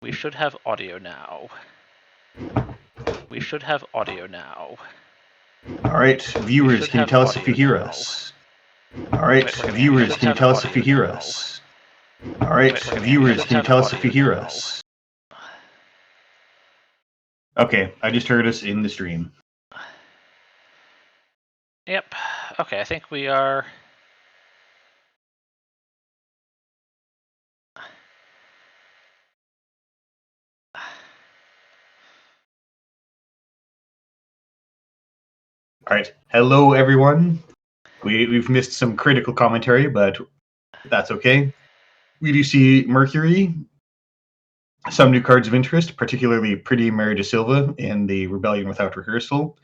We should have audio now. We should have audio now. All right, viewers, should can you have tell us if you audio hear now. us? All right, Wait, we're gonna- we viewers, should can you have tell us if you audio hear now. us? All right, Wait, we're gonna- we viewers, should can you have tell us if you audio hear now. us? Okay, I just heard us in the stream. Yep. Okay, I think we are. All right, hello everyone. We've missed some critical commentary, but that's okay. We do see Mercury, some new cards of interest, particularly Pretty Mary de Silva in the Rebellion Without Rehearsal.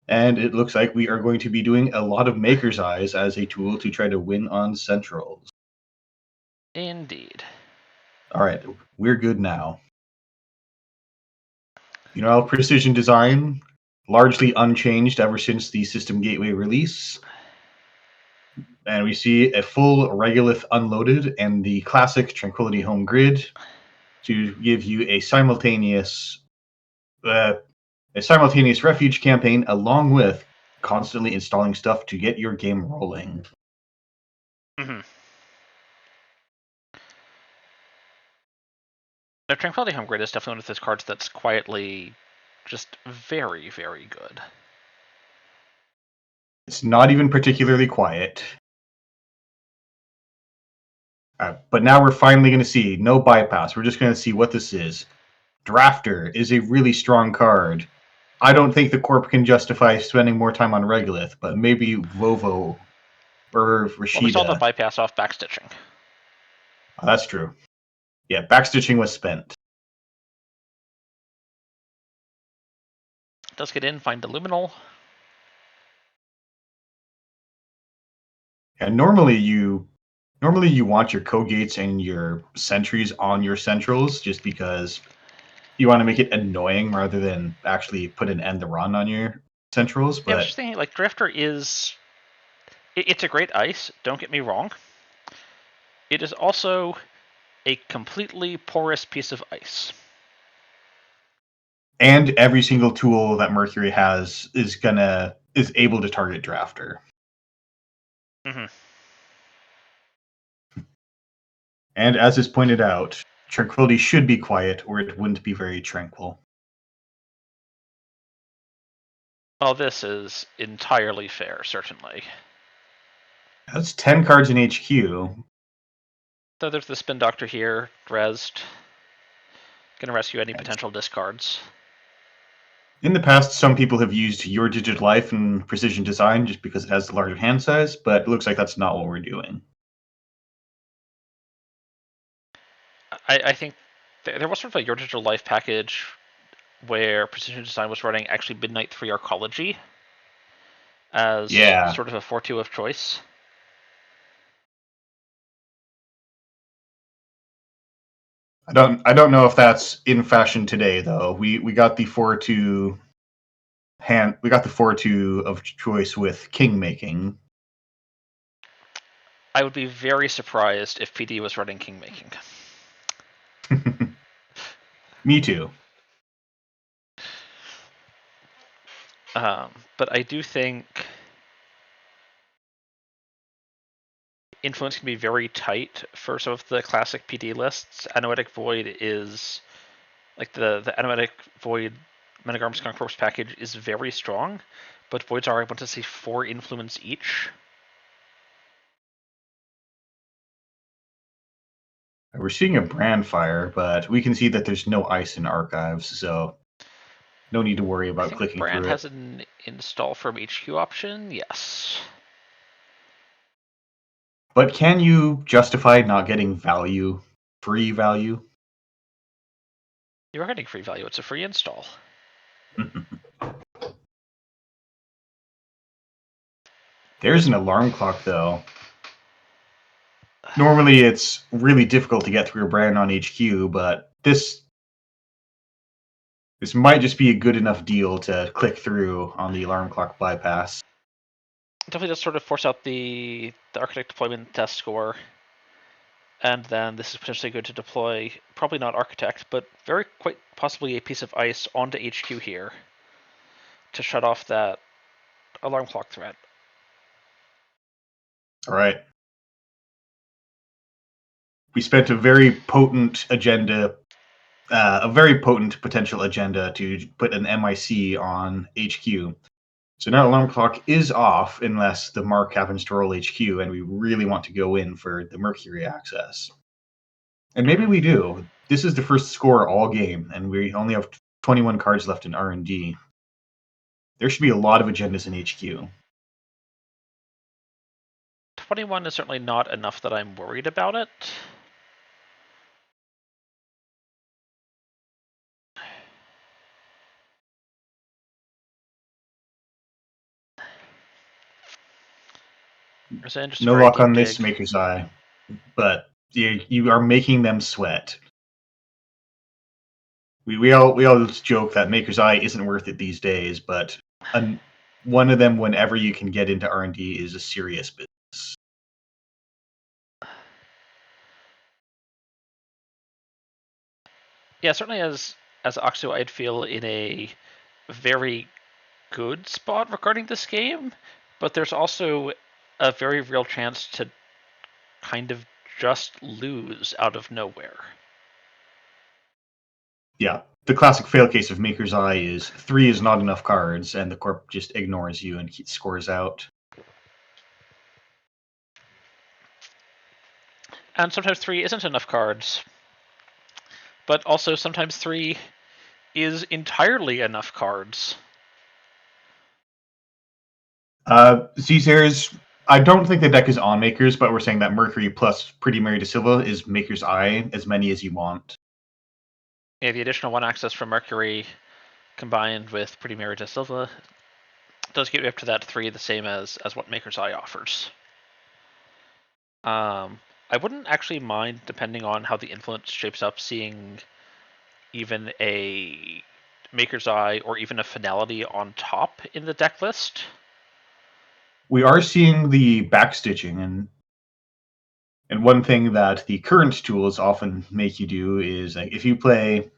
And it looks like we are going to be doing a lot of Maker's Eyes as a tool to try to win on Centrals. Indeed. All right, we're good now. You know, precision design, largely unchanged ever since the System Gateway release. And we see a full Regolith unloaded and the classic Tranquility Home Grid to give you a simultaneous refuge campaign along with constantly installing stuff to get your game rolling. Mm-hmm. Now, Tranquility Home Grid is definitely one of those cards that's quietly just very, very good. It's not even particularly quiet. But now we're finally going to see no bypass. We're just going to see what this is. Drafter is a really strong card. I don't think the Corp can justify spending more time on Regolith, but maybe Vovo or Rashida. Well, we saw the bypass off backstitching. Oh, that's true. Yeah, backstitching was spent. Does get in, find the Luminal. And normally you want your Kogates and your sentries on your centrals just because you want to make it annoying rather than actually put an end the run on your centrals. But Yeah, I was just thinking, like, Drifter is... It's a great ice, don't get me wrong. It is also a completely porous piece of ice. And every single tool that Mercury has is able to target Drafter. Mm-hmm. And as is pointed out, Tranquility should be quiet or it wouldn't be very tranquil. Oh, this is entirely fair, certainly. That's 10 cards in HQ. So there's the Spin Doctor here, Dresd. Gonna rescue any potential discards. In the past, some people have used Your Digital Life and Precision Design just because it has the larger hand size, but it looks like that's not what we're doing. I think there was sort of a Your Digital Life package where Precision Design was running actually Midnight 3 Arcology as sort of a 4-2 of choice. I don't know if that's in fashion today though. We got the 4-2 hand. We got the 4-2 of choice with king making. I would be very surprised if PD was running king making. Me too. But I do think influence can be very tight for some of the classic PD lists. Anoetic Void is like the Anoetic Void Menagarm's Concourse package is very strong, but Voids are able to see 4 influence each. We're seeing a brand fire, but we can see that there's no ice in archives, so no need to worry about clicking Brand through it. has an install from HQ option, yes. But can you justify not getting value, free value? You are getting free value, it's a free install. There's an alarm clock, though. Normally, it's really difficult to get through a brand on HQ, but this might just be a good enough deal to click through on the alarm clock bypass. Definitely does sort of force out the Architect deployment test score. And then this is potentially good to deploy, probably not Architect, but very quite possibly a piece of ice onto HQ here to shut off that alarm clock threat. All right. We spent a very potent agenda, a very potent potential agenda to put an MIC on HQ. So now alarm clock is off unless the Mark happens to roll HQ, and we really want to go in for the Mercury access. And maybe we do. This is the first score all game, and we only have 21 cards left in R&D. There should be a lot of agendas in HQ. 21 is certainly not enough that I'm worried about it. No luck on this Maker's Eye, but you are making them sweat. We all joke that Maker's Eye isn't worth it these days, but one of them, whenever you can get into R&D, is a serious business. Yeah, certainly as Oxo, I'd feel in a very good spot regarding this game, but there's also a very real chance to kind of just lose out of nowhere. Yeah, the classic fail case of Maker's Eye is 3 is not enough cards, and the corp just ignores you and scores out. And sometimes 3 isn't enough cards, but also sometimes 3 is entirely enough cards. Caesar's, I don't think the deck is on Makers, but we're saying that Mercury plus Pretty Mary Da Silva is Maker's Eye, as many as you want. Yeah, the additional 1 access from Mercury combined with Pretty Mary Da Silva does get you up to that 3, the same as what Maker's Eye offers. I wouldn't actually mind, depending on how the influence shapes up, seeing even a Maker's Eye or even a Finality on top in the deck list. We are seeing the backstitching, and one thing that the current tools often make you do is like, if you play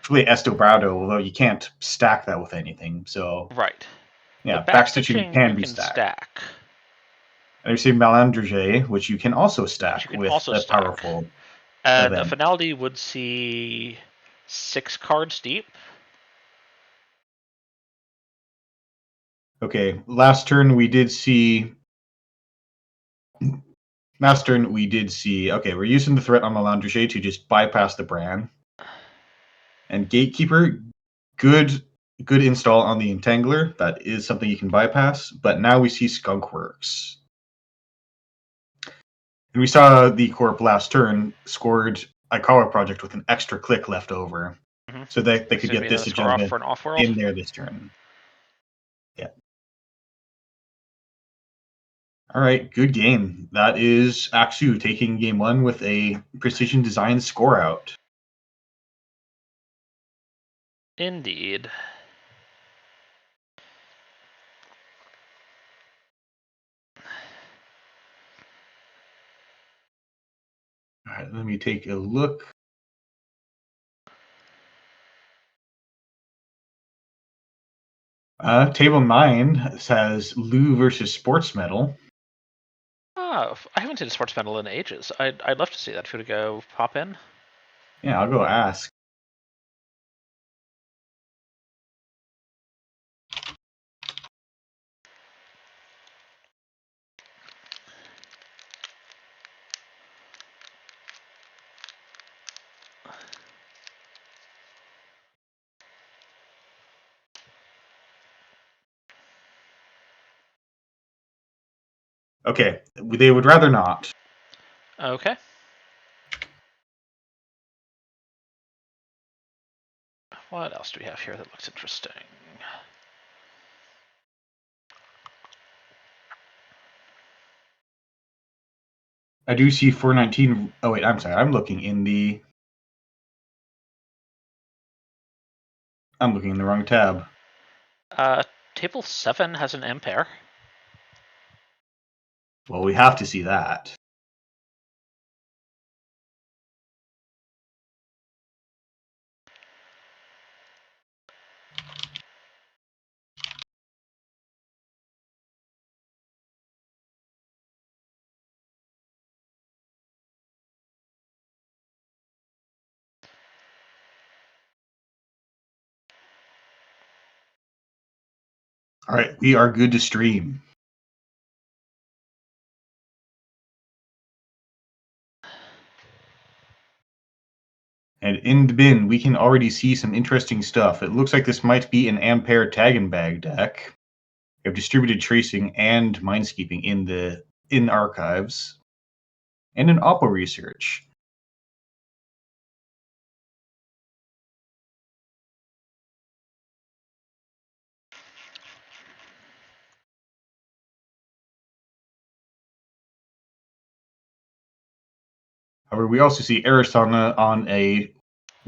Estobrado, although you can't stack that with anything, so right. yeah, But backstitching backstitching can you be can stacked. stack. And we see Malandrige, which you can also stack with a powerful And a event. Finality would see 6 cards deep. Okay, last turn we did see. Okay, we're using the threat on Malandrige to just bypass the Bran. And Gatekeeper, good install on the Entangler. That is something you can bypass. But now we see Skunkworks. And we saw the Corp last turn scored Ikawa Project with an extra click left over. Mm-hmm. So they could get this agenda for an off-world in there this turn. Yeah. All right, good game. That is Axu taking game 1 with a precision design score out. Indeed. All right, let me take a look. Table 9 says Lou versus Sports Medal. Oh, I haven't seen a Sports Medal in ages. I'd love to see that. If you to go pop in. Yeah, I'll go ask. Okay, they would rather not. Okay. What else do we have here that looks interesting? I do see 419. Oh, wait, I'm sorry. I'm looking in the wrong tab. Table 7 has an Ampere. Well, we have to see that. All right, we are good to stream. And in the bin, we can already see some interesting stuff. It looks like this might be an Ampere Tag and Bag deck. We have distributed tracing and minesweeping in archives, and an Oppo research. However, we also see Arizona on a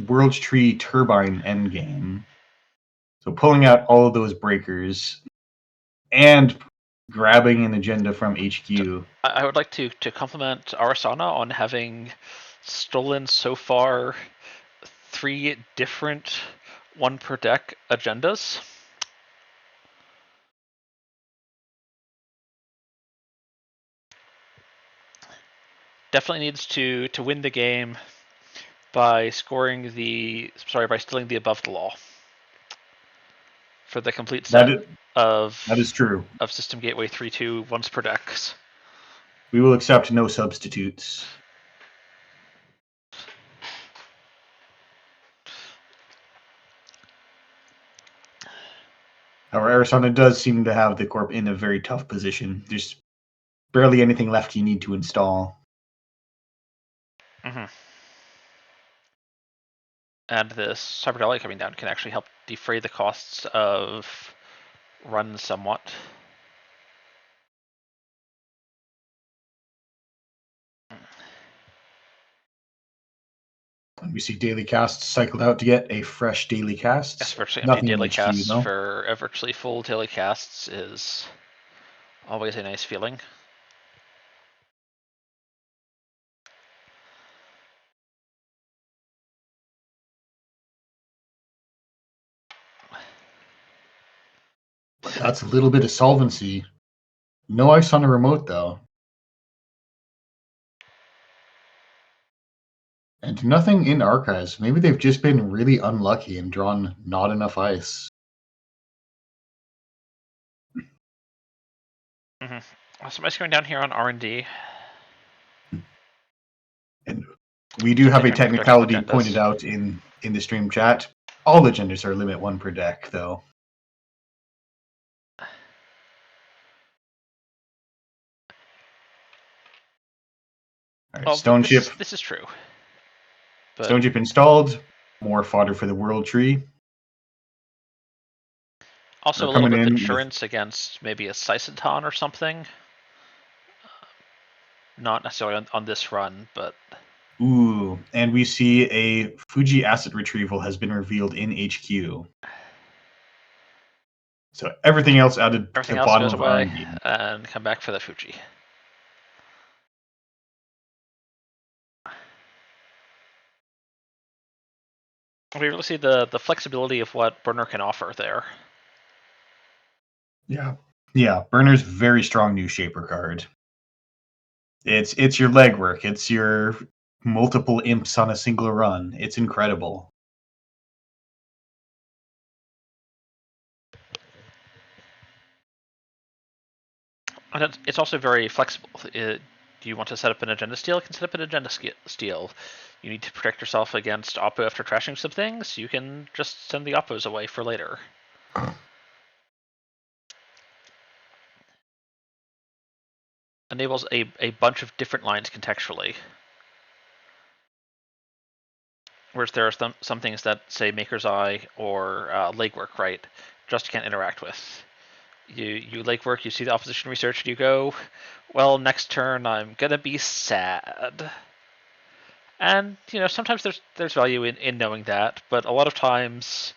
World's Tree Turbine endgame. So pulling out all of those breakers and grabbing an agenda from HQ. I would like to compliment Arasana on having stolen so far 3 different 1 per deck agendas. Definitely needs to win the game by stealing the above the law for the complete set That is true. of System Gateway 3-2 once per decks. We will accept no substitutes. However, Arizona does seem to have the Corp in a very tough position. There's barely anything left you need to install. Mm-hmm. And this Cyber Dolly coming down can actually help defray the costs of runs somewhat. And we see daily casts cycled out to get a fresh daily cast. Yes, virtually empty Nothing daily in HQ, casts though. for a virtually full daily casts is always a nice feeling. But that's a little bit of solvency. No ice on the remote, though. And nothing in archives. Maybe they've just been really unlucky and drawn not enough ice. Mm-hmm. So ice going down here on R&D. And we do have a Trying to pick their technicality agendas. pointed out in the stream chat. All agendas are limit 1 per deck, though. All right, Stone Chip. This is true. But Stone Chip installed. More fodder for the World Tree. also We're a little coming bit of in insurance against maybe a Seisenton or something. Not necessarily on this run, but... Ooh, and we see a Fuji asset retrieval has been revealed in HQ. So everything else added to Everything the else bottom goes of away R&D. and come back for the Fuji. We really see the flexibility of what Burner can offer there. Yeah, Burner's very strong new Shaper card. It's your legwork. It's your multiple imps on a single run. It's incredible. And it's also very flexible. Do you want to set up an agenda steal? You can set up an agenda steal. You need to protect yourself against Oppo after trashing some things? You can just send the Oppos away for later. Enables a bunch of different lines contextually. Whereas there are some things that, say, Maker's Eye or Legwork, right, just can't interact with. You Legwork, you see the opposition research, and you go, well, next turn I'm gonna be sad. And, sometimes there's value in knowing that, but a lot of times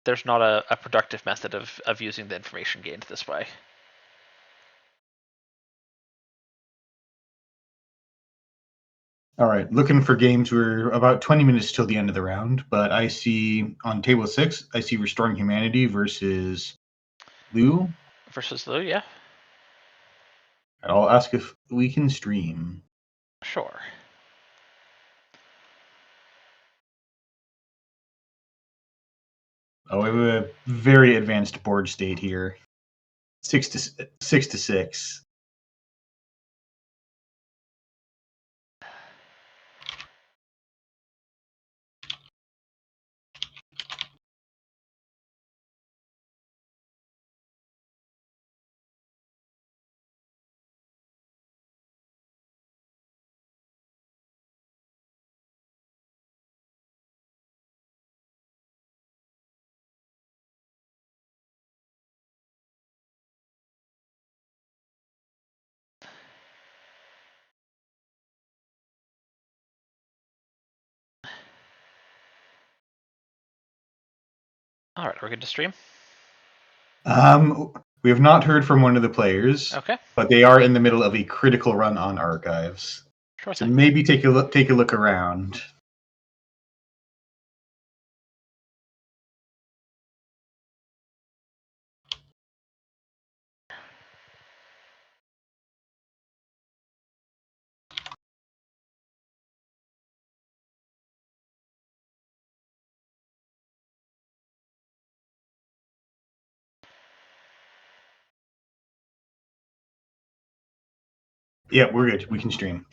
there's not a productive method of using the information gained this way. All right, looking for games. We're about 20 minutes till the end of the round, but I see on table 6, I see Restoring Humanity versus Lou. Versus Lou, yeah? I'll ask if we can stream. Sure. Oh, we have a very advanced board state here. 6 to 6. All right, we're good to stream. We have not heard from one of the players, Okay, but they are in the middle of a critical run on archives. sure So thing. maybe take a look around. Yeah, we're good. We can stream.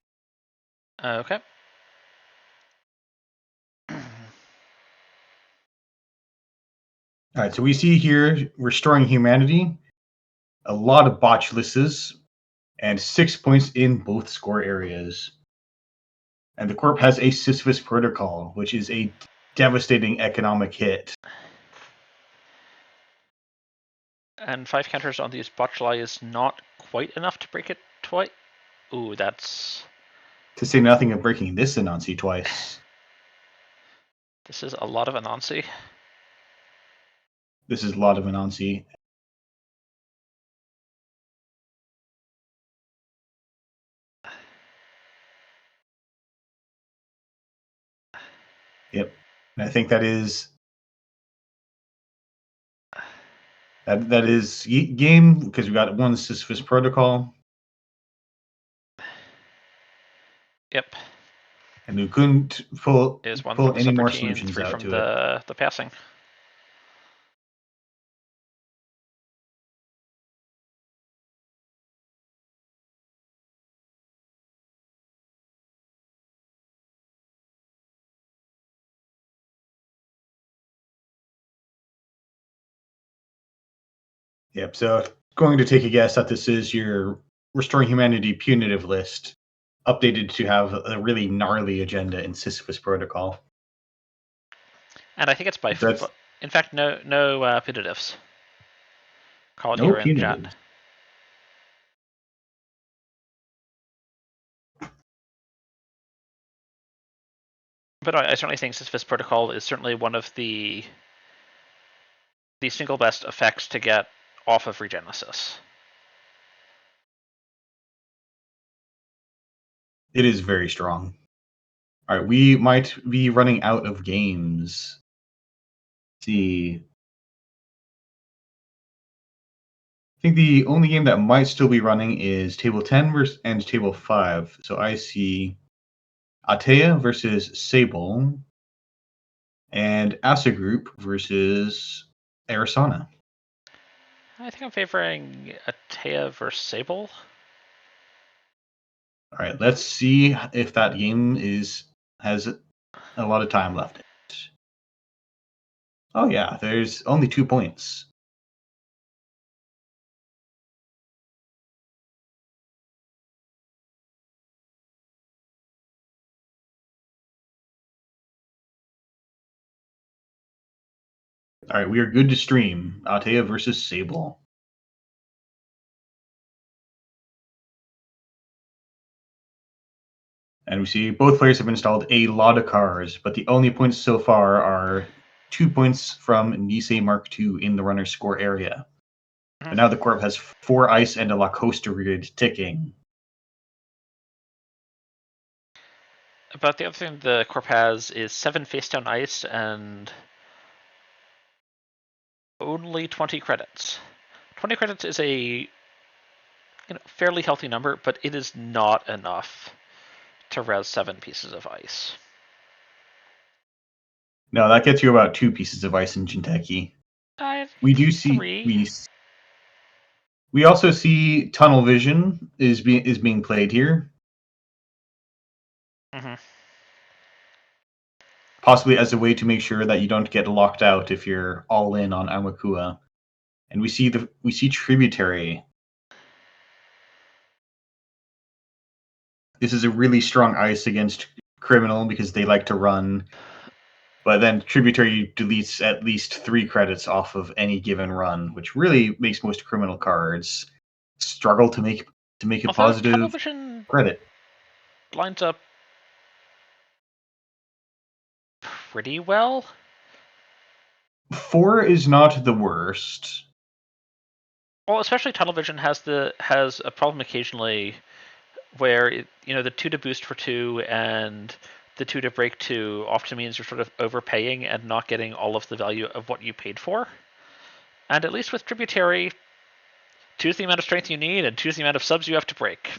Okay. All right, so we see here Restoring Humanity, a lot of botulists, and 6 points in both score areas. And the Corp has a Sisyphus Protocol, which is a devastating economic hit. And 5 counters on these botuli is not quite enough to break it twice. Ooh, that's... To say nothing of breaking this Anansi twice. This is a lot of Anansi. This is a lot of Anansi. Yep. And I think that is game because we got one Sisyphus Protocol, Yep. and we couldn't pull Is one from the any more subroutine, solutions 3 out from to it. the passing. Yep. So going to take a guess that this is your Restoring Humanity punitive list, updated to have a really gnarly agenda in Sisyphus Protocol. And I think it's by... That's In fact, no punitives. Call it no here in chat. punitives. But I certainly think Sisyphus Protocol is certainly one of the single best effects to get off of Regenesis. It is very strong. All right, we might be running out of games. Let's see. I think the only game that might still be running is Table 10 and Table 5. So I see Atea versus Sable and Asa Group versus Arizona. I think I'm favoring Atea versus Sable. All right, let's see if that game has a lot of time left. Oh yeah, there's only 2 points. All right, we are good to stream. Atea versus Sable. And we see both players have installed a lot of cars, but the only points so far are 2 points from Nisei Mark II in the runner's score area. But now the Corp has 4 ice and a La Costa grid ticking. But the other thing the Corp has is 7 face down ice and only 20 credits. 20 credits is a fairly healthy number, but it is not enough to res 7 pieces of ice. No, that gets you about 2 pieces of ice in Jinteki. We do see 3. we also see tunnel vision is being played here, Mm-hmm. possibly as a way to make sure that you don't get locked out if you're all in on Amakua. And we see tributary. This is a really strong ice against criminal because they like to run. But then tributary deletes at least 3 credits off of any given run, which really makes most criminal cards struggle to make a Although positive television credit. lines up pretty well. 4 is not the worst. Well, especially television has a problem occasionally where the 2 to boost for 2 and the 2 to break 2 often means you're sort of overpaying and not getting all of the value of what you paid for. And at least with tributary, choose the amount of strength you need and choose the amount of subs you have to break.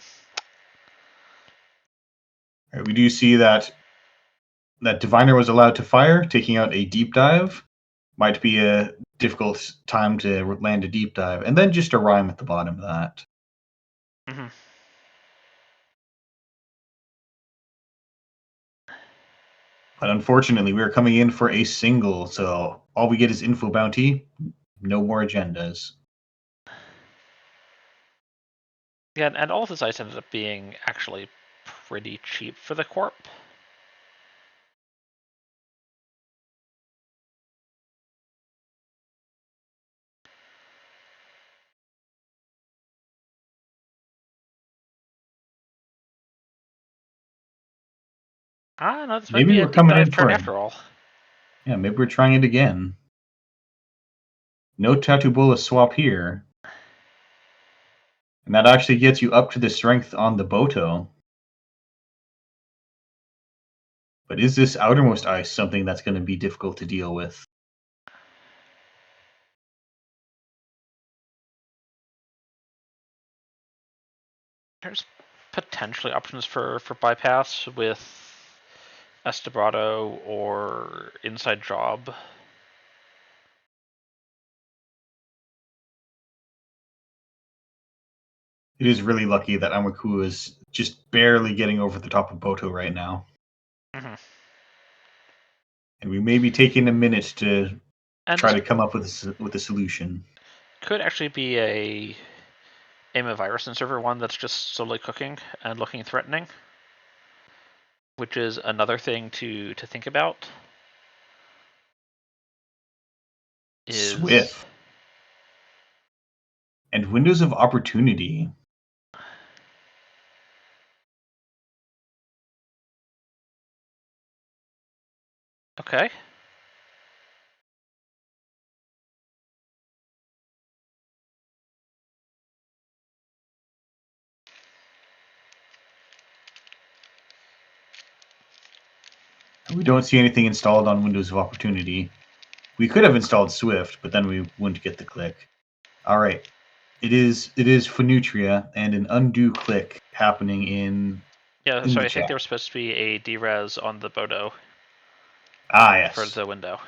Right, we do see that Diviner was allowed to fire, taking out a deep dive. Might be a difficult time to land a deep dive, and then just a rhyme at the bottom of that. Mm-hmm. But unfortunately, we are coming in for a single, so all we get is info bounty, no more agendas. Yeah, and all of this ice ended up being actually pretty cheap for the Corp. No, this might Maybe be a we're deep coming in dive for turn it. after all. Yeah, maybe we're trying it again. No Tattoo Bola swap here. And that actually gets you up to the strength on the Boto. But is this outermost ice something that's going to be difficult to deal with? There's potentially options for bypass with Estabrado or Inside Job. It is really lucky that Amaku is just barely getting over the top of Boto right now. Mm-hmm. And we may be taking a minute to And try this to come up with a solution. could actually be a virus and server one that's just slowly cooking and looking threatening, which is another thing to think about. Swift. And windows of opportunity. Okay. We don't see anything installed on Windows of Opportunity. We could have installed Swift, but then we wouldn't get the click. All right. It is Fenutria and an undo click happening in Yeah, the sorry, I think chat. there was supposed to be a D-res on the Bodo Yes. for the window.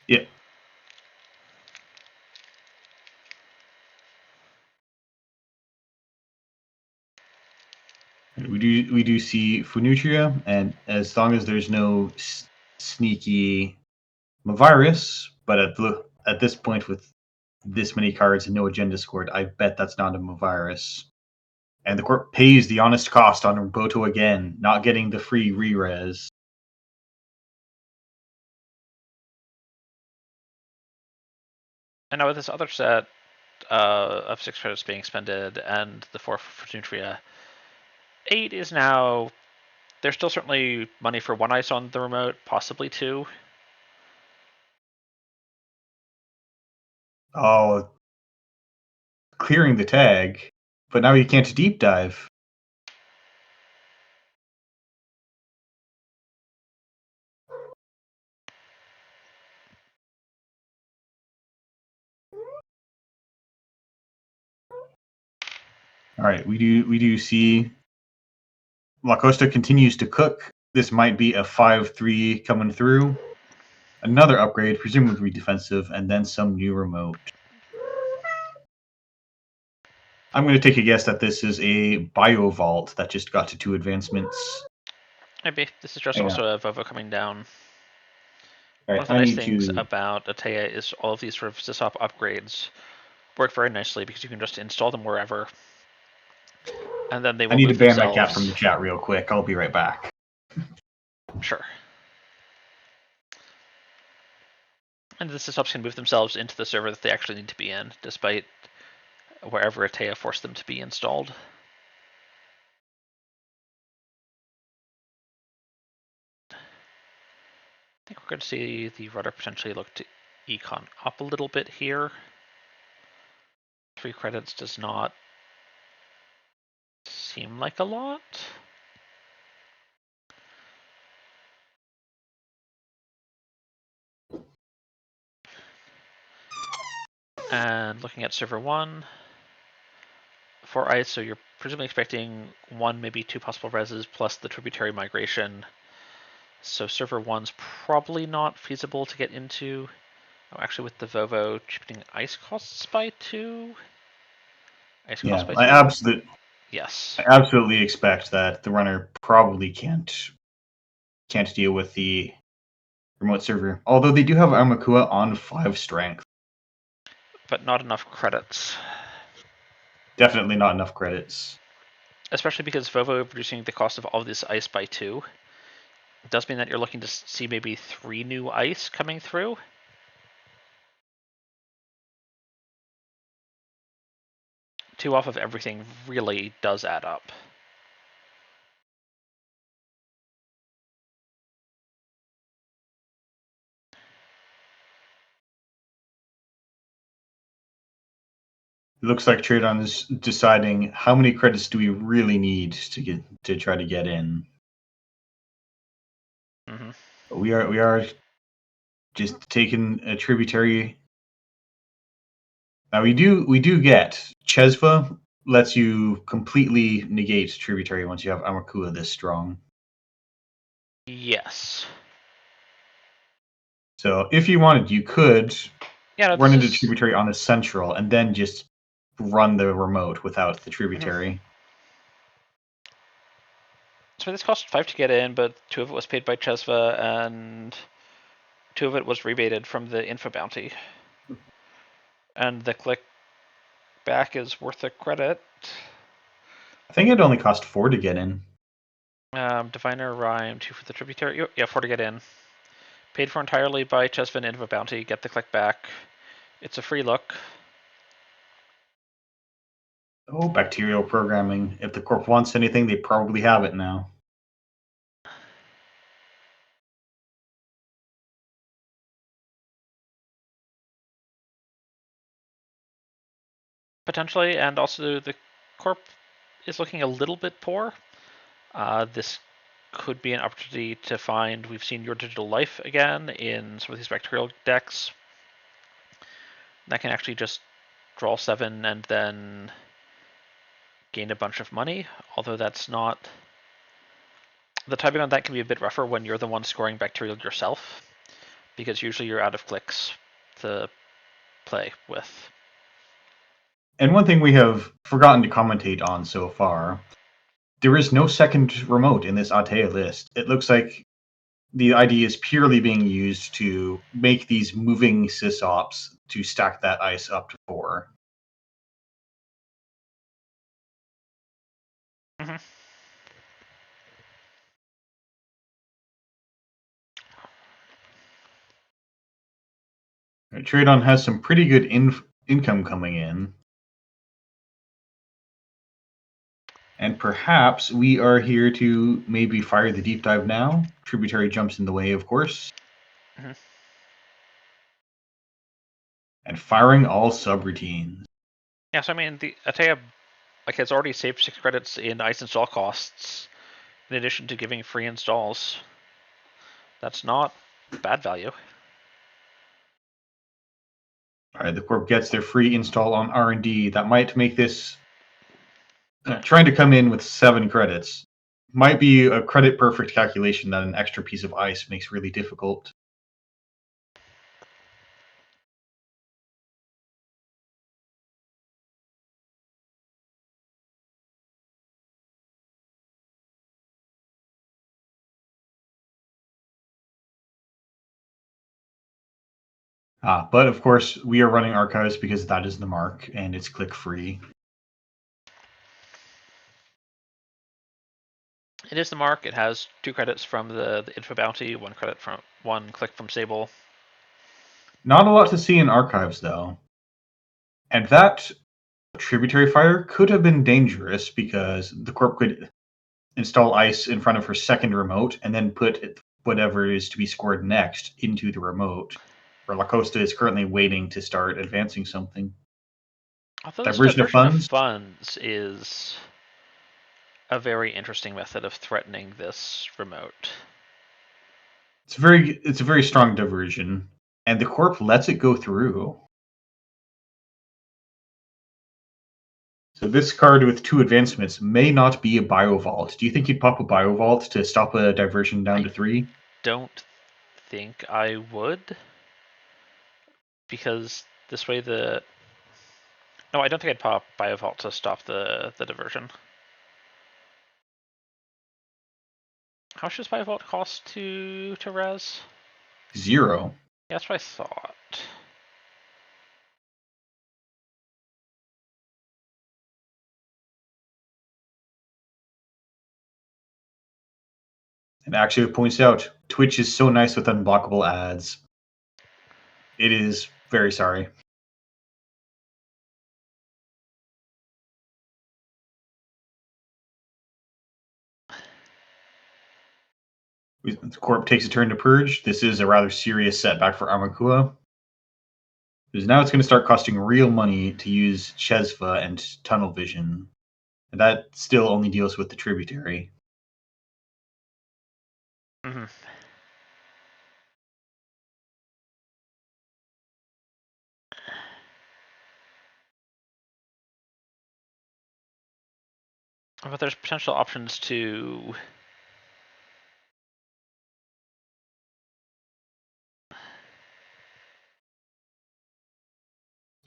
Yep. We do see Fenutria, and as long as there's no sneaky virus, but at this point with this many cards and no agenda scored, I bet that's not a virus. And the court pays the honest cost on Boto again, not getting the free re-res. And now with this other set of 6 credits being expended and the 4 for Nutria, 8 is now. There's still certainly money for 1 ice on the remote, possibly 2. Oh, clearing the tag, but now you can't deep dive. All right, we do see La Costa continues to cook. This might be a 5-3 coming through. another upgrade, presumably defensive, and then some new remote. I'm going to take a guess that this is a Bio Vault that just got to 2 advancements. Maybe this is just Yeah. also a Vovo coming down. All One right, of the I nice need things to. about Atea is all of these sort of sysop upgrades work very nicely because you can just install them wherever, and then they I will need to move ban my cat from the themselves. chat real quick. I'll be right back. Sure. And the sysops can move themselves into the server that they actually need to be in, despite wherever Atea forced them to be installed. I think we're going to see the rudder potentially look to econ up a little bit here. 3 credits does not seem like a lot. And looking at server 1, for ice, so you're presumably expecting 1, maybe 2 possible reses plus the tributary migration. So server 1's probably not feasible to get into. Oh, actually, with the Vovo cheapening ice costs by 2. Ice costs Yeah, by I 2? Yes. absolutely expect that the runner probably can't deal with the remote server. Although they do have Armakua on 5 strength. But not enough credits. Definitely not enough credits. Especially because Vovo reducing the cost of all this ice by 2 does mean that you're looking to see maybe 3 new ice coming through. Two off of everything really does add up. It looks like Tradon is deciding how many credits do we really need to try to get in. Mm-hmm. We are just taking a tributary. Now we do get Chesva lets you completely negate tributary once you have Amakua this strong. Yes. So if you wanted, you could Yeah, no, run this into is. tributary on a central and then just run the remote without the tributary. Mm-hmm. So this cost 5 to get in, but 2 of it was paid by Chesva, and 2 of it was rebated from the info bounty. And the click back is worth a credit. I think it only cost 4 to get in. Diviner Rhyme, 2 for the tributary. Yeah, 4 to get in. Paid for entirely by Chesva and info bounty. Get the click back. It's a free look. Oh, bacterial programming. If the corp wants anything, they probably have it now. Potentially, and also the corp is looking a little bit poor. This could be an opportunity to find. We've seen Your Digital Life again in some of these bacterial decks. That can actually just draw 7 and then gain a bunch of money, although that's not. The typing on that can be a bit rougher when you're the one scoring bacterial yourself, because usually you're out of clicks to play with. And one thing we have forgotten to commentate on so far, there is no second remote in this Atea list. It looks like the idea is purely being used to make these moving sysops to stack that ice up to 4. Mm-hmm. Tradon has some pretty good income coming in. And perhaps we are here to maybe fire the deep dive now. Tributary jumps in the way, of course. Mm-hmm. And firing all subroutines. Yeah, so I mean, the Atea has already saved 6 credits in ice install costs, in addition to giving free installs. That's not bad value. All right, the corp gets their free install on R&D. That might make this trying to come in with 7 credits. Might be a credit perfect calculation that an extra piece of ice makes really difficult. But of course, we are running archives because that is the mark, and it's click-free. It is the mark. It has 2 credits from the info bounty, 1 click from Sable. Not a lot to see in archives, though. And that tributary fire could have been dangerous because the Corp could install ice in front of her second remote and then put whatever is to be scored next into the remote. Where La Costa is currently waiting to start advancing something. Although this Diversion of funds. is a very interesting method of threatening this remote. It's a very strong diversion, and the Corp lets it go through. So this card with 2 advancements may not be a Biovault. Do you think you'd pop a Biovault to stop a diversion down to 3? Don't think I would, because this way no, I don't think I'd pop Biovault to stop the diversion. How much does Biovault cost to res? 0. Yeah, that's what I thought. And actually, it points out Twitch is so nice with unblockable ads. It is very sorry. The Corp takes a turn to purge. This is a rather serious setback for Armakua. Because now it's going to start costing real money to use Chesva and Tunnel Vision. And that still only deals with the tributary. Mm-hmm. But there's potential options to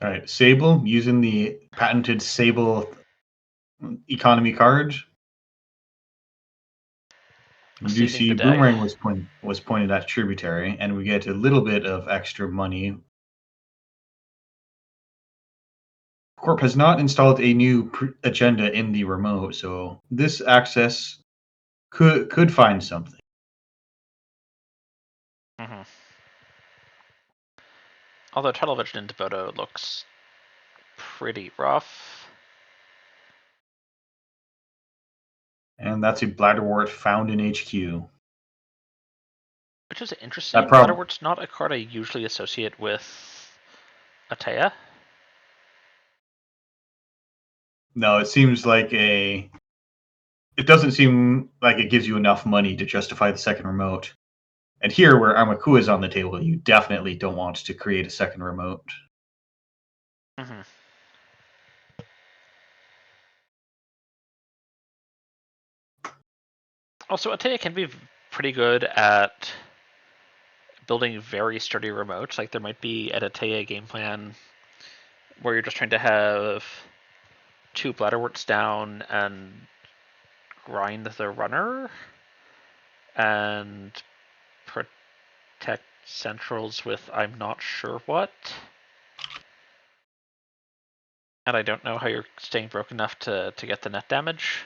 All right, Sable, using the patented Sable economy card. We do seizing see the day. Boomerang was pointed at tributary, and we get a little bit of extra money. Corp has not installed a new agenda in the remote, so this access could find something. Mm-hmm. Although Tunnel Vision into Voto looks pretty rough. And that's a Bladderwort found in HQ. Which is That interesting. problem. Bladderwort's not a card I usually associate with Atea. No, it seems like it doesn't seem like it gives you enough money to justify the second remote. And here, where Armakua is on the table, you definitely don't want to create a second remote. Mm-hmm. Also, Atea can be pretty good at building very sturdy remotes. Like there might be an Atea game plan where you're just trying to have 2 Bladderworts down and grind the runner and protect centrals with I'm not sure what. And I don't know how you're staying broke enough to get the net damage.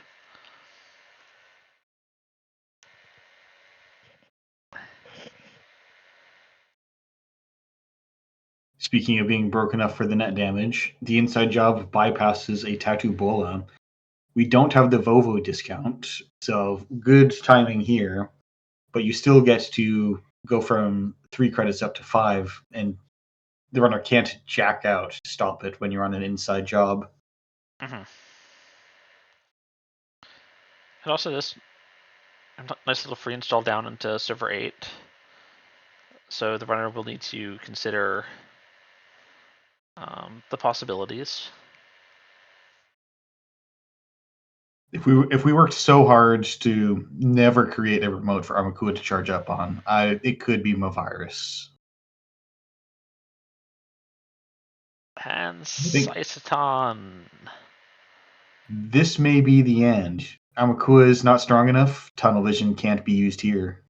Speaking of being broke enough for the net damage, the inside job bypasses a Tattoo Bola. We don't have the Vovo discount, so good timing here. But you still get to go from 3 credits up to 5, and the runner can't jack out to stop it when you're on an inside job. Mm-hmm. And also this nice little free install down into server 8. So the runner will need to consider the possibilities. If we worked so hard to never create a remote for Armakua to charge up on, it could be Mavirus. And I think Isoton. this may be the end. Armakua is not strong enough. Tunnel Vision can't be used here.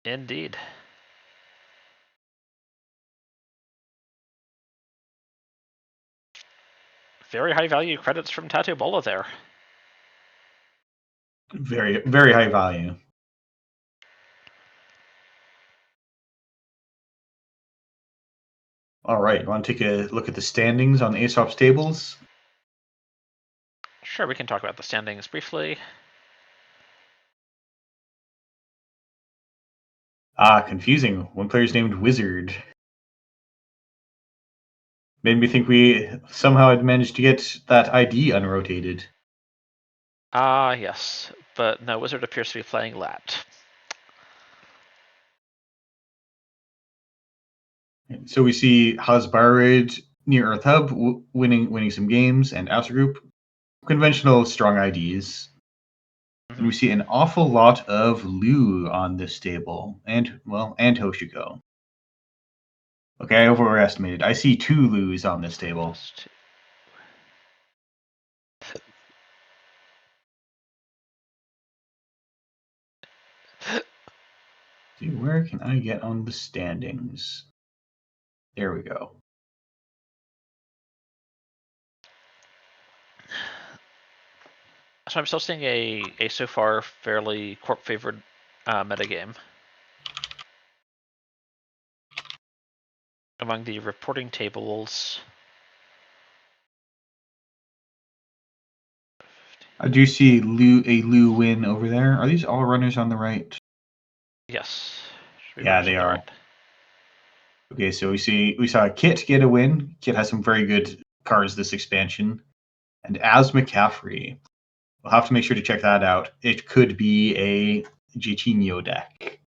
Indeed. Very high value credits from Tattoo Bola there. Very, very high value. All right, want to take a look at the standings on Aesop's tables? Sure, we can talk about the standings briefly. Confusing. One player's named Wizard. Made me think we somehow had managed to get that ID unrotated. Yes, but no, Wizard appears to be playing Lat. So we see Hasbarid near Earth Hub winning some games, and Outer Group conventional strong IDs. And we see an awful lot of Lu on this table, and Hoshiko. Okay, I overestimated. I see 2 Lus on this table. See, where can I get on the standings? There we go. So I'm still seeing a so far fairly corp favored metagame. Among the reporting tables. I do see a Lu win over there. Are these all runners on the right? Yes. Yeah, they are. Okay, so we saw Kit get a win. Kit has some very good cards this expansion. And As McCaffrey. We'll have to make sure to check that out. It could be a Jitinho deck.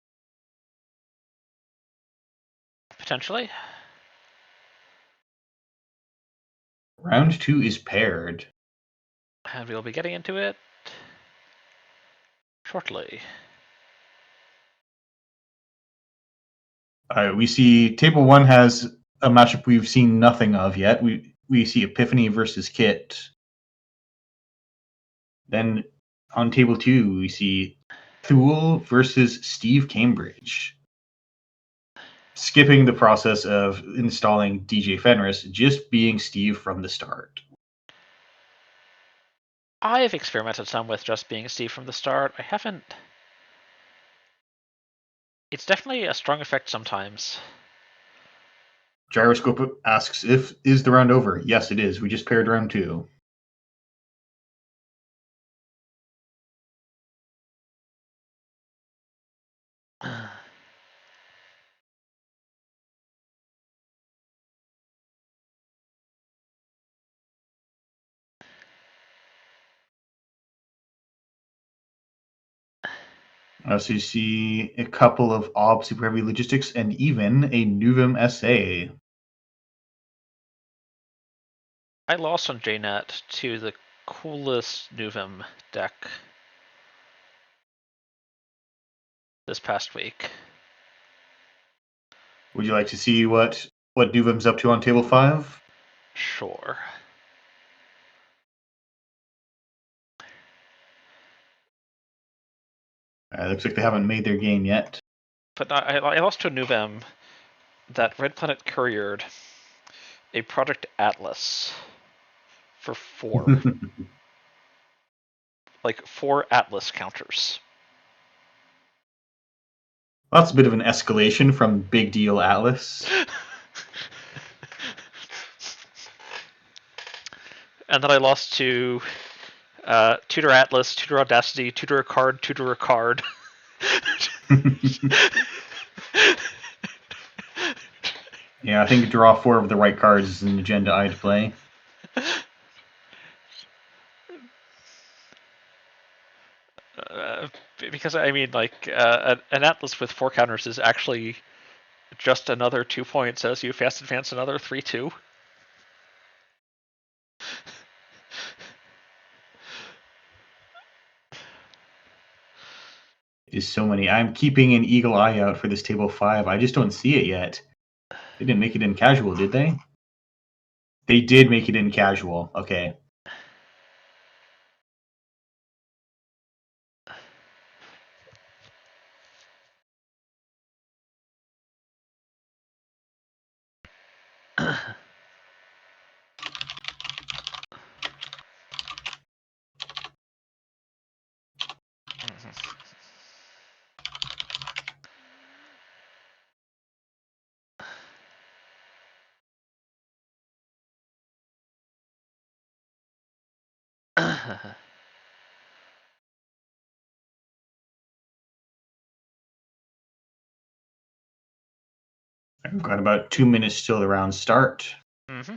Potentially. Round 2 is paired. And we'll be getting into it shortly. We see table 1 has a matchup we've seen nothing of yet. We see Epiphany versus Kit. Then on table 2, we see Thule versus Steve Cambridge. Skipping the process of installing DJ Fenris, just being Steve from the start. I've experimented some with just being Steve from the start. I haven't. It's definitely a strong effect sometimes. Gyroscope asks, is the round over? Yes, it is. We just paired round 2. So you see a couple of OB Super Heavy Logistics and even a Nuvum SA. I lost on JNet to the coolest Nuvum deck this past week. Would you like to see what Nuvum's up to on table 5? Sure. Looks like they haven't made their game yet. But I lost to a Nuvum that Red Planet couriered a Project Atlas for 4. Like 4 Atlas counters. That's a bit of an escalation from Big Deal Atlas. And then I lost to Tutor Atlas, Tutor Audacity, Tutor a card, Tutor a card. Yeah, I think draw 4 of the right cards is an agenda I'd play. Because I mean, like an Atlas with 4 counters is actually just another 2 points as you fast advance another 3/2. There's so many. I'm keeping an eagle eye out for this table 5. I just don't see it yet. They didn't make it in casual, did they? They did make it in casual. Okay. We've got about 2 minutes till the round start. Mm-hmm.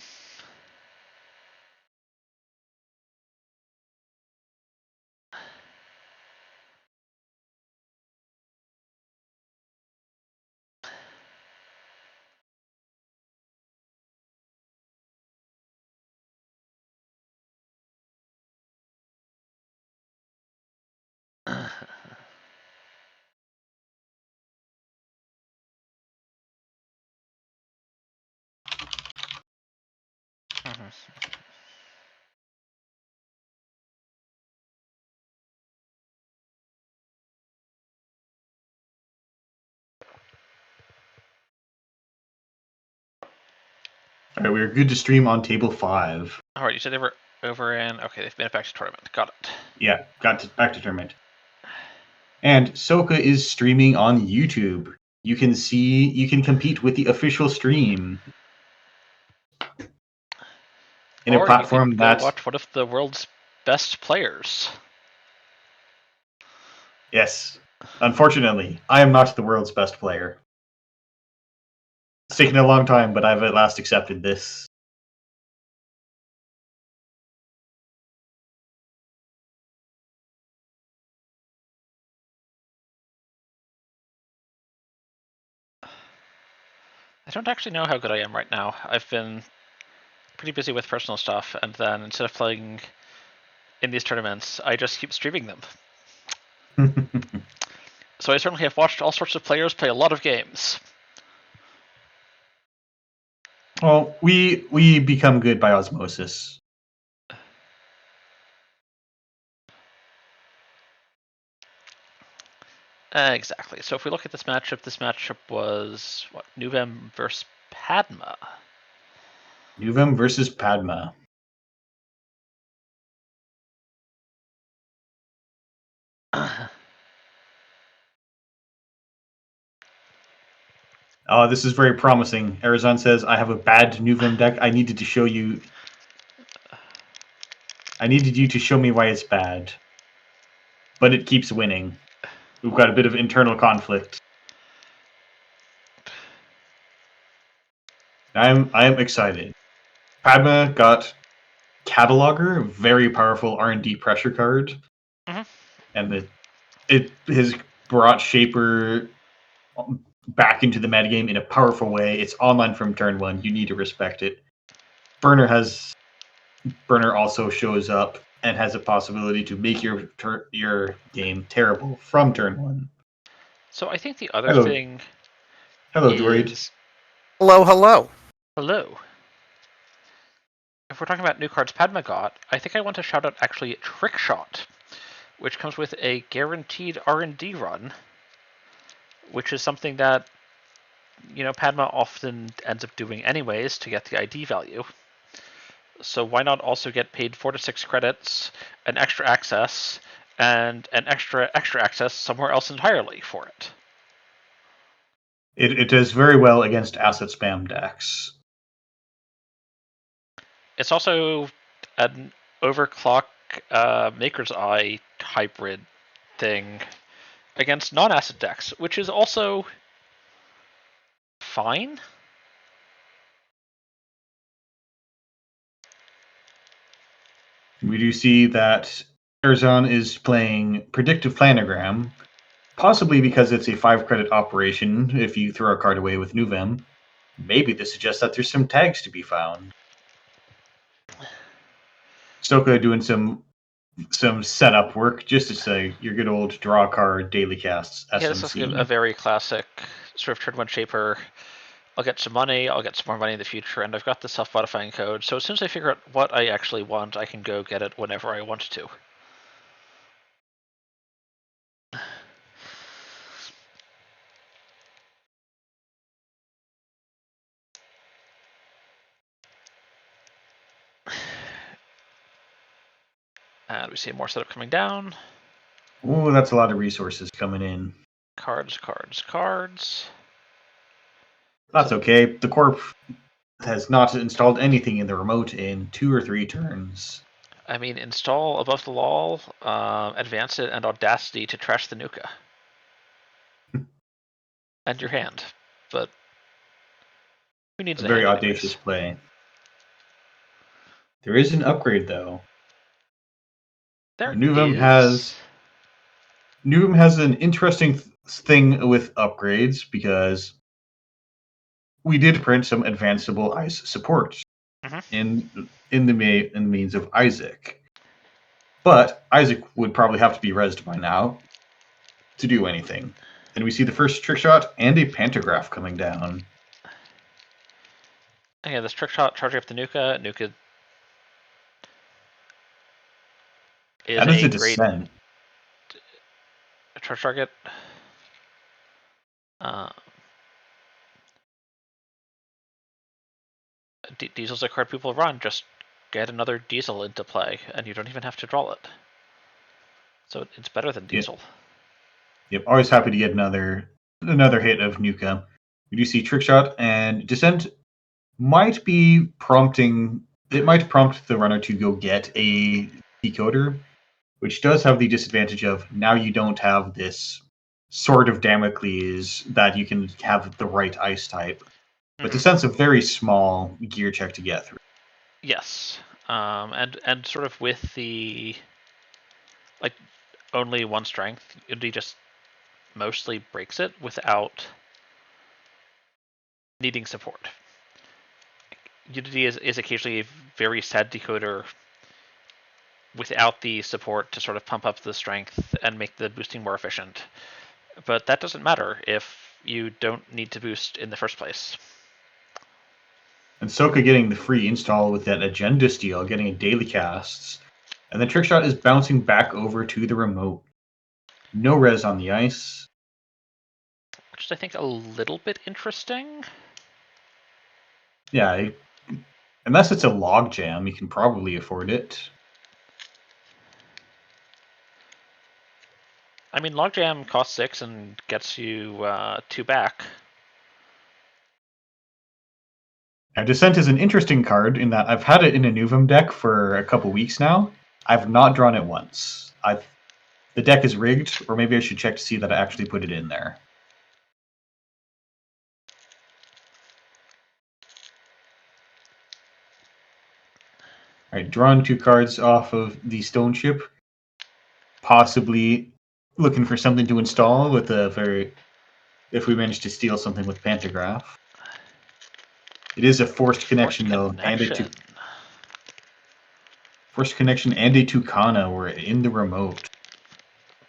All right, we're good to stream on table 5. All right, you said they were over in. Okay, they've made it back to tournament. Got it. Yeah, back to tournament. And Soka is streaming on YouTube. You can compete with the official stream in a Or you platform can go that, watch one of the world's best players. yes, unfortunately, I am not the world's best player. It's taken a long time, but I've at last accepted this. I don't actually know how good I am right now. I've been pretty busy with personal stuff, and then instead of playing in these tournaments, I just keep streaming them. So I certainly have watched all sorts of players play a lot of games. Well, we become good by osmosis. Exactly. So if we look at this matchup was what, Nuvem versus Padma. Nuvem versus Padma. Oh, this is very promising. Arizon says, I have a bad Nuvem deck. I needed you to show me why it's bad. But it keeps winning. We've got a bit of internal conflict. I'm excited. Padma got Cataloger, very powerful R&D pressure card. Mm-hmm. And it has brought Shaper back into the metagame in a powerful way. It's online from turn 1. You need to respect it. Burner also shows up and has a possibility to make your game terrible from turn 1. So I think the other thing Hello, is... Droid. Hello. Hello. If we're talking about new cards Padma got, I think I want to shout out actually Trick Shot, which comes with a guaranteed R&D run, which is something that, you know, Padma often ends up doing anyways to get the ID value. So why not also get paid 4 to 6 credits, an extra access, and an extra access somewhere else entirely for it? It does very well against asset spam decks. It's also an overclock Maker's Eye hybrid thing against non-asset decks, which is also fine. We do see that Arizon is playing Predictive Planogram, possibly because it's a 5-credit operation if you throw a card away with Nuvem. Maybe this suggests that there's some tags to be found. Stoka doing some setup work just to say your good old draw card daily casts SMC. Yeah, this is a very classic sort of turn one shaper. I'll get some money, I'll get some more money in the future, and I've got the self-modifying code, so as soon as I figure out what I actually want, I can go get it whenever I want to. And we see more setup coming down. Oh, that's a lot of resources coming in. Cards. That's okay. The Corp has not installed anything in the remote in 2 or 3 turns. I mean, install Above the Law, Advance It, and Audacity to trash the Nuka. And your hand. But who needs A a very hand audacious anyways? play. There is an upgrade, though. There Nuvum is. has an interesting thing with upgrades because we did print some advanceable ice support Mm-hmm. in the means of Isaac. But Isaac would probably have to be rezzed by now to do anything. And we see the first trick shot and a pantograph coming down. Okay, this trick shot charging up the Nuka. Nuka is That is a a great descent. charge target. Uh, Diesel's a card people run. Just get another Diesel into play, and you don't even have to draw it. So it's better than Diesel. Yep, always happy to get another hit of Nuka. We do see trick shot and descent might be prompting. It might prompt the runner to go get a decoder, which does have the disadvantage of now you don't have this sword of Damocles that you can have the right ice type. But Mm-hmm. descent's a very small gear check to get through. Yes, and sort of with the like only one strength, Unity just mostly breaks it without needing support. Unity is occasionally a very sad decoder without the support to sort of pump up the strength and make the boosting more efficient. But that doesn't matter if you don't need to boost in the first place. And Soka getting the free install with that agenda steal, getting a daily casts. And the trick shot is bouncing back over to the remote. No res on the ice. Which is, I think, a little bit interesting. Yeah, unless it's a log jam, you can probably afford it. I mean, Logjam costs 6 and gets you 2 back. Now, Descent is an interesting card in that I've had it in a Nuvum deck for a couple weeks now. I've not drawn it once. The deck is rigged, or maybe I should check to see that I actually put it in there. All right, drawing 2 cards off of the Stone Ship. Possibly looking for something to install with a very. If we manage to steal something with Pantograph. It is a forced connection, though, and Connection. forced connection and a Tucana were in the remote.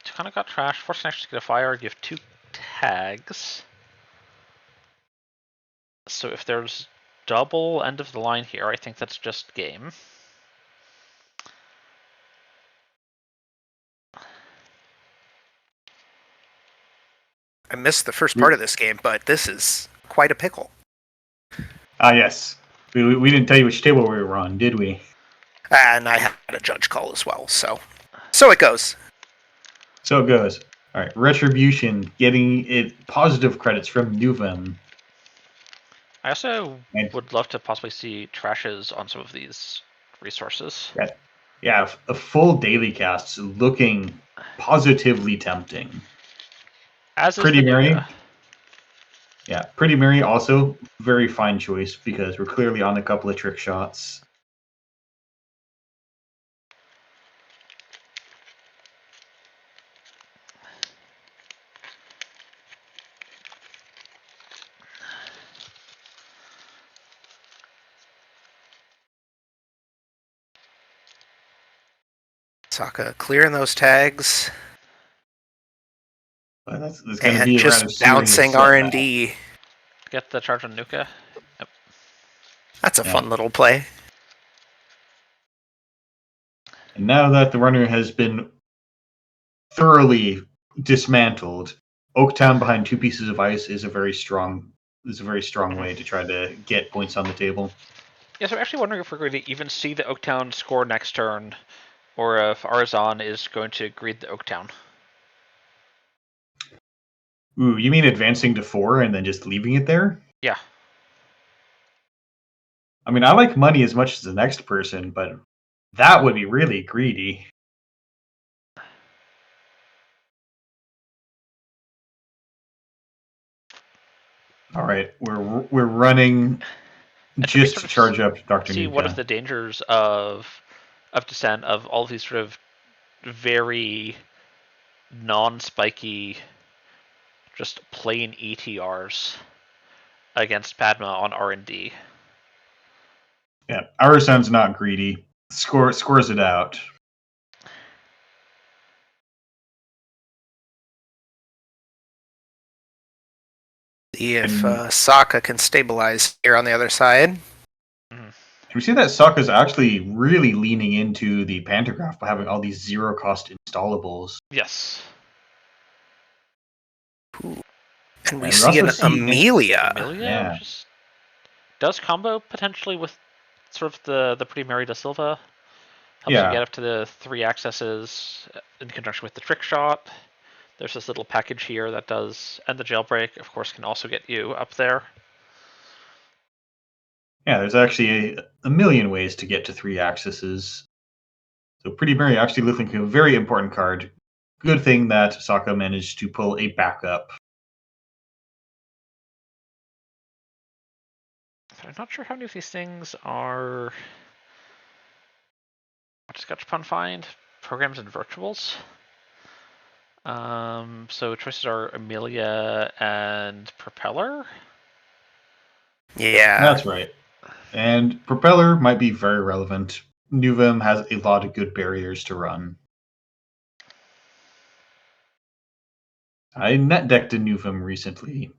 Tucana got trashed. Force connection to get a fire. You have 2 tags. So if there's double end of the line here, I think that's just game. I missed the first part of this game, but this is quite a pickle. Ah, yes. We didn't tell you which table we were on, did we? And I had a judge call as well, so it goes. So it goes. All right, Retribution getting it positive credits from Nuvum. I also And would love to possibly see trashes on some of these resources. yeah, a full daily cast looking positively tempting. As is Pretty the Mary. Nuka. Yeah, Pretty Mary also very fine choice because we're clearly on a couple of trick shots. Sokka clearing those tags. But that's going to And be around a just serious bouncing setback. R&D. Get the charge on Nuka. Yep. That's a fun little play. And now that the runner has been thoroughly dismantled, Oaktown behind 2 pieces of ice is a very strong way to try to get points on the table. Yeah, so I'm actually wondering if we're going to even see the Oaktown score next turn, or if Arzon is going to greed the Oaktown. Ooh, you mean advancing to 4 and then just leaving it there? Yeah. I mean, I like money as much as the next person, but That would be really greedy. All right, we're running And should we just sort to of charge up Dr. see what of Nuka. the dangers of Descent, of all these sort of very non-spiky, just plain ETRs against Padma on R&D? Yeah, Arason's not greedy. Scores it out. See if And Sokka can stabilize here on the other side. we see that Sokka's actually really leaning into the pantograph by having all these zero-cost installables. Yes. Ooh. And we And we see also an see Amelia. Amelia, Yeah. which is, does combo potentially with sort of the pretty Mary da Silva. Helps you Yeah. get up to the 3 accesses in conjunction with the trick shot. There's this little package here that does, and the jailbreak, of course, can also get you up there. Yeah, there's actually a million ways to get to 3 accesses. So Pretty Mary actually looks like a very important card. Good thing that Sokka managed to pull a backup. I'm not sure how many of these things are Sketchpun find programs and virtuals. So choices are Amelia and Propeller. Yeah. That's right. And Propeller might be very relevant. Nuvem has a lot of good barriers to run. I net decked a Nuvem recently,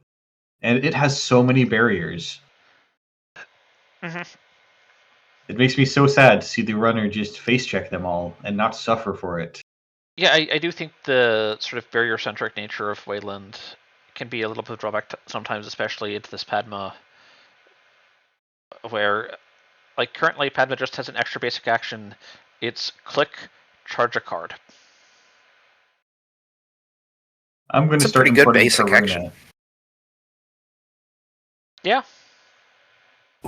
and it has so many barriers. Mm-hmm. It makes me so sad to see the runner just face check them all and not suffer for it. Yeah, I do think the sort of barrier-centric nature of Wayland can be a little bit of a drawback sometimes, especially into this Padma, where, like, currently Padma just has an extra basic action. It's click, charge a card. I'm going It's to a start pretty good importing basic Karuna. action. Yeah.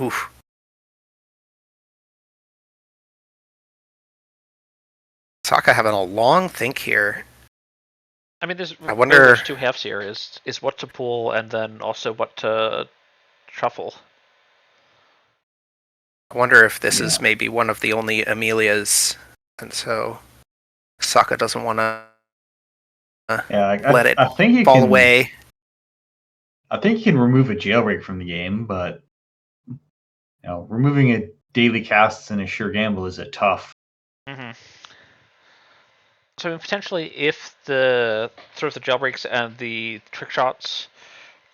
Oof. Sokka having a long think here. I mean, I wonder- there's 2 halves here. Is what to pull and then also what to shuffle. I wonder if this is Yeah. maybe one of the only Amelias, and so Sokka doesn't want to Yeah, let it I think you fall can, away. I think you can remove a jailbreak from the game, but removing a daily casts and a sure gamble is a tough. Mm-hmm. So potentially, if the sort of the jailbreaks and the trick shots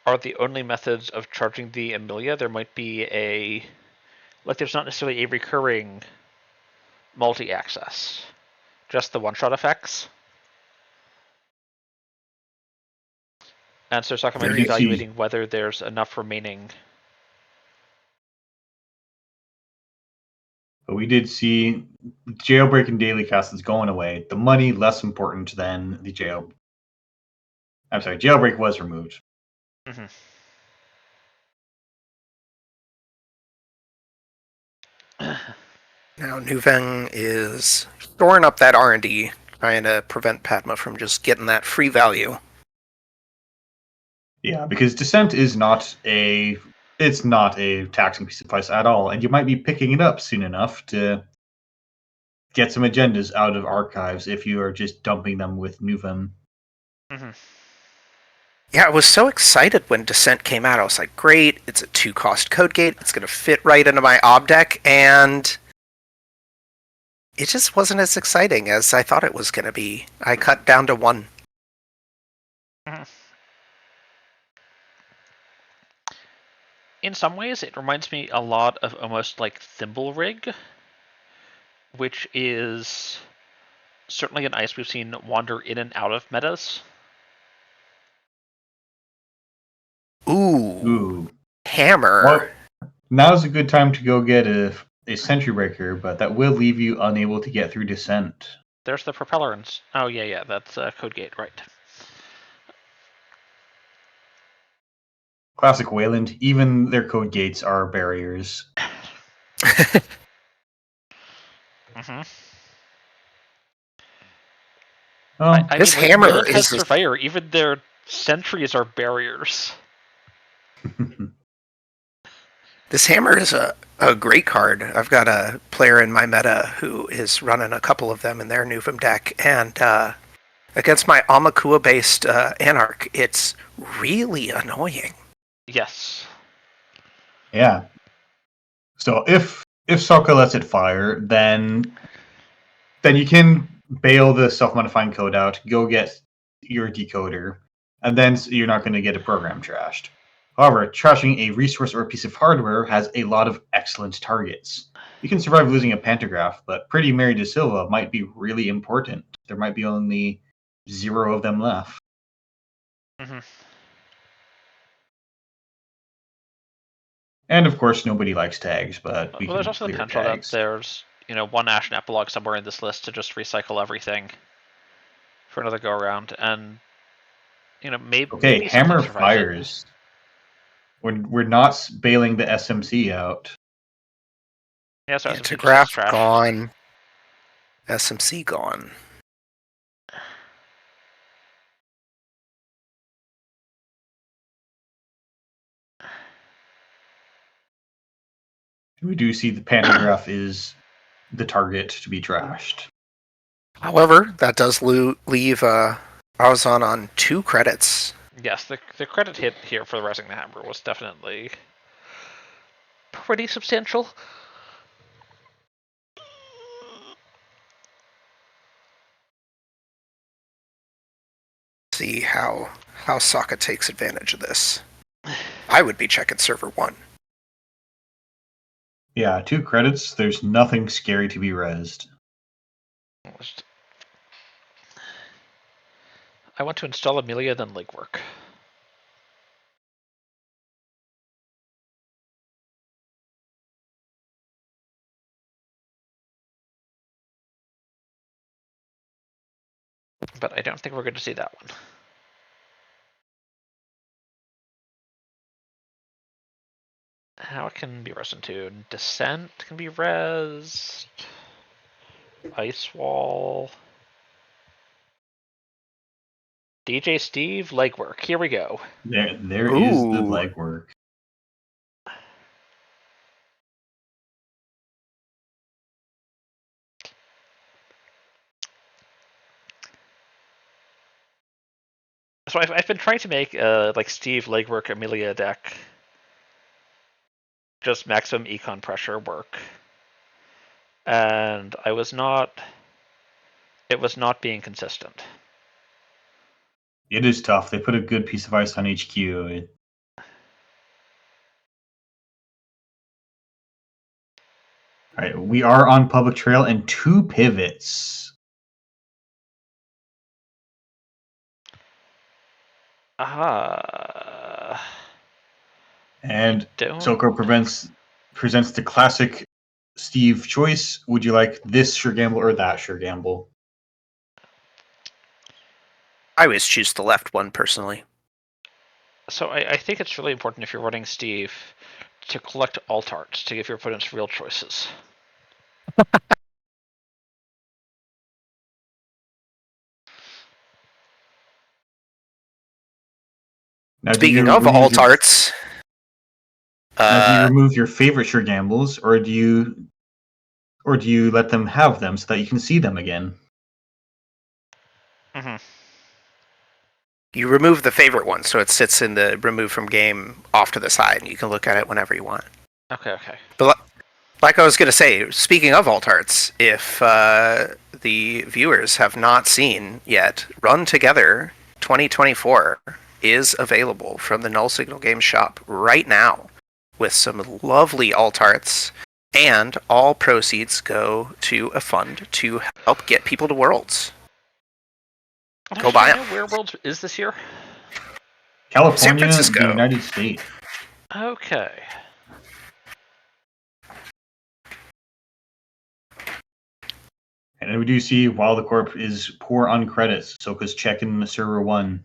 are the only methods of charging the Amelia, there might be there's not necessarily a recurring multi-access, just the one-shot effects. And so Sokka might be evaluating whether there's enough remaining. But we did see jailbreak and daily cast is going away. The money less important than the jail. I'm sorry, jailbreak was removed. Mm-hmm. Now Nuveng is storing up that R&D, trying to prevent Padma from just getting that free value. Yeah, because Descent is not a taxing piece of advice at all, and you might be picking it up soon enough to get some agendas out of archives if you are just dumping them with Nuvem. Mm-hmm. Yeah, I was so excited when Descent came out. I was like, great, it's a 2-cost code gate. It's going to fit right into my ob deck, and it just wasn't as exciting as I thought it was going to be. I cut down to 1. Mm-hmm. In some ways, it reminds me a lot of almost like Thimble Rig, which is certainly an ice we've seen wander in and out of metas. Ooh. Hammer. Well, now's a good time to go get a Sentry Breaker, but that will leave you unable to get through Descent. There's the propeller. Oh, yeah, that's Code Gate, right. Classic Wayland, even their code gates are barriers. Mm-hmm. Oh, I This mean, when hammer Milk has is Surveyor, even their sentries are barriers. a great card. I've got a player in my meta who is running a couple of them in their Nuvum deck, and against my Amakua-based Anarch, it's really annoying. Yes. yeah. So if Sokka lets it fire, then you can bail the self-modifying code out, go get your decoder, and then you're not going to get a program trashed. However, trashing a resource or a piece of hardware has a lot of excellent targets. You can survive losing a pantograph, but Pretty Mary De Silva might be really important. There might be only 0 of them left. Mm-hmm. And of course, nobody likes tags, but we Well, there's can also the clear potential that tags. there's, one Ashen Epilogue somewhere in this list to just recycle everything for another go around, and maybe Okay, something Hammer survives it. fires. We're not bailing the SMC out. Yeah, so SMC just gets Antigraph trashed. gone. SMC gone. We do see the pantograph is the target to be trashed. However, that does leave Arzon on 2 credits. Yes, the credit hit here for the Rising the Hammer was definitely pretty substantial. See how Sokka takes advantage of this. I would be checking server 1. Yeah, 2 credits. There's nothing scary to be rezzed. I want to install Amelia, then legwork. But I don't think we're going to see that one. How it can be rezzed into Descent can be rezzed. Ice Wall. DJ Steve, legwork. Here we go. There is the Ooh. legwork. So I've been trying to make like Steve legwork Amelia deck, just maximum econ pressure work, and it was not being consistent. It is tough. They put a good piece of ice on HQ. All right, we are on public trail and 2 pivots. And Soko presents the classic Steve choice. Would you like this sure gamble or that sure gamble? I always choose the left one personally. So I think it's really important if you're running Steve to collect alt arts to give your opponents real choices. Now, Speaking of alt arts, now, do you remove your favorite sure gambles, or do you let them have them so that you can see them again? Mm-hmm. you remove the favorite one, so it sits in the remove from game off to the side, and you can look at it whenever you want. Okay. But like I was going to say, speaking of alt arts, if the viewers have not seen yet, Run Together 2024 is available from the Null Signal Games shop right now with some lovely alt arts, and all proceeds go to a fund to help get people to Worlds. Go buy them. Where Worlds is this year? California, San Francisco. the United States. Okay. And we do see while the corp is poor on credits, Soka's checking server 1.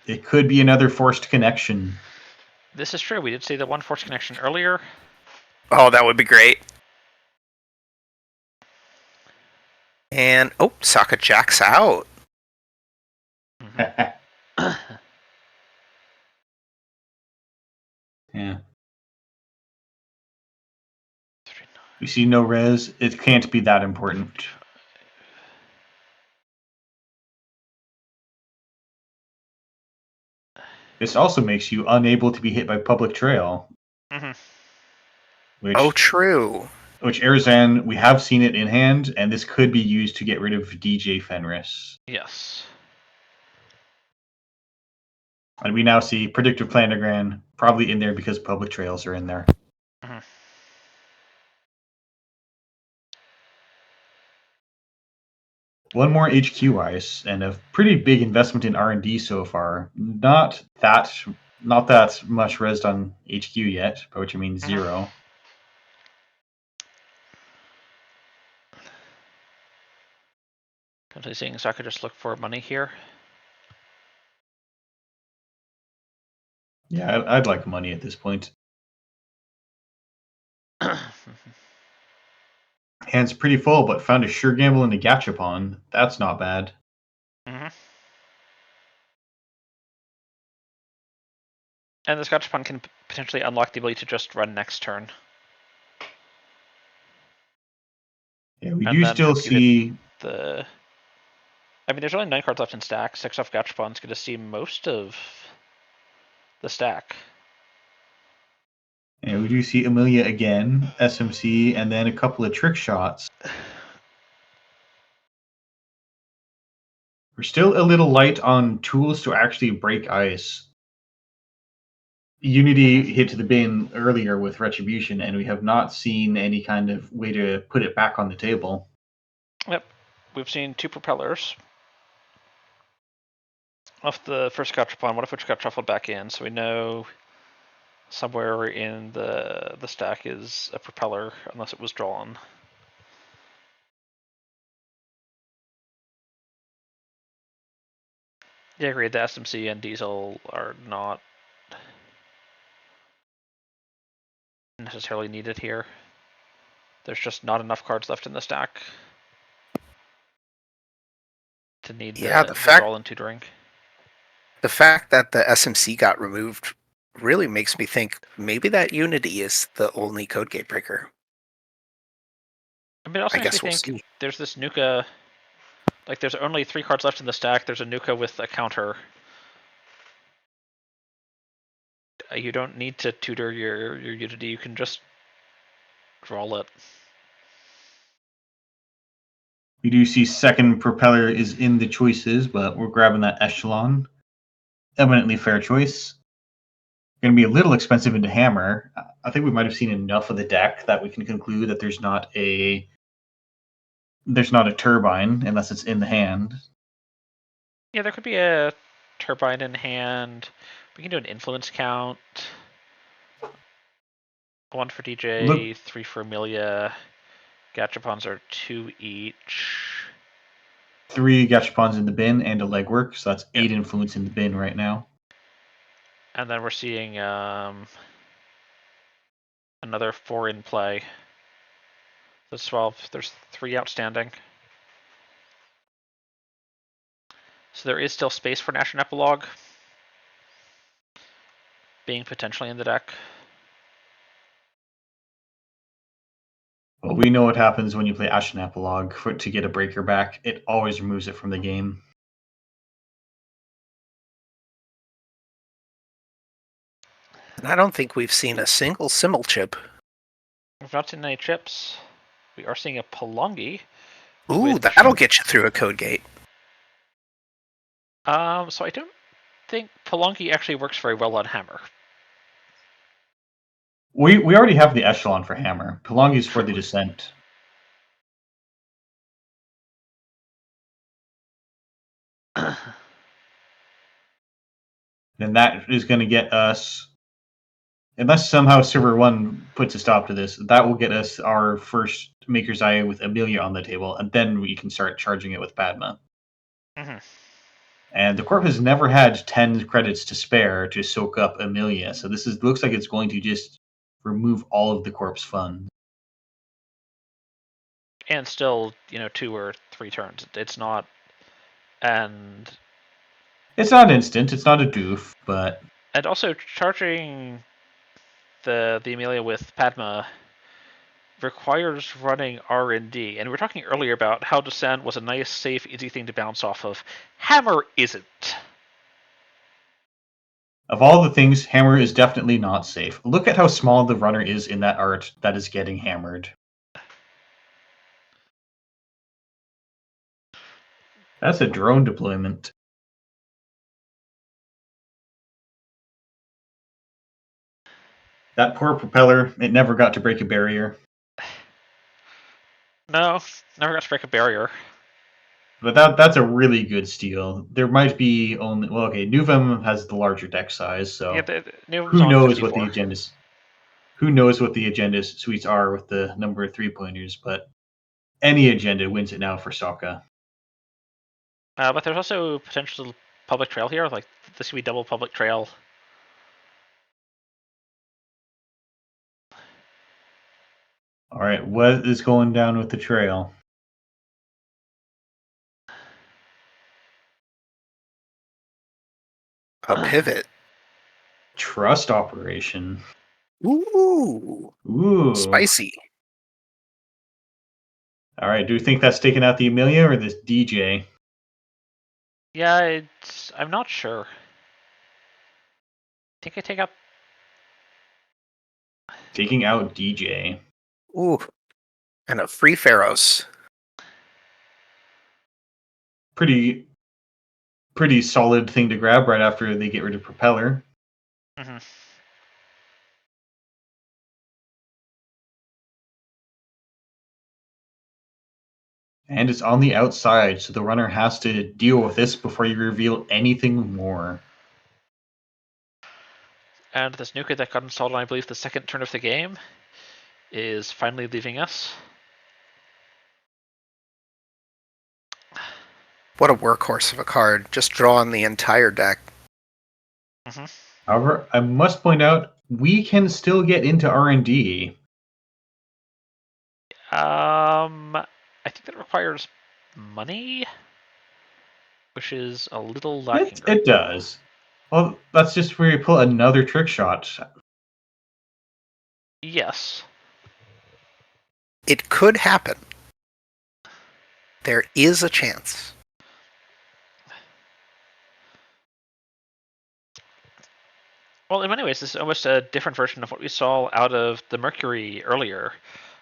It could be another forced connection. This is true. We did see the one force connection earlier. Oh, that would be great. And Saka jacks out. Yeah. We see no res. It can't be that important. This also makes you unable to be hit by public trail. Which, true. Which Arizan, we have seen it in hand, and this could be used to get rid of DJ Fenris. Yes. And we now see Predictive Planogram probably in there because public trails are in there. One more HQ ice, and a pretty big investment in R&D so far. Not that much resed on HQ yet, by which I mean 0. Potentially seeing Saka just look for money here. Yeah, I'd like money at this point. Hand's pretty full, but found a sure gamble in the Gachapon. That's not bad. And this Gachapon can potentially unlock the ability to just run next turn. Yeah, we do still see the. I mean, there's only 9 cards left in stack. 6 off Gachapon's going to see most of the stack. Yeah, we do see Amelia again, SMC, and then a couple of trick shots. We're still a little light on tools to actually break ice. Unity hit the bin earlier with Retribution, and we have not seen any kind of way to put it back on the table. Yep. We've seen 2 propellers off the first Gachapon, one of which got shuffled back in, so we know somewhere in the stack is a propeller, unless it was drawn. Yeah, I agree. The SMC and Diesel are not necessarily needed here. There's just not enough cards left in the stack to need the draw and tutoring. The fact that the SMC got removed really makes me think maybe that Unity is the only code gate breaker. I mean, it also makes me think there's this Nuka. Like, there's only 3 cards left in the stack. There's a Nuka with a counter. You don't need to tutor your Unity. You can just draw it. We do see second propeller is in the choices, but we're grabbing that Echelon. Eminently fair choice. Going to be a little expensive into hammer. I think we might have seen enough of the deck that we can conclude that there's not a turbine unless it's in the hand. Yeah, there could be a turbine in hand. We can do an influence count. 1 for DJ, 3 for Amelia. Gachapons are 2 each. 3 Gachapons in the bin and a legwork, so that's 8 influence in the bin right now. And then we're seeing another 4 in play. That's 12. There's 3 outstanding. So there is still space for Nash and Epilogue being potentially in the deck. Well, we know what happens when you play Ashen Epilogue to get a breaker back. It always removes it from the game. And I don't think we've seen a single Simmel chip. We've not seen any chips. We are seeing a Palongi. Ooh, that'll get you through a code gate. So I don't think Palongi actually works very well on hammer. We already have the Echelon for hammer. Palongi is for the descent. And that is going to get us, unless somehow Server 1 puts a stop to this, that will get us our first Maker's Eye with Amelia on the table, and then we can start charging it with Padma. And And the Corp has never had 10 credits to spare to soak up Amelia, so this looks like it's going to just remove all of the Corp's fun. And still, 2 or 3 turns. It's not, and It's not instant, it's not a doof, but also charging the Amelia with Padma requires running R&D. And we were talking earlier about how Descent was a nice, safe, easy thing to bounce off of. Hammer isn't. of all the things, Hammer is definitely not safe. Look at how small the runner is in that art that is getting hammered. That's a drone deployment. That poor propeller, it never got to break a barrier. No, never got to break a barrier. But that's a really good steal. There might be only Nuvem has the larger deck size, so Yeah, who on knows 54. what the agendas who knows what the agenda suites are with the number of 3-pointers, but any agenda wins it now for Sokka. But there's also potential public trail here. Like, this could be double public trail. All right, what is going down with the trail? A pivot. Trust operation. Ooh. Spicy. All right, do you think that's taking out the Amelia or this DJ? Yeah, I'm not sure. I think I take up. Taking out DJ. Ooh. And a free Pharaohs. Pretty solid thing to grab right after they get rid of Propeller. Mm-hmm. And it's on the outside, so the runner has to deal with this before you reveal anything more. And this nuke that got installed on, I believe, the second turn of the game is finally leaving us. What a workhorse of a card. Just draw on the entire deck. Mm-hmm. However, I must point out, we can still get into R&D. I think that requires money, which is a little lacking. It does. Well, that's just where you pull another trick shot. Yes. It could happen. There is a chance. Well, in many ways, this is almost a different version of what we saw out of the Mercury earlier,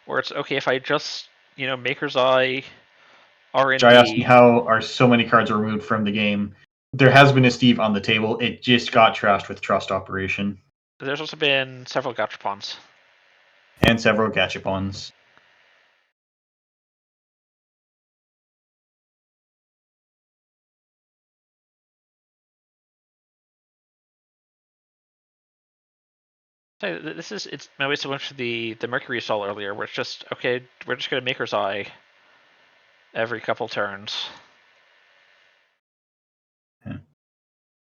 where it's okay if I just, Maker's Eye, R&D. Jai asked me how are so many cards removed from the game. There has been a Steve on the table. It just got trashed with Trust Operation. There's also been several gachapons. And several gachapons. So it's my way similar to the Mercury saw earlier, where it's just okay. We're just gonna Maker's Eye every couple turns. Yeah.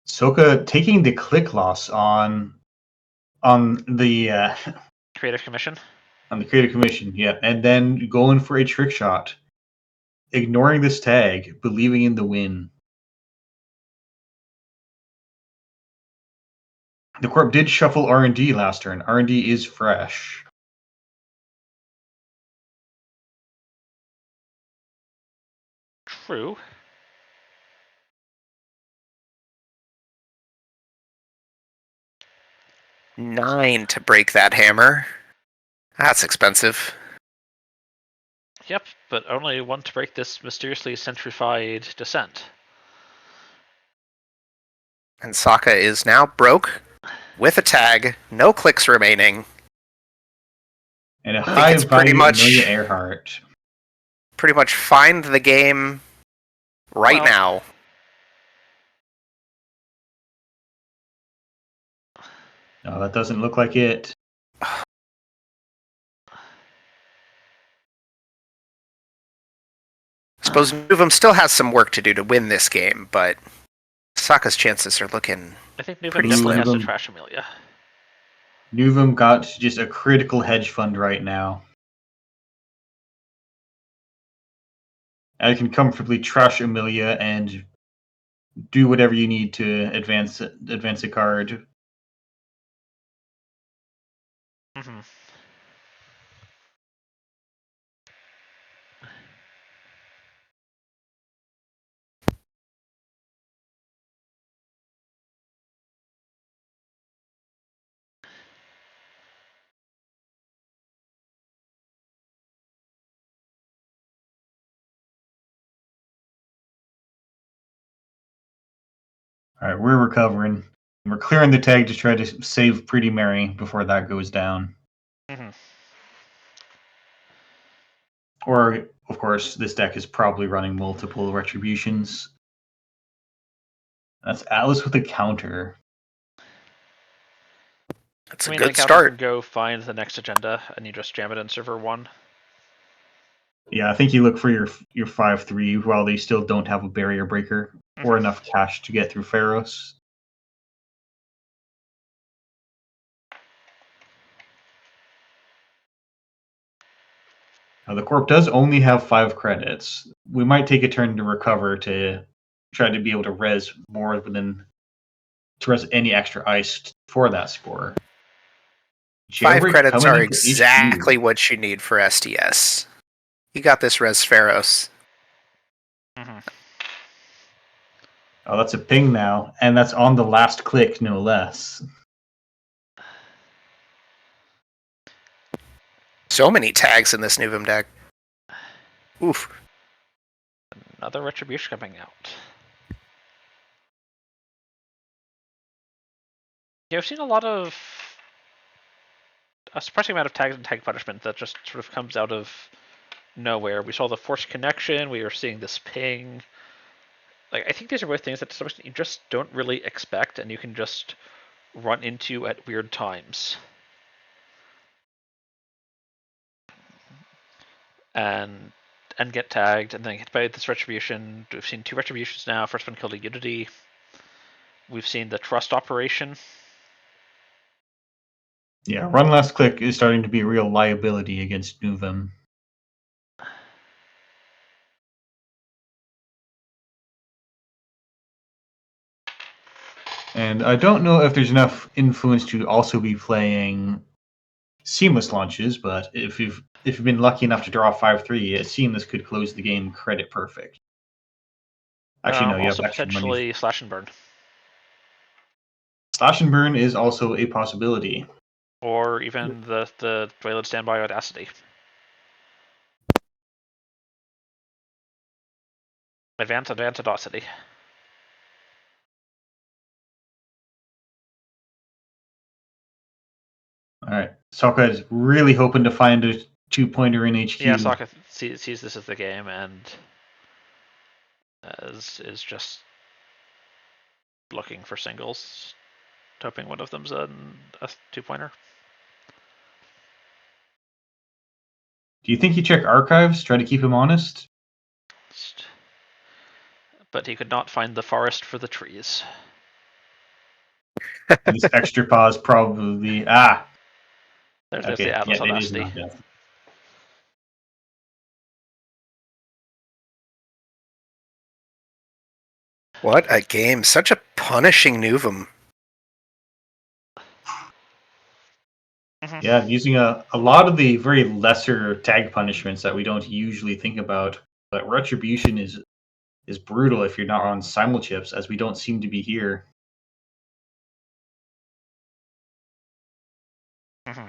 Sokka taking the click loss on the Creative Commission. On the Creative Commission, yeah, and then going for a trick shot, ignoring this tag, believing in the win. The Corp did shuffle R&D last turn. R&D is fresh. True. $9 to break that hammer. That's expensive. Yep, but only one to break this mysteriously centrified descent. And Sokka is now broke with a tag, no clicks remaining. And a high it's value pretty much Amelia Earhart. Pretty much find the game right now. No, that doesn't look like it. I suppose Nuvem still has some work to do to win this game, but Sokka's chances are looking I think Newman pretty definitely slim. has to trash Amelia. Nuvum got just a critical hedge fund right now. I can comfortably trash Amelia and do whatever you need to advance a card. Mm-hmm. All right, we're recovering. We're clearing the tag to try to save Pretty Mary before that goes down. Mm-hmm. Or, of course, this deck is probably running multiple retributions. That's Atlas with a counter. That's I a mean, good the counter can start. go find the next agenda, and you just jam it in server 1. Yeah, I think you look for your 5/3 while they still don't have a barrier breaker or Mm-hmm. enough cash to get through Pharos. Now, the Corp does only have 5 credits. We might take a turn to recover to try to be able to res more than to res any extra ice for that score. 5 Jailbreak credits coming are into HQ. exactly what you need for SDS. You got this, Res Pharos. Mm-hmm. Oh, that's a ping now, and that's on the last click, no less. So many tags in this Nuvum deck. Oof. Another retribution coming out. Yeah, I've seen a surprising amount of tags and tag punishment that just sort of comes out of nowhere. We saw the forced connection. We are seeing this ping. Like, I think these are both things that to some extent you just don't really expect, and you can just run into at weird times. And get tagged, and then hit by this retribution. We've seen 2 retributions now. First one killed a Unity. We've seen the trust operation. Yeah, run last click is starting to be a real liability against Nuvum. And I don't know if there's enough influence to also be playing seamless launches, but if you've been lucky enough to draw 5/3, a seamless could close the game credit perfect. Actually, no, you have Also extra money. potentially slash and burn, Slash and burn is also a possibility. or even the Dwayland standby audacity. Advance audacity. All right, Sokka is really hoping to find a 2-pointer in HQ. Yeah, Sokka sees this as the game and is just looking for singles, hoping one of them's a 2-pointer. Do you think you check archives, try to keep him honest? But he could not find the forest for the trees. This extra pause probably There's okay, the yeah, Atlas it is audacity. not death. What a game. Such a punishing Nuvum. Yeah, using a lot of the very lesser tag punishments that we don't usually think about. But retribution is brutal if you're not on simulchips, as we don't seem to be here. Mm-hmm.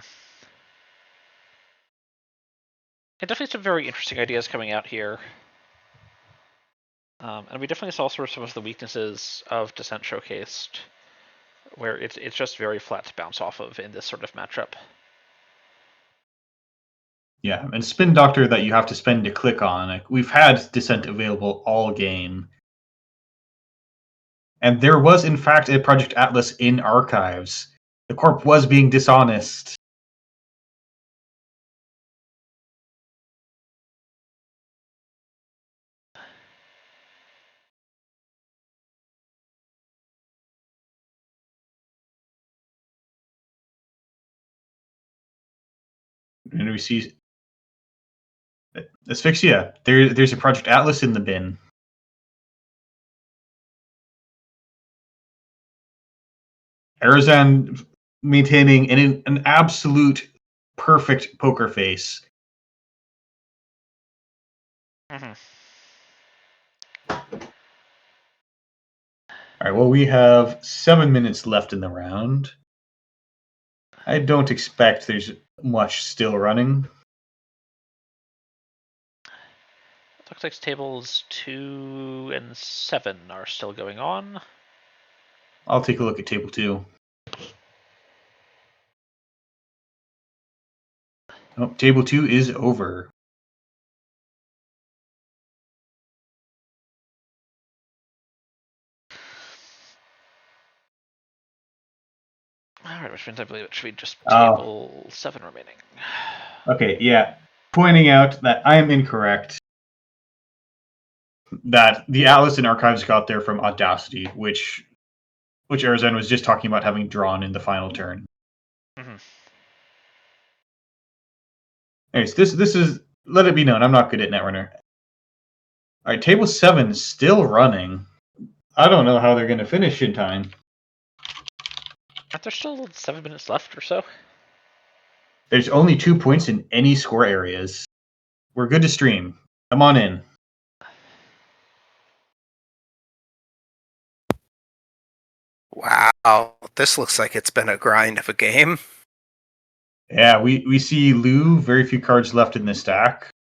Yeah, definitely some very interesting ideas coming out here. And we definitely saw sort of some of the weaknesses of Descent showcased, where it's just very flat to bounce off of in this sort of matchup. Yeah, and Spin Doctor that you have to spend to click on. Like, we've had Descent available all game. And there was, in fact, a Project Atlas in archives. The Corp was being dishonest. And we see Asphyxia. There's a Project Atlas in the bin. Arizan maintaining an absolute perfect poker face. Mhm. All right, well, we have 7 minutes left in the round. I don't expect there's much still running. Looks like tables 2 and 7 are still going on. I'll take a look at table 2. Oh, table 2 is over. Alright, which means I believe it should be just Oh. table 7 remaining. Okay, yeah. Pointing out that I am incorrect. That the Atlas and Archives got there from Audacity, which Arizan was just talking about having drawn in the final turn. Mm-hmm. Anyways, this is, let it be known, I'm not good at Netrunner. All right, table 7 is still running. I don't know how they're going to finish in time. Aren't there still 7 minutes left or so? There's only 2 points in any score areas. We're good to stream. Come on in. Wow, this looks like it's been a grind of a game. Yeah, we see Lou, very few cards left in the stack.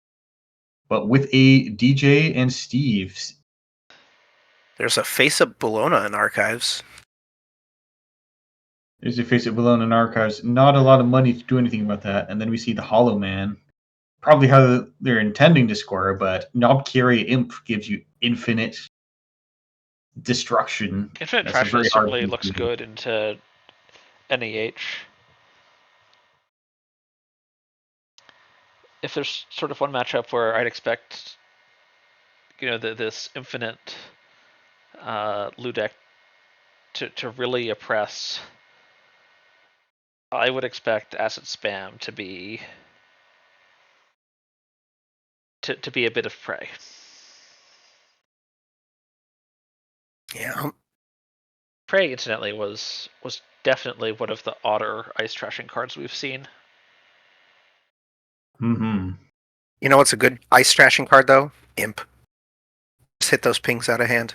But with a DJ and Steve. There's a face of Bologna in Archives. There's a face it below in Archives. Not a lot of money to do anything about that. And then we see the Hollow Man. Probably how they're intending to score, but Knobkerry Imp gives you infinite destruction. Infinite That's a very Trashless hard certainly thing looks to do. good into NEH. If there's sort of one matchup where I'd expect, this infinite Lou deck to really oppress, I would expect Acid Spam to be a bit of prey. Yeah. Prey, incidentally, was definitely one of the odder ice trashing cards we've seen. Mm-hmm. You know what's a good ice trashing card, though? Imp. Just hit those pings out of hand.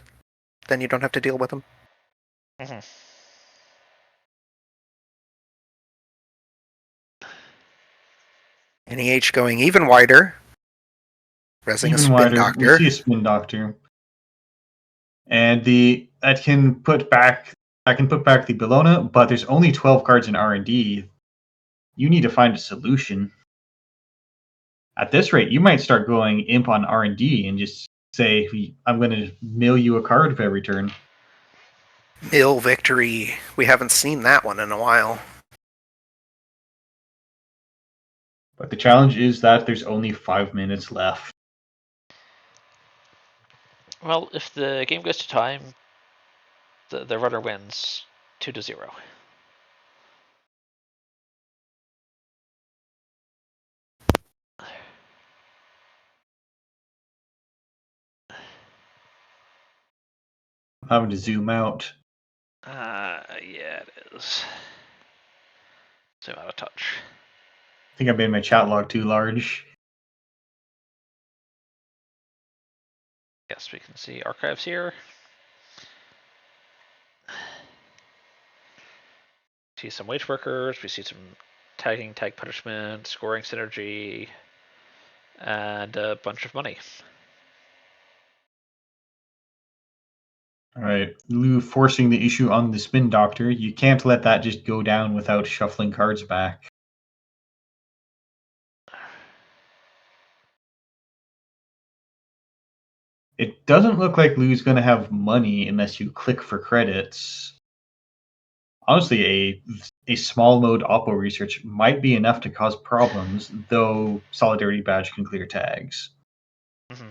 Then you don't have to deal with them. Mm-hmm. NEH going even wider. Resing a Even spin wider. doctor. We see a Spin Doctor. And that can put back the Bologna, but there's only 12 cards in R&D. You need to find a solution. At this rate, you might start going Imp on R&D and just say, I'm going to mill you a card for every turn. Mill victory. We haven't seen that one in a while. But the challenge is that there's only 5 minutes left. Well, if the game goes to time, the runner wins 2-0. I'm having to zoom out. Yeah, it is. Zoom out a touch. I think I made my chat log too large. Yes, we can see archives here. See some wage workers. We see some tagging, tag punishment, scoring synergy, and a bunch of money. All right, Lou forcing the issue on the Spin Doctor. You can't let that just go down without shuffling cards back. It doesn't look like Lou's going to have money unless you click for credits. Honestly, a small mode Oppo research might be enough to cause problems, though Solidarity Badge can clear tags. Mm-hmm.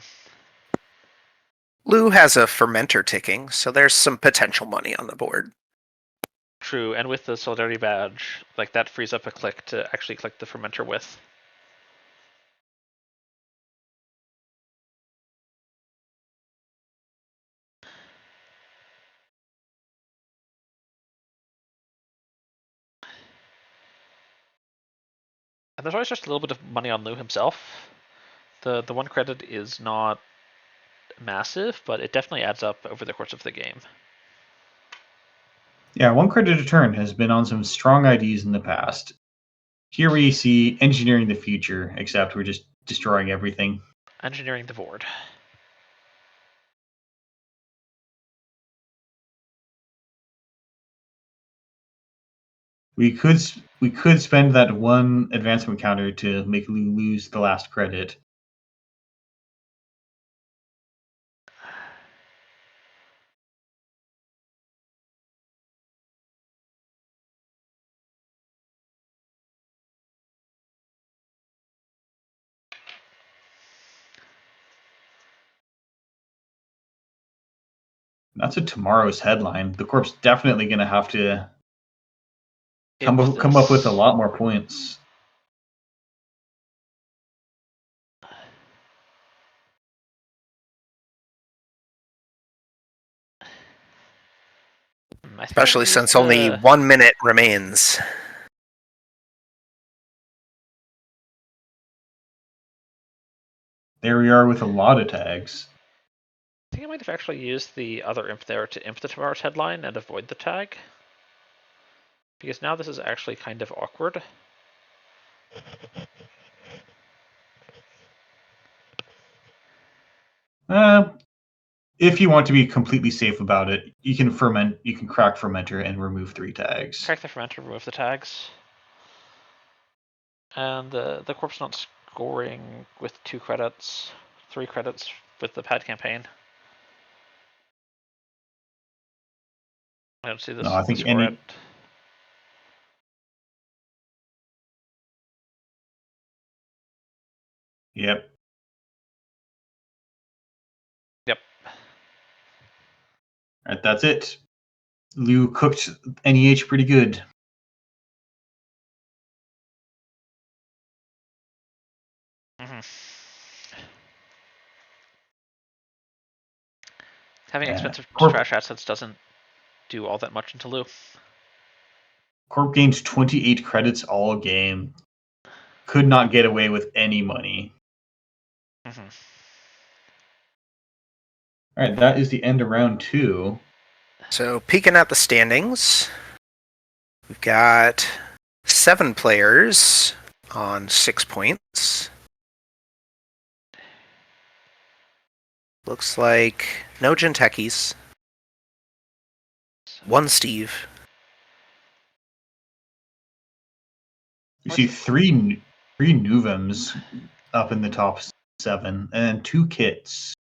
Lou has a fermenter ticking, so there's some potential money on the board. True, and with the Solidarity Badge, like that frees up a click to actually click the fermenter with. there's always just a little bit of money on Lou himself. The 1 credit is not massive, but it definitely adds up over the course of the game. Yeah, 1 credit a turn has been on some strong IDs in the past. Here we see engineering the future, except we're just destroying everything. Engineering the board. We could spend that 1 advancement counter to make Lou lose the last credit. That's a tomorrow's headline. The Corp's definitely going to have to come up with a lot more points. Especially since only 1 minute remains. There we are with a lot of tags. I think I might have actually used the other imp there to imp the tomorrow's headline and avoid the tag. Because now this is actually kind of awkward. If you want to be completely safe about it, you can crack fermenter and remove 3 tags. Crack the fermenter, remove the tags. And the Corp's not scoring with 2 credits, 3 credits with the pad campaign. I don't see this. No, I think score any. Yep. Yep. Alright, that's it. Lou cooked NEH pretty good. Having expensive trash assets doesn't do all that much into Lou. Corp gained 28 credits all game. Could not get away with any money. Alright, that is the end of round 2. So, peeking at the standings, we've got 7 players on 6 points. Looks like no Gentechies. 1 Steve. You see 3 Nuvums up in the top 7, and 2 kits.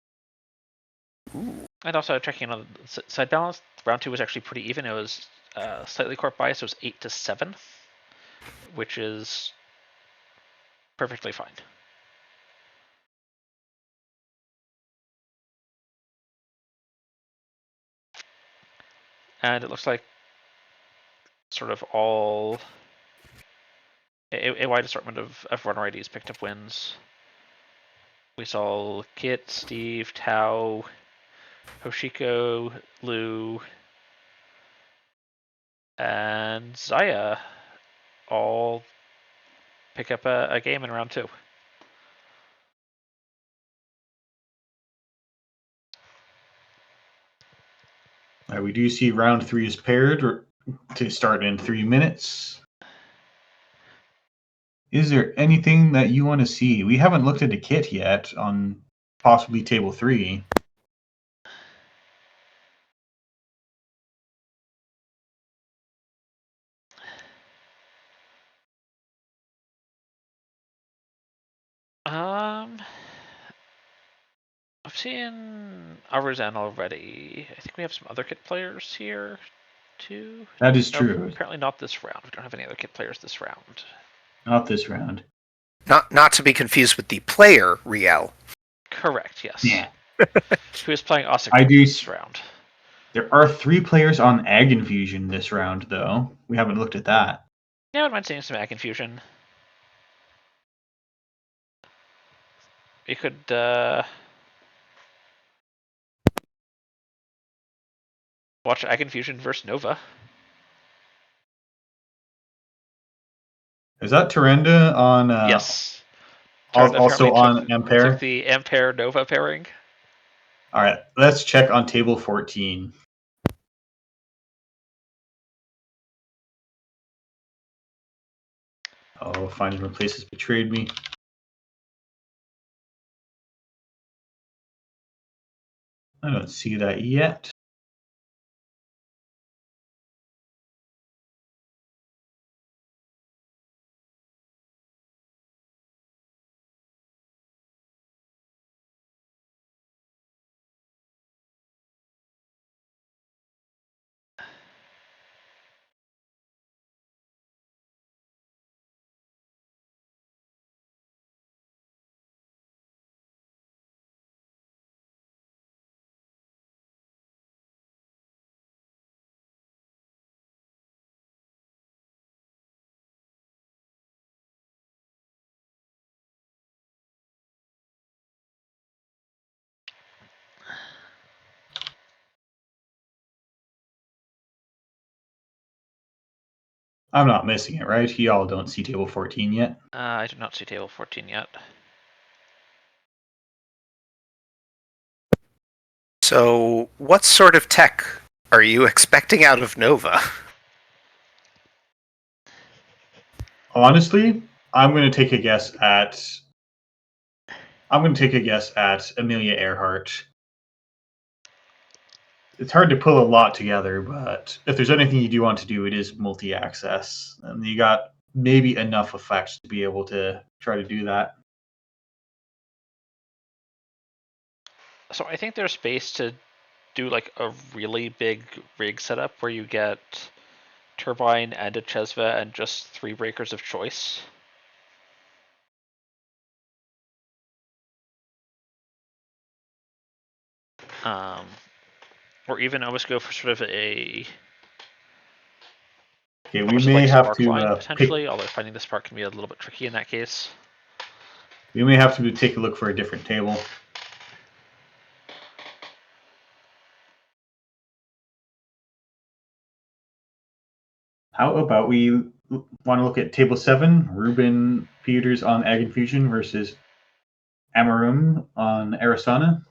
And also checking on the side balance, round 2 was actually pretty even. It was slightly Corp biased. It was 8-7, which is perfectly fine. And it looks like sort of all a wide assortment of runner IDs picked up wins. We saw Kit, Steve, Tao, Hoshiko, Lou, and Zaya all pick up a game in round 2. We do see round 3 is paired to start in 3 minutes. Is there anything that you want to see? We haven't looked at a kit yet on possibly table 3. I've seen Arizan already. I think we have some other kit players here too. That is true. Apparently not this round. We don't have any other kit players this round. Not this round. Not to be confused with the player Riel. Correct. Yes. Yeah. Who is playing Osik this round? There are 3 players on Ag Infusion this round, though. We haven't looked at that. Yeah, I wouldn't mind seeing some Ag Infusion. You could watch Ag Infusion versus Nova. Is that Tyrande on? Yes. Also on Took Ampere. the Ampere Nova pairing. All right, let's check on table 14. Oh, Finding a Place has betrayed me. I don't see that yet. I'm not missing it, right? Y'all don't see table 14 yet? I do not see table 14 yet. So, what sort of tech are you expecting out of Nova? Honestly, I'm going to take a guess at Amelia Earhart. It's hard to pull a lot together, but if there's anything you do want to do, it is multi-access, and you got maybe enough effects to be able to try to do that. So I think there's space to do like a really big rig setup where you get Turbine and a Chesva and just 3 breakers of choice. Or even almost go for sort of a Okay, we almost may like have spark to line pick. potentially, although finding the spark can be a little bit tricky in that case. We may have to take a look for a different table. How about we want to look at table 7, Ruben Peters on Ag Infusion versus Amarum on Arasana?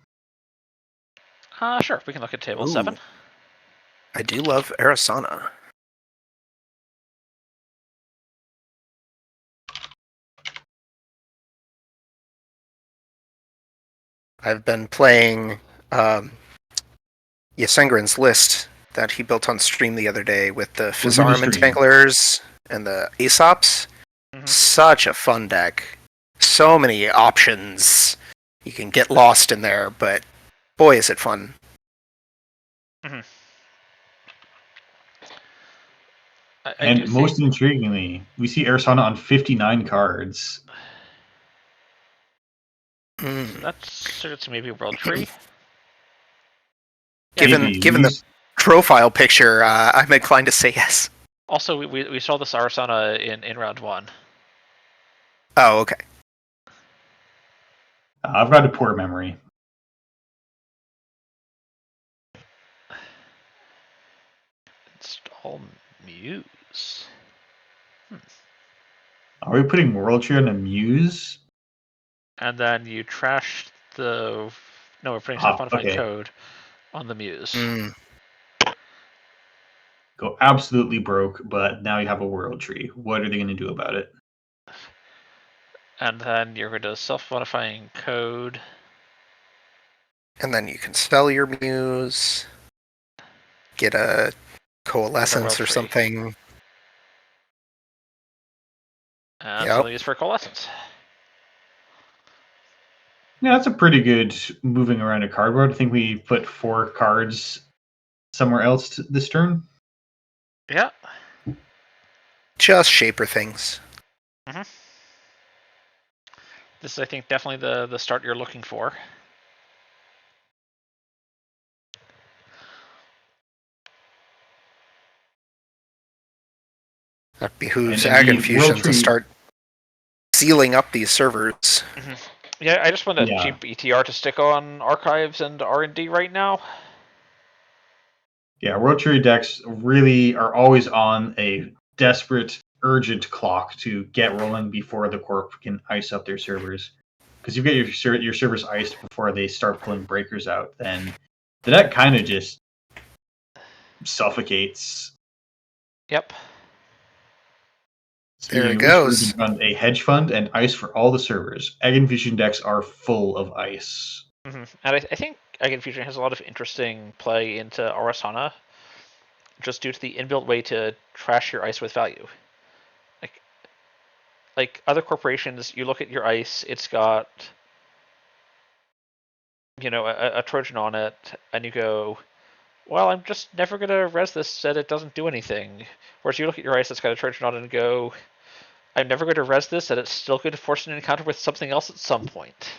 Sure, we can look at table Ooh. 7. I do love Arasana. I've been playing Yasengrin's list that he built on stream the other day with the Fizarm Entanglers and the Aesops. Mhm. Such a fun deck. So many options. You can get lost in there, but boy, is it fun. Mhm. And most intriguingly, we see Arasana on 59 cards. So that's sort of maybe World Tree. Given the profile picture, I'm inclined to say yes. Also, we saw this Arasana in round 1. Oh, okay. I've got a poor memory. Install Muse. Are we putting World Tree on a Muse? And then you trash the... No, we're putting self-modifying code on the Muse. Go absolutely broke, but now you have a World Tree. What are they going to do about it? And then you're going to self-modifying code. And then you can sell your Muse, get a Coalescence or something. And sell these for Coalescence. Yeah, that's a pretty good moving around a cardboard. I think we put 4 cards somewhere else this turn. Yeah. Just shaper things. Mm-hmm. This is, I think, definitely the start you're looking for. That behooves Ag Infusion to start sealing up these servers. Mm-hmm. Yeah, I just want a cheap ETR to stick on Archives and R&D right now. Yeah, World Tree decks really are always on a desperate urgent clock to get rolling before the Corp can ice up their servers. Because you get your servers iced before they start pulling breakers out, then the deck kind of just suffocates. Yep. There it Speaking of which, goes. Ruben run a hedge fund and ice for all the servers. Egg Infusion decks are full of ice. And I think Egg Infusion has a lot of interesting play into Arasana, just due to the inbuilt way to trash your ice with value. Like other corporations, you look at your ice, it's got, you know, a Trojan on it, and you go, well, I'm just never gonna res this, said it doesn't do anything. Whereas you look at your ice that's got a Trojan on it and go, I'm never going to res this, and it's still going to force an encounter with something else at some point.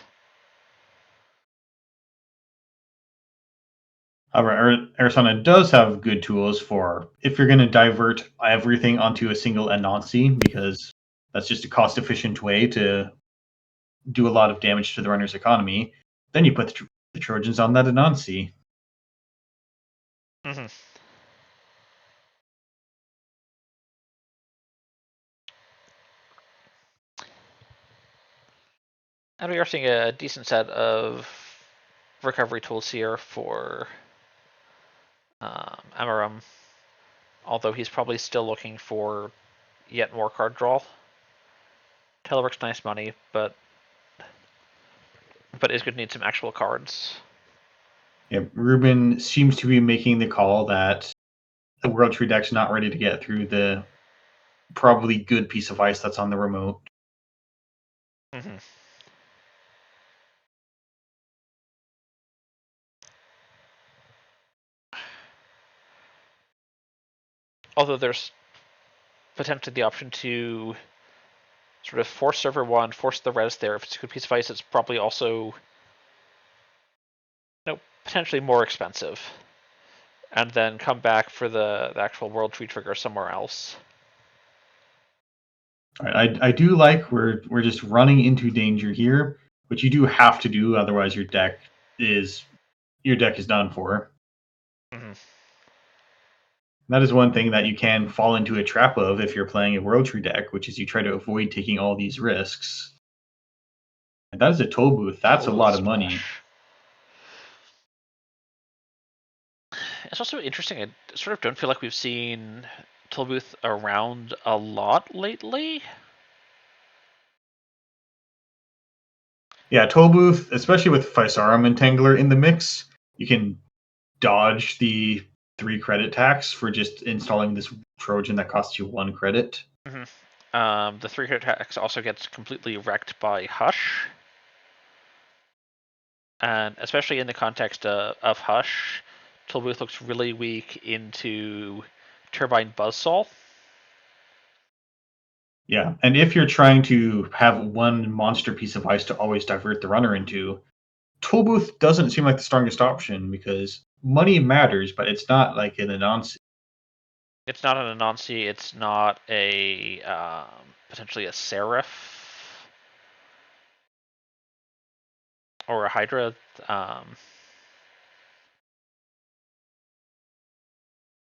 However, Arasana does have good tools for if you're going to divert everything onto a single Anansi, because that's just a cost-efficient way to do a lot of damage to the runner's economy. Then you put the Trojans on that Anansi. Mm-hmm. And we are seeing a decent set of recovery tools here for Amaram, although he's probably still looking for yet more card draw. Telework's nice money, but is going to need some actual cards. Yeah, Ruben seems to be making the call that the World Tree deck's not ready to get through the probably good piece of ice that's on the remote. Mm-hmm. Although there's potentially the option to sort of force server one, force the res there. If it's a good piece of ice, it's probably also potentially more expensive. And then come back for the actual World Tree trigger somewhere else. All right, I do like we're just running into danger here, which you do have to do, otherwise your deck is done for. Mm-hmm. That is one thing that you can fall into a trap of if you're playing a World Tree deck, which is you try to avoid taking all these risks. And that is a toll booth. That's a lot of money. It's also interesting. I sort of don't feel like we've seen toll booth around a lot lately. Yeah, toll booth, especially with Physarum Entangler in the mix, you can dodge the 3 credit tax for just installing this Trojan that costs you 1 credit. Mm-hmm. The 3 credit tax also gets completely wrecked by Hush. And especially in the context of Hush, toll booth looks really weak into Turbine Buzzsaw. Yeah, and if you're trying to have one monster piece of ice to always divert the runner into, toll booth doesn't seem like the strongest option because money matters, but it's not like an Anansi. It's not an Anansi. It's not a potentially a Seraph or a Hydra.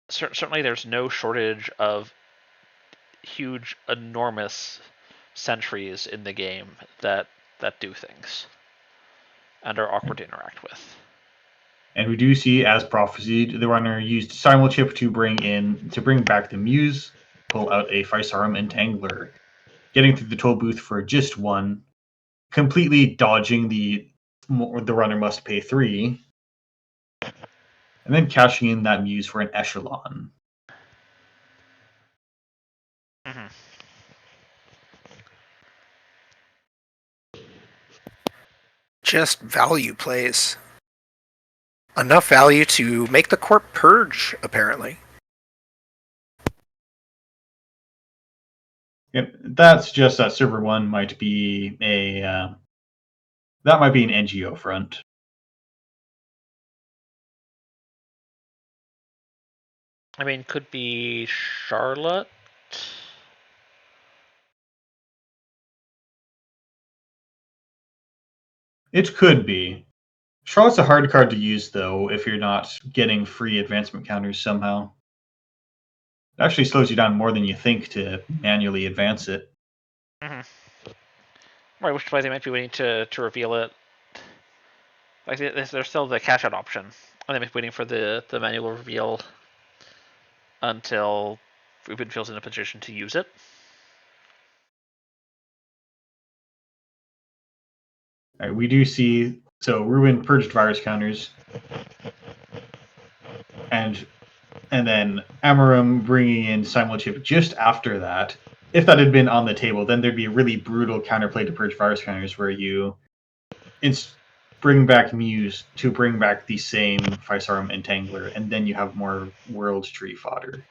Certainly, there's no shortage of huge, enormous sentries in the game that do things and are awkward to interact with. And we do see, as prophesied, the runner used Simulchip to bring back the Muse, pull out a Physarum Entangler, getting through the toll booth for just 1, completely dodging the runner must pay 3, and then cashing in that Muse for an Echelon. Mm-hmm. Just value plays. Enough value to make the Corp purge, apparently. Yep, that's just that server 1 might be that might be an NGO front. I mean, could be Charlotte. It could be. Charlotte's a hard card to use, though, if you're not getting free advancement counters somehow. actually slows you down more than you think to manually advance it. Right, which is why they might be waiting to reveal it. Like there's still the cash out option, and they might be waiting for the manual reveal until Ruben feels in a position to use it. All right, we do see, so Ruben purged virus counters, and then Amarum bringing in Simulchip just after that. If that had been on the table, then there'd be a really brutal counterplay to purge virus counters where you bring back Muse to bring back the same Physarum Entangler, and then you have more World Tree fodder.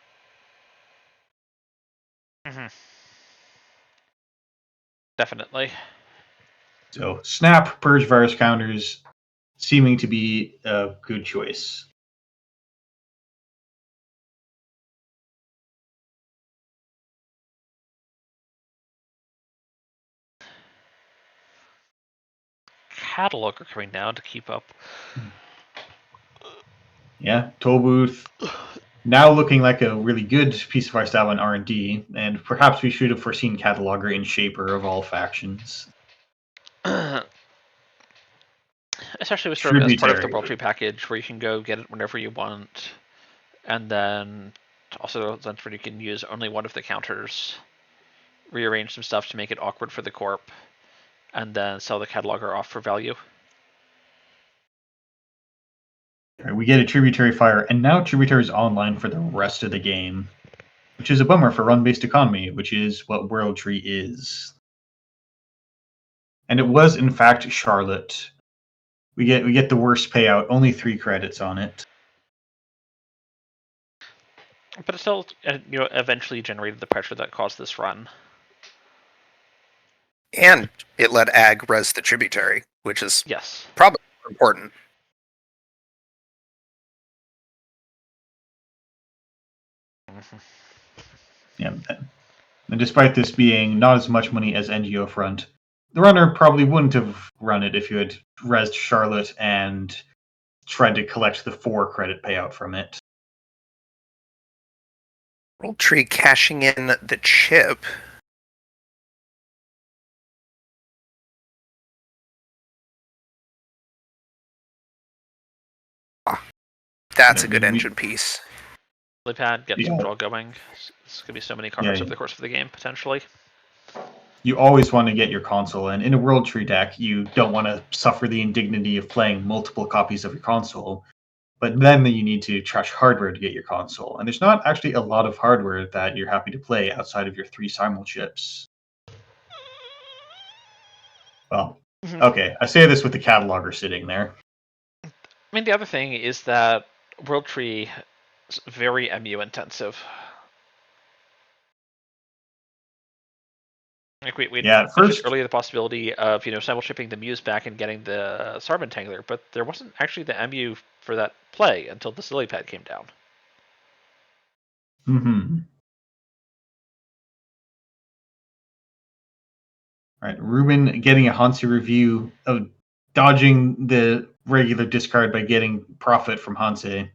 Definitely. So Snap, purge virus counters, seeming to be a good choice. Cataloger coming down to keep up. Yeah, Tollbooth now looking like a really good piece of our style in R&D, and perhaps we should have foreseen Cataloger in Shaper of all factions. Especially with sort of as part of the Tributary. World Tree package, where you can go get it whenever you want, and then also that's where you can use only one of the counters, rearrange some stuff to make it awkward for the corp, and then sell the cataloger off for value. Right, we get a Tributary Fire, and now Tributary is online for the rest of the game, which is a bummer for run-based economy, which is what World Tree is. And it was, in fact, Charlotte. We get the worst payout, only 3 credits on it. But it still, eventually generated the pressure that caused this run. And it let Ag res the Tributary, which is Yes. probably important. Yeah. And despite this being not as much money as NGO Front, the runner probably wouldn't have run it if you had resed Charlotte and tried to collect the 4 credit payout from it. World Tree cashing in the chip. That's a good engine piece. Lily pad, get some draw going. This could be so many cards over the course of the game, potentially. You always want to get your console, and in a World Tree deck, you don't want to suffer the indignity of playing multiple copies of your console, but then you need to trash hardware to get your console, and there's not actually a lot of hardware that you're happy to play outside of your 3 simul chips. Well, okay, I say this with the cataloger sitting there. I mean, the other thing is that World Tree is very MU intensive. Like we mentioned earlier the possibility of simul shipping the Muse back and getting the Sarm Entangler, but there wasn't actually the MU for that play until the Silly Pad came down. Right, Ruben getting a Hansi review of dodging the regular discard by getting profit from Hansi.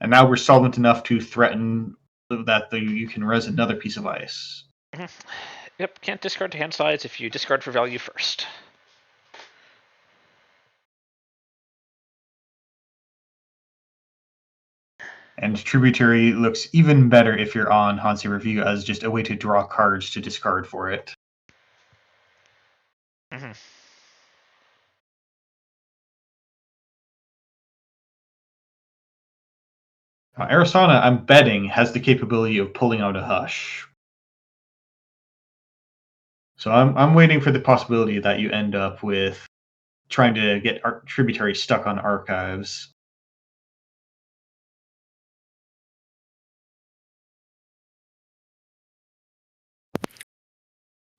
And now we're solvent enough to threaten that you can res another piece of ice. Yep, can't discard to hand size if you discard for value first. And Tributary looks even better if you're on Hansi Review as just a way to draw cards to discard for it. Arasana, I'm betting, has the capability of pulling out a Hush. So I'm waiting for the possibility that you end up with trying to get Tributary stuck on archives.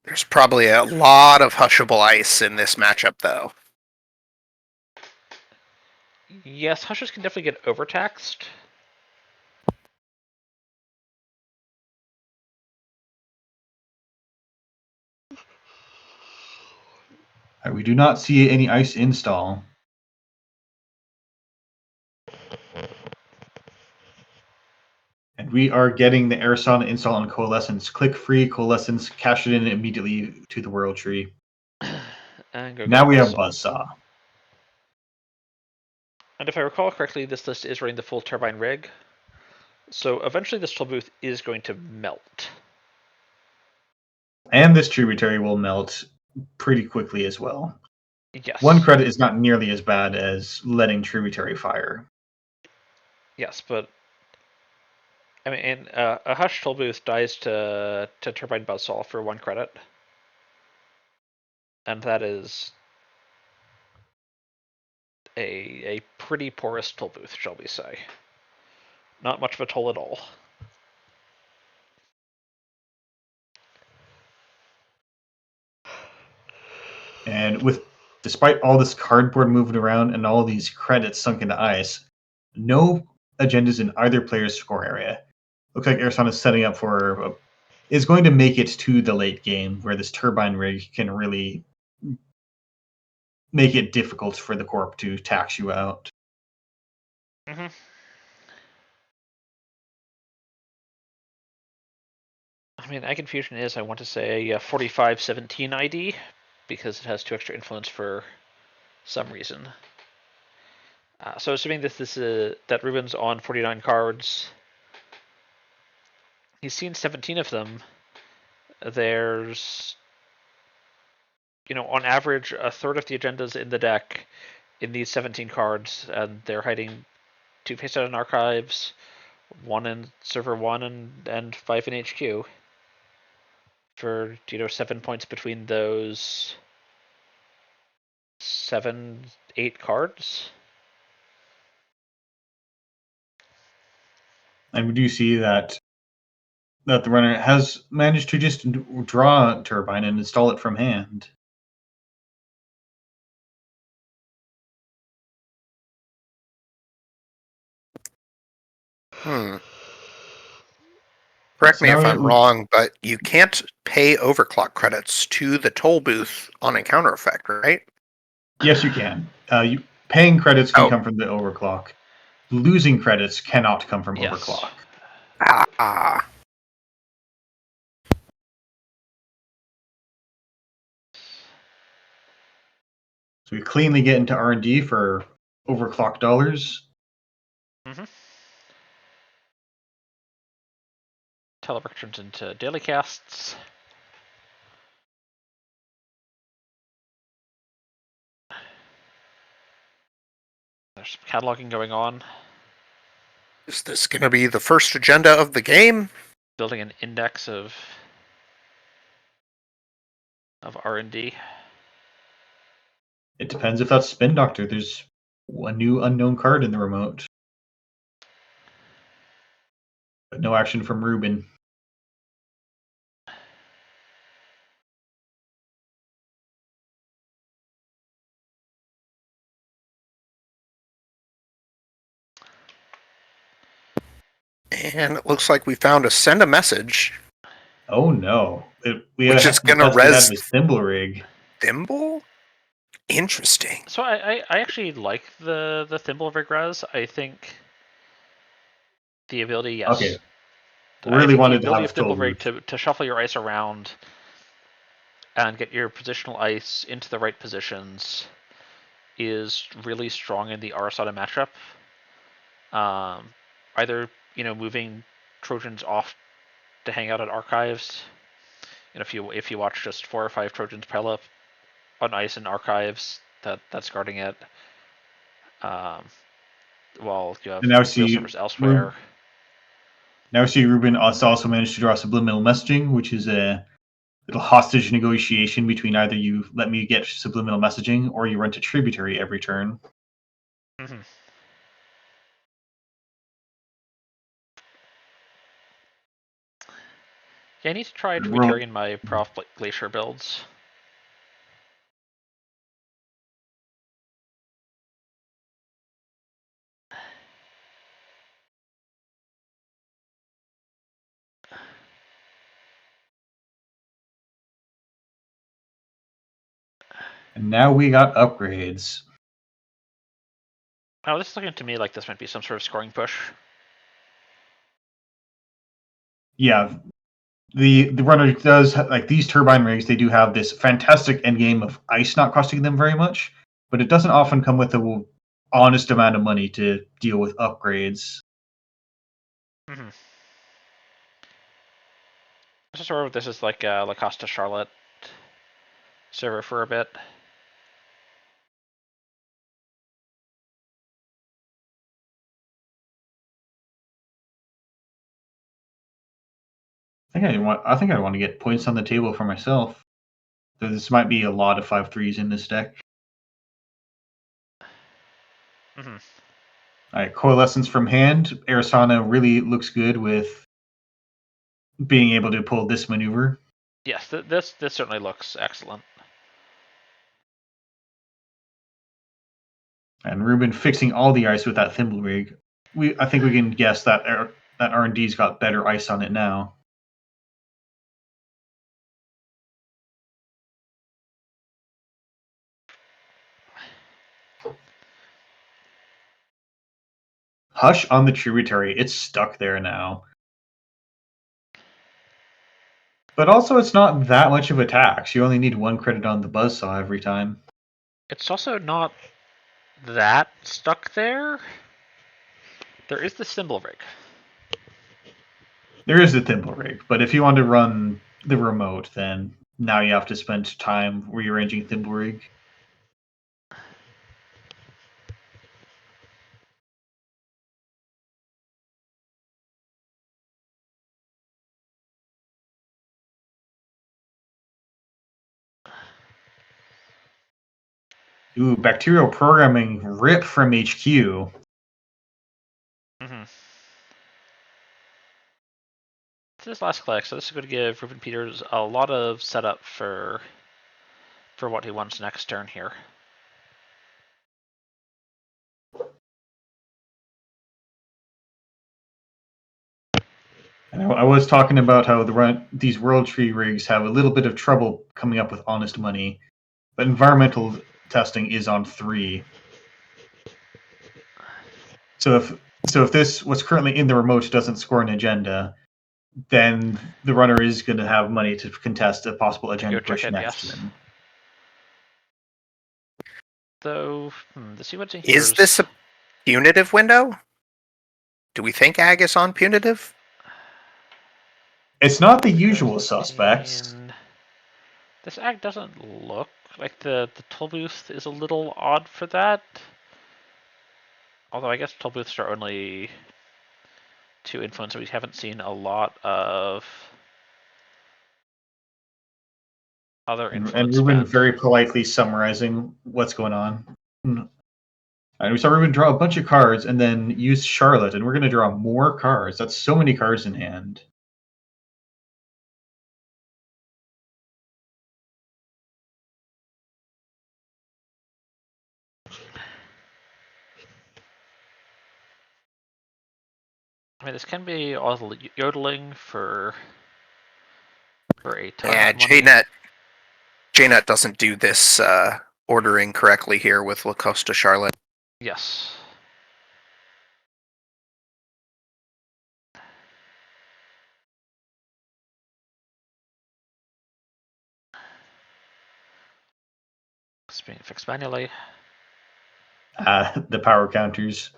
There's probably a lot of hushable ice in this matchup, though. Yes, Hushes can definitely get overtaxed. We do not see any ice install. And we are getting the air sauna install on Coalescence. Click free Coalescence, cash it in immediately to the World Tree. And go Now get we have Buzzsaw. Buzzsaw. And if I recall correctly, this list is running the full turbine rig. So eventually this toll booth is going to melt. And this tributary will melt pretty quickly as well. Yes. One credit is not nearly as bad as letting tributary fire. Yes, but I mean, a Hush toll booth dies to turbine buzzsaw for 1 credit, and that is a pretty porous toll booth, shall we say? Not much of a toll at all. And despite all this cardboard moving around and all these credits sunk into ice, no agendas in either player's score area. Looks like Airson is setting up is going to make it to the late game where this turbine rig can really make it difficult for the Corp to tax you out. Mm-hmm. I mean, Ag Infusion is, I want to say, a 4517 ID, because it has 2 extra influence for some reason. So assuming that Ruben's on 49 cards, he's seen 17 of them. There's, on average, a third of the agendas in the deck in these 17 cards, and they're hiding 2 face out in archives, 1 in server 1, and 5 in HQ. For 7 points between those 7-8 cards. And we do see that the runner has managed to just draw a turbine and install it from hand. Correct So me now if I'm wrong, but you can't pay overclock credits to the toll booth on a counter effect, right? Yes, you can. Paying credits can come from the overclock. Losing credits cannot come from overclock. Ah. So we cleanly get into R&D for overclock dollars. Mm-hmm. Telework turns into daily casts. There's some cataloging going on. Is this going to be the first agenda of the game? Building an index of R&D. It depends if that's Spin Doctor. There's a new unknown card in the remote. But no action from Ruben. And it looks like we found send a message. Oh no. Which is going to res this thimble rig. Thimble? Interesting. So I actually like the thimble rig res. I think the ability, yes. Okay. Really wanted to have the thimble rig to shuffle your ice around and get your positional ice into the right positions is really strong in the Arasada matchup. Either moving Trojans off to hang out at archives. If you watch just 4 or 5 Trojans pile up on ice in archives, that's guarding it. While you have real servers elsewhere. Now see Ruben also managed to draw subliminal messaging, which is a little hostage negotiation between either you let me get subliminal messaging or you run to tributary every turn. Mm-hmm. Yeah, I need to try tributary in my Prof Glacier builds. And now we got upgrades. Oh, this is looking to me like this might be some sort of scoring push. Yeah, the runner does like these turbine rigs. They do have this fantastic endgame of ice not costing them very much, but it doesn't often come with a honest amount of money to deal with upgrades. Mm-hmm. Just sort of this is like a La Costa Charlotte server for a bit. I think I want to get points on the table for myself. So this might be a lot of 5/3s in this deck. Mm-hmm. All right, Coalescence from hand. Arisana really looks good with being able to pull this maneuver. Yes, this certainly looks excellent. And Ruben fixing all the ice with that thimble rig. I think we can guess that that R&D's got better ice on it now. Hush on the tributary. It's stuck there now. But also, it's not that much of a tax. You only need 1 credit on the buzzsaw every time. It's also not that stuck there. There is the symbol rig. There is the thimble rig, but if you want to run the remote, then now you have to spend time rearranging thimble rig. Ooh, bacterial programming rip from HQ. Mm-hmm. This is last click, so this is going to give Ruben Peters a lot of setup for what he wants next turn here. And I was talking about how these World Tree rigs have a little bit of trouble coming up with honest money, but environmental testing is on 3. So if this what's currently in the remote doesn't score an agenda, then the runner is going to have money to contest a possible agenda Go check push it, next yes. turn. Though, let's see what's in Is this a punitive window? Do we think Ag is on punitive? It's not the usual suspects. This Ag doesn't look like the toll booth is a little odd for that. Although I guess toll booths are only 2 influence, we haven't seen a lot of other influence. And Ruben very politely summarizing what's going on. And we saw Ruben draw a bunch of cards and then use Charlotte, and we're going to draw more cards. That's so many cards in hand. I mean, this can be all yodeling for a ton Yeah, of money. JNet doesn't do this ordering correctly here with La Costa Charlotte. Yes. It's being fixed manually. The power counters.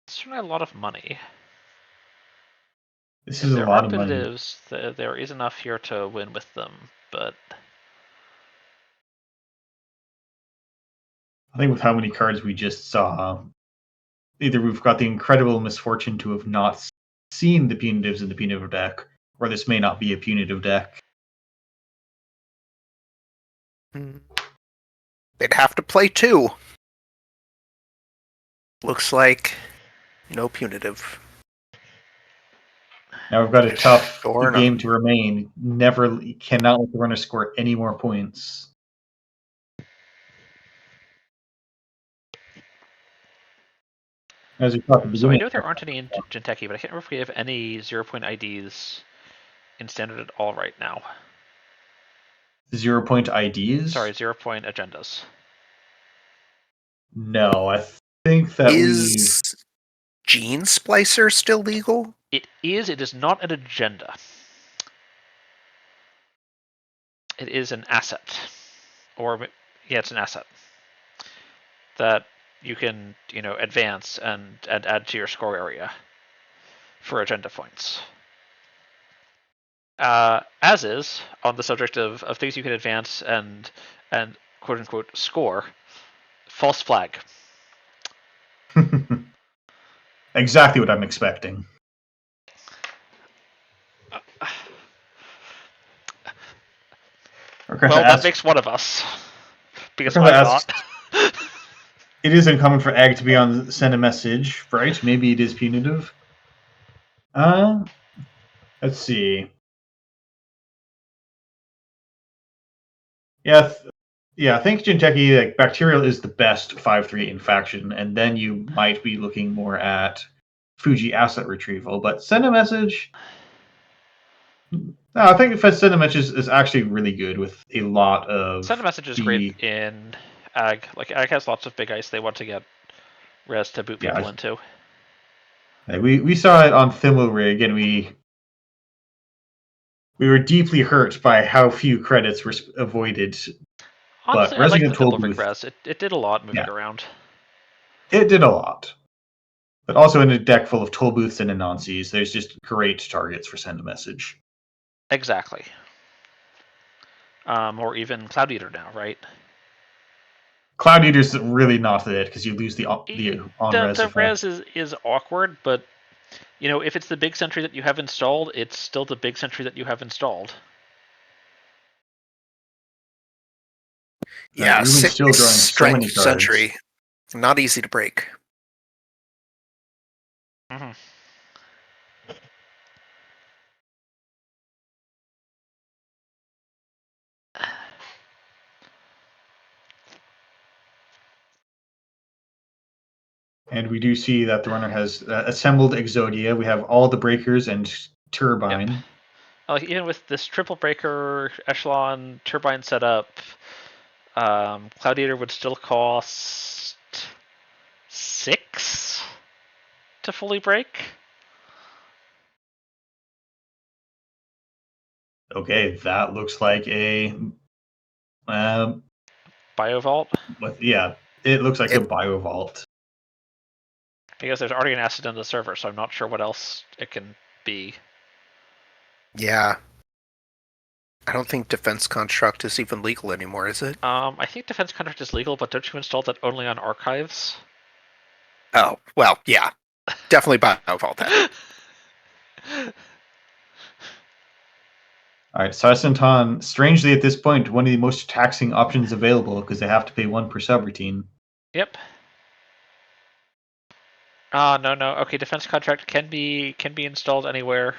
It's certainly a lot of money. This If is a there lot are of money. punitives, there is enough here to win with them, but I think with how many cards we just saw, either we've got the incredible misfortune to have not seen the punitives in the punitive deck, or this may not be a punitive deck. They'd have to play 2. Looks like no punitive. Now we've got a tough Sure game to remain. Cannot let the runner score any more points. As we thought at the So I beginning. know there aren't any in Jinteki, but I can't remember if we have any 0-point IDs in standard at all right now. 0-point IDs? Sorry, 0-point agendas. No, I think that Is Gene Splicer still legal? It is. It is not an agenda. It is an asset, or yeah, it's an asset that you can advance and add to your score area for agenda points. As is on the subject of things you can advance and quote unquote score, false flag. exactly what I'm expecting. Well, that makes one of us. Because Rakanta I'm asks, not. it is uncommon for Ag to be on send a message, right? Maybe it is punitive. Let's see. Yeah, I think Jinteki, like Bacterial is the best 5/3 in faction, and then you might be looking more at Fuji asset retrieval. But send a message. No, I think send a message is actually really good with a lot of. Send a message is great in Ag. Like Ag has lots of big ice they want to get res to boot people into. We saw it on Thimble Rig, and we were deeply hurt by how few credits were avoided. Honestly, But I like the Resident Thimble Toll Rig Booth, res. It did a lot moving around. It did a lot. But also in a deck full of Toll Booths and Anansi's, there's just great targets for send a message. Exactly. Or even Cloud Eater now, right? Cloud Eater's really not it because you lose the on-res The effect. res is awkward, but if it's the big sentry that you have installed, it's still the big sentry that you have installed. Yeah, Ruben's still drawing so many strength cards. sentry, not easy to break. Mm-hmm. And we do see that the runner has assembled Exodia. We have all the breakers and Turbine. Yep. Like even with this triple breaker echelon turbine setup, Cloud Eater would still cost 6 to fully break. Okay, that looks like a Biovault. Yeah, it looks like a Biovault. Because there's already an acid on the server, so I'm not sure what else it can be. Yeah. I don't think Defense Construct is even legal anymore, is it? I think Defense Contract is legal, but don't you install that only on archives? Oh, well, yeah. Definitely Biovault that. All right, Sarsenton, strangely at this point, one of the most taxing options available because they have to pay 1 per subroutine. Yep. No. Okay, Defense Contract can be installed anywhere.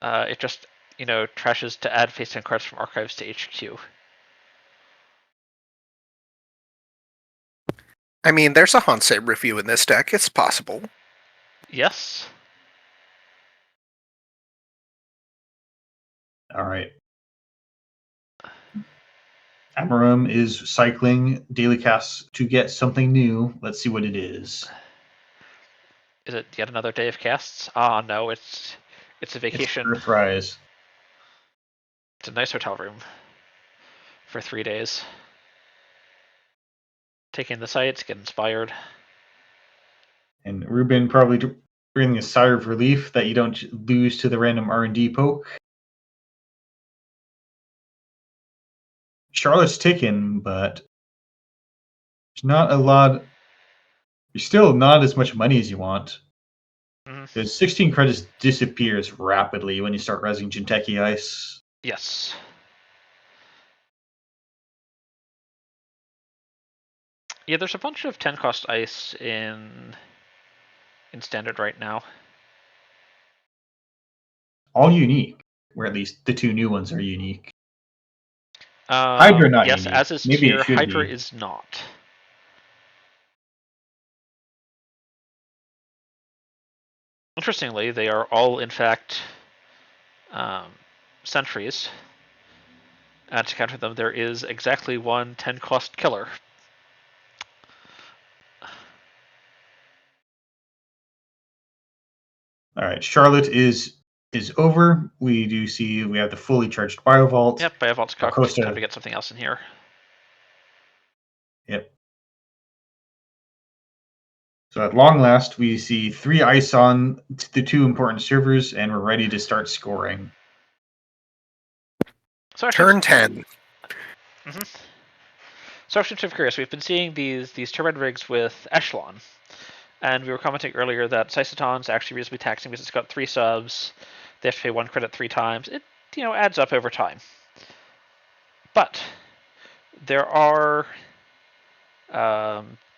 It just, trashes to add face-time cards from archives to HQ. I mean, there's a Hansei review in this deck. It's possible. Yes. All right. Amarum is cycling daily casts to get something new. Let's see what it is. Is it yet another day of casts? Ah, no, it's a vacation. It's Earthrise. It's a nice hotel room for 3 days. Taking the sights, get inspired. And Ruben probably bringing a sigh of relief that you don't lose to the random R&D poke. Charlotte's ticking, but there's not a lot. There's still not as much money as you want. The 16 credits disappears rapidly when you start resing Jinteki Ice. Yes. Yeah, there's a bunch of 10 cost ice in standard right now. All unique, or at least the 2 new ones are unique. Hydra not yes, unique. as is Maybe Tier, it should Hydra be. is not. Interestingly, they are all, in fact, sentries. And to counter them, there is exactly one 10-cost killer. All right, Charlotte is over. We do see we have the fully charged Biovault. Yep, Biovault's cocked. Costa. Time to get something else in here. Yep. So at long last, we see 3 ice on the 2 important servers, and we're ready to start scoring. So actually, Turn 10. So actually, I'm curious. We've been seeing these turbine rigs with Echelon, and we were commenting earlier that Sysoton's actually reasonably taxing because it's got 3 subs. They have to pay 1 credit 3 times. It adds up over time. But there are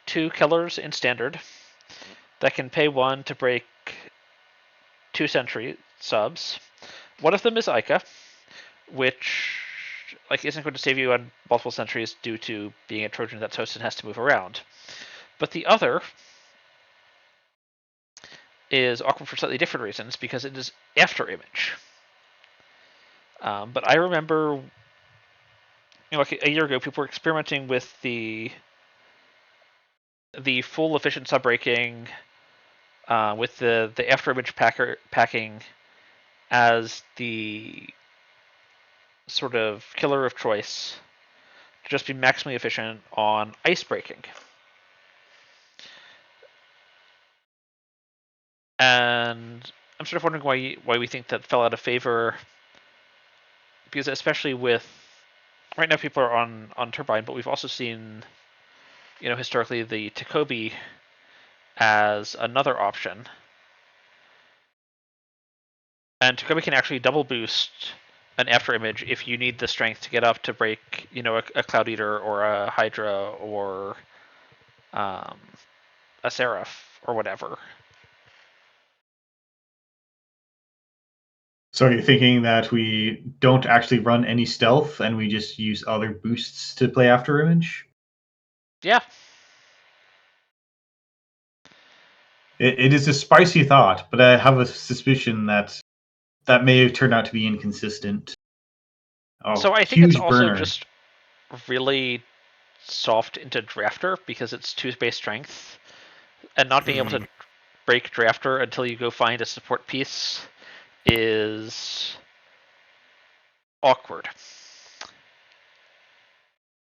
2 killers in standard that can pay 1 to break 2 sentry subs. One of them is Ica, which isn't going to save you on multiple sentries due to being a Trojan that's hosted and has to move around. But the other is awkward for slightly different reasons because it is after image. But I remember, a year ago, people were experimenting with the full efficient sub breaking with the after image packing as the sort of killer of choice to just be maximally efficient on ice breaking. And I'm sort of wondering why we think that fell out of favor, because especially with right now people are on Turbine, but we've also seen historically the Takobi as another option. And Takobi can actually double boost an after image if you need the strength to get up to break, a Cloud Eater or a Hydra or a Seraph or whatever. So you're thinking that we don't actually run any stealth and we just use other boosts to play after image? Yeah. It is a spicy thought, but I have a suspicion that may have turned out to be inconsistent. Oh, so I think it's huge also burner. just really soft into Drafter because it's 2 base strength, and not being able to break Drafter until you go find a support piece is awkward.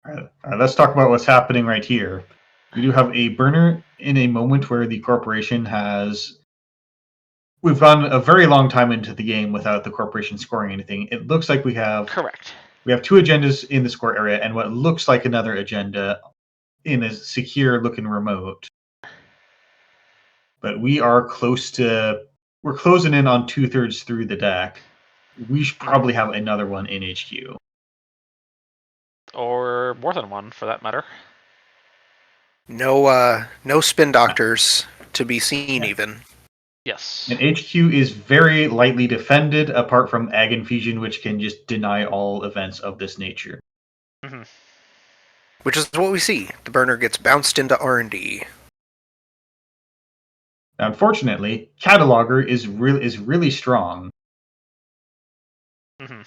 All right, let's talk about what's happening right here. We do have a burner in a moment where the corporation has. We've gone a very long time into the game without the corporation scoring anything. It looks like we have. Correct. We have 2 agendas in the score area and what looks like another agenda in a secure looking remote. But we are close to. We're closing in on 2/3 through the deck. We should probably have another one in HQ. Or more than one, for that matter. No spin doctors to be seen even. Yes. And HQ is very lightly defended, apart from Ag Infusion, which can just deny all events of this nature. Mm-hmm. Which is what we see. The burner gets bounced into R&D. Unfortunately, Cataloger is really strong. Mm-hmm.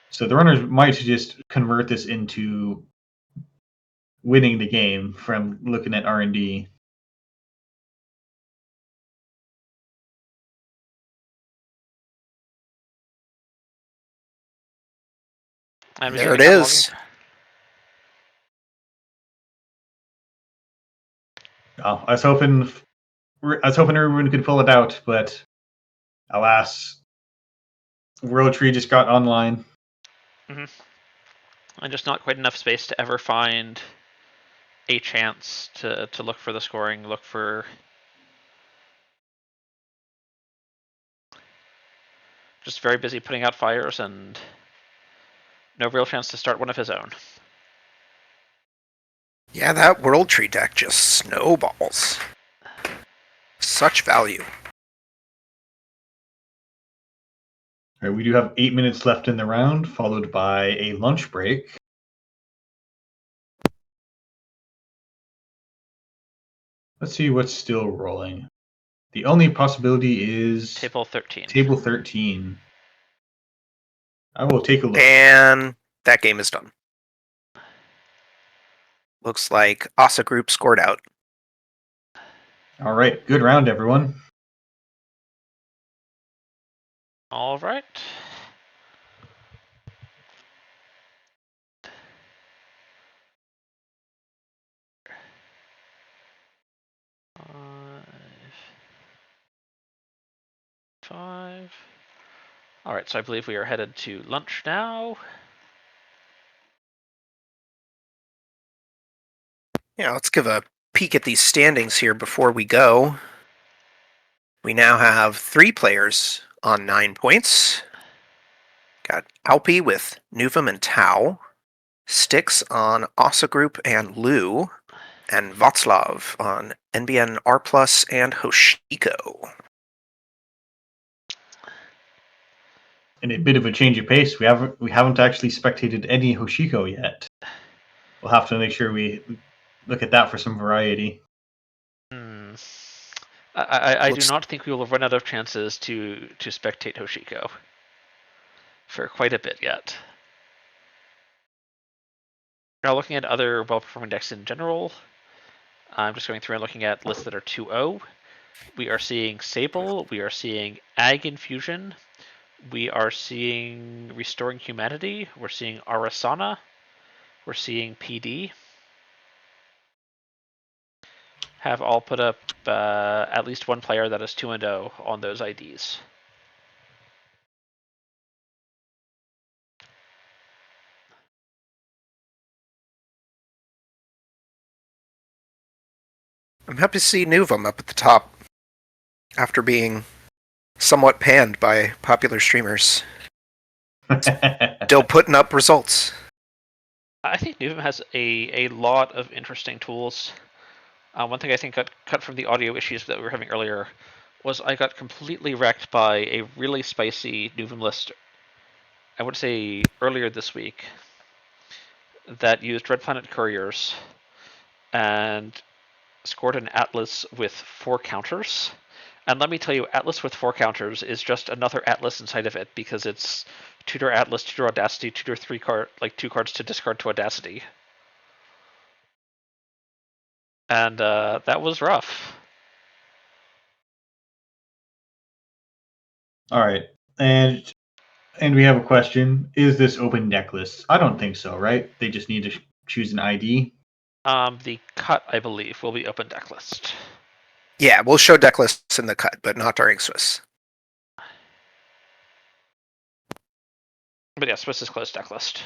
So the runners might just convert this into winning the game from looking at R&D. And There it is. Oh, I was hoping everyone could pull it out, but alas, World Tree just got online. Mm-hmm. And just not quite enough space to ever find a chance to look for the scoring, look for just very busy putting out fires and no real chance to start one of his own. Yeah, that World Tree deck just snowballs. Such value. All right, we do have 8 minutes left in the round, followed by a lunch break. Let's see what's still rolling. The only possibility is Table 13. Table 13. I will take a look. And that game is done. Looks like ASA Group scored out. All right, good round, everyone. All right. Five. All right, so I believe we are headed to lunch now. Yeah, let's give a peek at these standings here before we go. We now have 3 players on 9 points. Got Alpi with Nuvum and Tau, Styx on ASA Group and Lou, and Václav on NBN R Plus and Hoshiko. In a bit of a change of pace, we haven't actually spectated any Hoshiko yet. We'll have to make sure we look at that for some variety. I do not think we will run out of chances to spectate Hoshiko for quite a bit yet. Now, looking at other well-performing decks in general, I'm just going through and looking at lists that are 2-0. We are seeing Sable, we are seeing Ag Infusion, we are seeing Restoring Humanity, we're seeing Arasana, we're seeing PD. Have all put up at least one player that is 2-0 on those IDs. I'm happy to see Nuvum up at the top after being somewhat panned by popular streamers. Still putting up results. I think Nuvum has a lot of interesting tools. One thing I think got cut from the audio issues that we were having earlier was I got completely wrecked by a really spicy Nuvum list, I would say earlier this week, that used Red Planet Couriers and scored an Atlas with 4 counters. And let me tell you, Atlas with 4 counters is just another Atlas inside of it because it's tutor Atlas, tutor Audacity, tutor 2 cards to discard to Audacity. And that was rough. All right, and we have a question: is this open deck list? I don't think so, right? They just need to choose an ID. The cut, I believe, will be open deck list. Yeah, we'll show deck lists in the cut, but not during Swiss. But yeah, Swiss is closed deck list.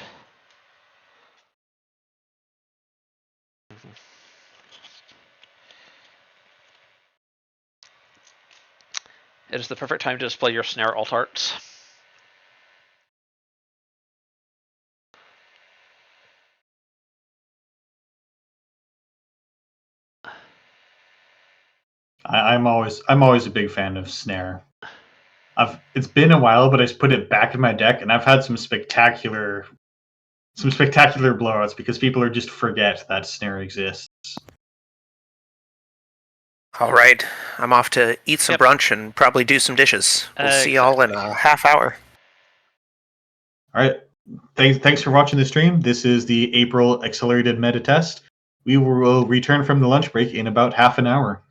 It is the perfect time to display your snare alt arts. I'm always a big fan of snare. It's been a while, but I put it back in my deck, and I've had some spectacular blowouts because people are just forget that snare exists. All right, I'm off to eat some brunch and probably do some dishes. We'll see y'all in a half hour. All right, thanks for watching the stream. This is the April Accelerated Meta Test. We will return from the lunch break in about half an hour.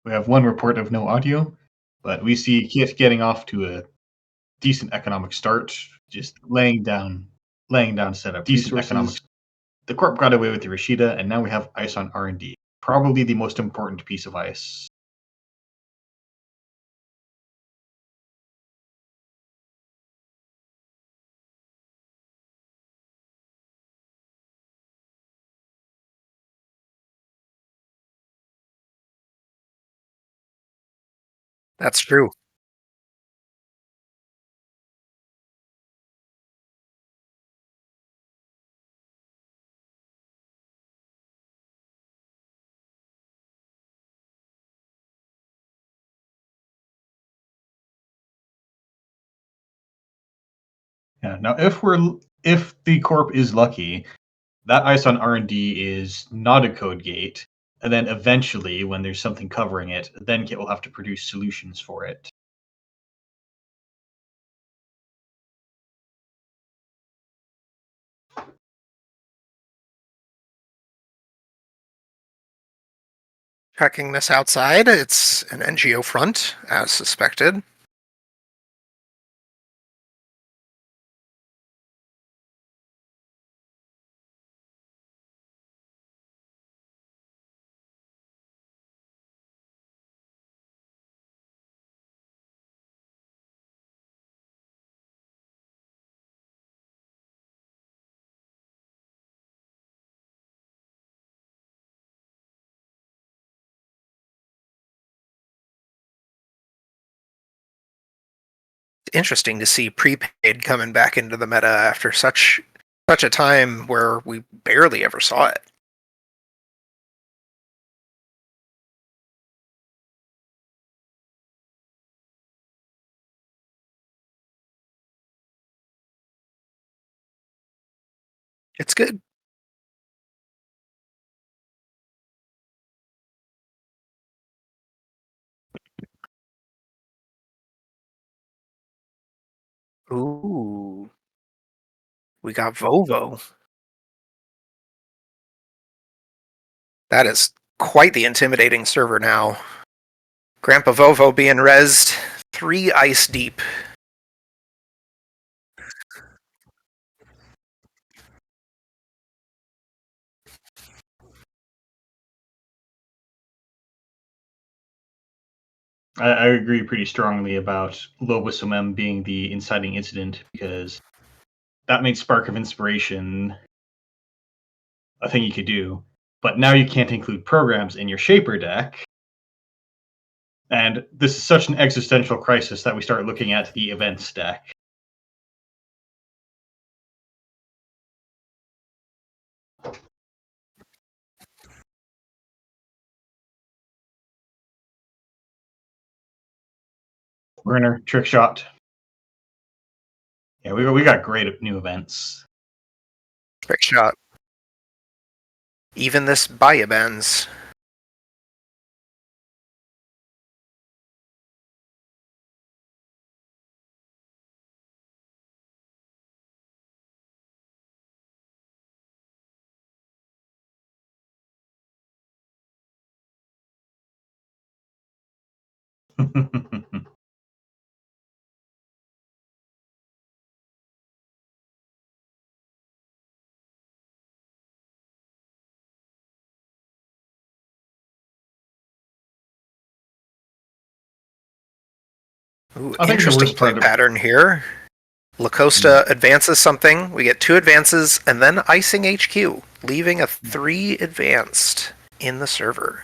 We have one report of no audio, but we see Kiev getting off to a decent economic start, just laying down setup. Decent economic. The corp got away with the Rashida, and now we have ice on R&D. Probably the most important piece of ice. That's true. Yeah. Now, if the corp is lucky, that ice on R&D is not a code gate, and then eventually, when there's something covering it, then Kit will have to produce solutions for it. Checking this outside, it's an NGO front, as suspected. Interesting to see prepaid coming back into the meta after such a time where we barely ever saw it. It's good. Ooh, we got Vovo. That is quite the intimidating server now. Grandpa Vovo being rezzed 3 ice deep. I agree pretty strongly about Lobosomem being the inciting incident because that made Spark of Inspiration a thing you could do. But now you can't include programs in your Shaper deck. And this is such an existential crisis that we start looking at the events deck. Werner, trick shot. Yeah, we got great new events. Trick shot. Even this Bayabens. Ooh, I think the interesting worst play part of pattern here. Lacosta advances something. We get 2 advances and then icing HQ, leaving a 3 advanced in the server.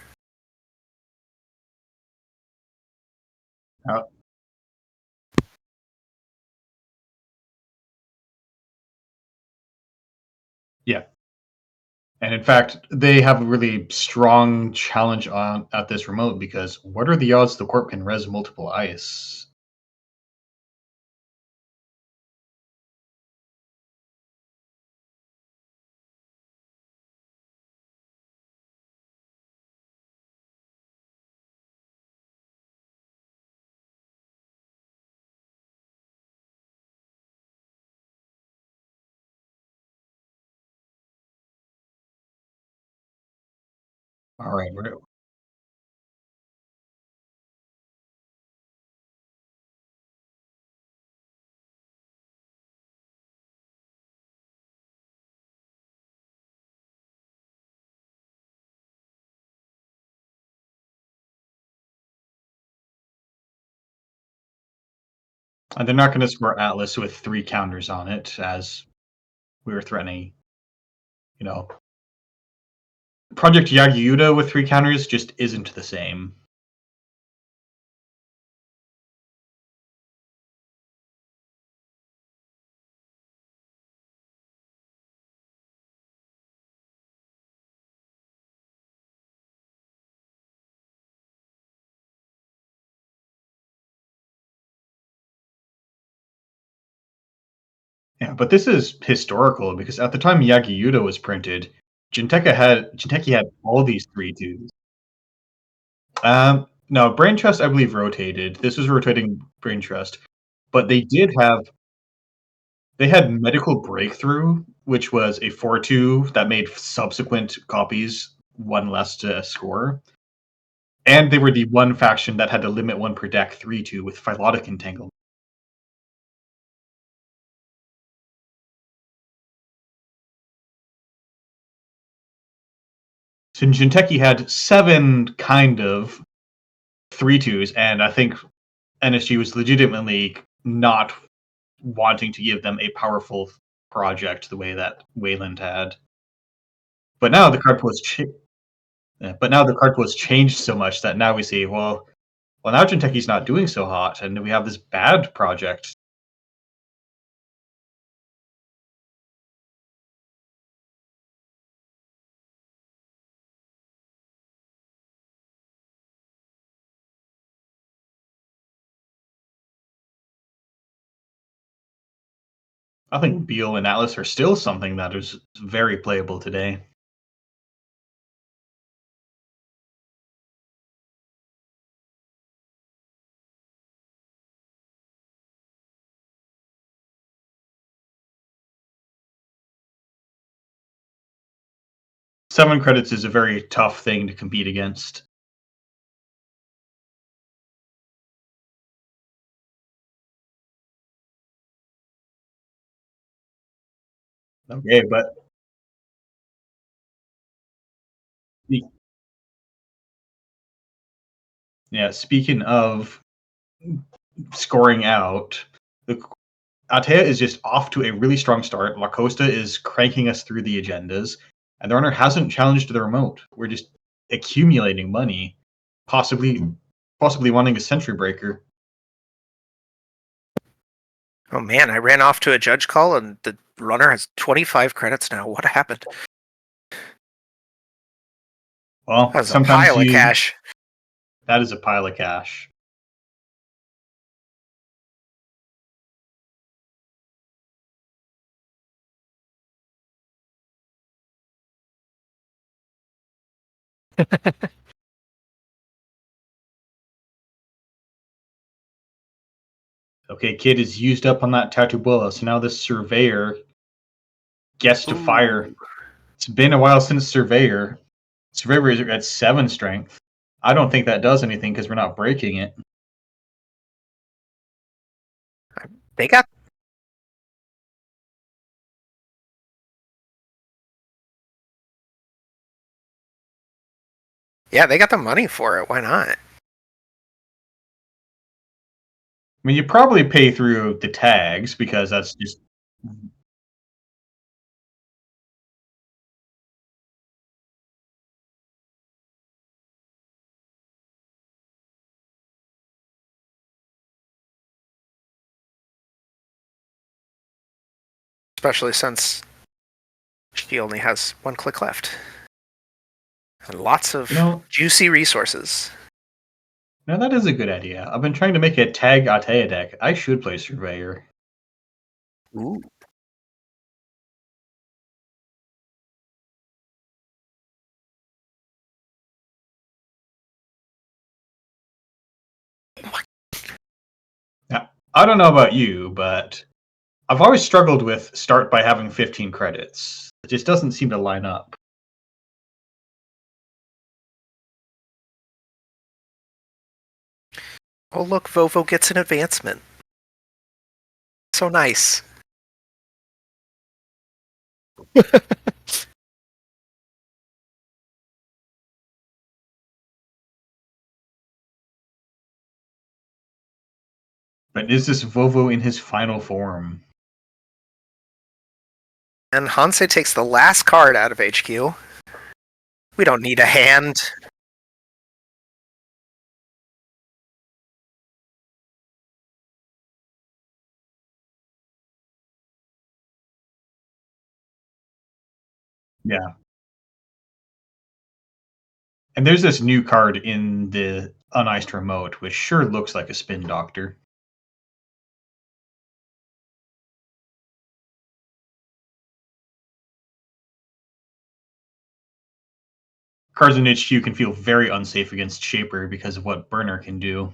yeah. And in fact, they have a really strong challenge on at this remote because what are the odds the corp can res multiple ice? All right, And they're not going to score Atlas with 3 counters on it, as we were threatening. You know, Project Yagi-Uda with 3 counters just isn't the same. Yeah, but this is historical because at the time Yagi-Uda was printed, Jinteki had all these 3/2s. No, Brain Trust I believe rotated. This was rotating Brain Trust, but they had Medical Breakthrough, which was a 4/2 that made subsequent copies one less to score. And they were the one faction that had to limit one per deck 3/2 with Phylotic Entanglement. So Jinteki had 7 kind of 3/2s, and I think NSG was legitimately not wanting to give them a powerful project the way that Wayland had. But now the card was changed so much that now we see, well, now Jinteki's not doing so hot, and we have this bad project. I think Beal and Atlas are still something that is very playable today. Seven credits is a very tough thing to compete against. Okay, but yeah, speaking of scoring out, the Atea is just off to a really strong start. La Costa is cranking us through the agendas, and the runner hasn't challenged the remote. We're just accumulating money, possibly wanting a Century Breaker. Oh man, I ran off to a judge call and the runner has 25 credits now. What happened? Well, That was a sometimes pile of cash. that is a pile of cash. Okay, kid is used up on that Tatubola, so now this Surveyor gets to fire. It's been a while since Surveyor. Surveyor is at 7 strength. I don't think that does anything because we're not breaking it. They got they got the money for it. Why not? I mean, you probably pay through the tags because that's just. Especially since she only has 1 click left. And lots of juicy resources. Now that is a good idea. I've been trying to make a tag Atea deck. I should play Surveyor. Ooh. Now, I don't know about you, but I've always struggled with start by having 15 credits. It just doesn't seem to line up. Oh look, Vovo gets an advancement. So nice. But is this Vovo in his final form? And Hansei takes the last card out of HQ. We don't need a hand. Yeah. And there's this new card in the uniced remote, which sure looks like a spin doctor. Cards in HQ can feel very unsafe against Shaper because of what Burner can do.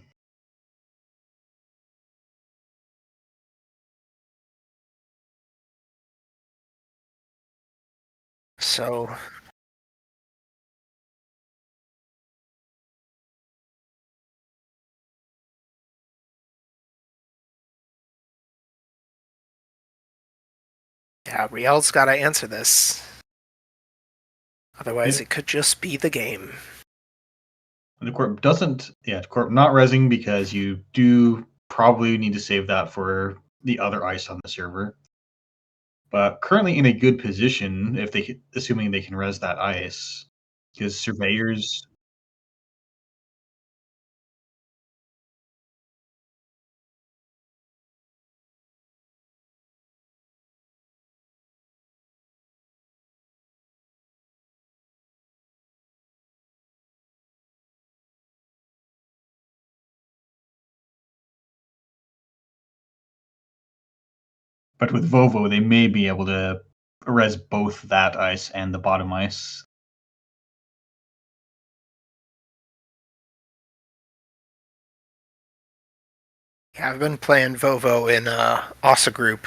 So yeah, Riel's got to answer this. Otherwise, it could just be the game. The Corp doesn't. Yeah, Corp not resing because you do probably need to save that for the other ice on the server. But currently in a good position, if they, assuming they can res that ice, because surveyors. But with Vovo, they may be able to res both that ice and the bottom ice. Yeah, I've been playing Vovo in Ossa group,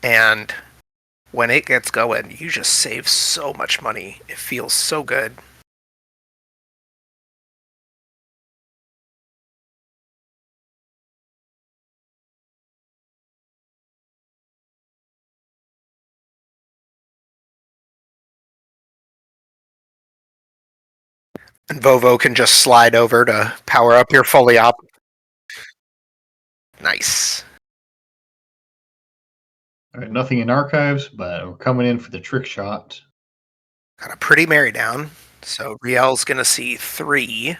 and when it gets going, you just save so much money. It feels so good. And Vovo can just slide over to power up your fully op. Nice. All right, nothing in archives, but we're coming in for the trick shot. Got a pretty Mary down. So Riel's going to see 3.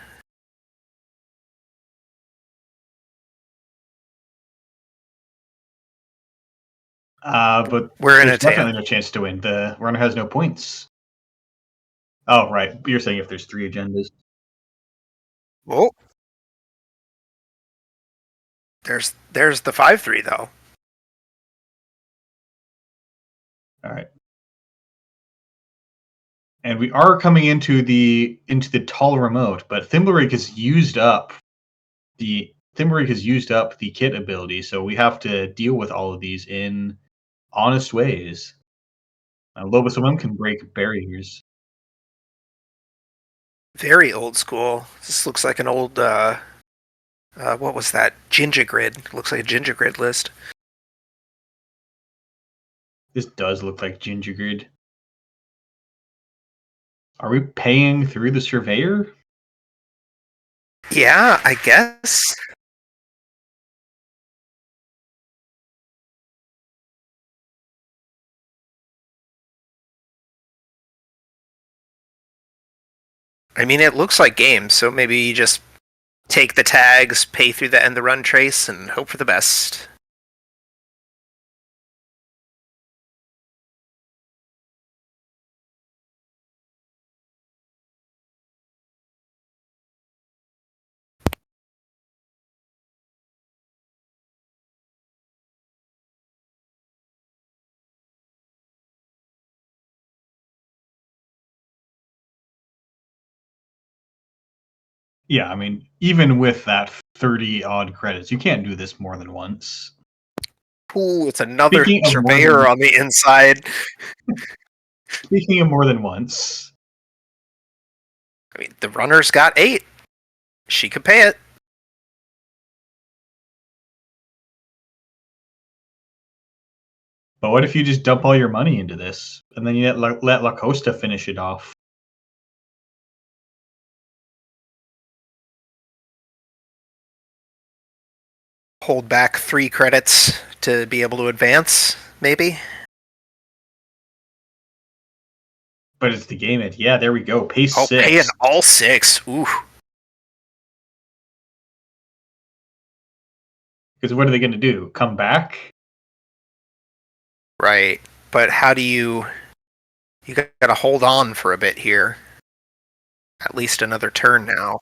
But We're in there's a tan. definitely no chance to win. The runner has no points. Oh, right. You're saying if there's 3 agendas. Oh. There's the 5-3 though. All right. And we are coming into the tall remote, but Thimblerig has used up the kit ability, so we have to deal with all of these in honest ways. Lobos of them can break barriers. Very old school. This looks like an old what was that? Ginger grid. Looks like a ginger grid list. This does look like Ginger Grid. Are we paying through the surveyor? Yeah, I guess. I mean, it looks like games, so maybe you just take the tags, pay through the end the run trace, and hope for the best. Yeah, I mean, even with that 30 odd credits, you can't do this more than once. Ooh, it's another Speaking of more surveyor than- on the inside. Speaking of more than once, I mean, the runner's got 8. She could pay it. but what if you just dump all your money into this and then you let La Costa finish it off? hold back 3 credits to be able to advance, maybe? But it's the game it. Yeah, there we go. Pace Oh, 6. paying all 6. Ooh. Because what are they going to do? Come back? Right. But how do you gotta hold on for a bit here. At least another turn now.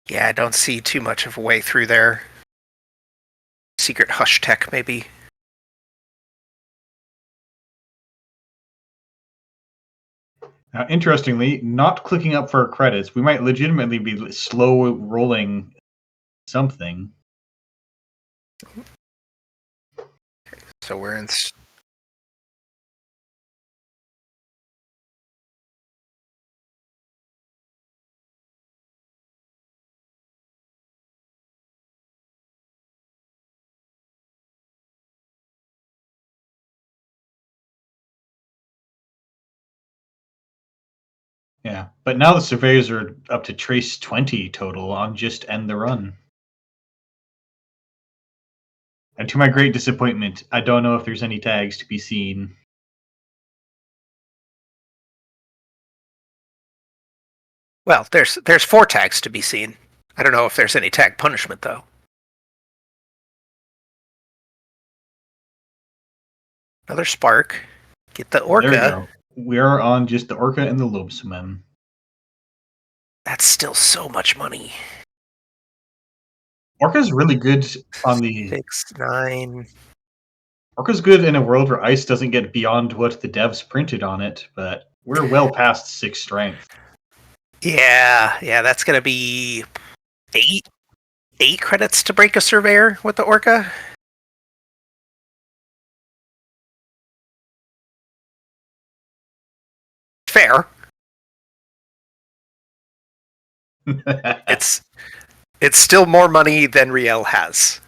Yeah, I don't see too much of a way through there. Secret hush tech, maybe. Now, interestingly, not clicking up for credits, we might legitimately be slow rolling something. So we're in. Yeah, but now the surveyors are up to trace 20 total on just end the run. And to my great disappointment, I don't know if there's any tags to be seen. Well, there's 4 tags to be seen. I don't know if there's any tag punishment though. Another spark. Get the There we orca. go. We are on just the orca and the lobesman. That's still so much money. Orca's really good on the 6, 9. Orca's good in a world where ice doesn't get beyond what the devs printed on it, but we're well past 6 strength. Yeah, that's gonna be 8 credits to break a surveyor with the orca. Fair. It's still more money than Riel has.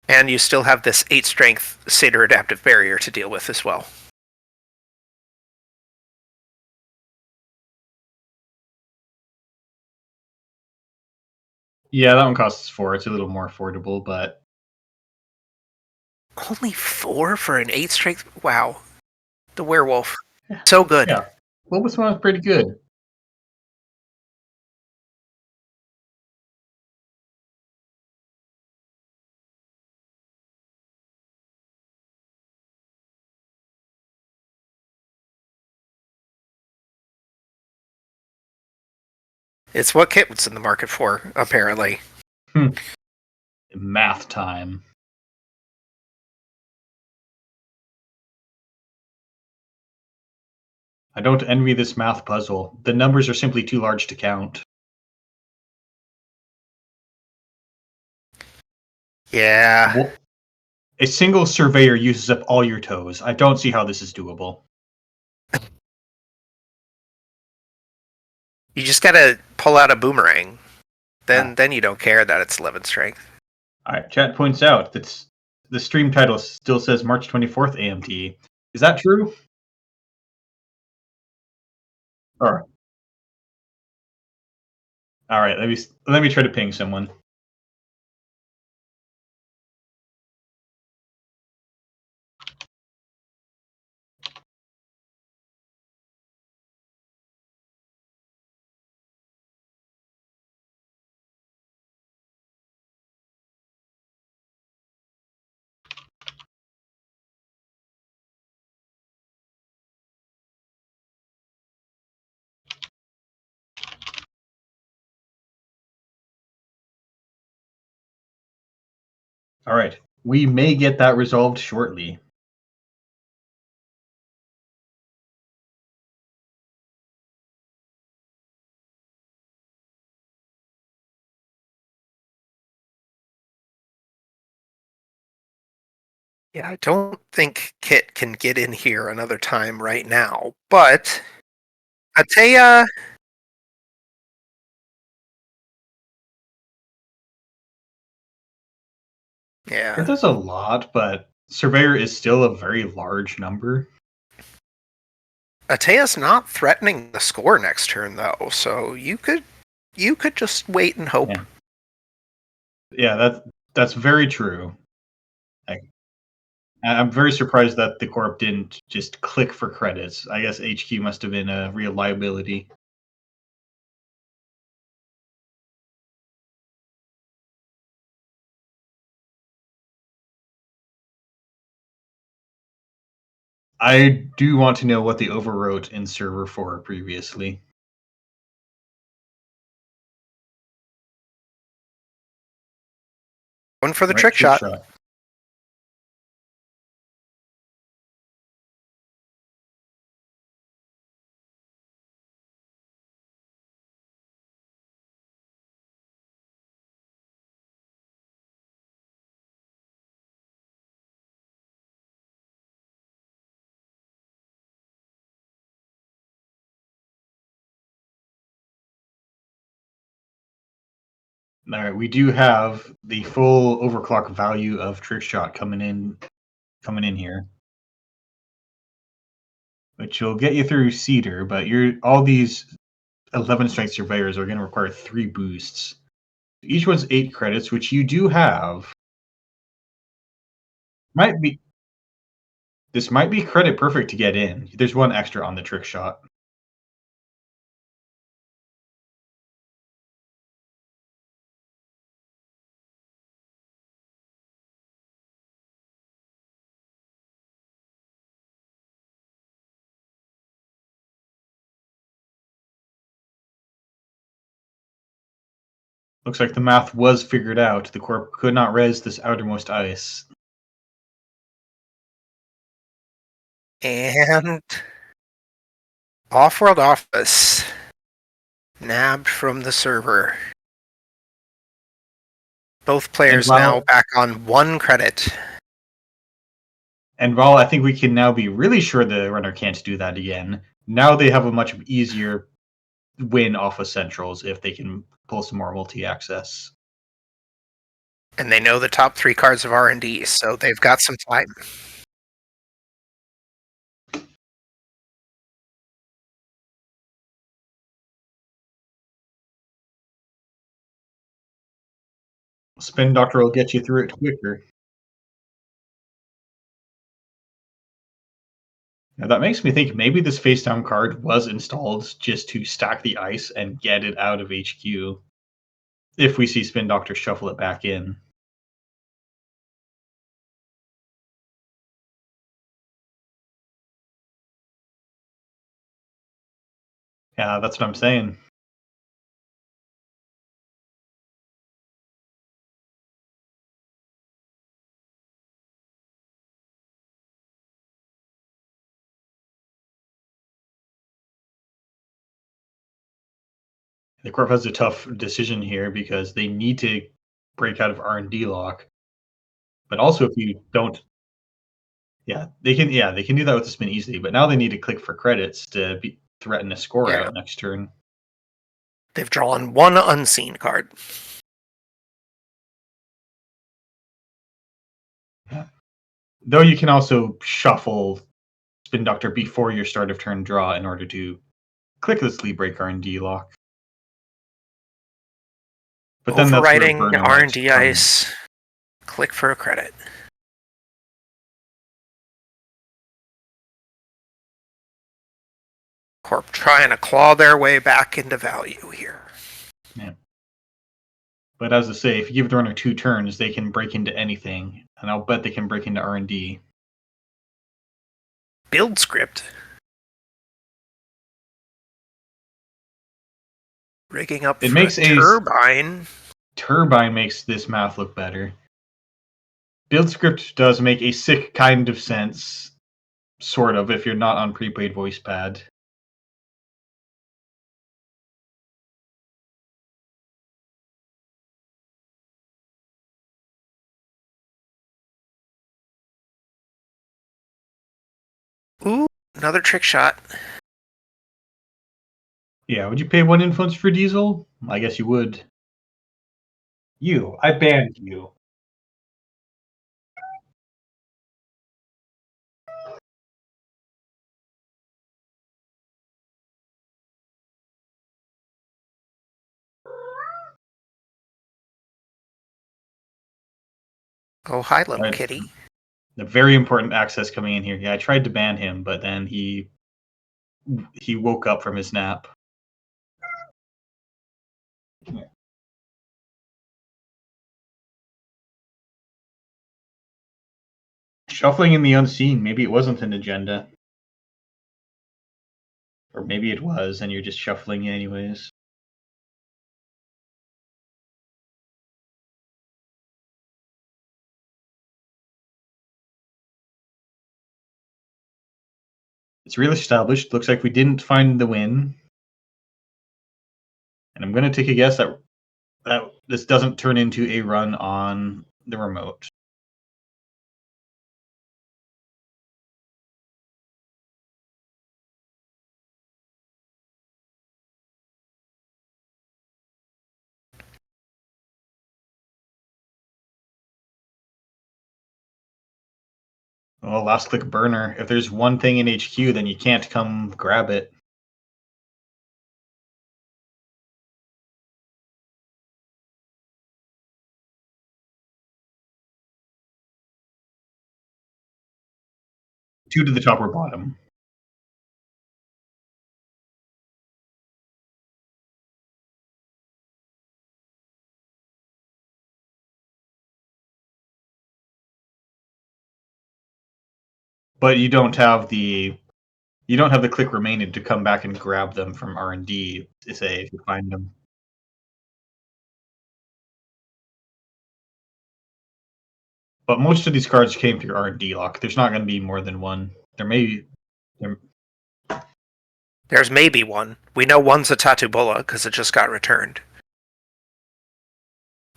And you still have this 8 strength Satyr adaptive barrier to deal with as well. Yeah, that one costs 4. It's a little more affordable, but Only 4 for an 8 strength? Wow. The werewolf. So good. yeah. Lobesman is pretty good. It's what Kit was in the market for, apparently. Math time. I don't envy this math puzzle. The numbers are simply too large to count. Yeah. Well, a single surveyor uses up all your toes. I don't see how this is doable. You just gotta pull out a boomerang. Then you don't care that it's 11 strength. All right, chat points out that the stream title still says March 24th AMT. Is that true? All right. All right, let me try to ping someone. All right, we may get that resolved shortly. Yeah, I don't think Kit can get in here another time right now, but Atea Yeah. It does a lot, but Surveyor is still a very large number. Atea's not threatening the score next turn though, so you could just wait and hope. Yeah, that's very true. I'm very surprised that the Corp didn't just click for credits. I guess HQ must have been a real liability. I do want to know what they overwrote in server 4 previously. Going for the Right, trick shot. All right, we do have the full overclock value of trick shot coming in here, which will get you through Cedar. But all these 11 strength surveyors are going to require 3 boosts. Each one's 8 credits, which you do have. This might be credit perfect to get in. There's 1 extra on the trick shot. Looks like the math was figured out. The Corp could not res this outermost ice. And Off-World Office nabbed from the server. Both players now back on 1 credit. And while I think we can now be really sure the runner can't do that again, now they have a much easier win off of Centrals if they can pull some more multi-access. And they know the top 3 cards of R&D, so they've got some time. Spin Doctor will get you through it quicker. Now that makes me think maybe this face down card was installed just to stack the ice and get it out of HQ. If we see Spin Doctor shuffle it back in. Yeah, that's what I'm saying. The Corp has a tough decision here because they need to break out of R&D lock. But also if you don't they can do that with the spin easily, but now they need to click for credits to threaten a score out next turn. They've drawn 1 unseen card. Though you can also shuffle Spin Doctor before your start of turn draw in order to click the Sleep Break R&D lock. But then that's where Overriding Burner R&D ice. Click for a credit. Corp trying to claw their way back into value here. Yeah. But as I say, if you give the runner 2 turns, they can break into anything, and I'll bet they can break into R&D. Build script. Rigging up for a turbine. Turbine makes this math look better. Build script does make a sick kind of sense, sort of, if you're not on prepaid voice pad. Ooh, another trick shot. Yeah, would you pay 1 influence for Diesel? I guess you would. I banned you. Oh, hi, little Right. kitty. The very important access coming in here. Yeah, I tried to ban him, but then he woke up from his nap. Shuffling in the unseen. Maybe it wasn't an agenda. Or maybe it was, and you're just shuffling anyways. It's real established. Looks like we didn't find the win. And I'm going to take a guess that this doesn't turn into a run on the remote. Well, last click burner. If there's one thing in HQ, then you can't come grab it. Two to the top or bottom. But you don't have the click remaining to come back and grab them from R&D, say, if you find them. But most of these cards came through R&D lock. There's not going to be more than one. There's maybe one. We know one's a Tatubola because it just got returned.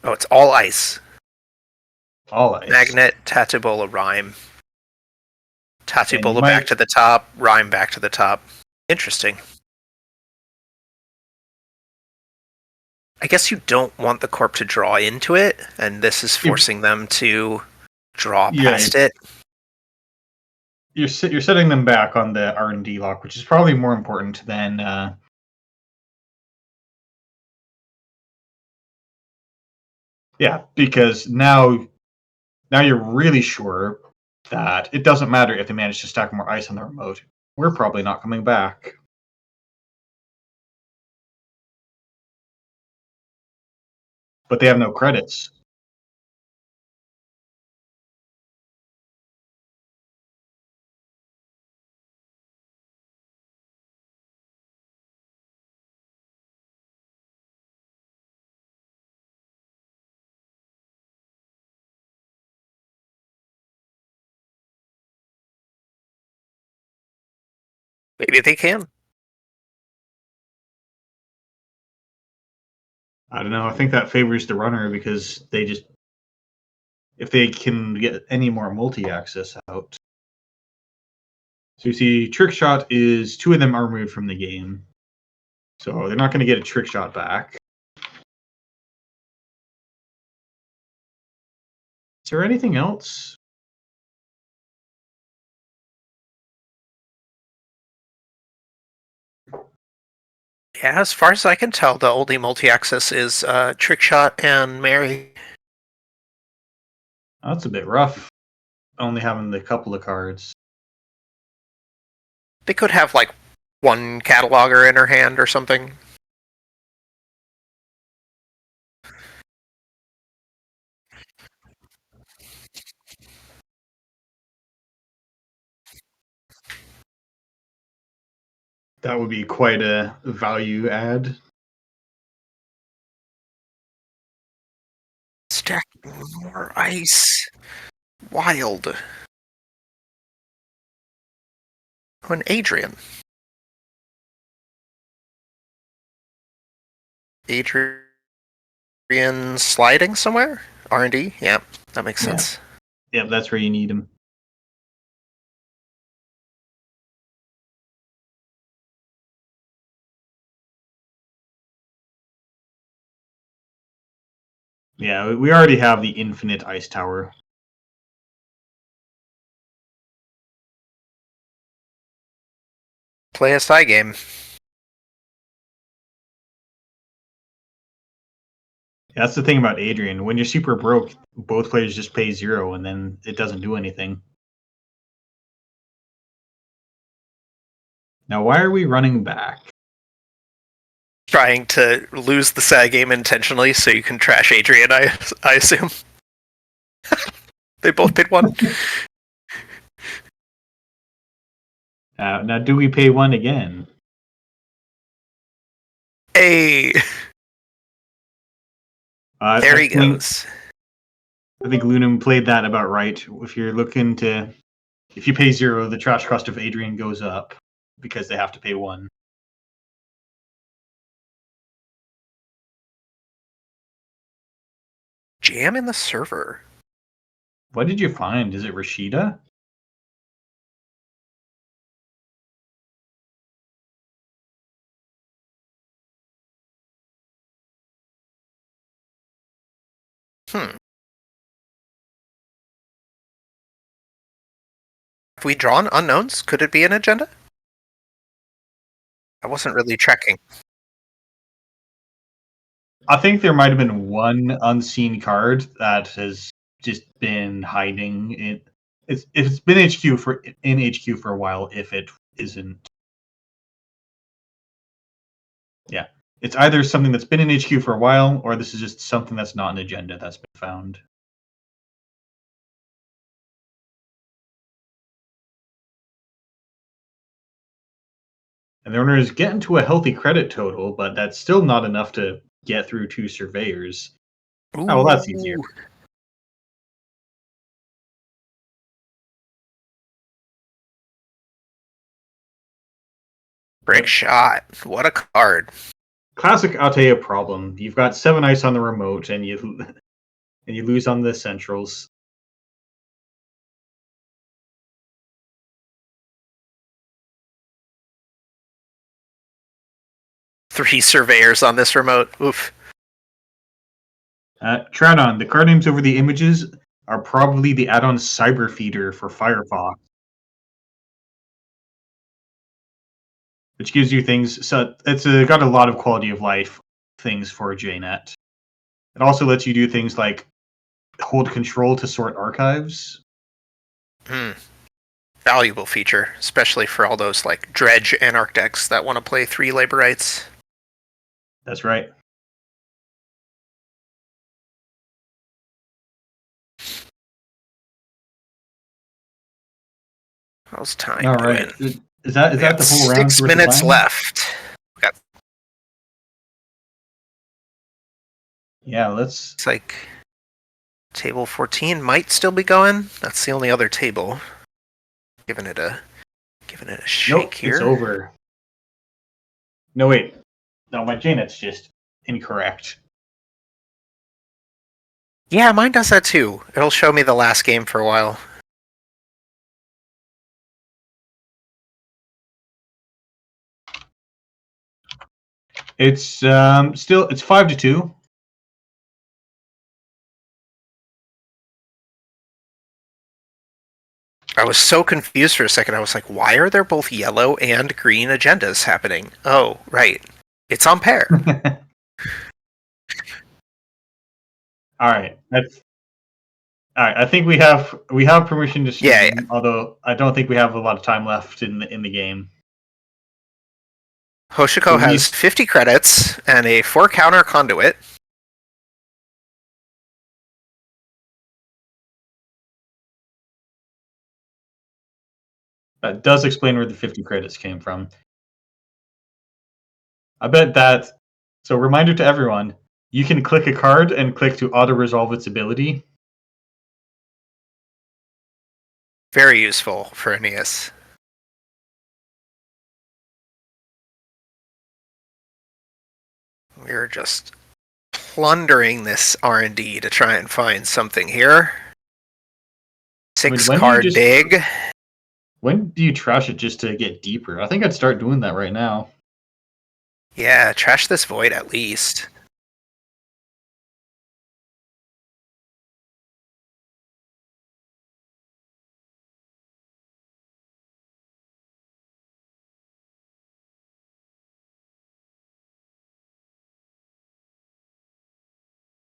Oh, it's all ice. All ice. Magnet, Tatubola, Rhyme. Tatubola might... back to the top, Rhyme back to the top. Interesting. I guess you don't want the corp to draw into it, and this is forcing them to draw past it. You're setting them back on the R&D lock, which is probably more important than yeah, because now you're really sure that it doesn't matter if they manage to stack more ice on the remote. We're probably not coming back. But they have no credits. Maybe they can. I don't know. I think that favors the runner because if they can get any more multi-access out. So you see, trick shot is two of them are removed from the game. So they're not going to get a trick shot back. Is there anything else? Yeah, as far as I can tell, the only multi-access is Trick Shot and Mary. That's a bit rough. Only having the couple of cards. They could have like one cataloger in her hand or something. That would be quite a value add. Stack more ice. Wild. Oh, and Adrian. Adrian sliding somewhere? R&D? Yeah, that makes sense. Yeah, that's where you need him. Yeah, we already have the infinite ice tower. Play a side game. That's the thing about Adrian. When you're super broke, both players just pay 0, and then it doesn't do anything. Now, why are we running back? Trying to lose the SAG game intentionally so you can trash Adrian, I assume. They both paid 1. Now, do we pay 1 again? Hey! There he goes. I think Lunam played that about right. If you pay 0, the trash cost of Adrian goes up because they have to pay 1. Jam in the server. What did you find? Is it Rashida? Have we drawn unknowns? Could it be an agenda? I wasn't really checking. I think there might have been one unseen card that has just been hiding. It's been in HQ for a while. If it isn't, yeah, it's either something that's been in HQ for a while, or this is just something that's not an agenda that's been found. And the owner is getting to a healthy credit total, but that's still not enough to get through 2 surveyors. Ooh. Oh, well, that's easier. Brick shot. What a card. Classic Altea problem. You've got 7 ice on the remote, and you lose on the centrals. Three surveyors on this remote. Oof. Troudon, the card names over the images are probably the add-on Cyber Feeder for Firefox, which gives you things. So it's got a lot of quality of life things for JNet. It also lets you do things like hold control to sort archives. Valuable feature, especially for all those like Dredge Anarch decks that want to play 3 Laborites. That's right. How's time All doing? right. Is that the whole round? 6 minutes left. Yeah, let's. It's like table 14 might still be going. That's the only other table. Giving it a shake here. It's over. No, wait. No, my JNet's just incorrect. Yeah, mine does that too. It'll show me the last game for a while. It's still 5-2. I was so confused for a second. I was like, why are there both yellow and green agendas happening? Oh, right. It's on pair. All right. All right. I think we have permission to stream, Yeah. although I don't think we have a lot of time left in the game. Hoshiko has 50 credits and a 4-counter conduit. That does explain where the 50 credits came from. I bet that. So, reminder to everyone: you can click a card and click to auto resolve its ability. Very useful for Aeneas. We're just plundering this R&D to try and find something here. 6 card dig. When do you trash it just to get deeper? I think I'd start doing that right now. Yeah, trash this void at least.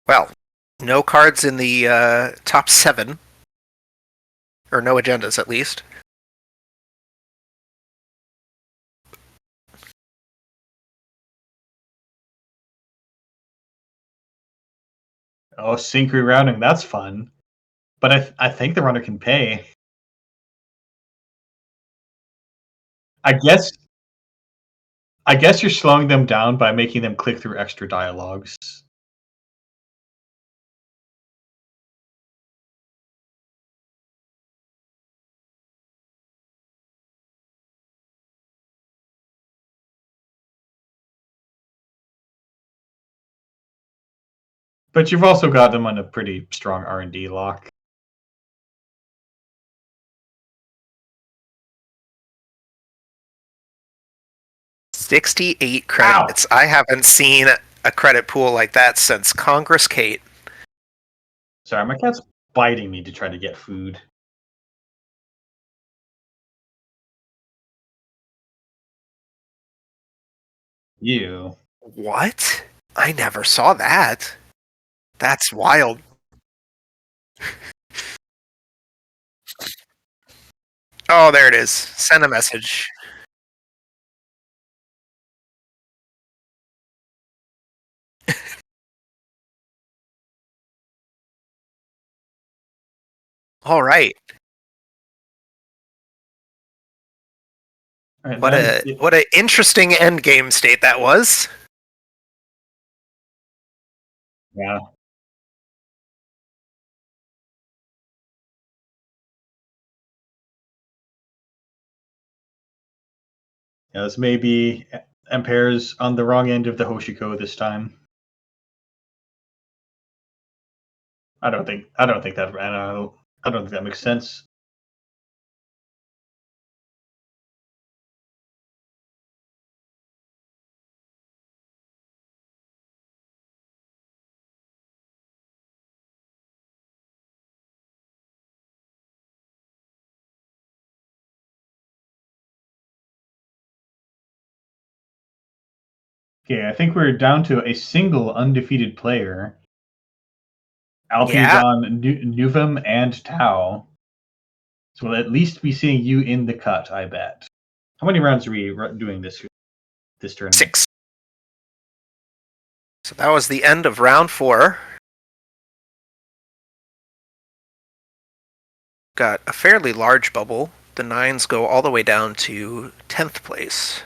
Well, no cards in the top 7, or no agendas at least. Oh, sync rerouting, that's fun. But I think the runner can pay. I guess you're slowing them down by making them click through extra dialogues. But you've also got them on a pretty strong R&D lock. $68 credits. Ow. I haven't seen a credit pool like that since Congress Kate. Sorry, my cat's biting me to try to get food. You. What? I never saw that. That's wild. Oh, there it is. Send a message. All right. Right, what a interesting end game state that was. Yeah. Yeah, this may be Ampere's on the wrong end of the Hoshiko this time. I don't think that makes sense. Okay, I think we're down to a single undefeated player. Alpidon, Nuvum, and Tau. So we'll at least be seeing you in the cut, I bet. How many rounds are we doing this tournament? 6. So that was the end of round 4. Got a fairly large bubble. The 9s go all the way down to 10th place.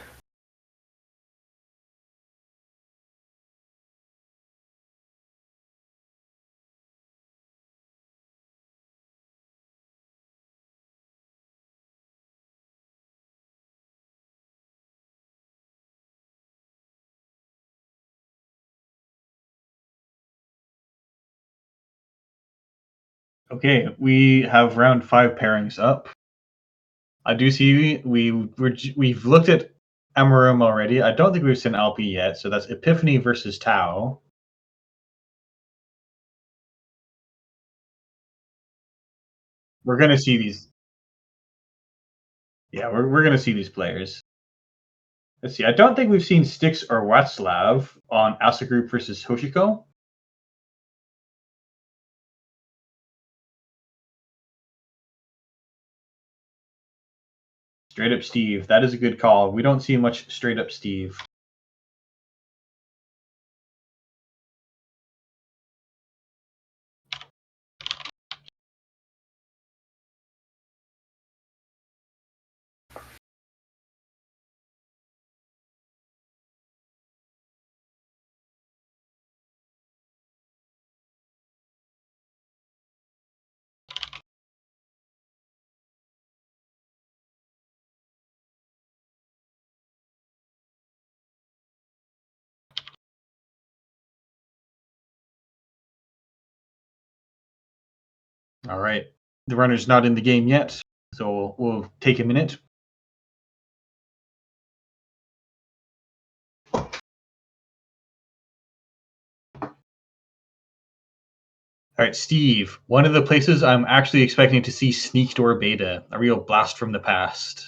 Okay, we have round 5 pairings up. I do see we've looked at Amarum already. I don't think we've seen Alpi yet, so that's Epiphany versus Tau. We're gonna see these. Yeah, we're gonna see these players. Let's see. I don't think we've seen Styx or Václav on Asa Group versus Hoshiko. Straight up Steve. That is a good call. We don't see much straight up Steve. All right. The runner's not in the game yet, so we'll take a minute. All right, Steve. One of the places I'm actually expecting to see Sneak Door Beta, a real blast from the past.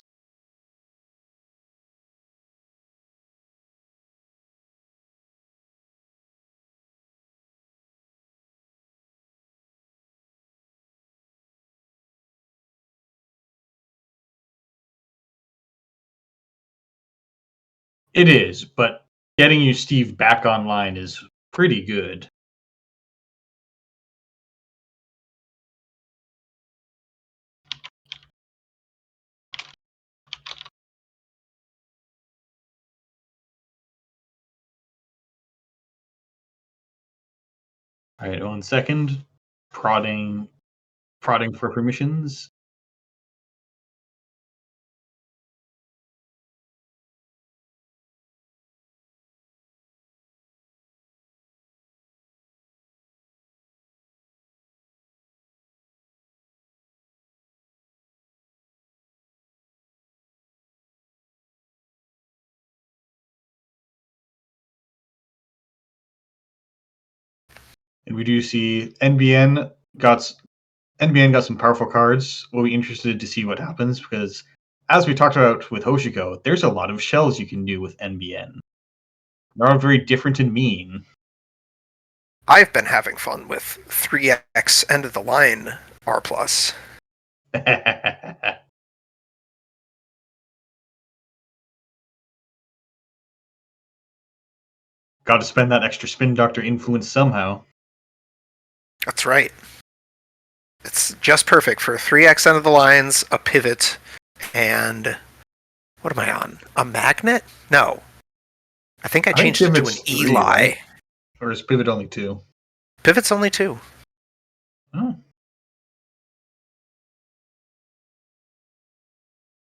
It is, but getting you Steve back online is pretty good. All right, 1 second. Prodding for permissions. And we do see NBN got some powerful cards. We'll be interested to see what happens because, as we talked about with Hoshiko, there's a lot of shells you can do with NBN. They're all very different and mean. I've been having fun with 3x end of the line R+. Got to spend that extra spin doctor influence somehow. That's right. It's just perfect for 3x end of the lines, a pivot, and what am I on? A magnet? No. I think I changed it to an Pivot's 3, Eli. right? Or is pivot only 2? Pivot's only 2. Oh.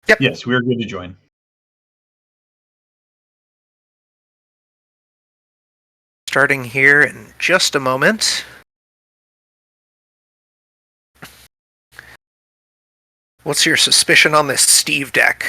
Yep. Yes, we are good to join. Starting here in just a moment. What's your suspicion on this Steve deck?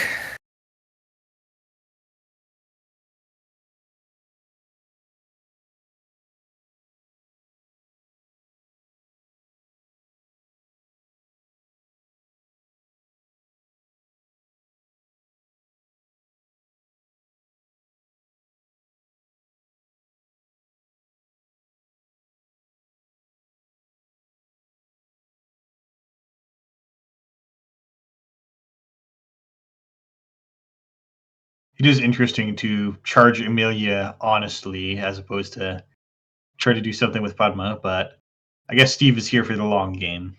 It is interesting to charge Amelia honestly as opposed to try to do something with Padma, but I guess Steve is here for the long game.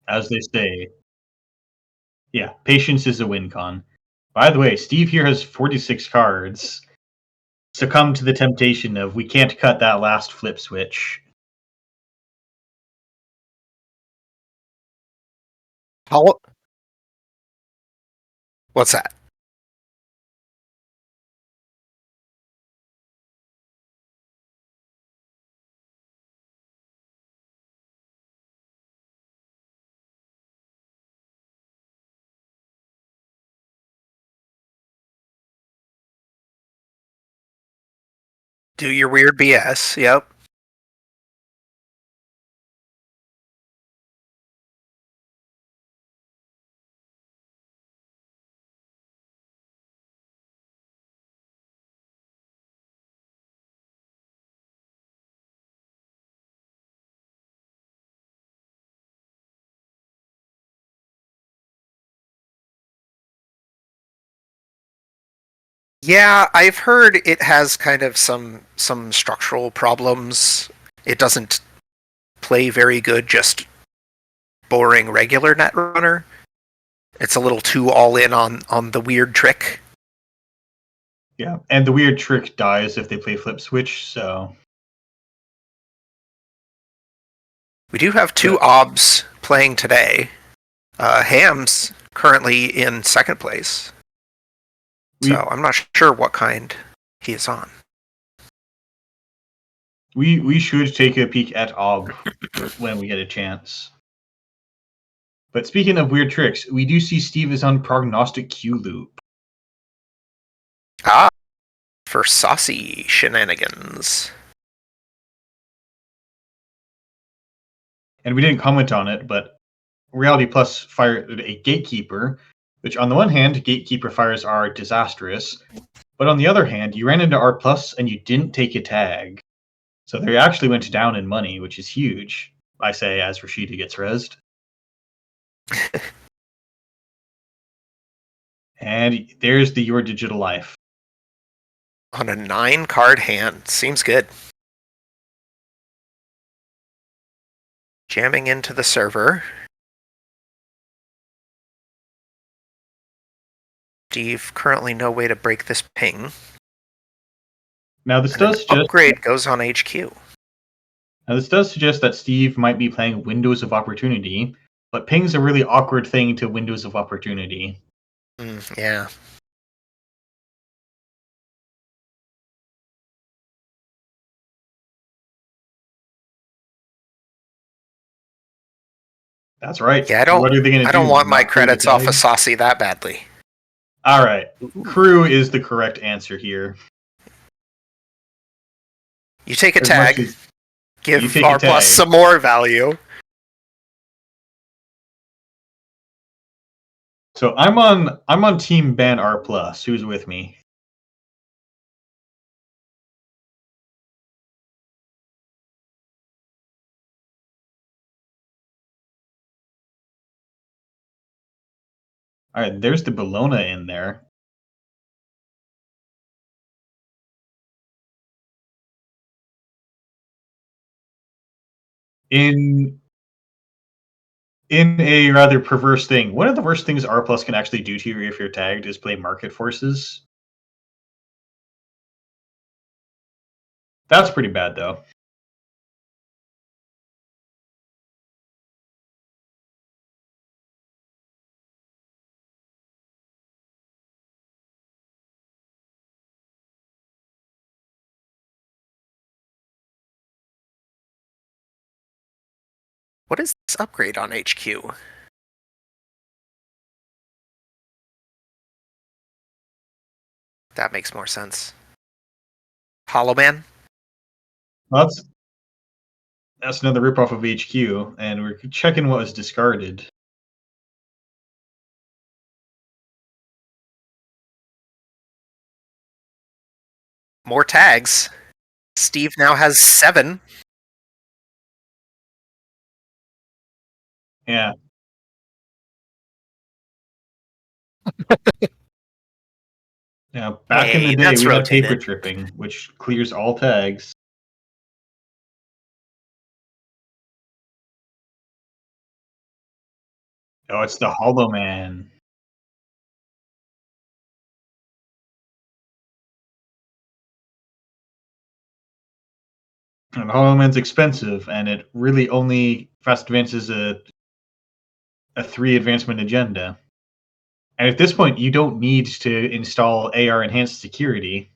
As they say, yeah, patience is a win con. By the way, Steve here has 46 cards. Succumb to the temptation of we can't cut that last flip switch. What's that? Do your weird BS. Yep. Yeah, I've heard it has kind of some structural problems. It doesn't play very good just boring regular Netrunner. It's a little too all in on the weird trick. Yeah, and the weird trick dies if they play flip switch, so We do have 2 obs playing today. Ham's currently in second place. So I'm not sure what kind he is on. We should take a peek at Ob when we get a chance. But speaking of weird tricks, we do see Steve is on Prognostic Q Loop. Ah, for saucy shenanigans. And we didn't comment on it, but Reality Plus fired a Gatekeeper, which on the one hand, Gatekeeper fires are disastrous, but on the other hand, you ran into R Plus and you didn't take a tag. So they actually went down in money, which is huge. I say as Rashida gets rezzed. And there's the Your Digital Life. On a 9-card hand. Seems good. Jamming into the server. Steve, currently no way to break this ping. Now this And an does suggest upgrade goes on HQ. that Steve might be playing Windows of Opportunity, but ping's a really awkward thing to Windows of Opportunity. Yeah. That's right. Yeah, I don't. What are they going to do? I don't want my Not create a credits off tag? of Saucy that badly. All right, Crew is the correct answer here. You take a As much tag, as- give you take a R plus tag. some more value. So I'm on Team Ban R Plus. Who's with me? All right, there's the Bologna in there. In a rather perverse thing, one of the worst things R Plus can actually do to you if you're tagged is play Market Forces. That's pretty bad, though. What is this upgrade on HQ? That makes more sense. Hollow Man? Well, that's another ripoff of HQ, and we're checking what was discarded. More tags. Steve now has 7. Yeah. Now, back in the Hey, day, that's we had paper rotated. tripping, which clears all tags. Oh, it's the Hollow Man. And Hollow Man's expensive, and it really only fast advances a 3 advancement agenda. And at this point, you don't need to install AR enhanced security.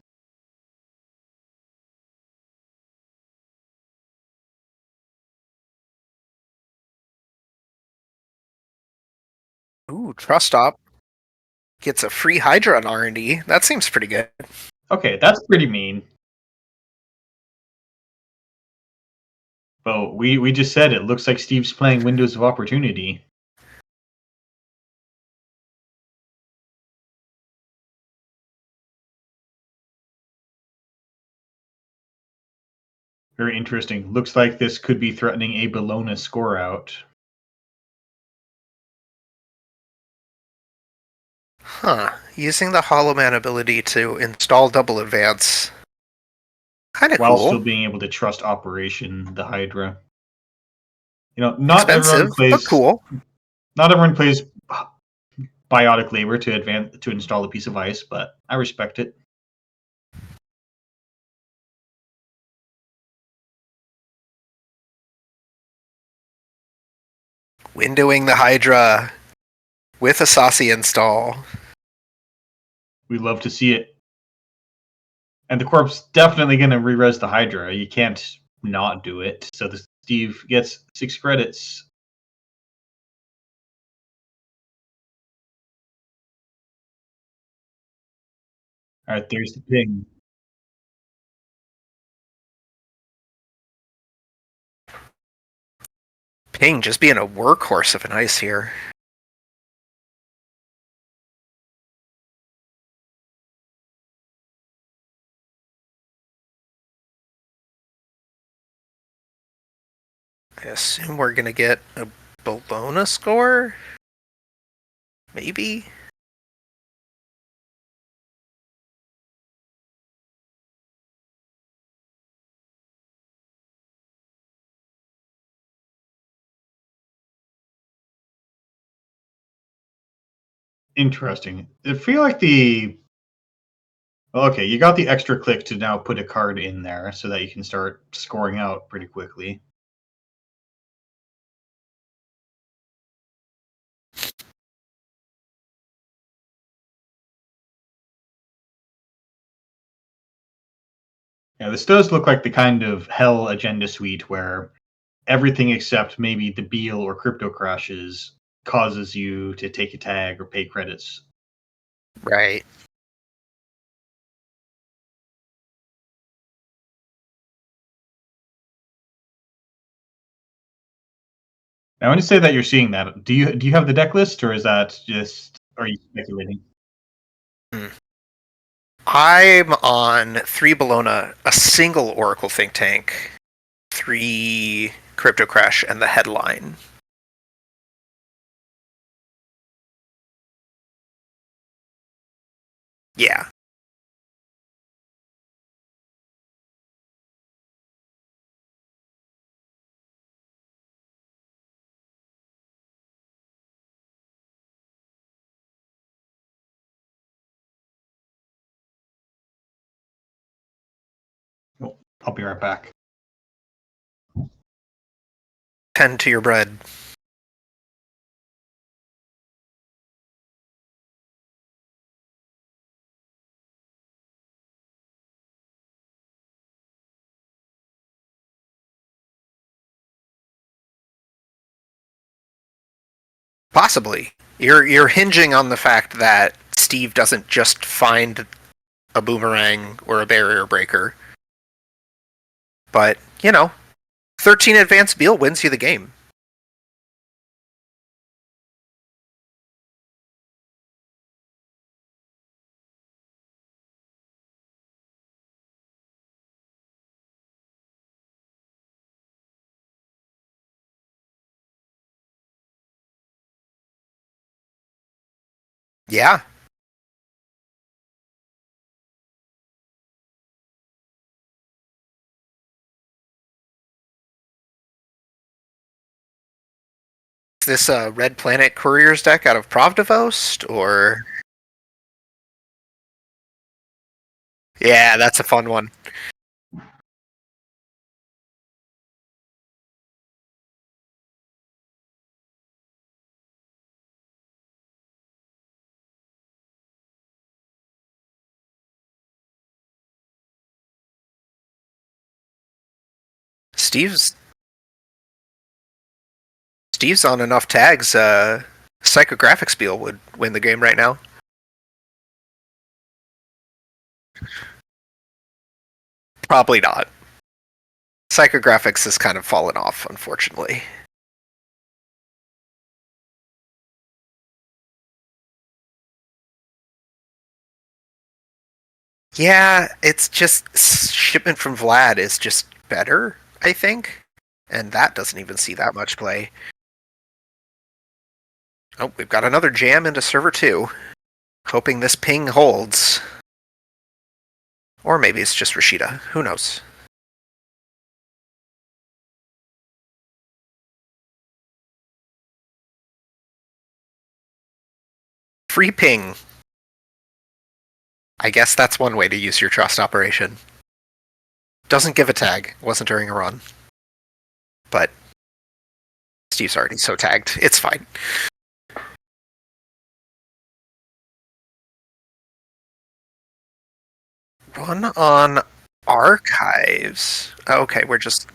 Ooh, Trust Op gets a free Hydra on R&D. That seems pretty good. Okay, that's pretty mean. But we just said it looks like Steve's playing Windows of Opportunity. Very interesting. Looks like this could be threatening a Bologna score out. Huh. Using the Hollow Man ability to install double advance. Kind of While cool. still being able to trust Operation the Hydra. You know, not Expensive, everyone plays. but cool. Not everyone plays Biotic Labor to install a piece of ice, but I respect it. Windowing the Hydra with a saucy install. We love to see it. And the corp's definitely going to re-res the Hydra. You can't not do it. So Steve gets 6 credits. All right, there's the ping. Ping just being a workhorse of an ice here. I assume we're gonna get a Bologna score? Maybe? Interesting. I feel like okay, you got the extra click to now put a card in there so that you can start scoring out pretty quickly. Yeah, this does look like the kind of hell agenda suite where everything except maybe the Beal or crypto crashes causes you to take a tag or pay credits. Right. Now, when you say that you're seeing that, do you have the deck list, or is that just are you speculating? I'm on 3 Bologna, a single Oracle Think Tank, 3 Crypto Crash, and the headline. Yeah. Oh, I'll be right back. Tend to your bread. Possibly. You're hinging on the fact that Steve doesn't just find a boomerang or a barrier breaker. But, 13 advanced Beal wins you the game. Yeah. Is this a Red Planet Couriers deck out of Pravdavost, or... Yeah, that's a fun one. Steve's on enough tags, Psychographic Spiel would win the game right now. Probably not. Psychographics has kind of fallen off, unfortunately. Yeah, it's just Shipment from Vlad is just better, I think. And that doesn't even see that much play. Oh, we've got another jam into server 2. Hoping this ping holds. Or maybe it's just Rashida. Who knows? Free ping. I guess that's one way to use your trust operation. Doesn't give a tag. Wasn't during a run. But Steve's already so tagged. It's fine. Run on Archives. Okay, we're just...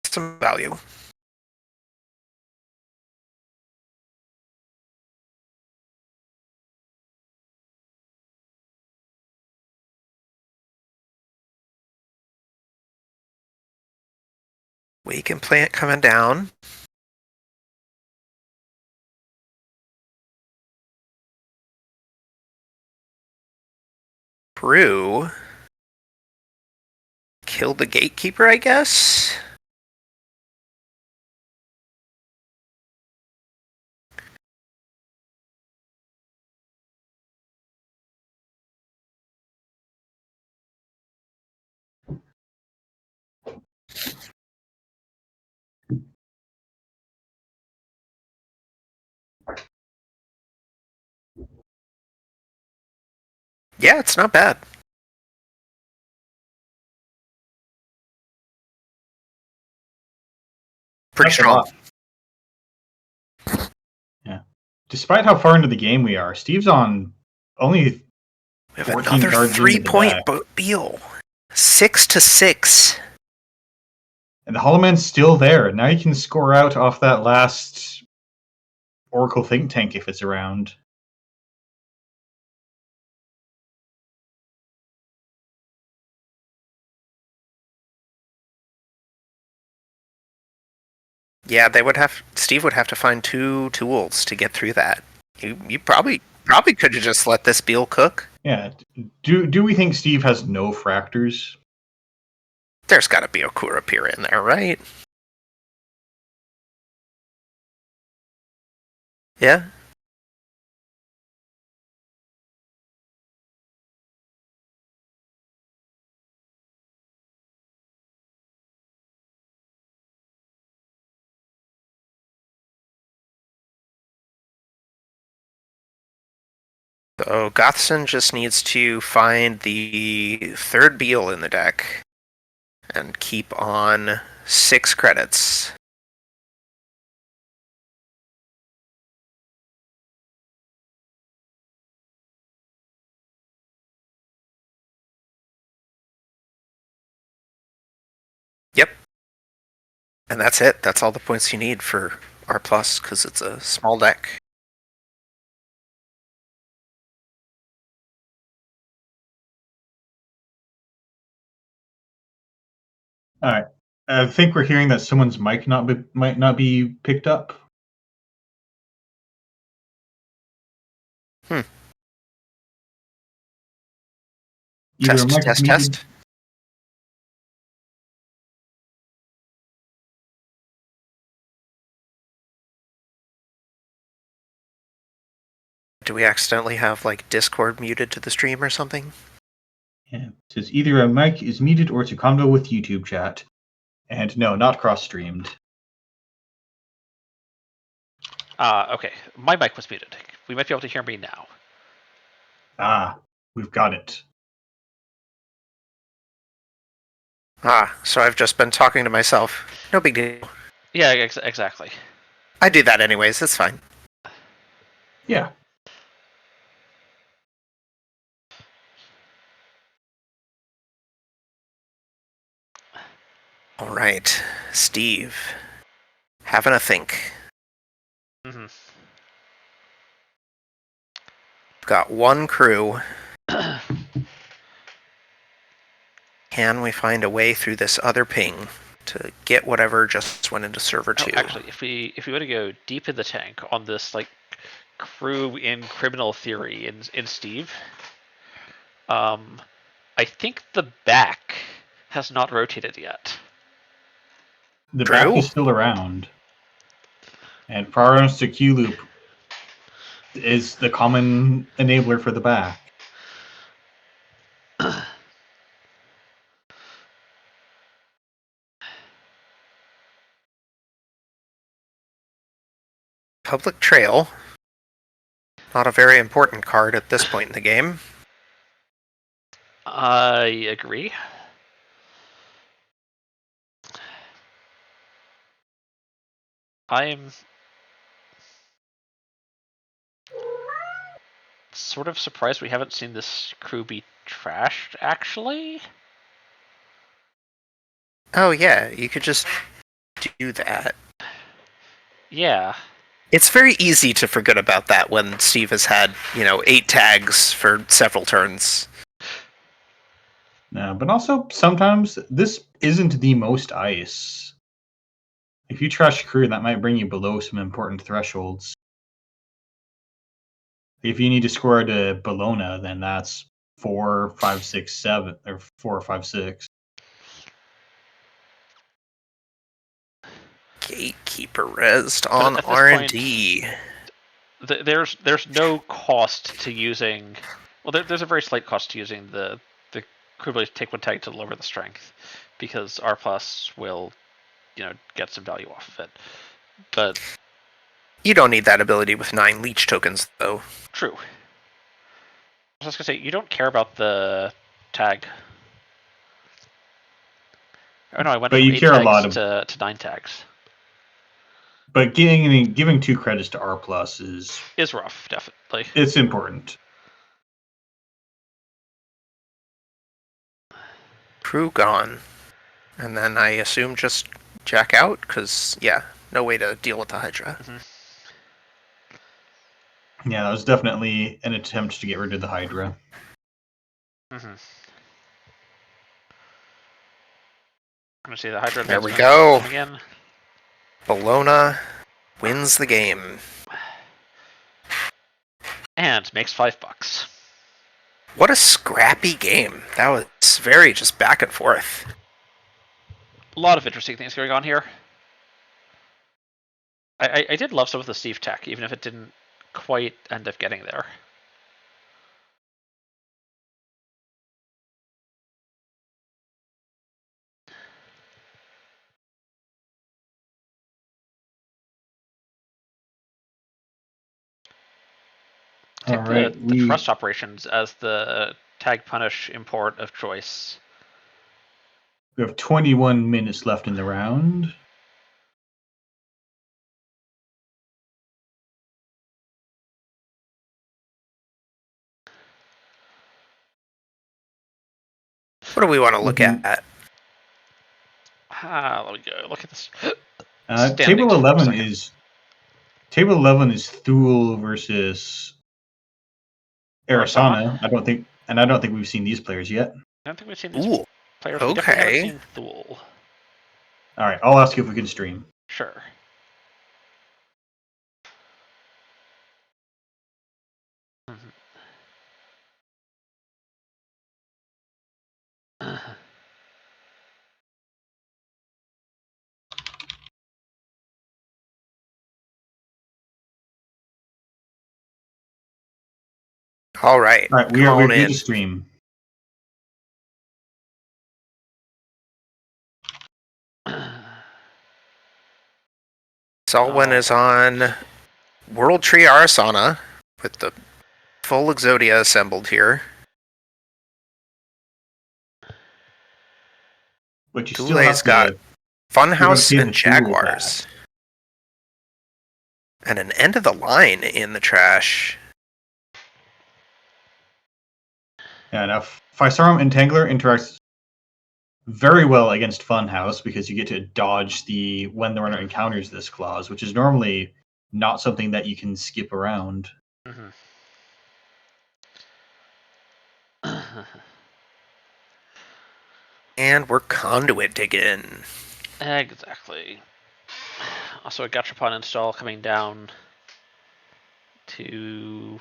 some value. Weakened plant coming down. Brew. Kill the gatekeeper, I guess? Yeah, it's not bad. Pretty That's a strong. lot. Yeah. Despite how far into the game we are, Steve's on only We have 14 another cards into the 3-point deck. Beal. 6-6. And the Hollow Man's still there. Now you can score out off that last Oracle Think Tank if it's around. Yeah, Steve would have to find 2 tools to get through that. You probably could have just let this Beal cook. Yeah. Do we think Steve has no fractors? There's got to be a Kurapira in there, right? Yeah. So Gothson just needs to find the 3rd Beal in the deck and keep on 6 credits. Yep. And that's it. That's all the points you need for R+, because it's a small deck. All right. I think we're hearing that someone's mic might not be picked up. Either a mic is muted. Test. Do we accidentally have like Discord muted to the stream or something? Yeah. It says either a mic is muted or it's a combo with YouTube chat. And no, not cross-streamed. Okay. My mic was muted. We might be able to hear me now. Ah, we've got it. So I've just been talking to myself. No big deal. Yeah, exactly. I do that anyways, it's fine. Yeah. Alright, Steve. Having a think. Mm-hmm. Got 1 crew. Can we find a way through this other ping to get whatever just went into server 2? Actually, if we were to go deep in the tank on this like crew in criminal theory in Steve, I think the back has not rotated yet. The True. back is still around. And Firearms to Q loop is the common enabler for the back. Public Trail. Not a very important card at this point in the game. I agree. I'm sort of surprised we haven't seen this crew be trashed, actually. Oh yeah, you could just do that. Yeah. It's very easy to forget about that when Steve has had, 8 tags for several turns. No, but also sometimes this isn't the most ice. If you trash a crew, that might bring you below some important thresholds. If you need to score to Bologna, then that's 4, 5, 6, 7, or 4, 5, 6. Gatekeeper rezzed on at this R&D. There's no cost to using. Well, there's a very slight cost to using the crew ability to take one tag to lower the strength, because R plus will, get some value off of it. But You don't need that ability with 9 leech tokens, though. true. I was just gonna say, you don't care about the tag. Oh no, I went But from you 8 care a tags lot of. to 9 tags. But giving 2 credits to R plus is Rough, definitely. it's important. Crew gone. And then I assume just jack out, because, yeah, no way to deal with the Hydra. Yeah, that was definitely an attempt to get rid of the Hydra. I'm gonna see the Hydra There we advancement go. again. Bologna wins the game. And makes $5. What a scrappy game. That was very just back and forth. A lot of interesting things going on here. I did love some of the Steve tech, even if it didn't quite end up getting there. Take the thrust operations as the tag punish import of choice. We have 21 minutes left in the round. What do we want to look at? Let me go. Look at this. Table 11 is Thule versus Arizona. I don't think we've seen these players yet. I don't think we've seen these Ooh, players. We definitely haven't seen Thule. All right, I'll ask you if we can stream. Sure. All right. All right, we're good to stream. Selwyn is on World Tree Arsana with the full Exodia assembled here. But you still have got Funhouse and Jaguars. Task. And an end of the line in the trash. Yeah, now Physarum Entangler interacts very well against Funhouse because you get to dodge the when the runner encounters this clause, which is normally not something that you can skip around. And we're conduit digging. Exactly. Also, a Gachapon install coming down to...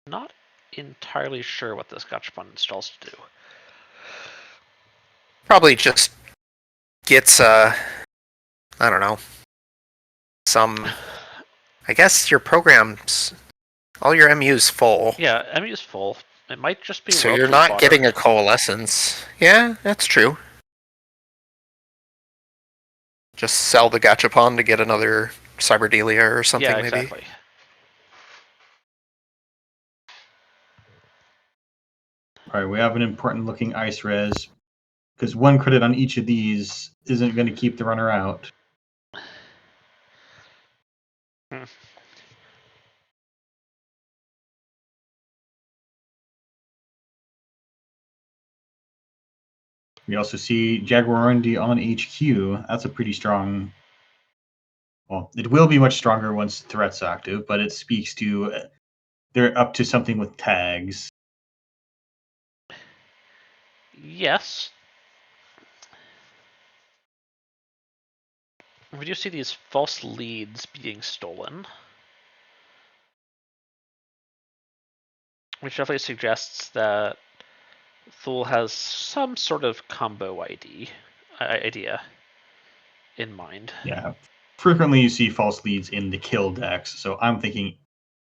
Not entirely sure what this Gachapon installs to do. Probably just gets, I don't know, some... I guess your program's... All your MU's full. Yeah, MU's full. It might just be... So you're not getting a coalescence. Yeah, that's true. Just sell the Gachapon to get another Cyberdelia or something, maybe. Yeah, exactly. All right, we have an important looking ice res because 1 credit on each of these isn't going to keep the runner out. Hmm. We also see Jaguar R&D on HQ. That's a pretty strong. Well, it will be much stronger once threat's active, but it speaks to they're up to something with tags. Yes. We do see these false leads being stolen, which definitely suggests that Thule has some sort of combo idea in mind. Yeah. Frequently you see false leads in the kill decks, so I'm thinking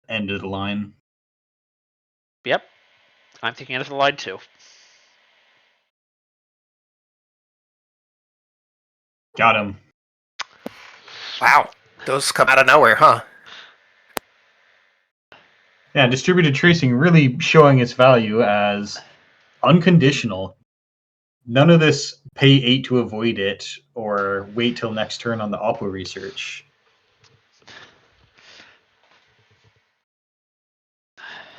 end of the line. Yep, I'm thinking end of the line too. Got him. Wow, those come out of nowhere, huh? Yeah, distributed tracing really showing its value as unconditional. None of this pay 8 to avoid it or wait till next turn on the Oppo research.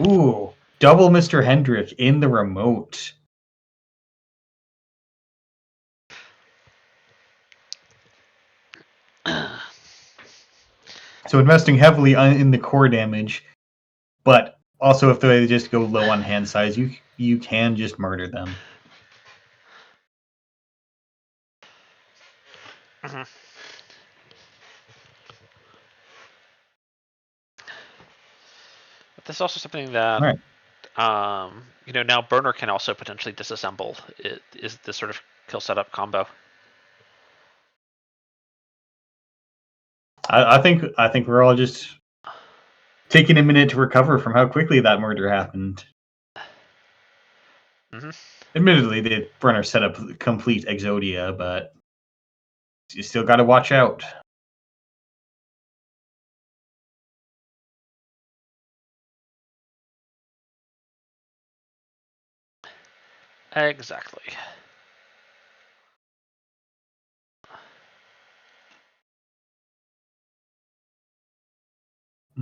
Ooh, double Mr. Hendrick in the remote. So investing heavily in the core damage, but also if they just go low on hand size, you can just murder them. Mm-hmm. But this is also something that, Right. now Burner can also potentially disassemble. It is this sort of kill setup combo. I think we're all just taking a minute to recover from how quickly that murder happened. Mm-hmm. Admittedly, the Burner set up complete Exodia, but you still got to watch out. Exactly.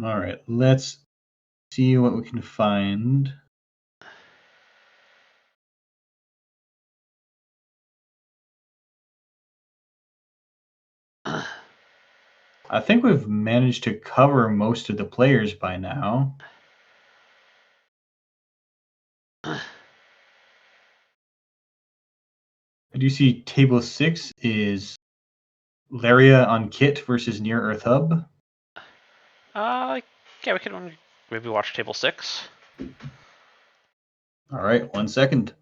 All right, let's see what we can find. I think we've managed to cover most of the players by now. I do see table 6 is Laria on Kit versus Near Earth Hub. Yeah, we can maybe watch table 6. All right, 1 second.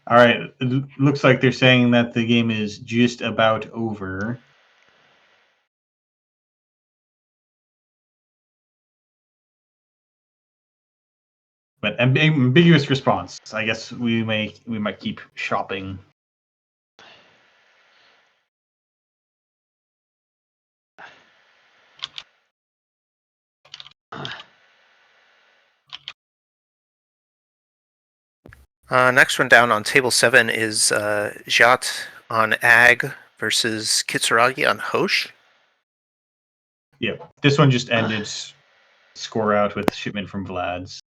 All right, it looks like they're saying that the game is just about over. But ambiguous response. I guess we might keep shopping. Next one down on table 7 is Jat on Ag versus Kitsuragi on Hosh. Yep, this one just ended. Score out with shipment from Vlad's.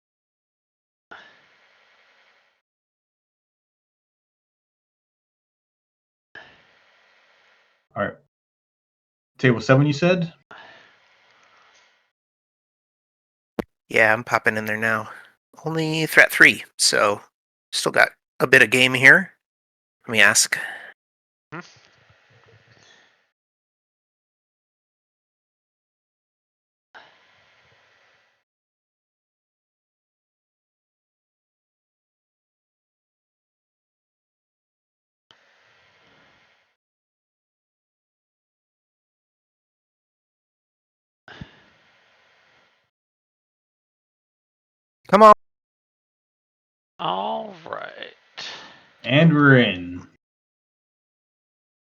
All right. Table 7, you said? Yeah, I'm popping in there now. Only threat 3, so still got a bit of game here. Let me ask. Hmm? Come on. All right. And we're in.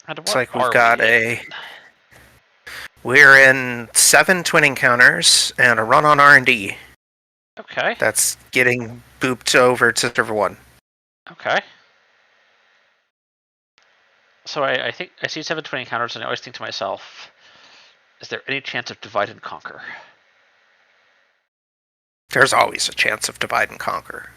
And Looks what like we've are got we in? we're in 7 twin encounters and a run on R&D. Okay. That's getting booped over to server 1. Okay. So I think I see 720 encounters, and I always think to myself, is there any chance of divide and conquer? There's always a chance of divide and conquer.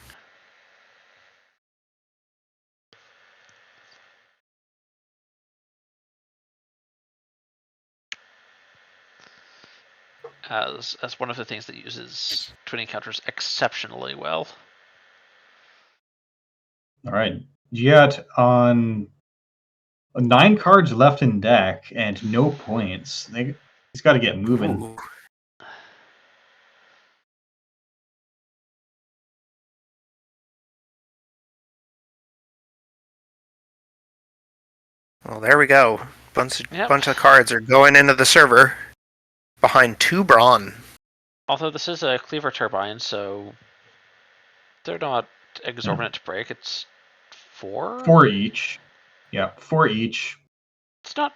As one of the things that uses twin encounters exceptionally well. All right. Yet on 9 cards left in deck and no points. He's got to get moving. Ooh. Well, there we go. Bunch of cards are going into the server behind 2 Brawn. Although this is a cleaver turbine, so they're not exorbitant to break. It's 4? 4 each. Yeah, 4 each. It's not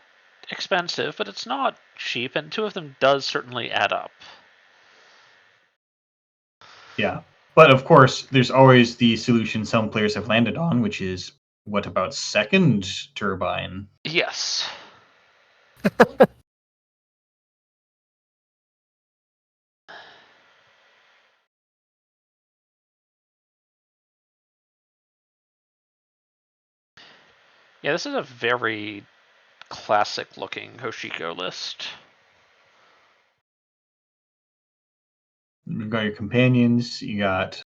expensive, but it's not cheap, and 2 of them does certainly add up. Yeah. But of course, there's always the solution some players have landed on, which is what about second turbine? Yes. Yeah, this is a very classic looking Hoshiko list. You've got your companions, you got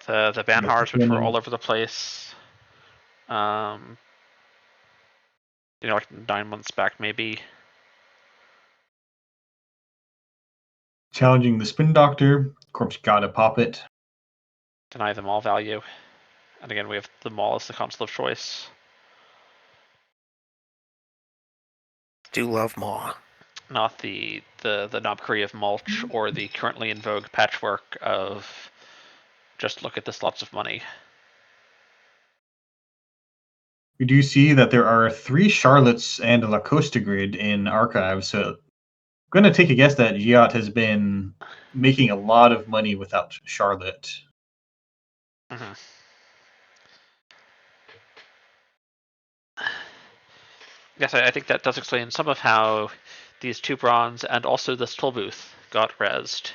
The Banhars, which were companions. all over the place. Like 9 months back, maybe. Challenging the Spin Doctor. Of course, gotta pop it. Deny them all value. And again, we have the Maul as the console of choice. Do love Maw. Not the knobkery of mulch or the currently in vogue patchwork of just look at this lots of money. We do see that there are 3 Charlottes and a La Costa grid in archives, so I'm going to take a guess that Giat has been making a lot of money without Charlotte. Mm-hmm. Yes, I think that does explain some of how these 2 bronze and also this toll booth got rezzed.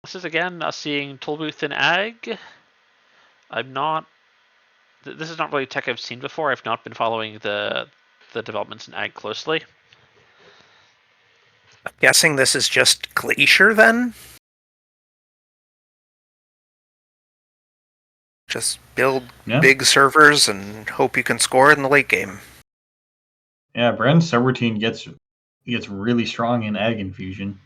This is again us seeing toll booth in ag. This is not really tech I've seen before. I've not been following the developments in ag closely. I'm guessing this is just Glacier then? Just build big servers and hope you can score in the late game. Yeah, Brand's subroutine gets really strong in Ag Infusion.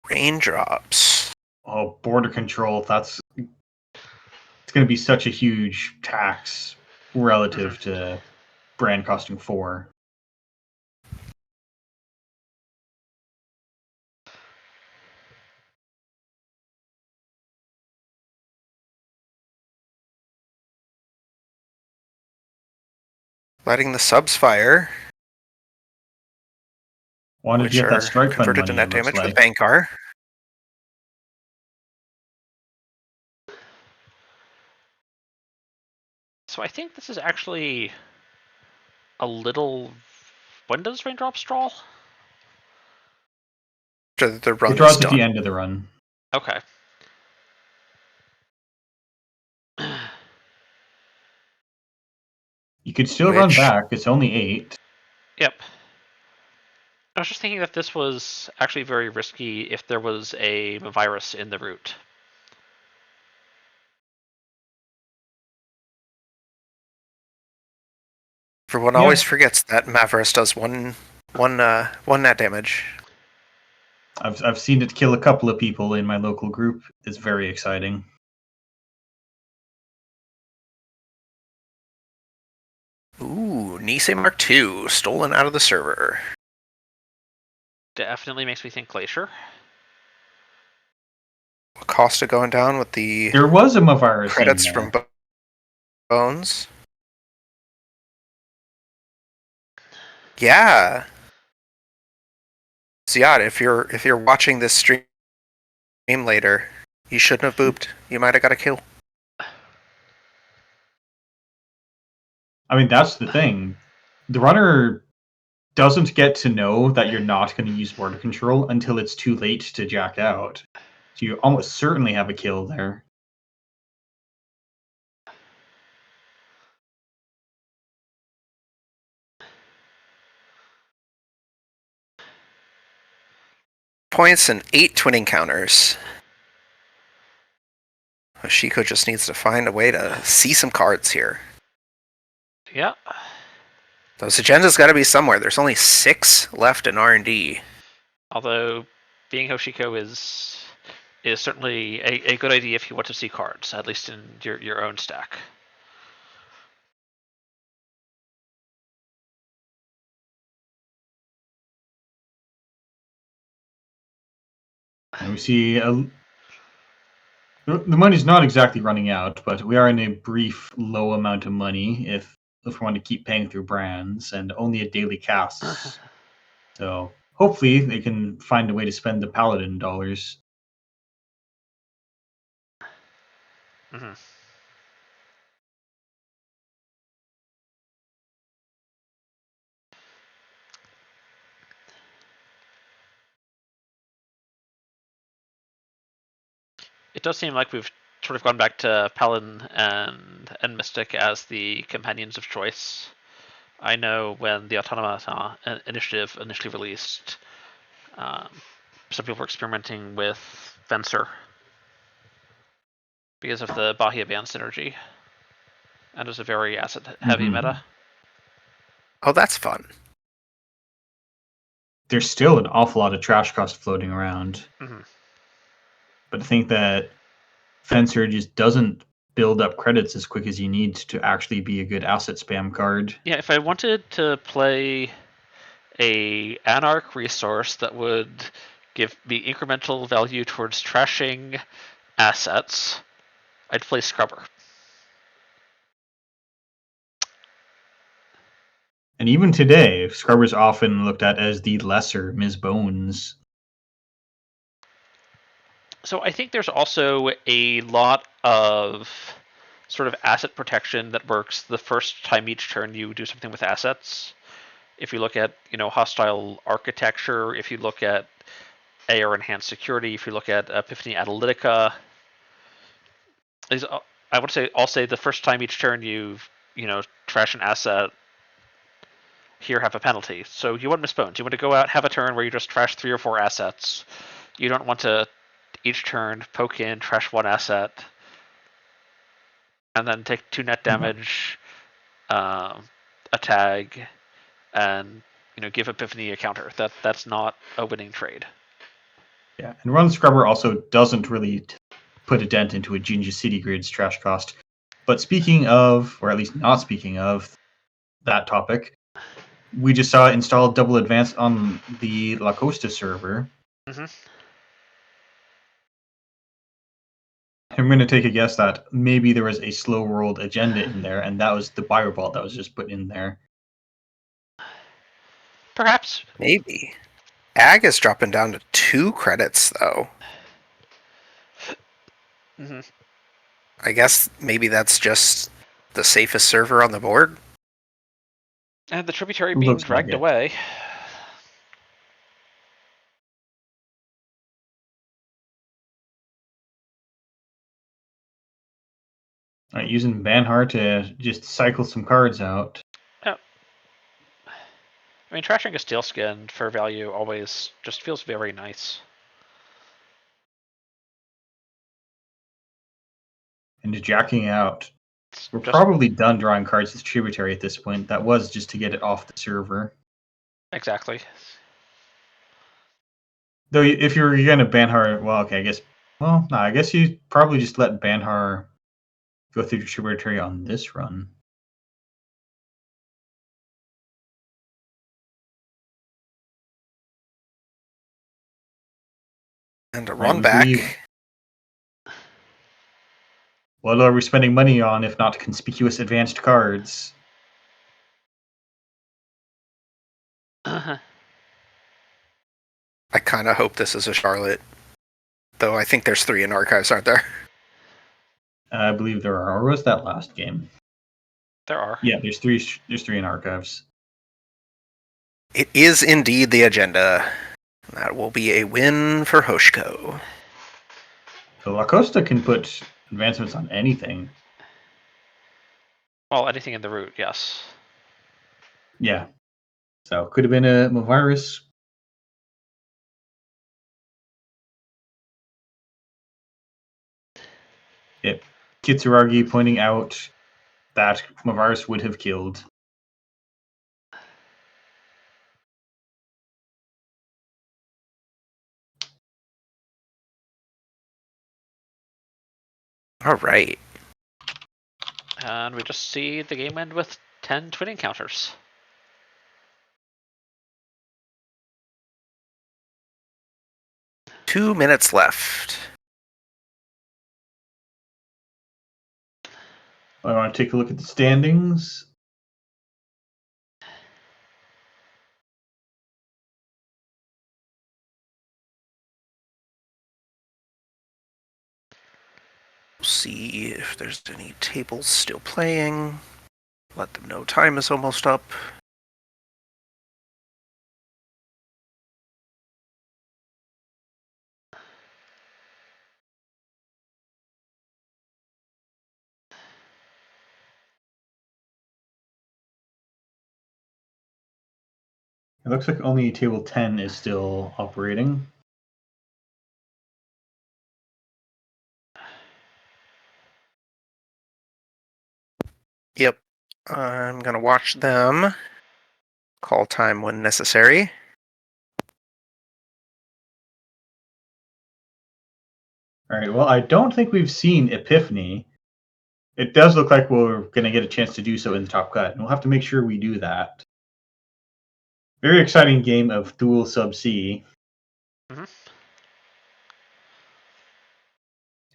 Raindrops. Oh, border control. It's going to be such a huge tax relative to Brand costing 4. Letting the subs fire. Wanted to get that strike fund converted money, to net it looks damage with like. Bankar. So I think this is actually a little. When does raindrops draw? After the run It draws done. at the end of the run. Okay. You could still run back. It's only 8. Yep. I was just thinking that this was actually very risky if there was a virus in the route. Everyone always forgets that Mavris does one net damage. I've seen it kill a couple of people in my local group. It's very exciting. Ooh, Nisei Mark II, stolen out of the server. Definitely makes me think Glacier. Acosta going down with the There was a Mavarus credits in from there. Bones. Yeah. Ziad, if you're watching this stream later, you shouldn't have booped. You might have got a kill. I mean, that's the thing. The runner doesn't get to know that you're not going to use border control until it's too late to jack out. So you almost certainly have a kill there. Points and 8 twinning counters. Hoshiko just needs to find a way to see some cards here. Yeah. Those agendas got to be somewhere. There's only 6 left in R&D. Although being Hoshiko is certainly a good idea if you want to see cards, at least in your own stack. And we see the money's not exactly running out, but we are in a brief low amount of money if we want to keep paying through brands and only a daily casts. So hopefully they can find a way to spend the paladin dollars. Mm-hmm. It does seem like we've sort of gone back to Paladin and Mystic as the companions of choice. I know when the Automata initiative initially released, some people were experimenting with Fencer because of the Bahia Band synergy, and it was a very asset-heavy meta. Oh, that's fun. There's still an awful lot of trash cost floating around. Mm-hmm. But I think that Fencer just doesn't build up credits as quick as you need to actually be a good asset spam card. Yeah, if I wanted to play a Anarch resource that would give me incremental value towards trashing assets, I'd play Scrubber. And even today, Scrubber's often looked at as the lesser Ms. Bones. So I think there's also a lot of sort of asset protection that works the first time each turn you do something with assets. If you look at, hostile architecture, if you look at AR enhanced security, if you look at Epiphany Analytica, I'll say the first time each turn trash an asset, here have a penalty. So you want Miss Bones. You want to go out, have a turn where you just trash 3 or 4 assets. You don't want to each turn poke in, trash 1 asset, and then take 2 net damage, a tag, and give Epiphany a counter. That's not a winning trade. Yeah, and Run Scrubber also doesn't really put a dent into a Jinja City Grid's trash cost. But speaking of, or at least not speaking of, that topic, we just saw it installed double advance on the La Costa server. Mm-hmm. I'm going to take a guess that maybe there was a slow rolled agenda in there, and that was the Bio Vault that was just put in there. Perhaps. Maybe. Ag is dropping down to 2 credits, though. Mm-hmm. I guess maybe that's just the safest server on the board. And the tributary being Looks like dragged it. away. Right, using Banhar to just cycle some cards out. Yeah. I mean, trashing a steel skin for value always just feels very nice. And just jacking out. It's We're just probably done drawing cards with Tributary at this point. That was just to get it off the server. exactly. Though if you're going to Banhar, well, okay, I guess you probably just let Banhar go through Tributary on this run. And a Right, run we back. believe What are we spending money on if not conspicuous advanced cards? Uh-huh. I kind of hope this is a Charlotte, though I think there's 3 in archives, aren't there? I believe there are. Or was that last game? There are. Yeah, there's three. There's 3 in archives. It is indeed the agenda. That will be a win for Hoshko. So La Costa can put advancements on anything. Well, anything in the route, yes. Yeah. So could have been a virus. Yep. Kitsuragi pointing out that Mavarus would have killed. All right. And we just see the game end with 10 twin encounters. Two minutes left. I want to take a look at the standings. See if there's any tables still playing. Let them know time is almost up. It looks like only table 10 is still operating. Yep. I'm going to watch them. Call time when necessary. All right. Well, I don't think we've seen Epiphany. It does look like we're going to get a chance to do so in the top cut, and we'll have to make sure we do that. Very exciting game of Thule Sub C. Mm-hmm.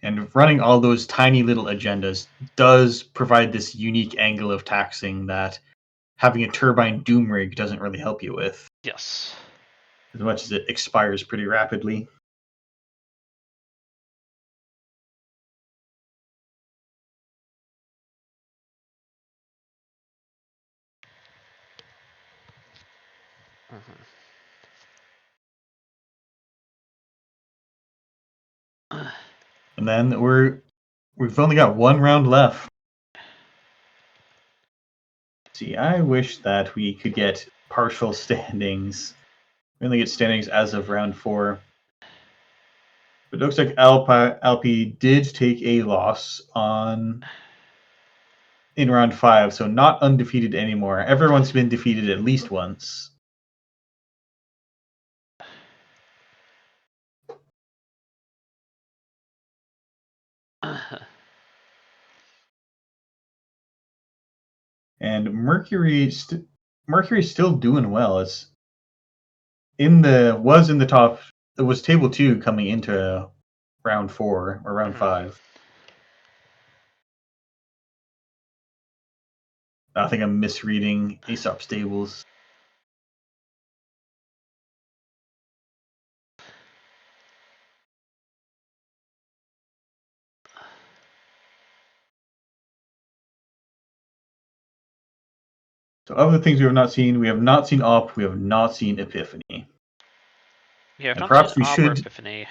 And running all those tiny little agendas does provide this unique angle of taxing that having a turbine doom rig doesn't really help you with, Yes. as much as it expires pretty rapidly. Mm-hmm. And then we've only got one round left. See, I wish that we could get partial standings. We only get standings as of round 4. But it looks like Alpi did take a loss in round 5, so not undefeated anymore. Everyone's been defeated at least once. And Mercury's still doing well. It's was in the top. It was table 2 coming into round 4 or round 5. I think I'm misreading Aesop Stables. So other things we have not seen Op, we have not seen Epiphany. Yeah, I've And not seen perhaps we Op or should. Epiphany.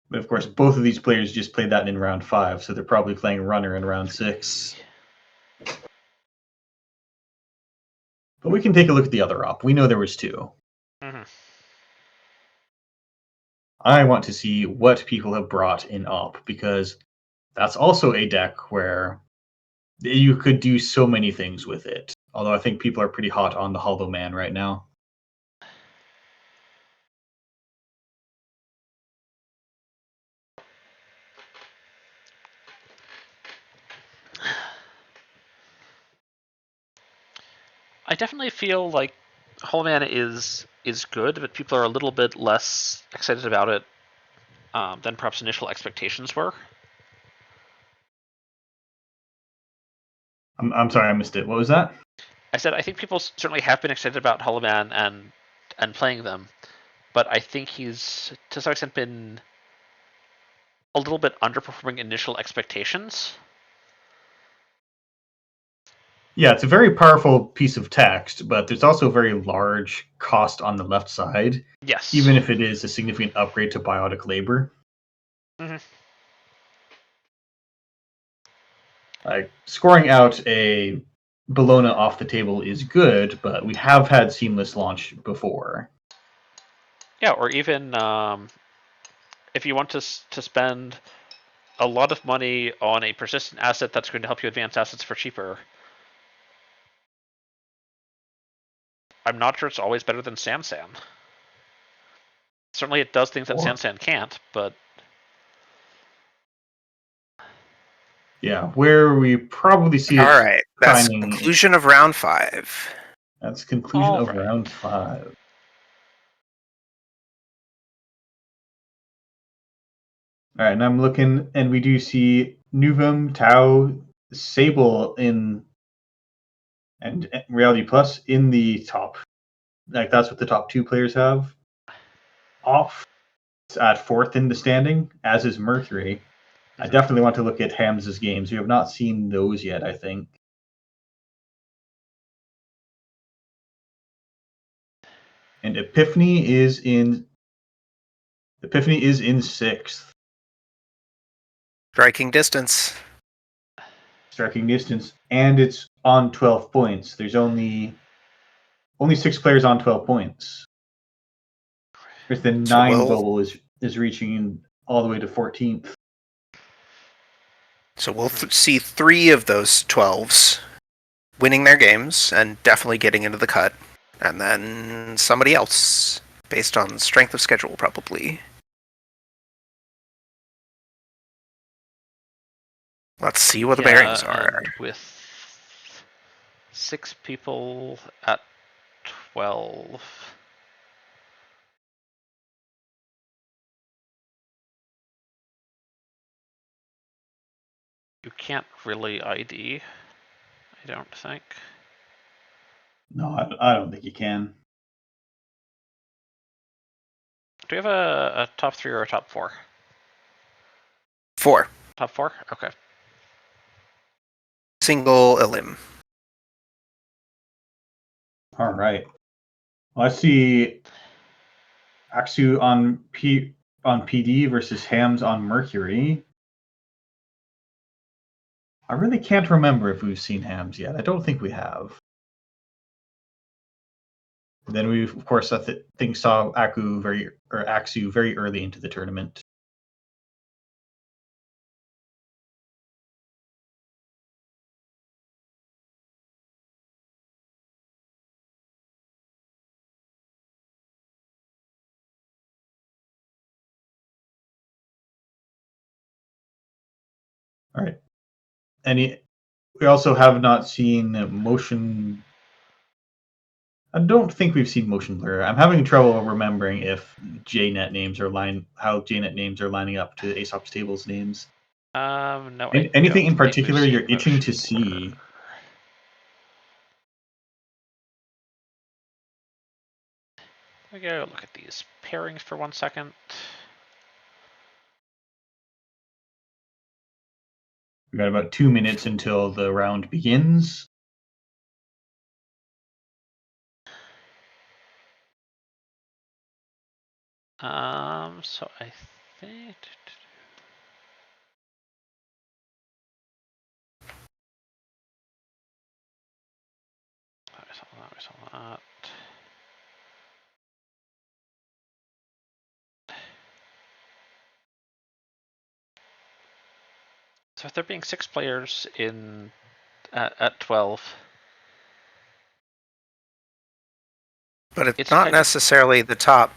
But of course, both of these players just played that in round 5, so they're probably playing Runner in round 6. But we can take a look at the other op. We know there was 2. Mm-hmm. I want to see what people have brought in op, because that's also a deck where you could do so many things with it. Although I think people are pretty hot on the Hollow Man right now. I definitely feel like Hollow Man is good, but people are a little bit less excited about it than perhaps initial expectations were. I'm sorry, I missed it. What was that? I said I think people certainly have been excited about Hollow Man and playing them, but I think he's to some extent been a little bit underperforming initial expectations. Yeah, it's a very powerful piece of text, but there's also a very large cost on the left side, Yes. even if it is a significant upgrade to biotic labor. Mm-hmm. Like scoring out a Bologna off the table is good, but we have had seamless launch before. Yeah, or even if you want to spend a lot of money on a persistent asset that's going to help you advance assets for cheaper. I'm not sure it's always better than Sansan. Certainly it does things that Sansan can't, but yeah, where we probably see it. All right, that's shining. conclusion of round 5. That's conclusion All of right. round 5. All right, and I'm looking, and we do see Nuvum, Tau, Sable and Reality Plus in the top. Like that's what the top 2 players have. Off at 4th in the standing, as is Mercury. I definitely want to look at Hams's games. We have not seen those yet, I think. And Epiphany is in 6th. Striking distance. Striking distance, and it's on 12 points. There's only 6 players on 12 points. Whereas the 9 bubble is reaching all the way to 14th. So we'll see 3 of those 12s winning their games and definitely getting into the cut, and then somebody else based on strength of schedule, probably. Let's see what the bearings are. And with 6 people at 12. You can't really ID, I don't think. No, I don't think you can. Do we have a top 3 or a top 4? 4. Top 4? Okay. Single elim. All right. Well, I see Axu on PD versus Hams on Mercury. I really can't remember if we've seen Hams yet. I don't think we have. Then we, of course, saw Axu very early into the tournament. All right. We also have not seen motion. I don't think we've seen motion blur. I'm having trouble remembering if JNet names are how JNet names are lining up to Aesop's tables names. No. Anything in particular you're itching to see? Let me go look at these pairings for 1 second. We got about 2 minutes until the round begins. So I think. I saw that. So if there being 6 players in at 12. But it's not necessarily the top.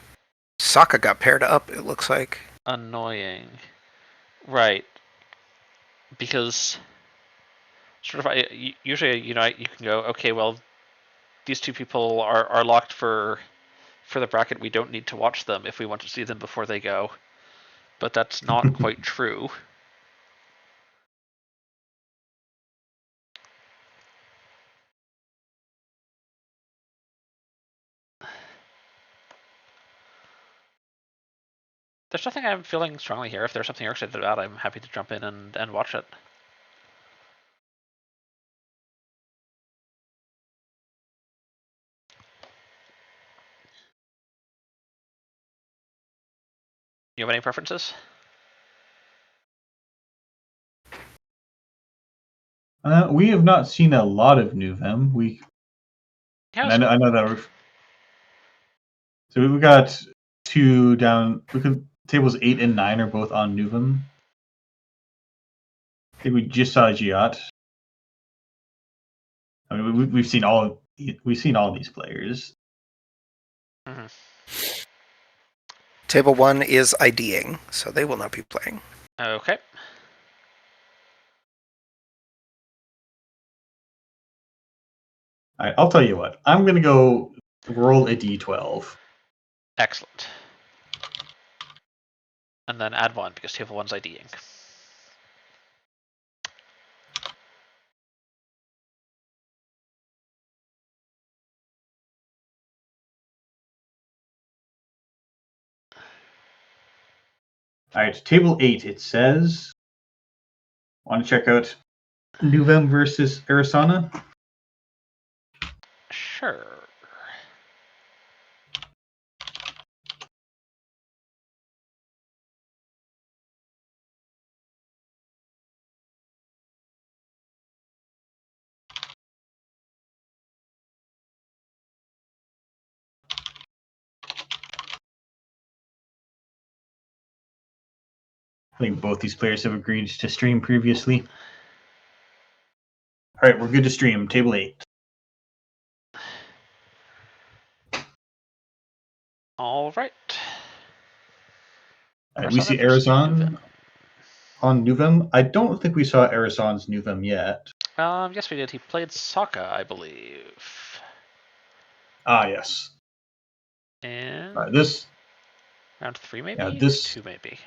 Sokka got paired up, it looks like. Annoying. Right. Because sort of usually, you can go, okay, well, these 2 people are locked for the bracket. We don't need to watch them if we want to see them before they go. but that's not quite true. There's nothing I'm feeling strongly here. If there's something you're excited about, I'm happy to jump in and watch it. You have any preferences? We have not seen a lot of Nuvem. Yeah, I know that so we've got 2 down. Tables 8 and 9 are both on Nuvem. I think we just saw Giat. I mean, we've seen all these players. Mm-hmm. Table 1 is IDing, so they will not be playing. Okay. All right, I'll tell you what. I'm going to go roll a d12. Excellent. And then add 1, because table 1's IDing. All right, table 8, it says, want to check out Nuvem versus Arizona? Sure. I think both these players have agreed to stream previously. All right, we're good to stream. Table 8. All right. We see Arizona on Nuvem. I don't think we saw Arizona's Nuvem yet. Yes, we did. He played Sokka, I believe. Ah, yes. And This round 3, maybe? Yeah, this 2, maybe.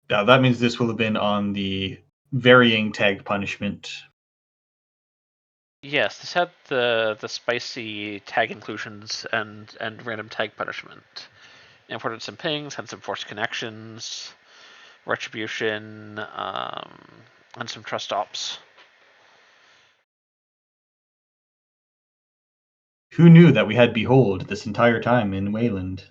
Yeah, that means this will have been on the varying tag punishment. Yes, this had the spicy tag inclusions and random tag punishment. Imported some pings, had some forced connections, retribution, and some trust ops. Who knew that we had Behold this entire time in Wayland?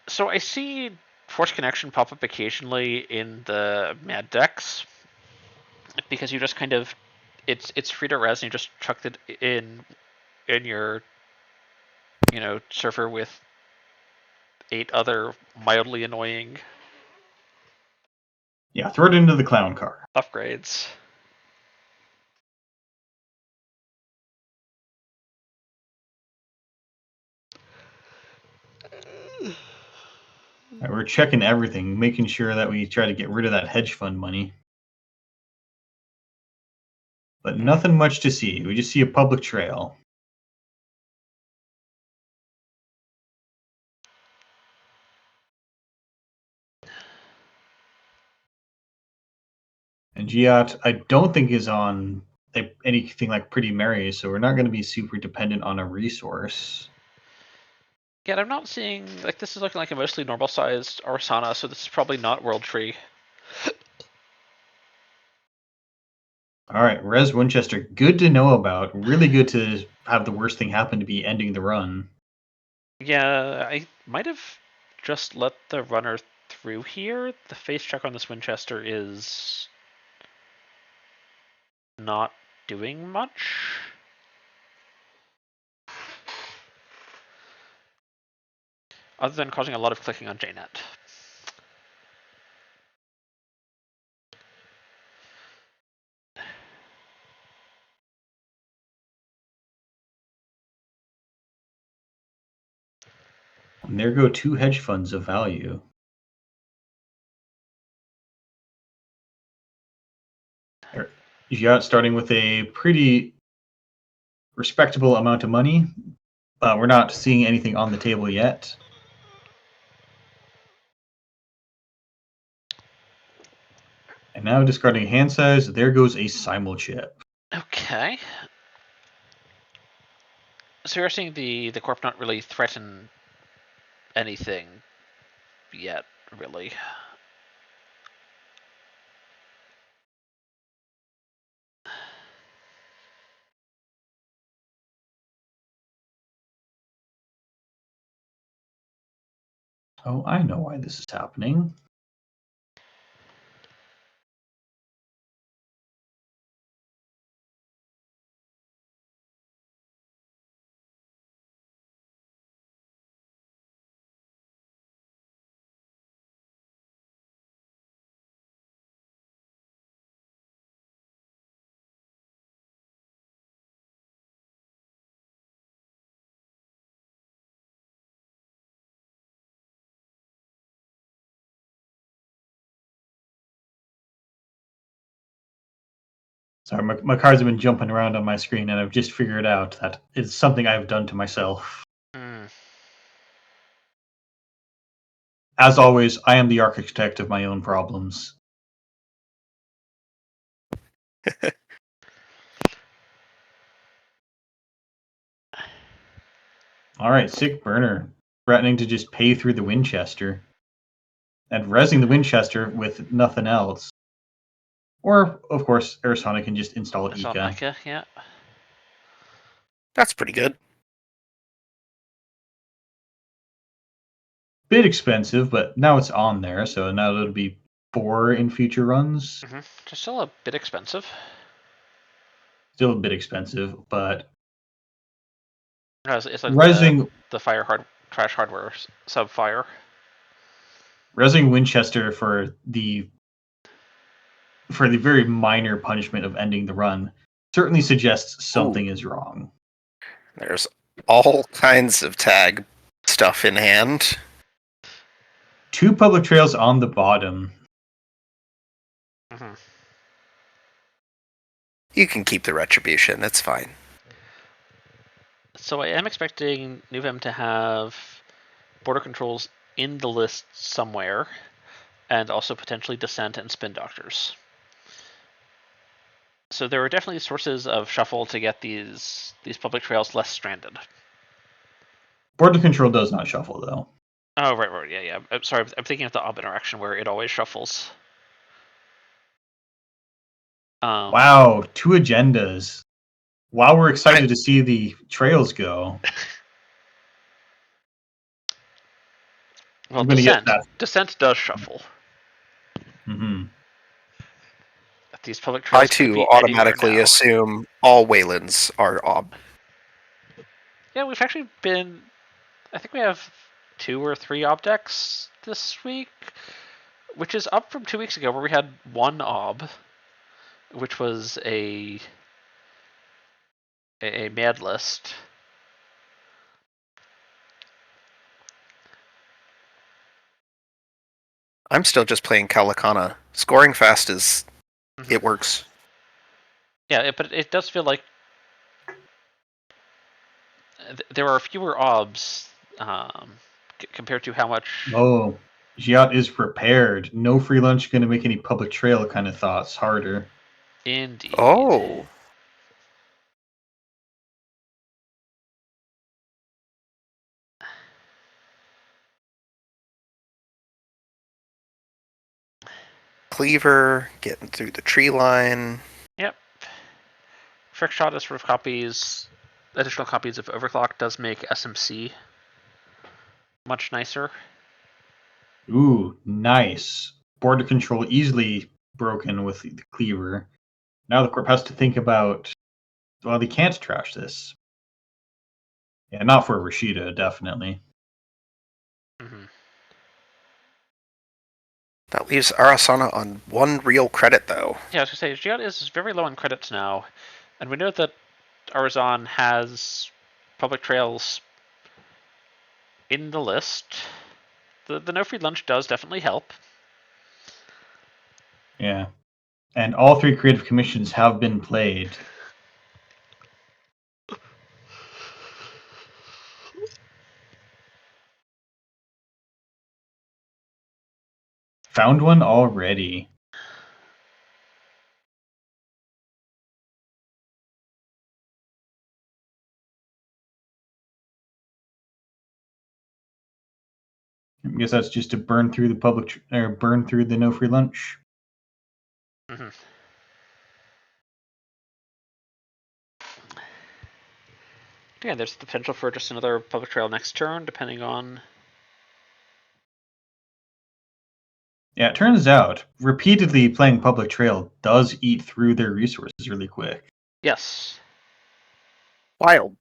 So I see forced connection pop up occasionally in the mad decks because you just kind of it's free to res and you just chucked it in your server with 8 other mildly annoying Yeah, throw it into the clown car. upgrades. Right, we're checking everything, making sure that we try to get rid of that hedge fund money. But nothing much to see. We just see a public trail. And Giat, I don't think is on anything like Pretty Mary, so we're not going to be super dependent on a resource. Yeah, I'm not seeing this is looking like a mostly normal sized Arsana, so this is probably not World Tree. All right, Res Winchester, good to know about. Really good to have the worst thing happen to be ending the run. Yeah, I might have just let the runner through here. The face check on this Winchester is not doing much. Other than causing a lot of clicking on JNet. And there go 2 hedge funds of value. You got starting with a pretty respectable amount of money. We're not seeing anything on the table yet. And now discarding hand size, there goes a simul-chip. Okay. So you're seeing the corp not really threaten anything yet, really. Oh, I know why this is happening. Sorry, my cards have been jumping around on my screen, and I've just figured out that it's something I've done to myself. Mm. As always, I am the architect of my own problems. All right, Sick Burner, threatening to just pay through the Winchester. And resing the Winchester with nothing else. Or, of course, Arizona can just install That's all Ika. Micah, yeah. That's pretty good. Bit expensive, but now it's on there, so now it'll be 4 in future runs. Mm-hmm. Just still a bit expensive. Still a bit expensive, but It's like resing the trash hardware sub fire. resing Winchester for the very minor punishment of ending the run certainly suggests something is wrong. There's all kinds of tag stuff in hand. 2 public trails on the bottom. Mm-hmm. You can keep the retribution. That's fine. So I am expecting Nuvem to have border controls in the list somewhere, and also potentially Descent and Spin Doctors. So there are definitely sources of shuffle to get these public trails less stranded. Border control does not shuffle, though. Oh, right, yeah. I'm sorry, I'm thinking of the ob interaction where it always shuffles. Wow, 2 agendas. Wow, we're excited to see the trails go. Well, I'm going to get Descent does shuffle. Mm-hmm. These public I trails could too be anywhere automatically now. assume all Waylands are ob. Yeah, we've actually been. I think we have 2 or 3 ob decks this week, which is up from 2 weeks ago where we had 1 ob, which was a mad list. I'm still just playing Kalakana. Scoring fast is Mm-hmm. it works. Yeah, but it does feel like there are fewer obs compared to how much. Oh, Giat is prepared. No free lunch going to make any public trail kind of thoughts harder. Indeed. Oh. Cleaver, getting through the tree line. Yep. Trick shot is for copies. Additional copies of Overclock does make SMC much nicer. Ooh, nice. Border control easily broken with the cleaver. Now the corp has to think about, well, they can't trash this. Yeah, not for Rashida, definitely. Mm-hmm. That leaves Arasana on 1 real credit, though. Yeah, I was going to say, Giat is very low on credits now, and we know that Arazan has public trails in the list. The no free lunch does definitely help. Yeah. And all 3 creative commissions have been played. Found one already. I guess that's just to burn through the burn through the no free lunch. Mm-hmm. Yeah, there's the potential for just another public trail next turn, depending on. Yeah, it turns out repeatedly playing public trail does eat through their resources really quick. Yes. Wild.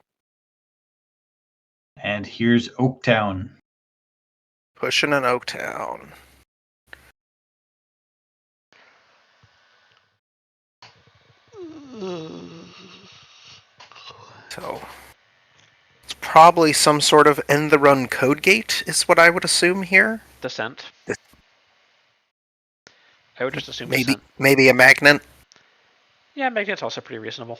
And here's Oaktown. Pushing an Oaktown. So it's probably some sort of end the run code gate is what I would assume here. Descent. I would just assume Maybe descent. maybe a magnet. Yeah, magnet's also pretty reasonable.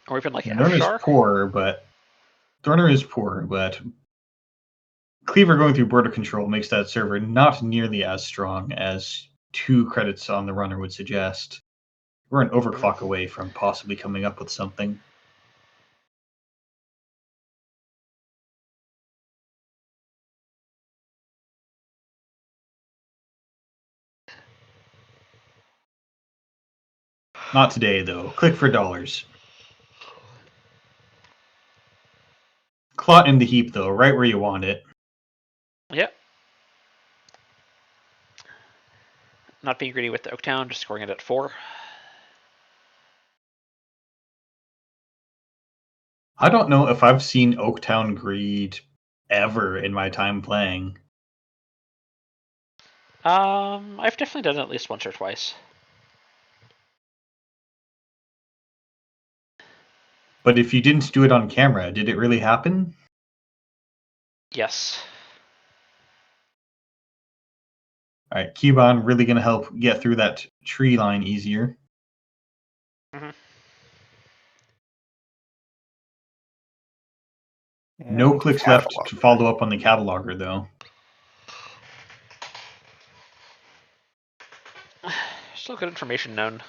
Or even like Dorner is Ashar. poor, but Cleaver going through border control makes that server not nearly as strong as 2 credits on the runner would suggest. We're an overclock away from possibly coming up with something. Not today, though. Click for dollars. Clot in the heap, though, right where you want it. Yep. Not being greedy with the Oaktown, just scoring it at 4. I don't know if I've seen Oaktown greed ever in my time playing. I've definitely done it at least once or twice. But if you didn't do it on camera, did it really happen? Yes. Alright, Keybon really going to help get through that tree line easier. Mm-hmm. No clicks left to follow up on the cataloger, though. Still good information known.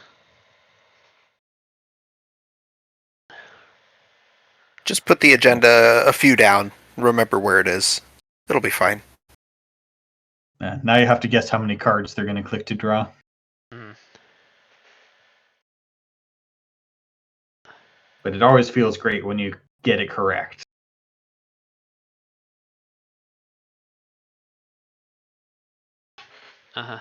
Just put the agenda a few down. Remember where it is. It'll be fine. Now you have to guess how many cards they're going to click to draw. Mm. But it always feels great when you get it correct. Uh-huh.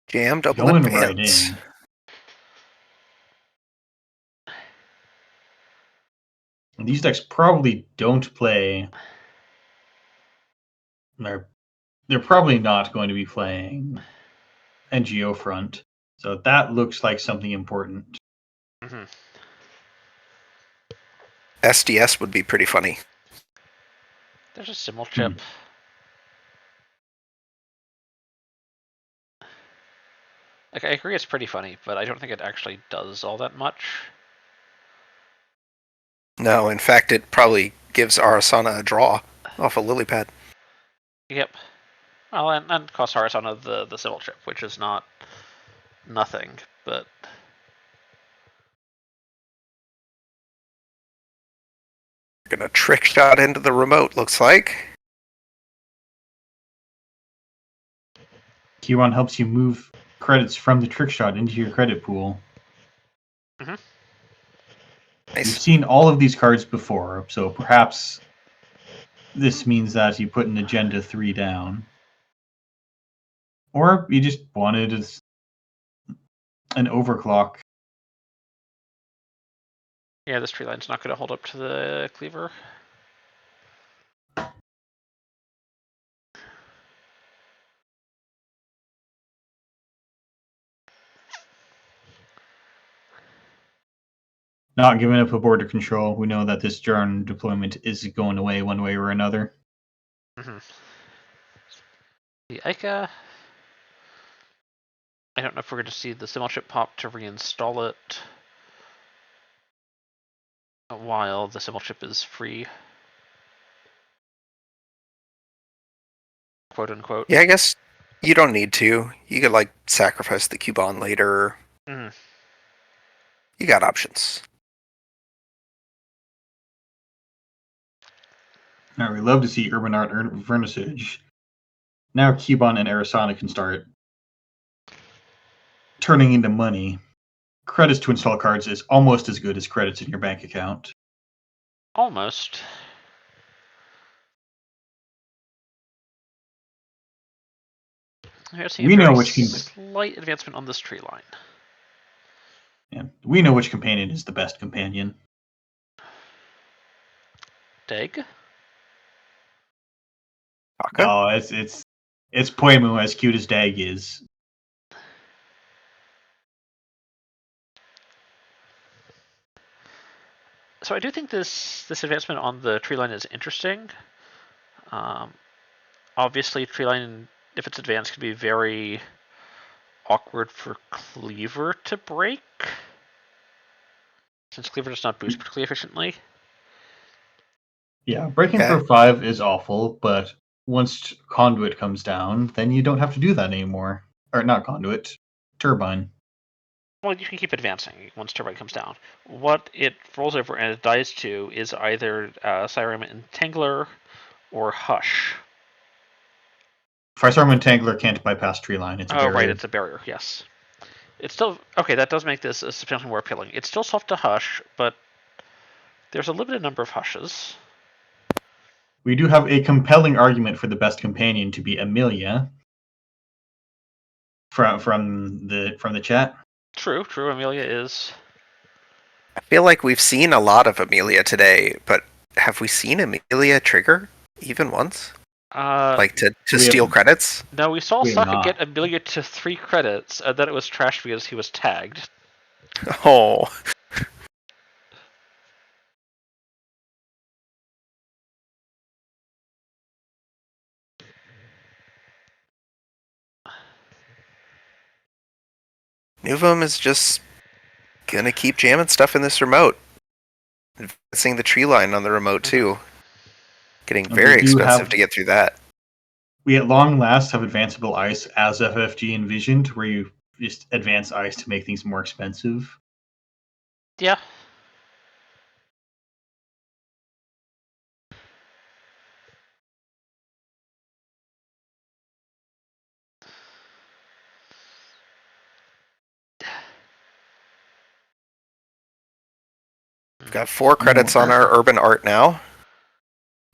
Jam double Going advance. right in. And these decks probably don't play. They're probably not going to be playing NGO front. So that looks like something important. Mm-hmm. SDS would be pretty funny. There's a symbol chip. Like, I agree it's pretty funny, but I don't think it actually does all that much. No, in fact, it probably gives Arasana a draw off a lily pad. Yep. Well, and costs Harasana the symbol chip, which is not nothing, but Gonna trick shot into the remote, looks like. Q1 helps you move credits from the trick shot into your credit pool. Mm-hmm. Nice. You've seen all of these cards before, so perhaps this means that you put an Agenda 3 down. Or you just wanted an overclock. Yeah, this tree line's not going to hold up to the cleaver. Not giving up a border control. We know that this Jarn deployment is going away one way or another. Mm-hmm. The Ica. I don't know if we're going to see the symbol chip pop to reinstall it while the symbol chip is free. quote unquote. Yeah, I guess you don't need to. You could like sacrifice the Cubon later. Mm. You got options. Now we love to see Urban Art Vernissage. Now Cubon and Arizona can start turning into money. Credits to install cards is almost as good as credits in your bank account. Almost. Here's a We know very which slight advancement on this tree line. Yeah, we know which companion is the best companion. Dag? Taka? Oh, it's Poemu, as cute as Dag is. So I do think this advancement on the tree line is interesting. Obviously, tree line, if it's advanced, can be very awkward for Cleaver to break, since Cleaver does not boost particularly efficiently. Yeah, breaking Yeah. for 5 is awful, but once Conduit comes down, then you don't have to do that anymore. Or not Conduit, Turbine. Well, you can keep advancing once Turbine comes down. What it rolls over and it dies to is either Siren Entangler or Hush. Firestorm Entangler can't bypass tree line. It's a barrier. Right, it's a barrier, yes. It's still... Okay, that does make this substantially more appealing. It's still soft to Hush, but there's a limited number of Hushes. We do have a compelling argument for the best companion to be Amelia. From the chat. True, Amelia is... I feel like we've seen a lot of Amelia today, but have we seen Amelia trigger even once? Like to steal credits? No, we saw We have Sokka not. get Amelia to 3 credits, and then it was trashed because he was tagged. Oh. Nuvum is just gonna keep jamming stuff in this remote. Advancing the tree line on the remote too. Getting And very we do expensive have- to get through that. We at long last have advanceable ice as FFG envisioned, where you just advance ice to make things more expensive. Yeah. We've got 4 credits on our urban art now.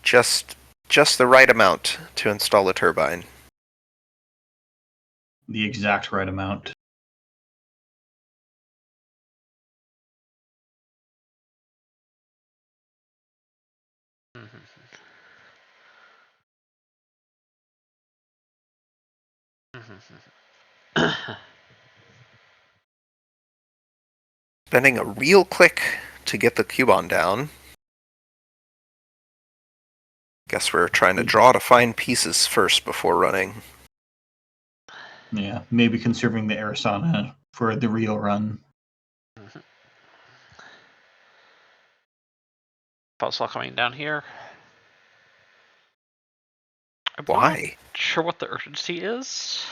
Just the right amount to install a turbine. The exact right amount. Spending a real click to get the Cubon down. Guess we're trying to draw to find pieces first before running. Yeah, maybe conserving the Arizona for the real run. Buzzsaw coming down here. I'm Why? not sure what the urgency is.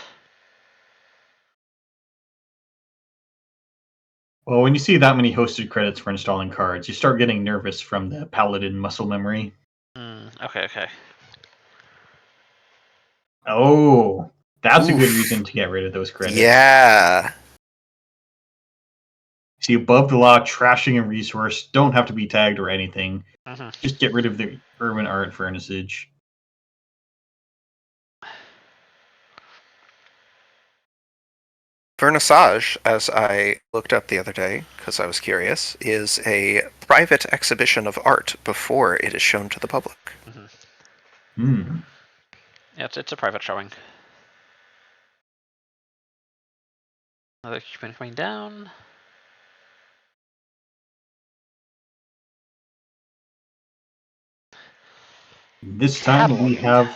Well, when you see that many hosted credits for installing cards, you start getting nervous from the Paladin muscle memory. Okay. Oh, that's a good Oof. reason to get rid of those credits. Yeah. See, above the law, trashing a resource, don't have to be tagged or anything. Just get rid of the urban art vernissage. Vernissage, as I looked up the other day, because I was curious, is a private exhibition of art before it is shown to the public. Hmm. Yeah, it's a private showing. Another Cubone coming down. This time we have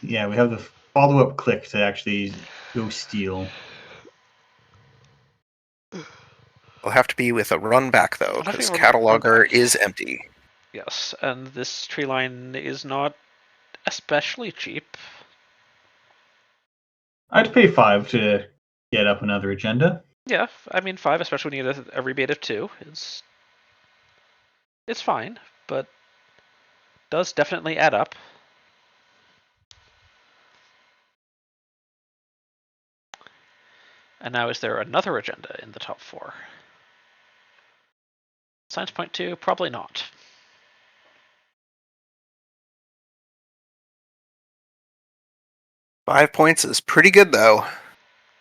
the follow-up click to actually go steal. It'll have to be with a run back, though, It'll have to because be a run Cataloger back. is empty. Yes, and this tree line is not especially cheap. I'd pay 5 to get up another agenda. Yeah, I mean 5, especially when you get a rebate of 2, it's fine, but does definitely add up. And now is there another agenda in the top 4? Science point 2, probably not. £5 is pretty good, though.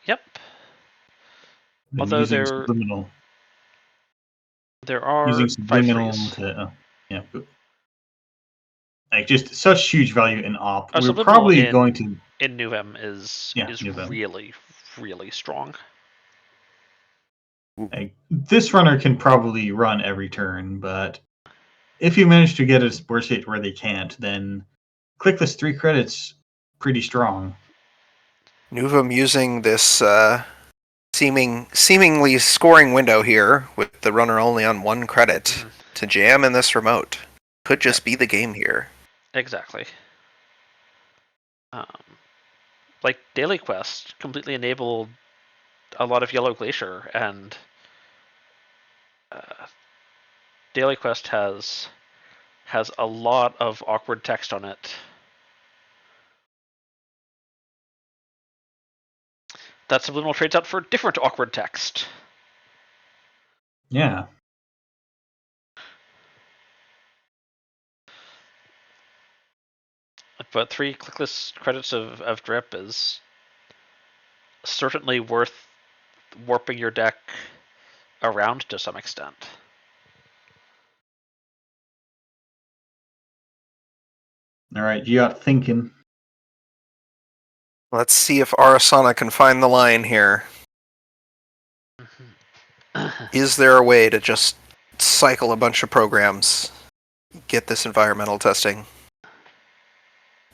Yep. Then Although using there are 5 subliminal threes. to yeah, like just such huge value in op. Oh, We're subliminal probably going to in Nuvem is Nuvem. really, really strong. Like, this runner can probably run every turn, but if you manage to get a sport state where they can't, then clickless 3 credits pretty strong. Nuvem using this seemingly scoring window here with the runner only on 1 credit to jam in this remote. Could just be the game here. Exactly. Like Daily Quest completely enabled a lot of Yellow Glacier, and Daily Quest has a lot of awkward text on it. That subliminal trades out for different awkward text. Yeah. But 3 clickless credits of drip is certainly worth warping your deck around to some extent. All right, you got thinking. Let's see if Arasana can find the line here. Is there a way to just cycle a bunch of programs, get this environmental testing?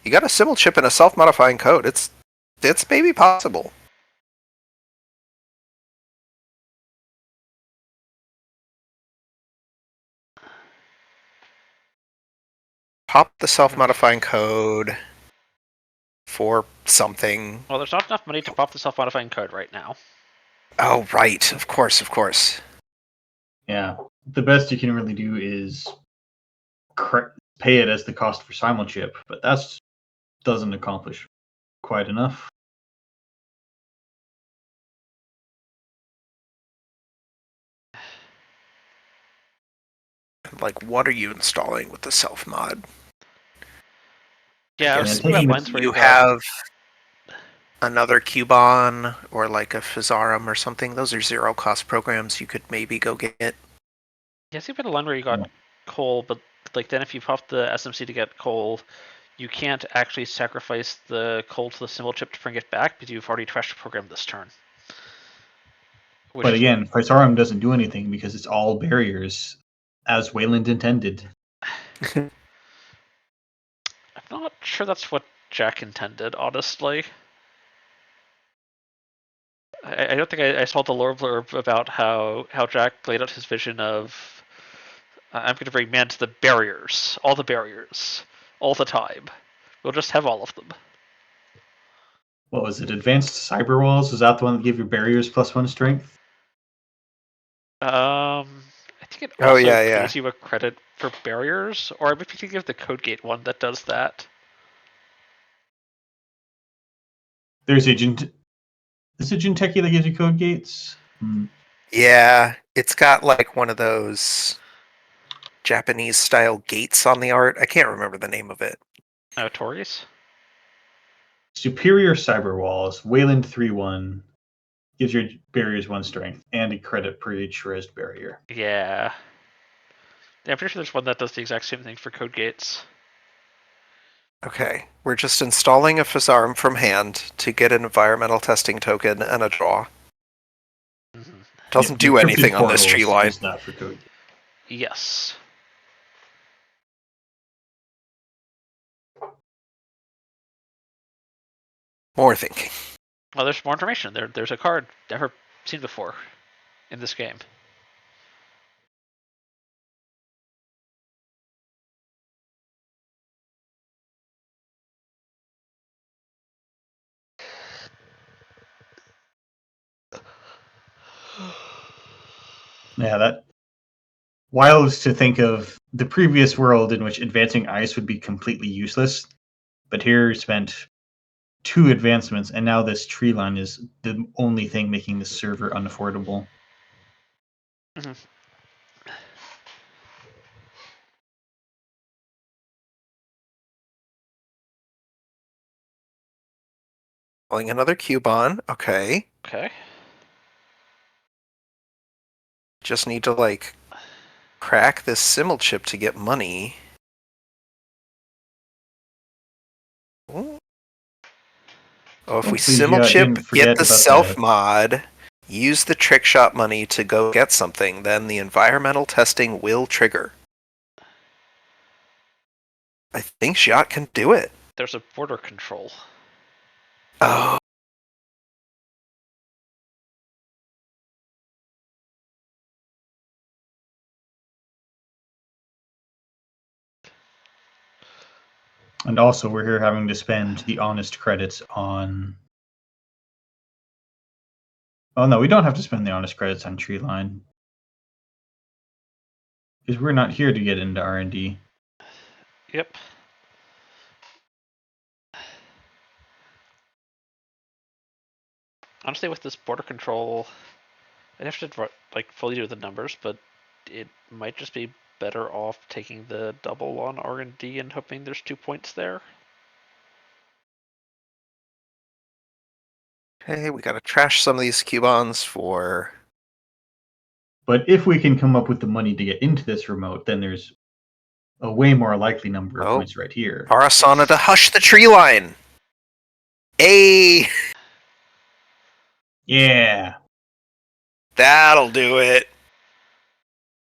You got a symbol chip and a self-modifying code. It's maybe possible. Pop the self-modifying code for something. Well, there's not enough money to pop the self-modifying code right now. Oh, right. Of course. Yeah. The best you can really do is pay it as the cost for simulchip, but that doesn't accomplish quite enough. Like, what are you installing with the self-mod? Yeah, I was Yes, thinking about taking lines where you you got have another Cubon or like a Physarum or something. Those are zero-cost programs you could maybe go get. Yeah, see, a line where you got coal, but like then if you pop the SMC to get coal, you can't actually sacrifice the coal to the symbol chip to bring it back because you've already trashed the program this turn. But again, Physarum doesn't do anything because it's all barriers, as Wayland intended. I'm not sure that's what Jack intended, honestly. I don't think I saw the lore blurb about how Jack laid out his vision of I'm going to bring man to the barriers, all the time. We'll just have all of them. What was it? Advanced cyber walls? Is that the one that gave you barriers +1 strength? I think it Oh, also yeah. gives you a credit for barriers, or maybe you can give the Codegate one that does that. There's a is it Jinteki that gives you code gates? Yeah, it's got like one of those Japanese style gates on the art. I can't remember the name of it. Oh, Tories? Superior cyber walls, Wayland 3-1 gives your barriers 1 strength and a credit per each raised barrier. Yeah. I'm pretty sure there's one that does the exact same thing for code gates. Okay, we're just installing a Physarum from hand to get an environmental testing token and a draw. Mm-hmm. Doesn't do anything on this tree line. Use that for code. Yes. More thinking. Well, there's more information. There's a card never seen before in this game. Yeah, that wild to think of the previous world in which advancing ice would be completely useless, but here spent 2 advancements, and now this tree line is the only thing making this server unaffordable. Mhm. Pulling another cube on. Okay. Okay. Just need to, like, crack this simul chip to get money. Ooh. Oh, if we Hopefully, simul Jia chip, didn't get forget the about self the. mod, use the trick shot money to go get something, then the environmental testing will trigger. I think Xiat can do it. There's a border control. Oh. And also, we're here having to spend the honest credits on. Oh no, we don't have to spend the honest credits on tree line because we're not here to get into R&D. Yep. Honestly, with this border control, I'd have to like fully do the numbers, but it might just be better off taking the double on R&D and hoping there's 2 points there. Okay, we gotta trash some of these cubons for. But if we can come up with the money to get into this remote, then there's a way more likely number of Oh. points right here. Parasana to hush the tree line! Hey! Yeah. That'll do it.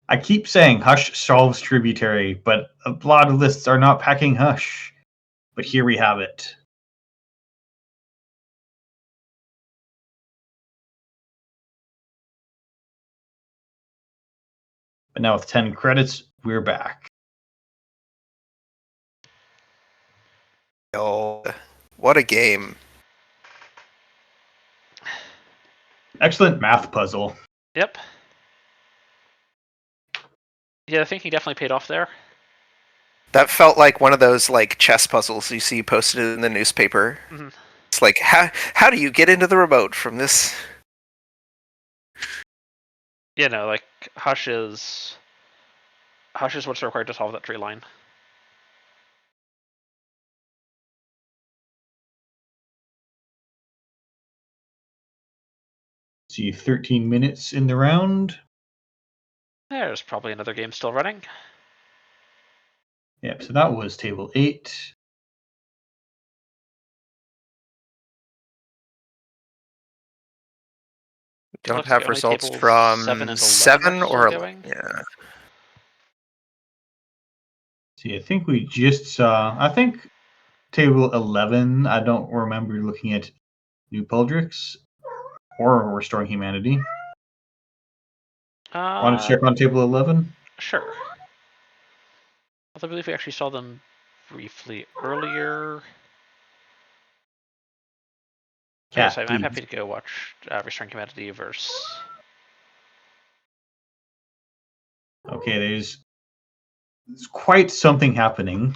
I keep saying Hush solves tributary, but a lot of lists are not packing Hush. But here we have it. But now with 10 credits, we're back. Oh, what a game. Excellent math puzzle. Yep. Yeah, I think he definitely paid off there. That felt like one of those, like, chess puzzles you see posted in the newspaper. Mm-hmm. It's like, how do you get into the remote from this? Yeah, no, like Hush is what's required to solve that tree line. See, 13 minutes in the round. There's probably another game still running. Yep, so that was table 8. Don't Looks like have only results tables from 7 and 11 7 are still or 11. going. Yeah. See, I think we just saw. I think table 11. I don't remember looking at New Puldrix or Restoring Humanity. Want to check on table 11? Sure. I believe we actually saw them briefly earlier. Cat, Yes, I'm please. happy to go watch Restoring Humanity versus. Okay, there's quite something happening.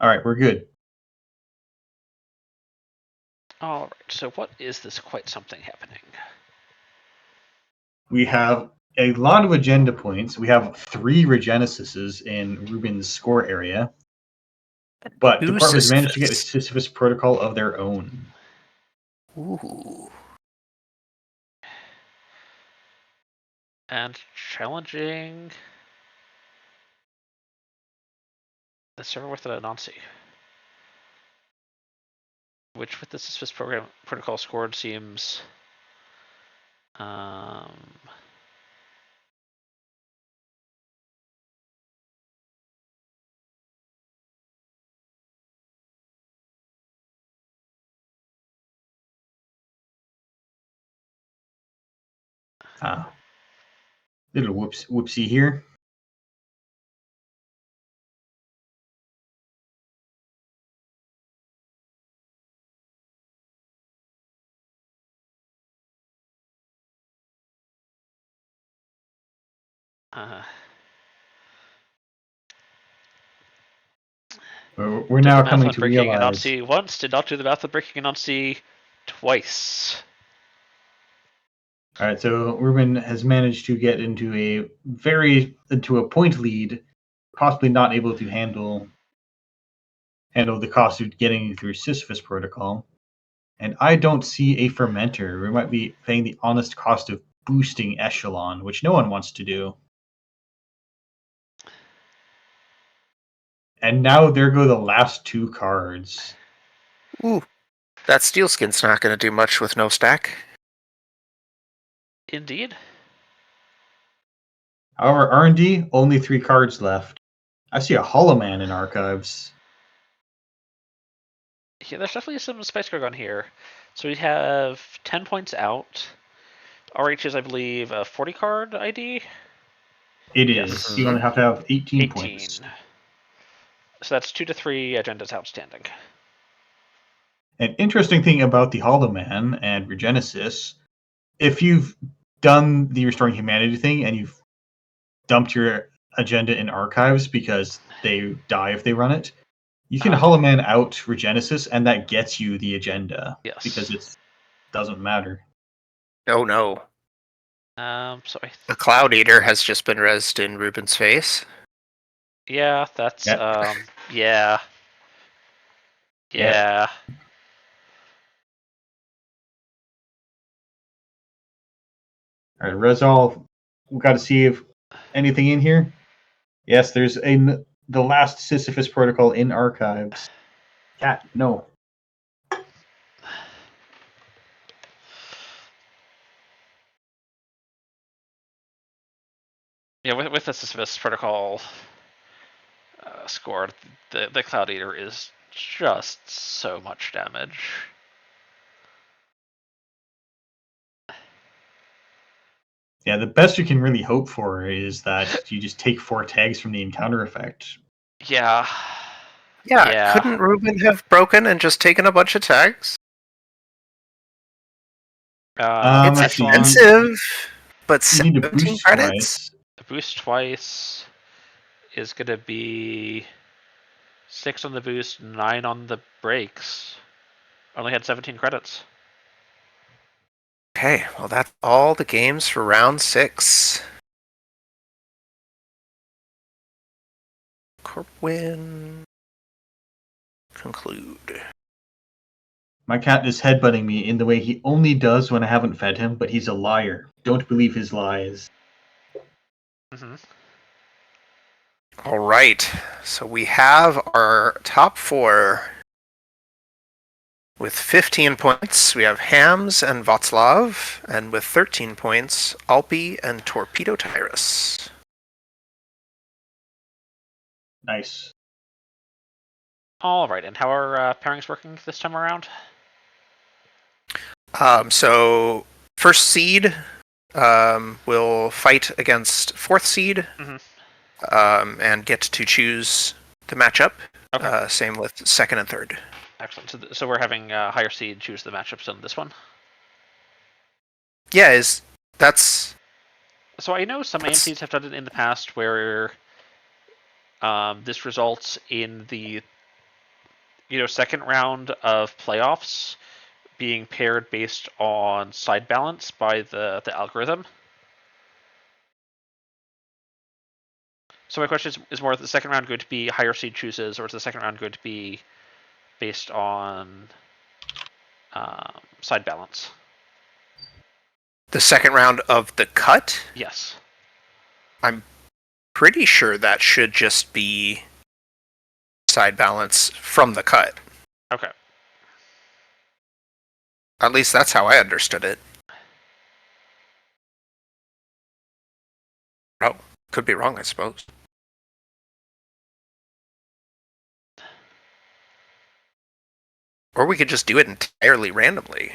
All right, we're good. All right. So what is this quite something happening? We have a lot of agenda points. We have 3 Regenesises in Ruben's score area. But Two departments managed to get a Sisyphus. Sisyphus protocol of their own. Ooh. And challenging the server with an Anansi, which with the Swiss program protocol scored seems Ah. Little whoopsie here. We're Did the now math coming on to breaking an realize. ONC once, did not do the math on breaking an ONC twice. All right, so Ruben has managed to get into a point lead, possibly not able to handle the cost of getting through Sisyphus protocol. And I don't see a fermenter. We might be paying the honest cost of boosting echelon, which no one wants to do. And now there go the last two cards. Ooh, that steel skin's not going to do much with no stack. Indeed. However, R&D, only 3 cards left. I see a Hollow Man in archives. Yeah, there's definitely some Spice Grog on here. So we have 10 points out. RH is, I believe, a 40 card ID. It is. Yes. You only have to have 18 18. points. So that's 2 to 3 agendas outstanding. An interesting thing about the Hollow Man and Regenesis, if you've done the Restoring Humanity thing and you've dumped your agenda in archives because they die if they run it, you can Hollow Man out Regenesis and that gets you the agenda. Yes. Because it doesn't matter. Oh no. Sorry. The Cloud Eater has just been rezzed in Ruben's face. Yeah, that's, Yeah. yeah. Yeah. All right, Rezol, we've got to see if anything in here. Yes, there's the last Sisyphus protocol in archives. Cat, no. Yeah, with the Sisyphus protocol score, the Cloud Eater is just so much damage. Yeah, the best you can really hope for is that you just take 4 tags from the encounter effect. Yeah. Yeah, couldn't Ruben have broken and just taken a bunch of tags? It's expensive, but you need to 17 boost credits? twice. The boost twice is going to be 6 on the boost, 9 on the brakes. Only had 17 credits. Okay, well that's all the games for round 6. Corp win. Conclude. My cat is headbutting me in the way he only does when I haven't fed him, but he's a liar. Don't believe his lies. Mm-hmm. All right, so we have our top 4 with 15 points. We have Hams and Václav, and with 13 points, Alpi and Torpedo Tyrus. Nice. All right, and how are pairings working this time around? So first seed will fight against 4th seed, and get to choose the matchup. Okay. Same with 2nd and 3rd. Excellent. So we're having higher seed choose the matchups on this one. Yeah, that's. So I know some AMCs have done it in the past where this results in the second round of playoffs being paired based on side balance by the algorithm. So my question is more: the second round going to be higher seed chooses, or is the second round going to be based on side balance? The second round of the cut? Yes. I'm pretty sure that should just be side balance from the cut. Okay. At least that's how I understood it. Oh, could be wrong, I suppose. Or we could just do it entirely randomly.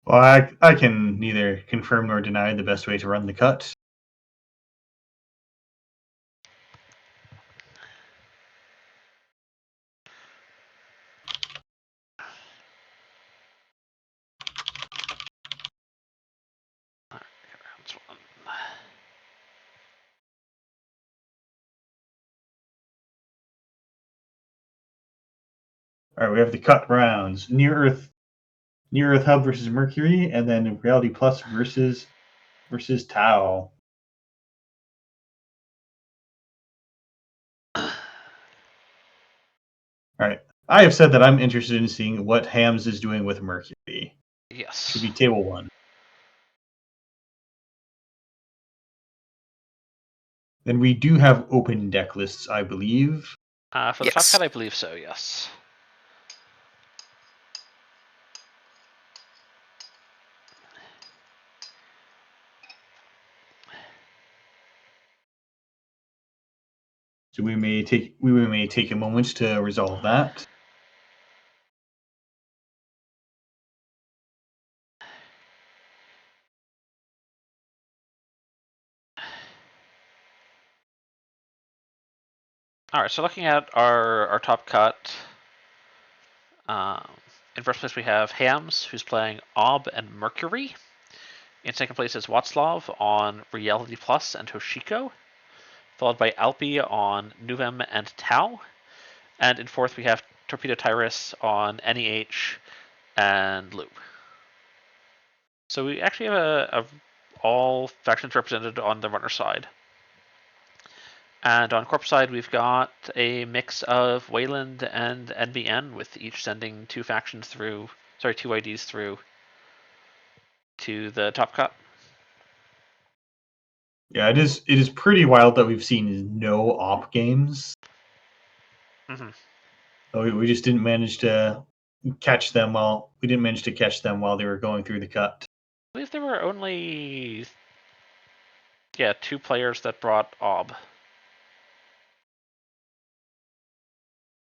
Well, I can neither confirm nor deny the best way to run the cut. That's one. All right, we have the cut rounds: Near Earth Hub versus Mercury, and then Reality Plus versus Tau. All right, I have said that I'm interested in seeing what Hams is doing with Mercury. Yes. Should be table 1. Then we do have open deck lists, I believe. For the top cut, I believe so, yes. So we may take a moment to resolve that. All right, so looking at our top cut, in first place we have Hams, who's playing Ob and Mercury. In second place is Watzlaw on Reality Plus and Toshiko, followed by Alpi on Nuvem and Tau. And in fourth we have Torpedo Tyrus on NEH and Loop. So we actually have all factions represented on the runner side. And on corp side, we've got a mix of Wayland and NBN, with each sending two IDs through to the top cut. Yeah, it is pretty wild that we've seen no op games. Mm-hmm. We just didn't manage to catch them while they were going through the cut. I believe there were only 2 players that brought Ob.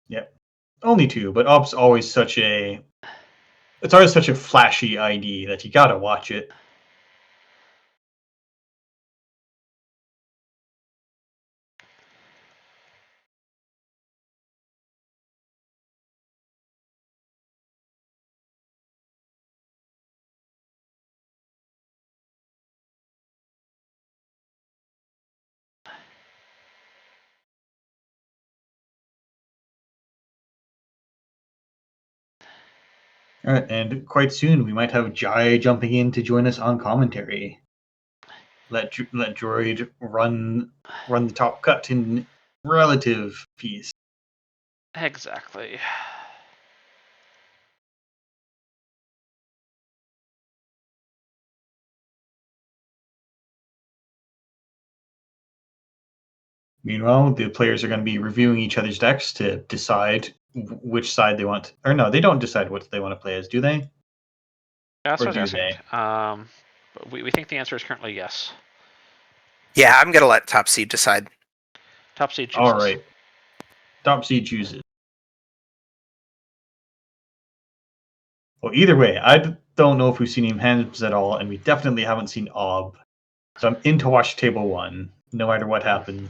Yeah, only 2, but Op's always such a flashy ID that you gotta watch it. All right, and quite soon we might have Jai jumping in to join us on commentary. Let Droid run the top cut in relative peace. Exactly. Meanwhile, the players are going to be reviewing each other's decks to decide which side they want. Or no, they don't decide what they want to play as, do they? That's Or what I was do asking. they? We think the answer is currently yes. Yeah, I'm gonna let Top Seed decide. Top seed chooses. All right. Top seed chooses. Well, either way, I don't know if we've seen Hams at all, and we definitely haven't seen Ob. So I'm in to watch table 1, no matter what happens.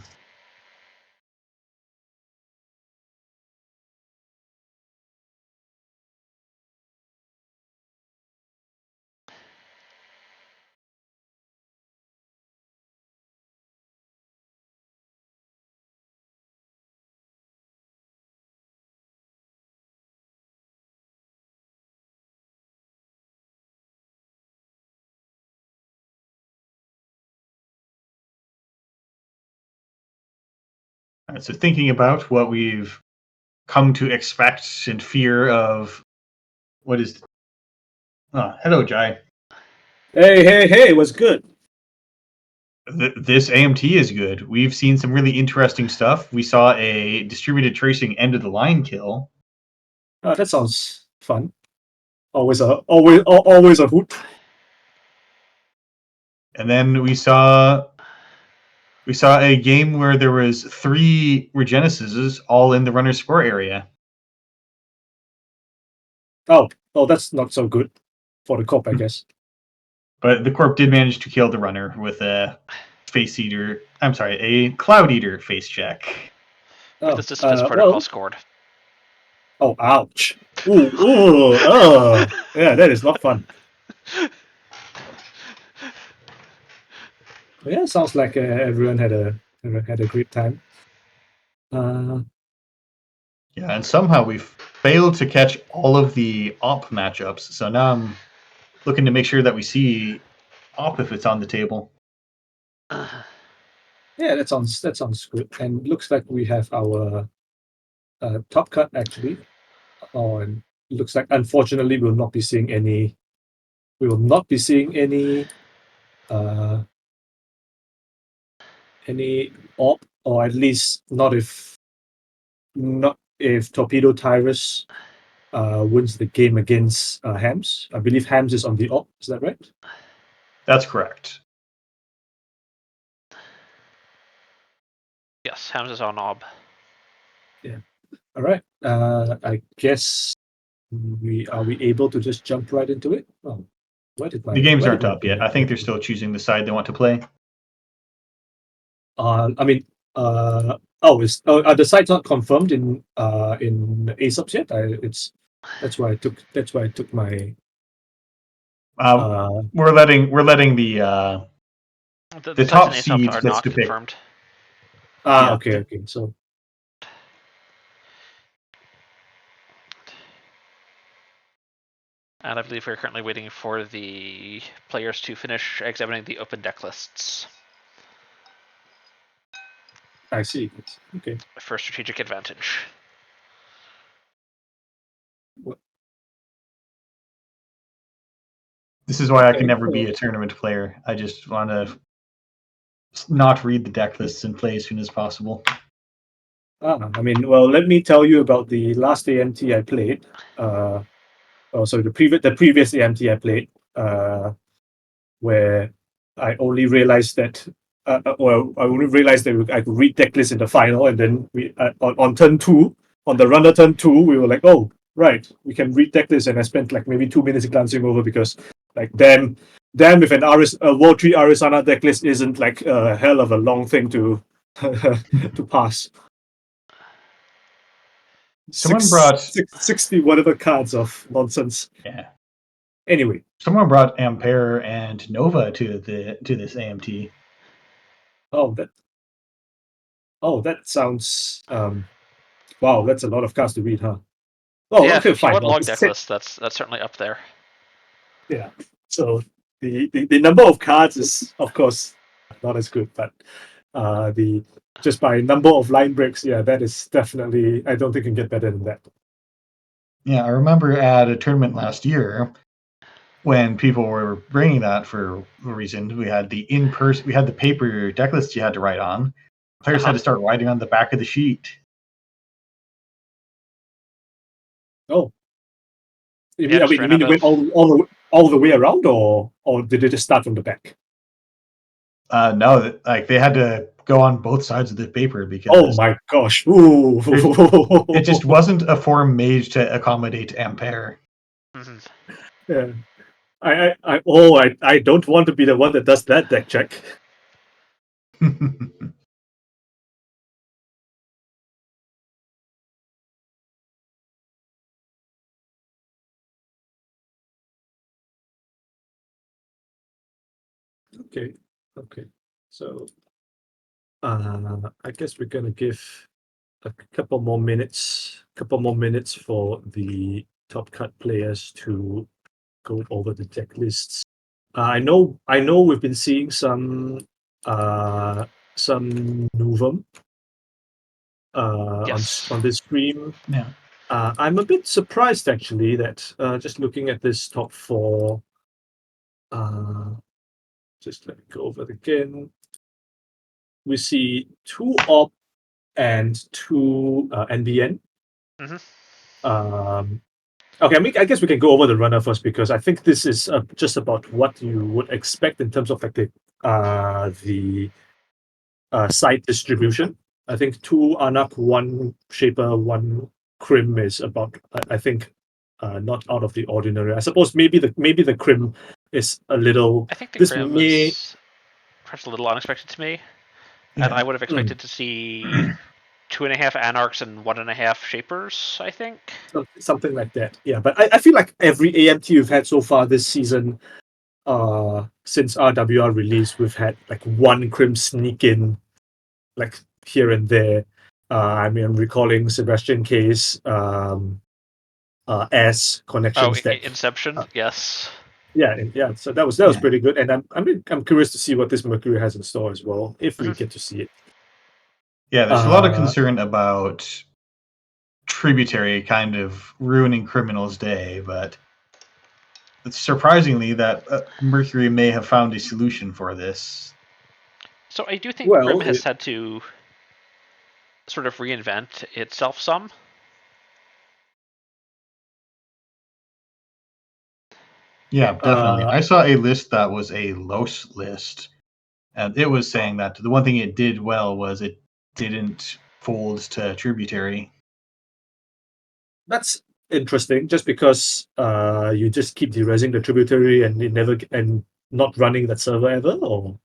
So thinking about what we've come to expect and fear of what is... hello, Jai. Hey, what's good? This AMT is good. We've seen some really interesting stuff. We saw a distributed tracing end of the line kill. That sounds fun. Always a hoot. And then we saw a game where there was 3 Regenesises all in the runner's score area. Oh, that's not so good for the Corp, I guess. But the Corp did manage to kill the runner with a Cloud Eater face check. With this defense protocol well, scored. Oh, ouch. Yeah, that is not fun. Yeah, sounds like everyone had a great time. Yeah, and somehow we've failed to catch all of the op matchups. So now I'm looking to make sure that we see op if it's on the table. Yeah, that sounds good. And looks like we have our top cut actually. And looks like unfortunately we will not be seeing any. We will not be seeing any op, or at least not if Torpedo Tyrus wins the game against Hams. I believe Hams is on the op. Is that right? That's correct. Yes, Hams is on ob. Yeah. All right. I guess we able to just jump right into it? Oh, the games aren't up yet. I think they're still choosing the side they want to play. Are the sites not confirmed in ASOPs yet? That's why I took my. We're letting the top seeds are gets not to pick. confirmed. Yeah. Okay. So. And I believe we're currently waiting for the players to finish examining the open deck lists. I see. Okay. For strategic advantage. What? This is why I can never be a tournament player. I just want to not read the deck lists and play as soon as possible. Let me tell you about the last AMT I played. The previous AMT I played, where I only realized that. I only realized that I could read deck lists in the final, and then we on turn 2, on the runner turn 2, we were like, oh right, we can read deck lists, and I spent like maybe 2 minutes glancing over because like damn if a World 3 Arisana deck list isn't like a hell of a long thing to to pass. Someone brought 60 whatever cards of nonsense. Yeah. Anyway, someone brought Ampere and Nova to this AMT. That sounds wow, that's a lot of cards to read, huh? Oh, yeah, okay, if you fine. want long deck lists, that's certainly up there. Yeah. So the number of cards is of course not as good, but the just by number of line breaks, yeah, that is definitely, I don't think it can get better than that. Yeah, I remember at a tournament last year when people were bringing that for a reason. We had the paper deck list you had to write on. Players had to start writing on the back of the sheet. Oh. You mean it went all the way around, or did it just start from the back? No, like they had to go on both sides of the paper because. Oh my gosh! Ooh. It just wasn't a form made to accommodate Ampere. Mm-hmm. Yeah. I don't want to be the one that does that deck check. Okay. So, I guess we're gonna give a couple more minutes for the top cut players to go over the deck lists. I know we've been seeing some Novum yes. on this stream. Yeah. I'm a bit surprised actually that just looking at this top 4, just let me go over it again. we see 2 op and 2 NBN. Okay, I guess we can go over the runner first because I think this is just about what you would expect in terms of like the side distribution. I think 2 Anak, 1 Shaper, 1 Crim is about, I think, not out of the ordinary. I suppose maybe the Crim is a little. I think the This Crim may. was perhaps a little unexpected to me, and Yeah. I would have expected to see 2.5 Anarchs and 1.5 Shapers, I think. Something like that. Yeah, but I feel like every AMT we've had so far this season, since RWR release, we've had like 1 Crim sneak in, like here and there. I mean, I'm recalling Sebastian K's S connections deck. Inception, yes. Yeah. So that was pretty good, and I'm curious to see what this Mercury has in store as well, if we get to see it. Yeah, there's a lot of concern about Tributary kind of ruining Criminal's day, but it's surprisingly that Mercury may have found a solution for this. So I do think Crim has had to sort of reinvent itself some. Yeah, definitely. I saw a list that was a Los list, and it was saying that the one thing it did well was it didn't fold to Tributary. That's interesting, just because you just keep derezzing the Tributary and it never and not running that server ever, or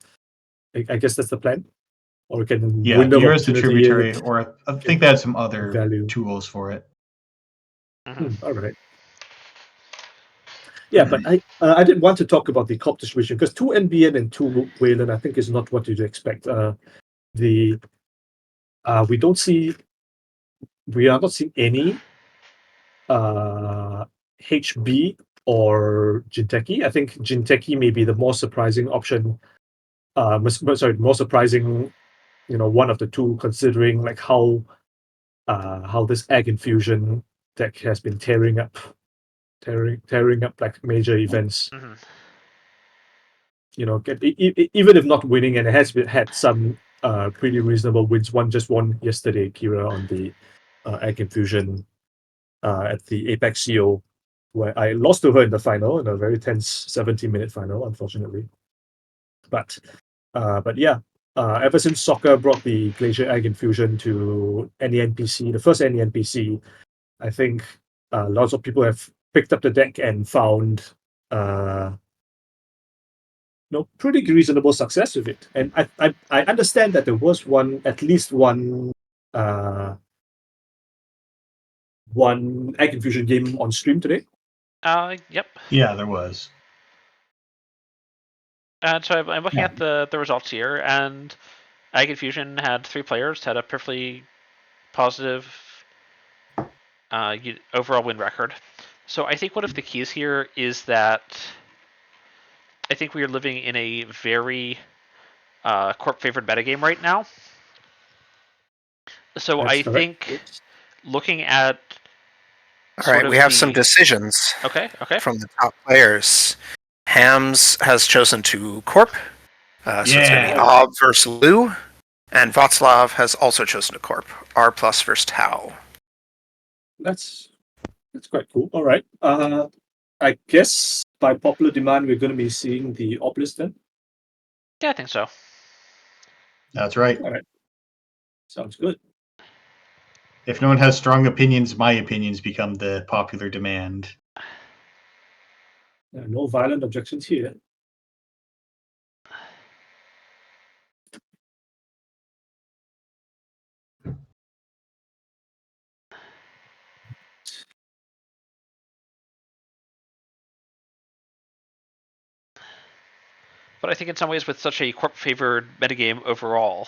I guess that's the plan. Or we can window derez the Tributary, or I think they had some other tools for it. All right. Yeah, but I did want to talk about the COP distribution because 2 NBN and 2 Wayland I think is not what you'd expect. We are not seeing any HB or Jinteki. I think Jinteki may be the more surprising option. More surprising, one of the two, considering like how this egg infusion deck has been tearing up like major events. Even if not winning, and it has had some pretty reasonable wins. One just won yesterday, Kira, on the egg infusion at the Apex CO, where I lost to her in the final, in a very tense 70-minute final, unfortunately. But yeah, ever since Soccer brought the Glacier Egg Infusion to any NPC, the first any NPC, I think lots of people have picked up the deck and found pretty reasonable success with it. And I understand that there was at least one egg infusion game on stream today. Yep. Yeah, there was. So I'm looking at the results here, and Egg Infusion had 3 players, had a perfectly positive overall win record. So I think one of the keys here is that I think we are living in a very corp-favored metagame right now. So I think looking at... All right, we have some decisions Okay. from the top players. Hams has chosen to Corp, so it's going to be Ob versus Lou, and Václav has also chosen to Corp, R plus versus Tau. That's quite cool. All right. I guess by popular demand, we're going to be seeing the op list then? Yeah, I think so. That's right. All right. Sounds good. If no one has strong opinions, my opinions become the popular demand. No violent objections here. But I think in some ways, with such a corp-favored metagame overall,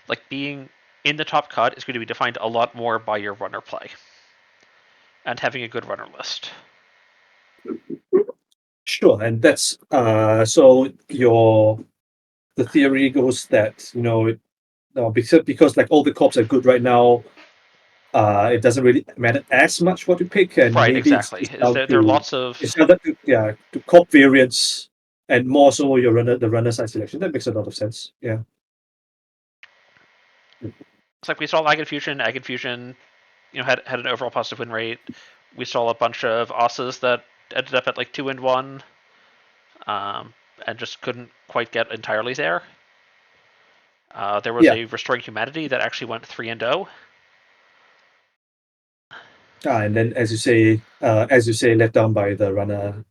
like being in the top cut is going to be defined a lot more by your runner play and having a good runner list. Sure, and that's so the theory goes that because like all the corps are good right now, it doesn't really matter as much what you pick, and right, maybe exactly. There are lots of to corp variants and more so the runner side selection. That makes a lot of sense. Yeah. It's like we saw Ag Infusion, had an overall positive win rate. We saw a bunch of Osses that ended up at like 2-1, and just couldn't quite get entirely there. There was Yeah. a Restoring Humanity that actually went 3-0. And then, as you say, let down by the runner.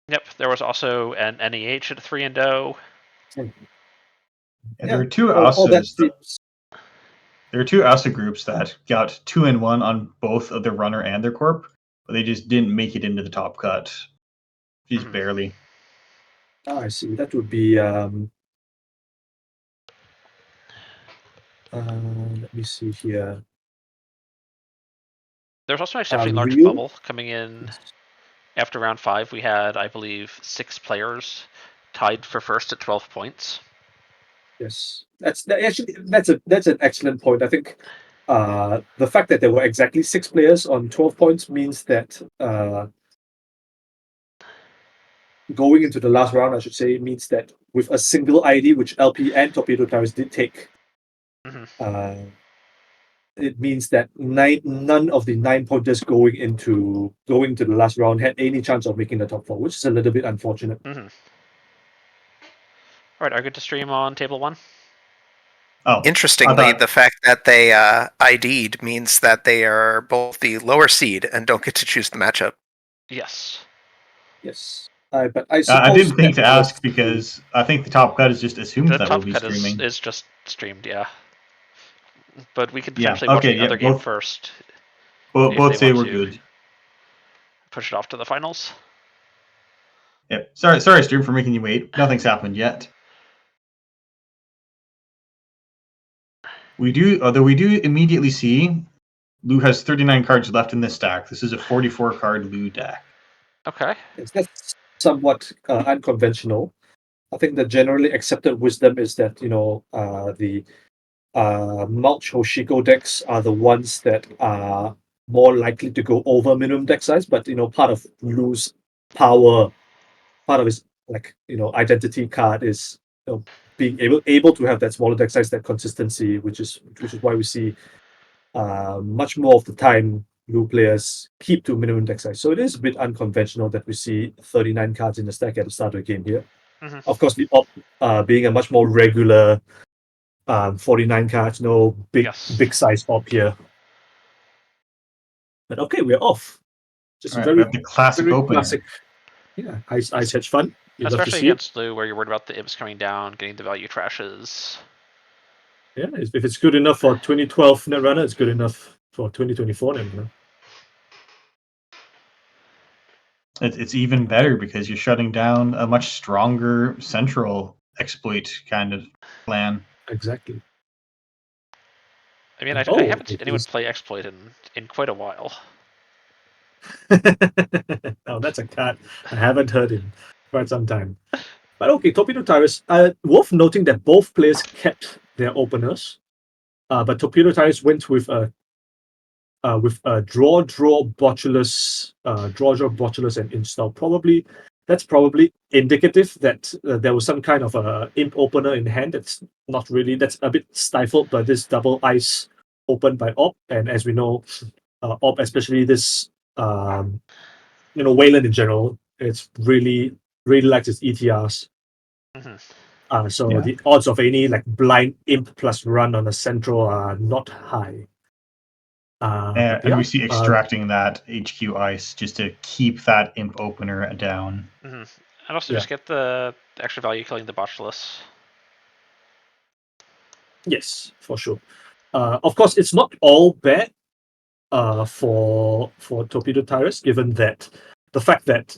Yep, there was also an NEH at 3-0. And there are two all that Asas. seems. There are two Asa groups that got 2-1 on both of their runner and their corp, but they just didn't make it into the top cut. Just barely. I see. That would be. Let me see here. There's also an exceptionally large Real? bubble coming in after round 5. We had, I believe, 6 players tied for first at 12 points. Yes, that's an excellent point. I think the fact that there were exactly 6 players on 12 points means that going into the last round, I should say, means that with a single ID, which LP and Torpedo Towers did take, it means that none of the 9 pointers going into the last round had any chance of making the top 4, which is a little bit unfortunate. All right, are good to stream on table 1? Oh, Interestingly, the fact that they ID'd means that they are both the lower seed and don't get to choose the matchup. Yes. Yes. But I suppose I didn't think that to ask because I think the top cut is just assumed The that we'll top be cut streaming. is just streamed, yeah. But we could Yeah, potentially watch okay, the other yeah, game both- first Both if they say want we're to good. push it off to the finals. Yep. Sorry, stream, for making you wait. Nothing's happened yet. Although we do immediately see Lou has 39 cards left in this stack. This is a 44 card Lou deck. Okay. that's somewhat unconventional. I think the generally accepted wisdom is that the Mulch Hoshiko decks are the ones that are more likely to go over minimum deck size, but part of Lou's power, part of his identity card is being able to have that smaller deck size, that consistency, which is why we see much more of the time Lou players keep to minimum deck size. So it is a bit unconventional that we see 39 cards in the stack at the start of the game here. Of course, the op being a much more regular 49 cards, no big size op here. But okay, we're off. Just All right, we have the classic very opener. classic. Yeah, ice hedge fun. You'd love to Especially see it. against Lou, where you're worried about the imps coming down, getting the value trashes. Yeah, if it's good enough for 2012 Netrunner, it's good enough for 2024 Netrunner. It's even better because you're shutting down a much stronger central exploit kind of plan. Exactly. I mean, I haven't seen anyone play exploit in quite a while. Oh, that's a card I haven't heard in quite some time. But okay, Torpedo Tyrus. Worth noting that both players kept their openers, but Torpedo Tyrus went with a draw botulus, and install. That's probably indicative that there was some kind of a imp opener in hand. That's not really. That's a bit stifled by this double ice opened by op, and as we know, op, especially this Wayland in general, it's really likes its ETRs. So the odds of any like blind imp plus run on a central are not high. And we see extracting that HQ ice just to keep that imp opener down. And also just get the extra value killing the botulus. Yes, for sure. Of course, it's not all bad for Torpedo Tyrus, given that the fact that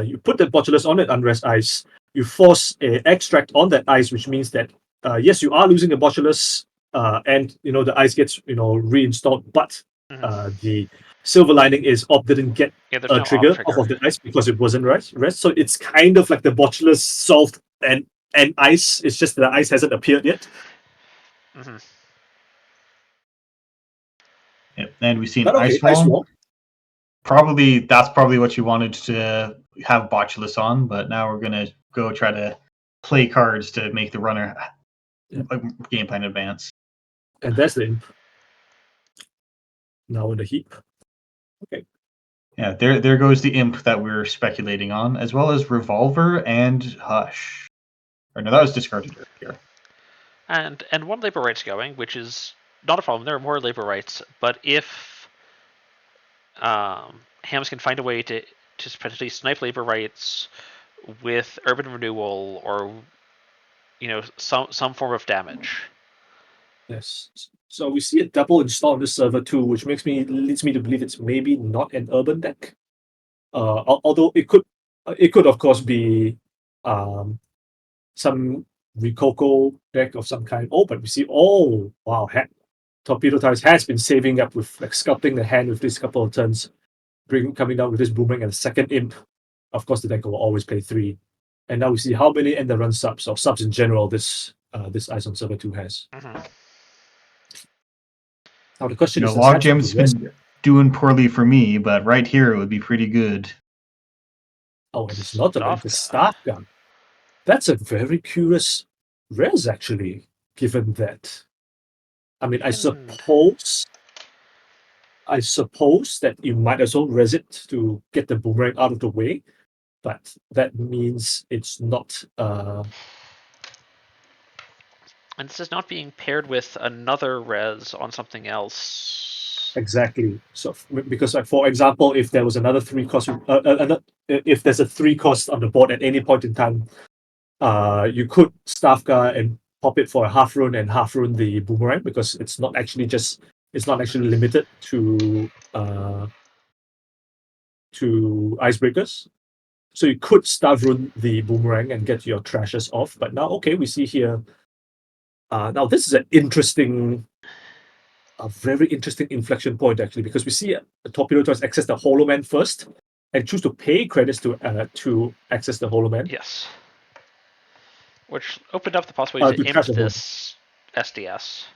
you put the botulus on that unrest ice, you force a extract on that ice, which means that yes, you are losing a botulus, and the ice gets reinstalled, but the silver lining is op didn't get a trigger off of the ice because it wasn't rest. So it's kind of like the botulus solved and ice. It's just that the ice hasn't appeared yet. Yep. And we see an ice wall. That's probably what you wanted to have botulus on, but now we're gonna go try to play cards to make the runner game plan advance. And there's the imp. Now in the heap. Yeah, there goes the imp that we're speculating on, as well as revolver and hush. Or no, that was discarded earlier. And one labor rights going, which is not a problem. There are more labor rights, but if Hams can find a way to potentially snipe labor rights with urban renewal or some form of damage. Yes. So we see a double install on this server too, which leads me to believe it's maybe not an urban deck. Although it could of course be some Rikoko deck of some kind. Oh, but we see, oh wow, Torpedo Tires has been saving up with like sculpting the hand with this couple of turns, coming down with this boomerang and a second imp. Of course, the deck will always play 3. And now we see how many end the run subs or subs in general this Ice on Server 2 has. Mm-hmm. Now the question is, Loggem's been doing poorly for me, but right here it would be pretty good. Oh, and it's not the staff gun. That's a very curious res, actually, given that. I mean, I suppose that you might as well res it to get the boomerang out of the way, but that means it's not. And this is not being paired with another res on something else. Exactly. So, because, like, for example, if there was another 3 cost, if there's a 3 cost on the board at any point in time, you could staff guard and pop it for a half rune and half rune the boomerang, because it's not actually limited to icebreakers. So you could staff rune the boomerang and get your trashes off. But now, okay, we see here. Now this is a very interesting inflection point, actually, because we see a Torpedo Toys access the Hollow Man first and choose to pay credits to access the Hollow Man. Yes. Which opened up the possibility to imp this SDS.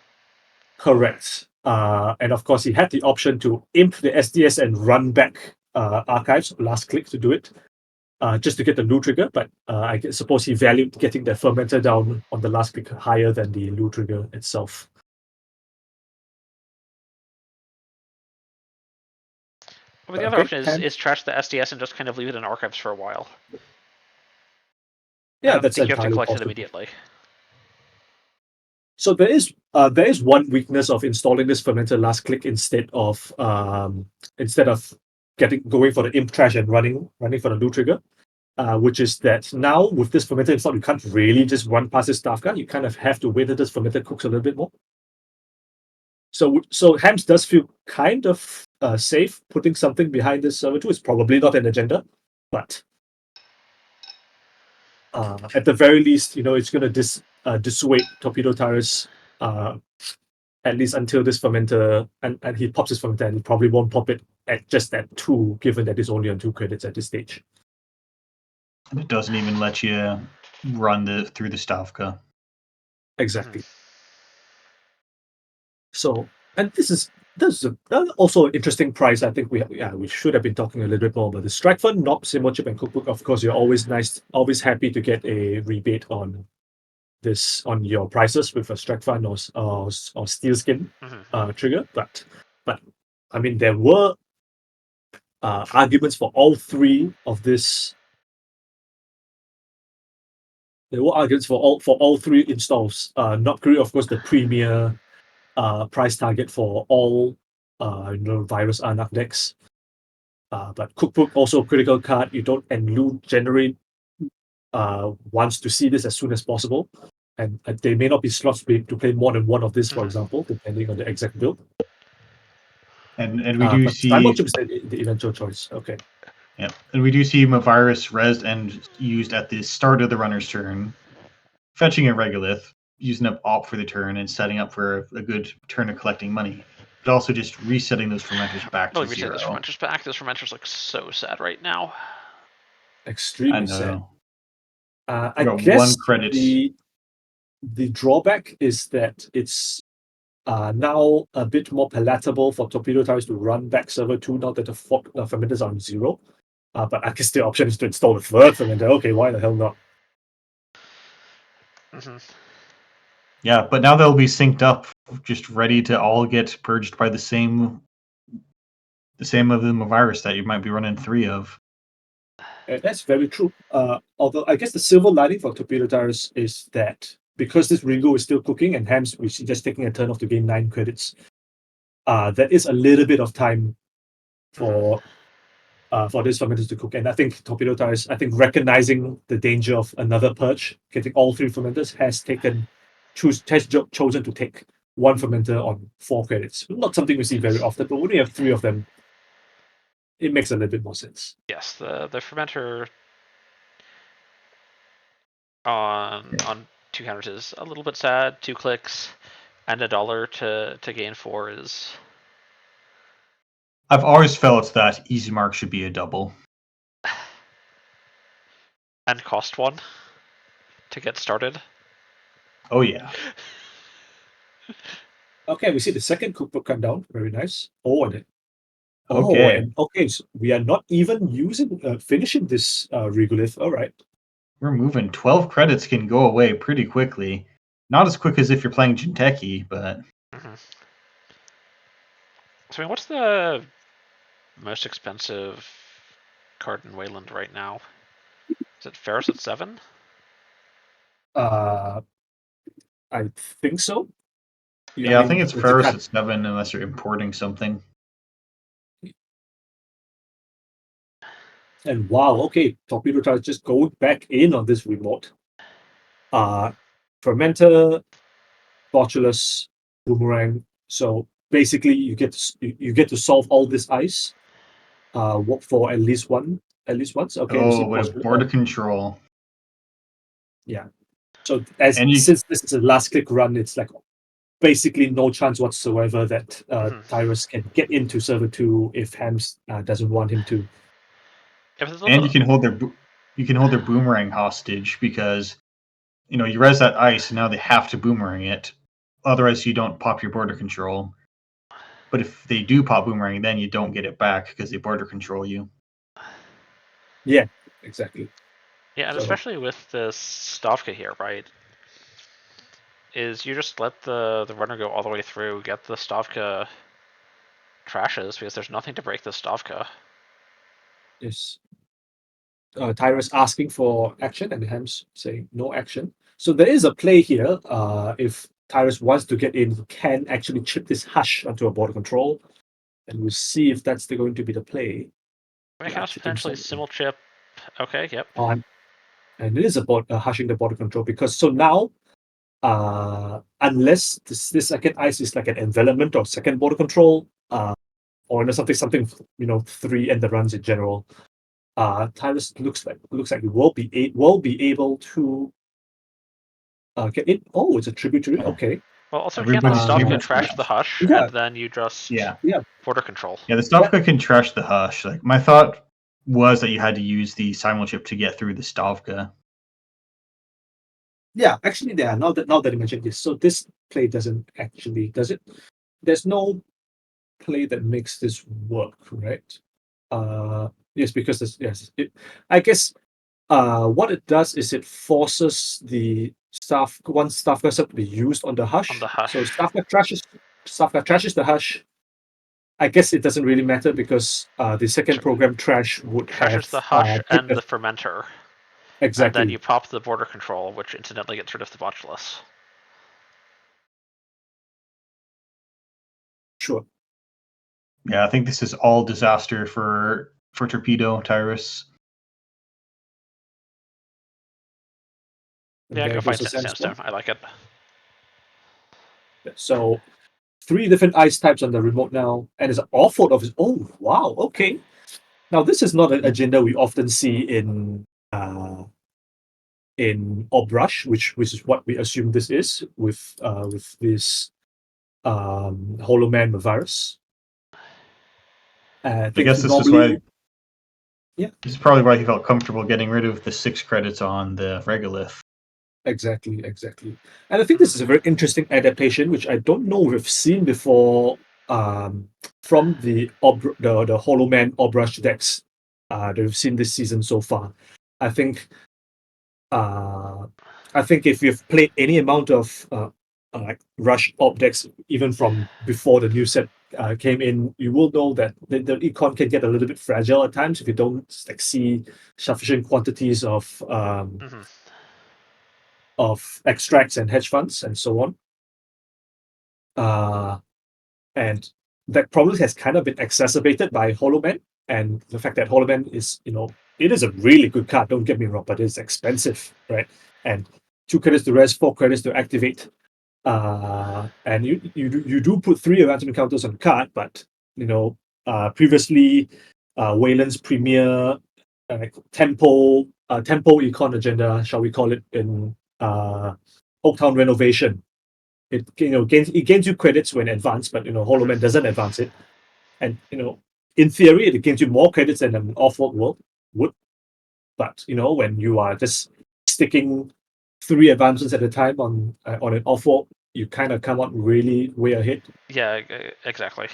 Correct. And of course, he had the option to imp the SDS and run back archives, last click to do it, just to get the loot trigger. But I suppose he valued getting the fermenter down on the last click higher than the loot trigger itself. Well, the other option is trash the SDS and just kind of leave it in archives for a while. Yeah, that's you have to collect possible. it immediately. So there is one weakness of installing this fermenter last click instead of going for the imp trash and running for the loot trigger, which is that now with this fermenter installed, you can't really just run past this staff guard. You kind of have to wait until this fermenter cooks a little bit more. So Hams does feel kind of safe putting something behind this server 2. It's probably not an agenda, but at the very least, it's going to dissuade Torpedo Tires at least until this fermenter, and he pops his fermenter, and he probably won't pop it at just at 2, given that it's only on 2 credits at this stage. And it doesn't even let you run through the Stavka. Exactly. So, and this is also an interesting price. I think we should have been talking a little bit more about the Strike Fund, not Symbol Chip and Cookbook. Of course, you're always happy to get a rebate on your prices with a Strike Fund or Steel Skin trigger. But I mean, there were arguments for all 3 of this. There were arguments for all 3 installs. Not Crew, of course, the premier price target for all Virus Arnak decks. But Cookbook also a critical card. You don't, and Loot generate wants to see this as soon as possible. And they may not be slots to play more than one of this, for example, depending on the exact build. And we do see Cyborg is the eventual choice. Okay. Yeah, and we do see Mavirus resed and used at the start of the runner's turn, fetching a Regolith, using up Op for the turn, and setting up for a good turn of collecting money. But also just resetting those fermenters back to 0. Those fermenters back. Those fermenters look so sad right now. Extremely sad. I got guess 1 credit. The drawback is that it's now a bit more palatable for Torpedo Tires to run back server 2 now that the fermenters are on 0. But I guess the option is to install the 3rd fermenter. Okay, why the hell not? Yeah, but now they'll be synced up just ready to all get purged by the same of them virus that you might be running 3 of. That's very true. Although I guess the silver lining for Torpedo Tyrus is that because this Ringo is still cooking and Hams we see just taking a turn off to gain 9 credits, there is a little bit of time for this fermenters to cook. And I think Torpedo Tyrus, recognizing the danger of another purge, getting all 3 fermenters, has chosen to take 1 fermenter on 4 credits. Not something we see very often, but when you have 3 of them, it makes a little bit more sense. Yes, the fermenter on 2 counters is a little bit sad. 2 clicks and $1 to gain 4 is. I've always felt that easy mark should be a double. And cost 1 to get started. Oh yeah. Okay, we see the second cookbook come down. Very nice. Okay. So we are not even finishing this regolith. All right. We're moving. 12 credits can go away pretty quickly. Not as quick as if you're playing Jinteki, but... Mm-hmm. So, I mean, what's the most expensive card in Wayland right now? Is it Ferris at 7? I think so. Yeah, I think it's Ferris at 7 unless you're importing something. And wow, okay, Torpedo Tyrus just going back in on this remote. Fermenter, Botulus, Boomerang. So basically, you get to solve all this ice. For at least once. Okay. With border control. Yeah. So since this is a last click run, it's like basically no chance whatsoever that Tyrus can get into server 2 if Hams doesn't want him to. And you can hold their boomerang hostage because you res that ice and now they have to boomerang it. Otherwise you don't pop your border control. But if they do pop boomerang, then you don't get it back because they border control you. Yeah, exactly. Yeah, and especially with this Stavka here, right? Is you just let the runner go all the way through, get the Stavka trashes because there's nothing to break the Stavka. Yes. Tyrus asking for action and Hams saying no action. So there is a play here. If Tyrus wants to get in, he can actually chip this Hush onto a border control. And we'll see if that's going to be the play. I can potentially simul chip. Okay, yep. And it is about hushing the border control because so now, unless this second ice is like an envelopment or second border control, or something 3 and the runs in general, Tyrus looks like will be able to get in. Oh, it's a tributary. Okay. Well, also can't the Stavka trash the Hush and then you just border control? Yeah, the Stavka can trash the Hush. Like my thought was that you had to use the simul chip to get through the Stavka. Yeah, actually, now that you mentioned this, so this play doesn't actually does it. There's no play that makes this work, right? Yes, because I guess what it does is it forces the one staff cursor to be used on the Hush. So Stavka trashes the Hush. I guess it doesn't really matter because the second program trash would trashes have the Hush and the fermenter. Exactly. And then you pop the border control, which incidentally gets rid of the Botulus. Sure. Yeah, I think this is all disaster for Torpedo Tyrus. Yeah, go find Sandstone. I like it. So 3 different ice types on the remote now, and it's an awful of. Oh wow, okay. Now this is not an agenda we often see in Obrush, which is what we assume this is with this Hollow Man virus. I guess this is why. Yeah, this is probably why he felt comfortable getting rid of the 6 credits on the Regolith. Exactly. And I think this is a very interesting adaptation, which I don't know we've seen before from the Hollow Man Obrush decks that we've seen this season so far. I think if you've played any amount of like rush op decks, even from before the new set came in, you will know that the econ can get a little bit fragile at times if you don't like see sufficient quantities of extracts and hedge funds and so on. And that problem has kind of been exacerbated by Hollow Man, and the fact that Hollow Man is, it is a really good card, don't get me wrong, but it's expensive, right? And 2 credits to rest, 4 credits to activate. And you do put 3 advancement counters on the card, but previously Wayland's premier tempo econ agenda, shall we call it, in Oaktown renovation. It gains you credits when advanced, but Hollow Man doesn't advance it. And in theory, it gains you more credits than an off-world world would. But when you are just sticking 3 advancements at a time on an off-world, you kind of come out really way ahead. Yeah, exactly.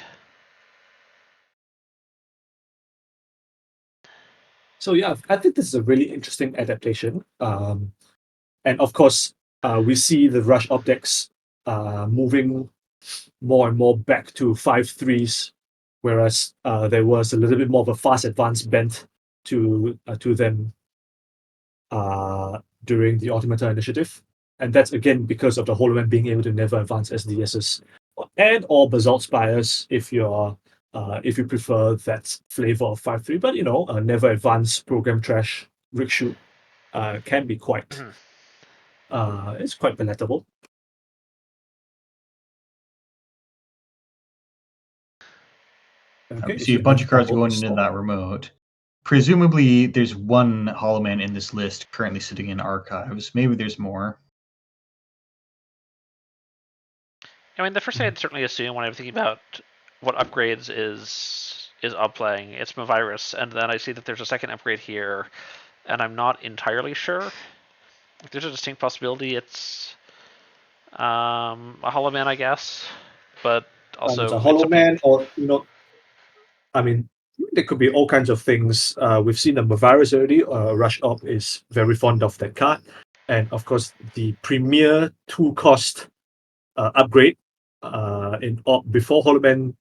So yeah, I think this is a really interesting adaptation. And of course, we see the rush optics moving more and more back to 5/3s, whereas there was a little bit more of a fast advance bent to them during the Automata initiative. And that's again because of the Hollow Man being able to never advance SDSs and or Basalt Spires if you prefer that flavor of 5/3. But never advance program trash rig shoot can be quite it's quite palatable. Okay, We see a bunch of cards going into that remote. Presumably, there's one Hollow Man in this list currently sitting in archives. Maybe there's more. I mean, the first thing I'd certainly assume when I'm thinking about what upgrades is upplaying, it's Mavirus, and then I see that there's a second upgrade here, and I'm not entirely sure. There's a distinct possibility it's a Hollow Man, I guess, but also it's a Hollow Man, or I mean, there could be all kinds of things. We've seen the Mavirus already. Rush Op is very fond of that card, and of course, the premier 2-cost upgrade in Op before Hollow Man,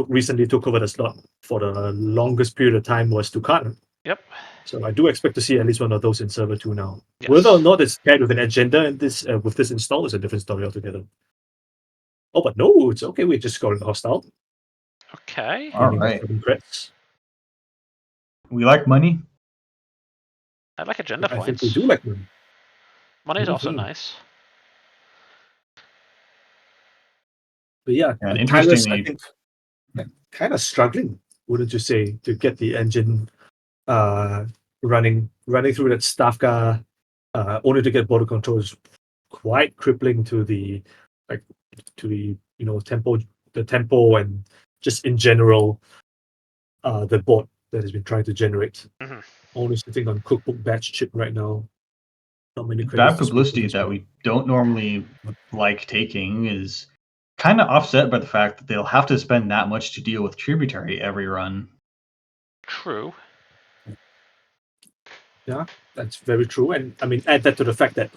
recently took over the slot for the longest period of time was Tucana. Yep. So I do expect to see at least one of those in Server 2 now. Yes. Whether or not it's paired with an agenda and this with this install is a different story altogether. Oh, but no, it's okay. We just got it hostile. Okay. All right. Crits. We like money. I like agenda I points. think we do like money. Money is also nice. But yeah, And Tyrus, interestingly, I think, kind of struggling, wouldn't you say, to get the engine running through that Stavka, only to get border control is quite crippling to the tempo and just in general the board that has been trying to generate. Only sitting on cookbook batch chip right now. Not many credits. bad publicity that we don't normally like taking is kind of offset by the fact that they'll have to spend that much to deal with Tributary every run. True. Yeah, that's very true. And I mean, add that to the fact that,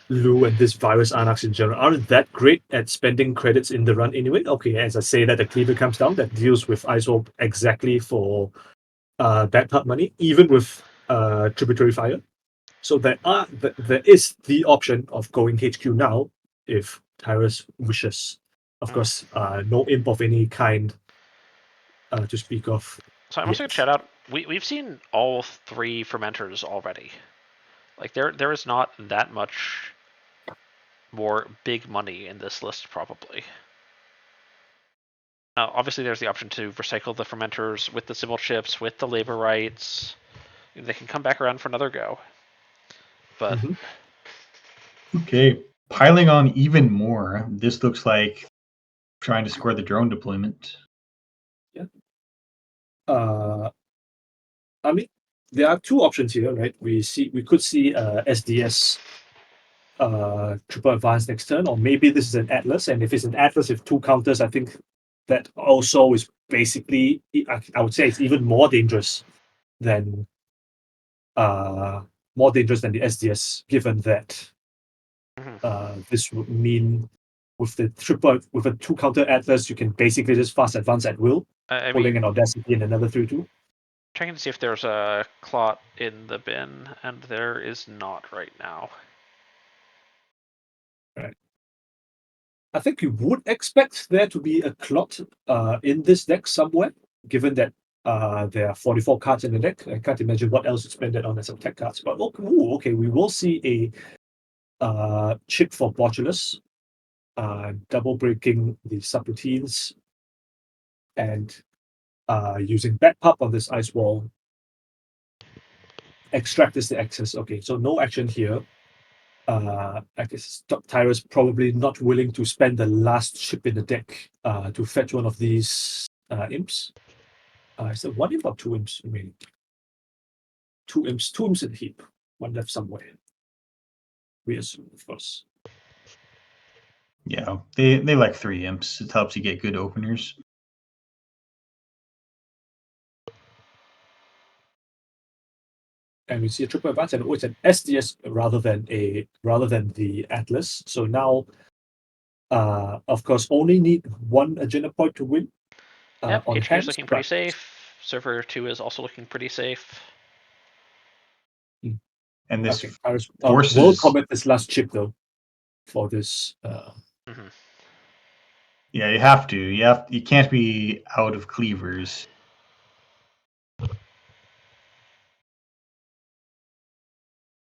Lou and this virus Arnax in general aren't that great at spending credits in the run anyway. Okay, as I say that the cleaver comes down, that deals with ISO exactly for bad part money, even with Tributary Fire. So there is the option of going HQ now if Tyrus wishes. Of course, no imp of any kind to speak of. So I'm also going to shout out, we've seen all 3 fermenters already. Like, there is not that much more big money in this list, probably. Now, obviously, there's the option to recycle the fermenters with the Sybil chips, with the labor rights. They can come back around for another go. But Okay, piling on even more. This looks like trying to square the drone deployment. Yeah. I mean, there are 2 options here, right? We could see SDS triple advance next turn, or maybe this is an Atlas. And if it's an Atlas with 2 counters, I think that also is basically, I would say, it's even more dangerous than the SDS, given that This would mean with the with a 2 counter Atlas, you can basically just fast advance at will, pulling an Audacity and another 3/2. Checking to see if there's a clot in the bin, and there is not right now. Right. I think you would expect there to be a clot in this deck somewhere, given that there are 44 cards in the deck. I can't imagine what else to spend it on as some tech cards. But okay, we will see a chip for Botulus, double breaking the subroutines and using Backpop on this ice wall. Extract is the access. Okay, so no action here. I guess Tyrus probably not willing to spend the last chip in the deck to fetch one of these imps. Is it 1 imp or 2 imps remaining? 2 imps, 2 imps in the heap. One left somewhere. We assume, of course. Yeah, they like 3 imps. It helps you get good openers. And we see a triple advance, and it's an SDS rather than the Atlas. So now, of course, only need 1 agenda point to win. Yep, On HQ is hands, looking pretty safe. Server 2 is also looking pretty safe. And this forces will commit this last chip though for this. Yeah, you have to. You can't be out of cleavers.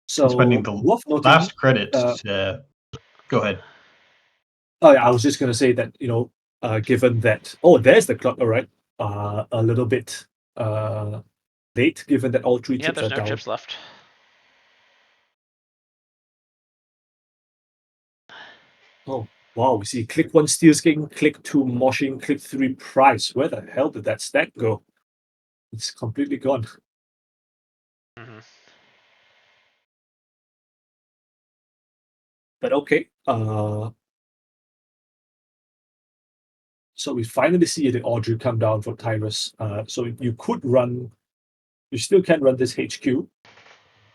So spending the last credits. Go ahead. Oh yeah, I was just gonna say that given that there's the clock. All right, a little bit late, given that all 3 chips there's are no down. chips left. Oh wow, we see click 1 Steel Skin, click 2 Moshing, click 3 Price. Where the hell did that stack go? It's completely gone. But okay, so we finally see the Audrey come down for Tyrus. So you still can run this HQ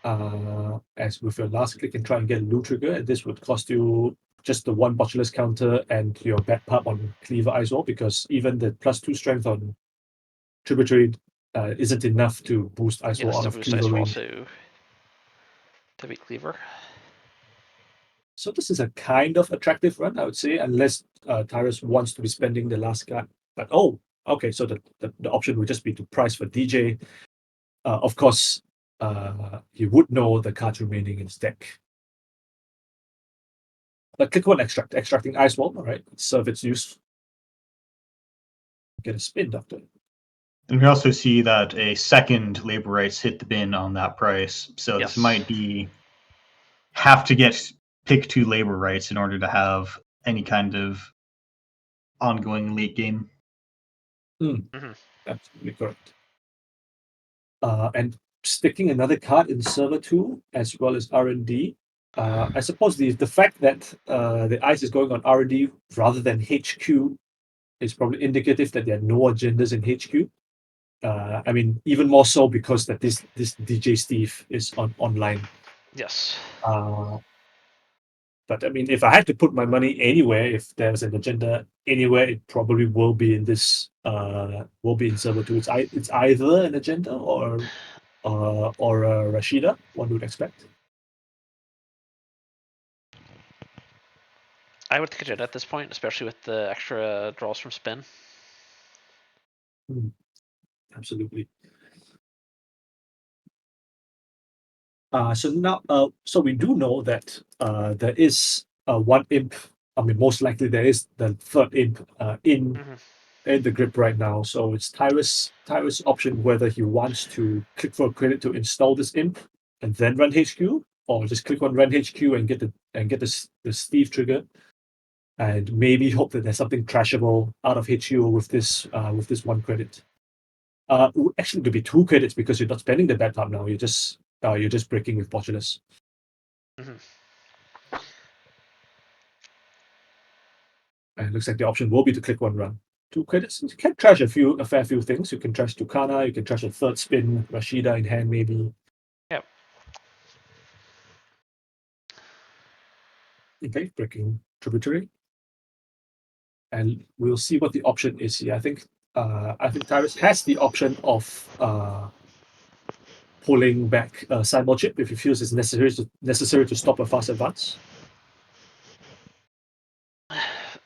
as with your last click and try and get a loot trigger, and this would cost you just the 1 Botulus counter and your back pub on Cleaver ISO, because even the +2 strength on Tributary isn't enough to boost ISO out of Cleaver range. To beat Cleaver. So this is a kind of attractive run, I would say, unless Tyrus wants to be spending the last card. But okay, so the option would just be to price for DJ. Of course, he would know the cards remaining in his deck. But click 1 extracting Ice Wall, all right, serve its use. Get a spin, Doctor. And we also see that a second labor rights hit the bin on that price. So this might be have to get pick 2 labor rights in order to have any kind of ongoing late game. Absolutely correct. And sticking another card in server 2 as well as R&D. I suppose the fact that the ice is going on R&D rather than HQ is probably indicative that there are no agendas in HQ. I mean, even more so because that this DJ Steve is online. Yes. But I mean, if I had to put my money anywhere, if there's an agenda anywhere, it probably will be in this. Will be in server 2. It's either an agenda or a Rashida. One would expect. I would take agenda at this point, especially with the extra draws from spin. Absolutely. So now, so we do know that there is 1 imp. I mean, most likely there is the 3rd imp in the grip right now. So it's Tyrus' option whether he wants to click for a credit to install this imp and then run HQ, or just click on run HQ and get the Steve trigger, and maybe hope that there's something trashable out of HQ with this 1 credit. Actually, to be 2 credits because you're not spending the bad part now. You're just breaking with Botulus. And it looks like the option will be to click 1 run. 2 credits. You can trash a fair few things. You can trash Tucana. You can trash a 3rd spin, Rashida in hand maybe. Yep. Okay, breaking tributary. And we'll see what the option is here. I think Tyrus has the option of pulling back Cyber Chip if he feels it's necessary to stop a fast advance.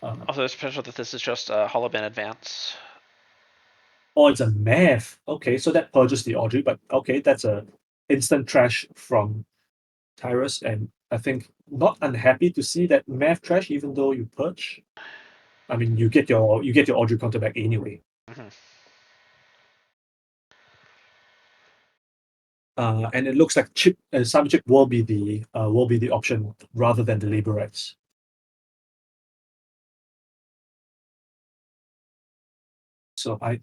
Also, there's potential that this is just a hollow band advance. Oh, it's a math. Okay, so that purges the Audrey, but okay, that's a instant trash from Tyrus, and I think not unhappy to see that math trash, even though you purge. I mean, you get your Audrey counter back anyway. Mm-hmm. And it looks like Cyber Chip will be the option rather than the Laborettes. So okay,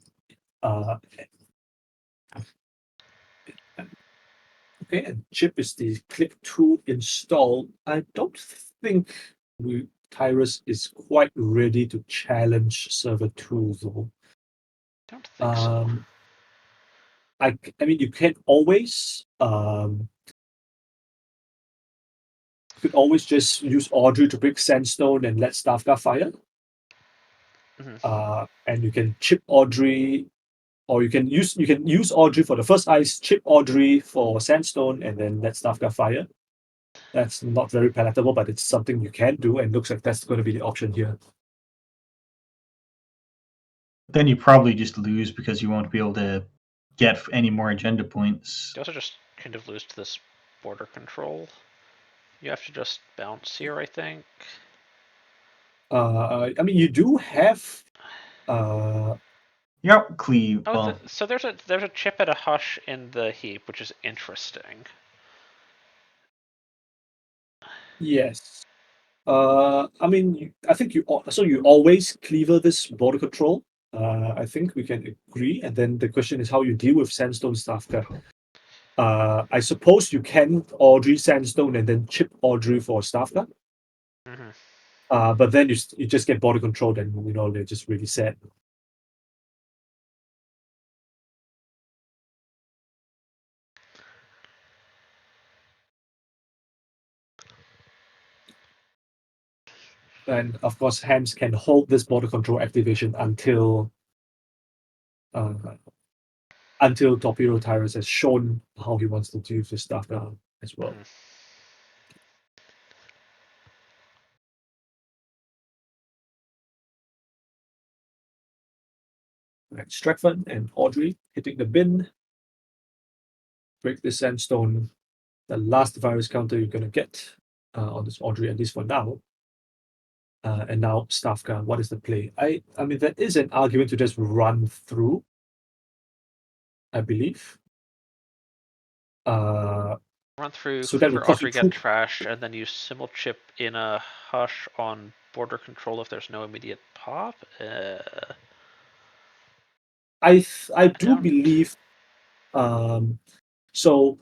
and Chip is the click 2 install. I don't think Tyrus is quite ready to challenge server 2 though. Don't think so. I mean, you can always you could always just use Audrey to break Sandstone and let Stavka fire. Mm-hmm. And you can chip Audrey, or you can use Audrey for the first ice, chip Audrey for Sandstone, and then let Stavka fire. That's not very palatable, but it's something you can do, and looks like that's going to be the option here. Then you probably just lose because you won't be able to get any more agenda points. You also just kind of lose to this border control. You have to just bounce here, I think. I mean, you do have. Yep, cleave. Oh, Well, so there's a chip and a hush in the heap, which is interesting. Yes. I mean, I think you always cleaver this border control. I think we can agree, and then the question is how you deal with Sandstone Stavka. I suppose you can Audrey Sandstone and then chip Audrey for Stavka. Mm-hmm. But then you just get border control, and they're just really sad. And of course, Hams can hold this border control activation until Torpedo Tyrus has shown how he wants to do this stuff now as well. Mm-hmm. Right, Stratford and Audrey hitting the bin. Break the Sandstone. The last virus counter you're going to get on this Audrey, at least for now. And now Stavka, what is the play? I mean, there is an argument to just run through, I believe. Run through, So that would Cleaver, cost you Audrey get 2. trash, and then use Symbol Chip in a hush on border control if there's no immediate pop. I do don't- believe. So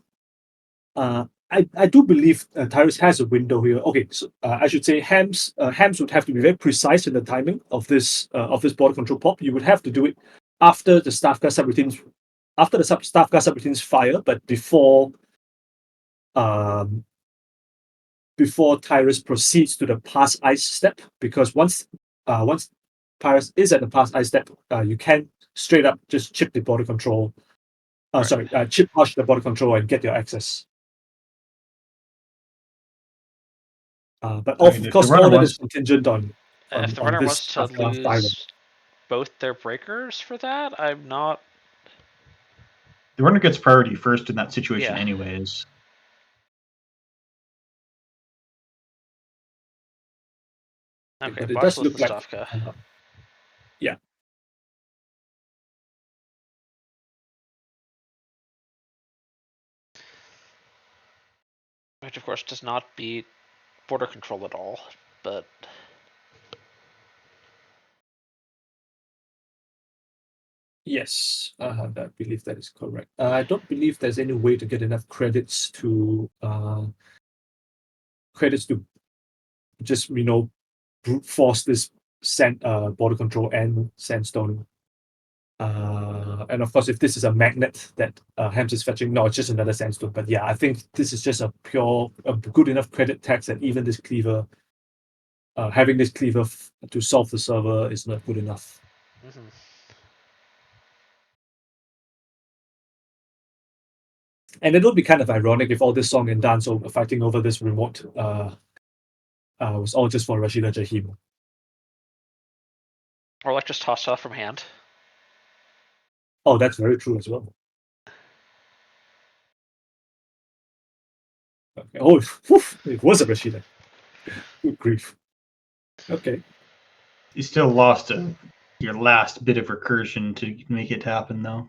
I do believe Tyrus has a window here. Okay, so I should say Hams would have to be very precise in the timing of this border control pop. You would have to do it after the Stavka subroutines fire, but before Tyrus proceeds to the pass ice step, because once Tyrus is at the pass ice step, you can straight up just chip the border control. Right. Chip hush the border control and get your access. But I mean, of if the course, runner all that is wants, contingent on If the runner this wants to Stavka firing. lose both their breakers for that, I'm not. the runner gets priority first in that situation, Yeah. anyways. Okay, But it watch does list look the like, Stavka. yeah, Which, of course, does not beat border control at all, but. yes, I believe that is correct. I don't believe there's any way to get enough credits to just brute force this border control and Sandstone. And of course, if this is a magnet that Hams is fetching, no, it's just another Sandstone. But yeah, I think this is just a good enough credit tax that even this cleaver having this cleaver to solve the server is not good enough. Mhm. And it would be kind of ironic if all this song and dance over fighting over this remote was all just for Rashida Jahim. Or like just tossed off from hand. Oh, that's very true as well. Okay. Oh, it was a Rashida. Good grief. Okay. You still lost your last bit of recursion to make it happen, though.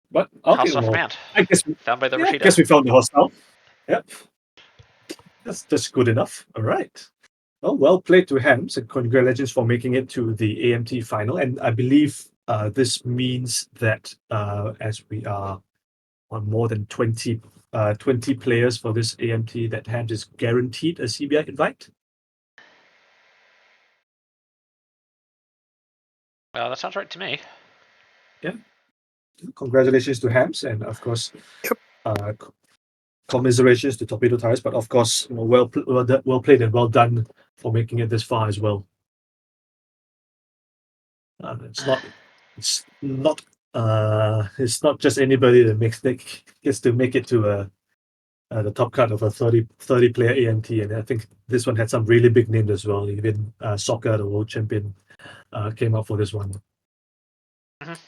But okay, Hostile from well, hand. I guess Found by the I Rashida. guess we found the hostile. Yep. That's good enough. All right. Well played to Hams, and congratulations for making it to the AMT final. And I believe this means that as we are on more than 20 players for this AMT, that Hams is guaranteed a CBI invite. That sounds right to me. Congratulations to Hams, and of course, commiserations to Torpedo Tires. But of course, well played and well done for making it this far as well. It's not just anybody that gets to make it to the top cut of a 30 player AMT, and I think this one had some really big names as well. Even Soccer, the world champion, came out for this one. Mhm.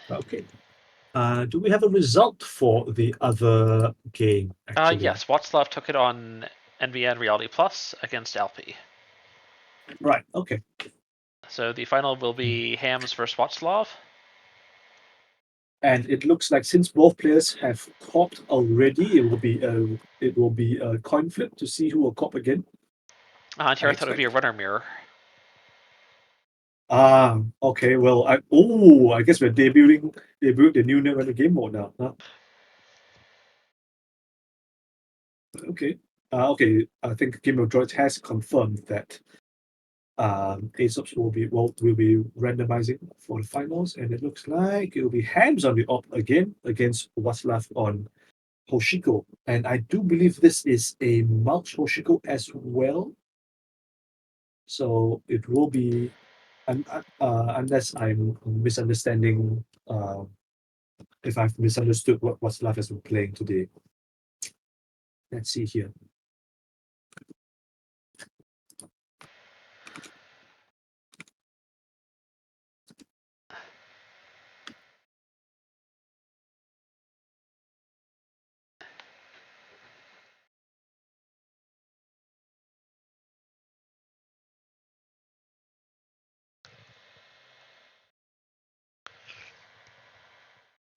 Okay. Do we have a result for the other game? Actually, Yes, Watslav took it on NVN Reality Plus against Alpi. right. Okay. So the final will be Hams versus Watslav. And it looks like since both players have copped already, it will be a coin flip to see who will cop again. And here I thought it would be a runner mirror. Okay. Well, I guess we're debuting the new name in the game mode now. Huh? Okay. Okay. I think Game of Droids has confirmed that Aesop's will be randomizing for the finals, and it looks like it will be Hams on the op again against Watslav on Hoshiko. And I do believe this is a Mulch Hoshiko as well. So it will be, unless I'm misunderstanding, if I've misunderstood what Watslav has been playing today. Let's see here.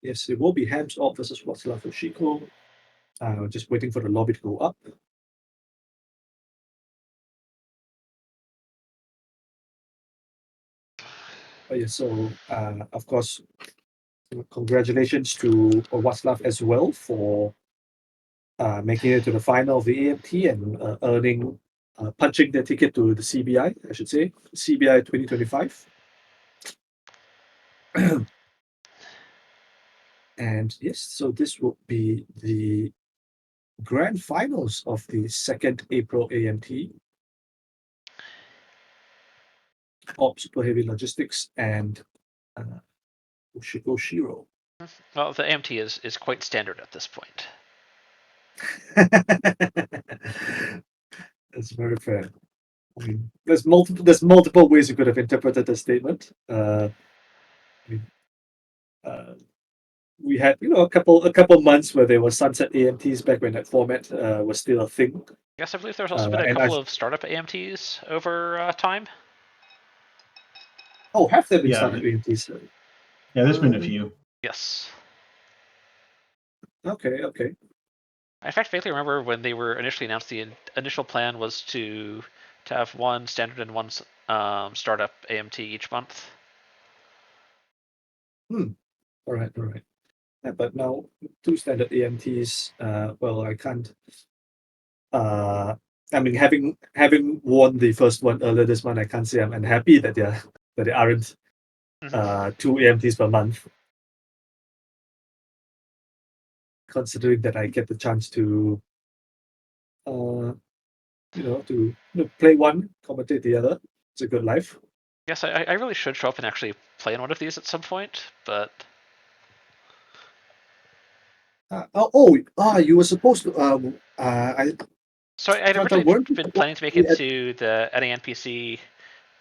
Yes, it will be Hams op versus Watslav Hoshiko. Just waiting for the lobby to go up. So of course, congratulations to Watslav as well for making it to the final of the AMT and earning punching their ticket to the CBI, I should say, CBI 2025. And yes, so this will be the grand finals of the 2nd April AMT. Op Super Heavy Logistics and Ushiko Shiro. Well, the AMT is quite standard at this point. That's very fair. I mean, there's multiple ways you could have interpreted the statement. We had a couple months where there were sunset AMTs back when that format was still a thing. Yes, I believe there's also been a couple of startup AMTs over time. Oh, have there been startup AMTs? Yeah, there's been a few. Yes. Okay. I in fact vaguely remember when they were initially announced. The initial plan was to have one standard and one startup AMT each month. All right. Yeah, but now 2 standard AMTs. Well, I can't. I mean, having won the first one earlier this month, I can't say I'm unhappy that they aren't 2 AMTs per month. Considering that I get the chance to to play one, commentate the other. It's a good life. Yes, I really should show up and actually play in one of these at some point, but You were supposed to. so I'd Jonathan, originally weren't you been supposed planning to make to it be at? to the NANPC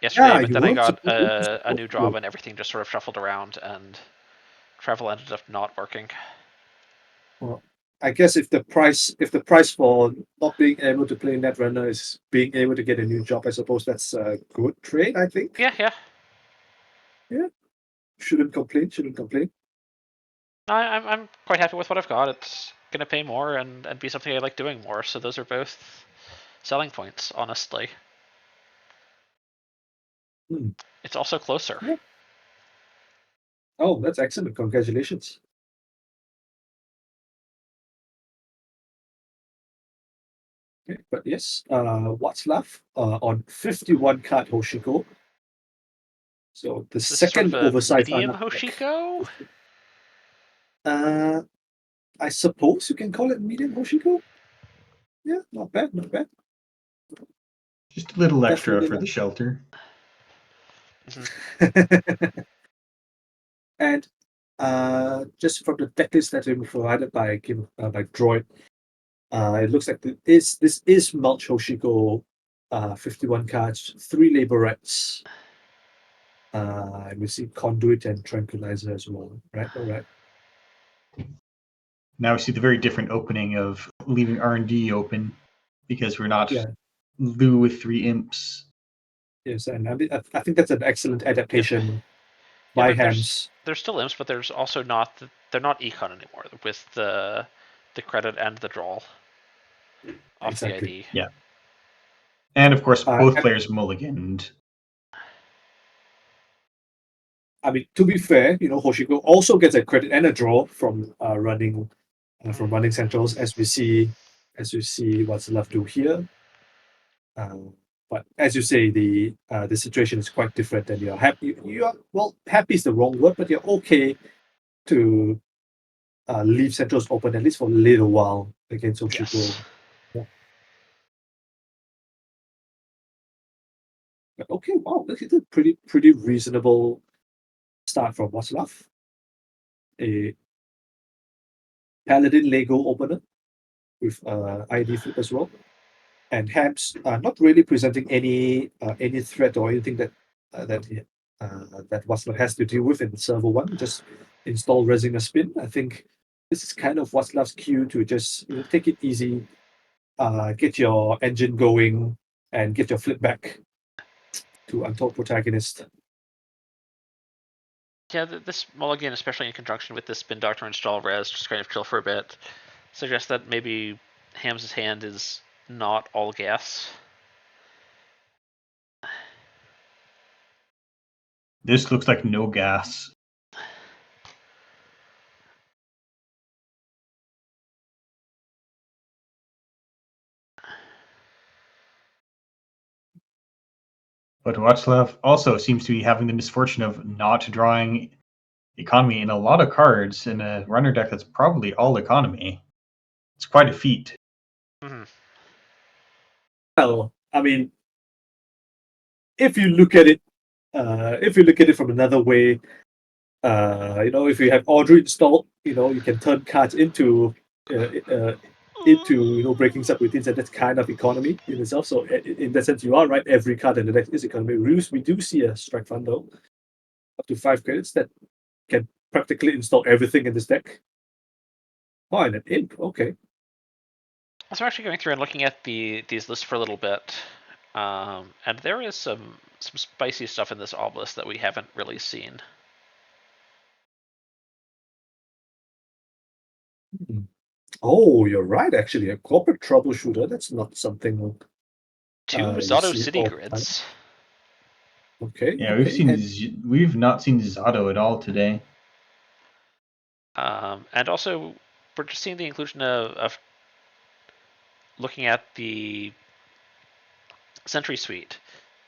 yesterday, Yeah, but you then I weren't got supposed to. a new job and everything just sort of shuffled around, and travel ended up not working. Well, I guess if the price for not being able to play Netrunner is being able to get a new job, I suppose that's a good trade. I think. Yeah, yeah. Yeah, shouldn't complain. Shouldn't complain. I'm quite happy with what I've got. It's gonna pay more and be something I like doing more. So those are both selling points, honestly. Hmm. It's also closer. Yeah. Oh, that's excellent. Congratulations. Okay, but yes, what's left on 51 card Hoshiko. So the Is this sort of second a oversized medium lineup deck. Hoshiko? Uh, I suppose you can call it medium Hoshiko. Yeah, not bad, not bad. Just a little extra Definitely for the shelter. not. And just from the decklist that's been provided by Droid, it looks like this is Mulch Hoshiko, 51 cards, 3 laborettes. And we see Conduit and Tranquilizer as well. Right, all right. Now we see the very different opening of leaving R&D open because we're not Yeah, Lou with 3 imps. yes, and I think that's an excellent adaptation Yeah, by there's Hams. still imps, but there's also not they're not econ anymore with the credit and the draw off the Exactly. ID. Yeah. And of course, Uh, both and- players mulliganed. I mean, to be fair, Hoshiko also gets a credit and a draw from running centrals, as we see what's left to here. But as you say, the situation is quite different, and you're happy. You are, well, happy is the wrong word, but you're okay to leave centrals open at least for a little while against Hoshiko. Yes. Yeah. But okay, wow, this is a pretty reasonable start from what's left. A Paladin Lego opener with ID flip as well. And Hams not really presenting any threat or anything that Waslav has to deal with in server one. Just install Resing a spin. I think this is kind of Waslav's cue to just take it easy, get your engine going, and get your flip back to Untold Protagonist. Yeah, this mulligan, especially in conjunction with this spin doctor install res, just kind of chill for a bit, suggests that maybe Ham's hand is not all gas. This looks like no gas. But Václav also seems to be having the misfortune of not drawing economy in a lot of cards in a runner deck that's probably all economy. It's quite a feat. Mm-hmm. Well, I mean, if you look at it from another way, if you have Audrey installed, you can turn cards into breaking subroutines, and that's kind of economy in itself. So in that sense, you are right. Every card in the deck is economy. We do see a strike bundle up to 5 credits that can practically install everything in this deck. Oh, and an imp. Okay. So I'm actually going through and looking at these lists for a little bit, and there is some spicy stuff in this obelisk that we haven't really seen. Oh, you're right. Actually, a corporate troubleshooter. That's not something Two you Zato see city all the time. grids. Okay. Yeah, Okay. And we've not seen Zato at all today. And also, we're just seeing the inclusion of looking at the Sentry Suite.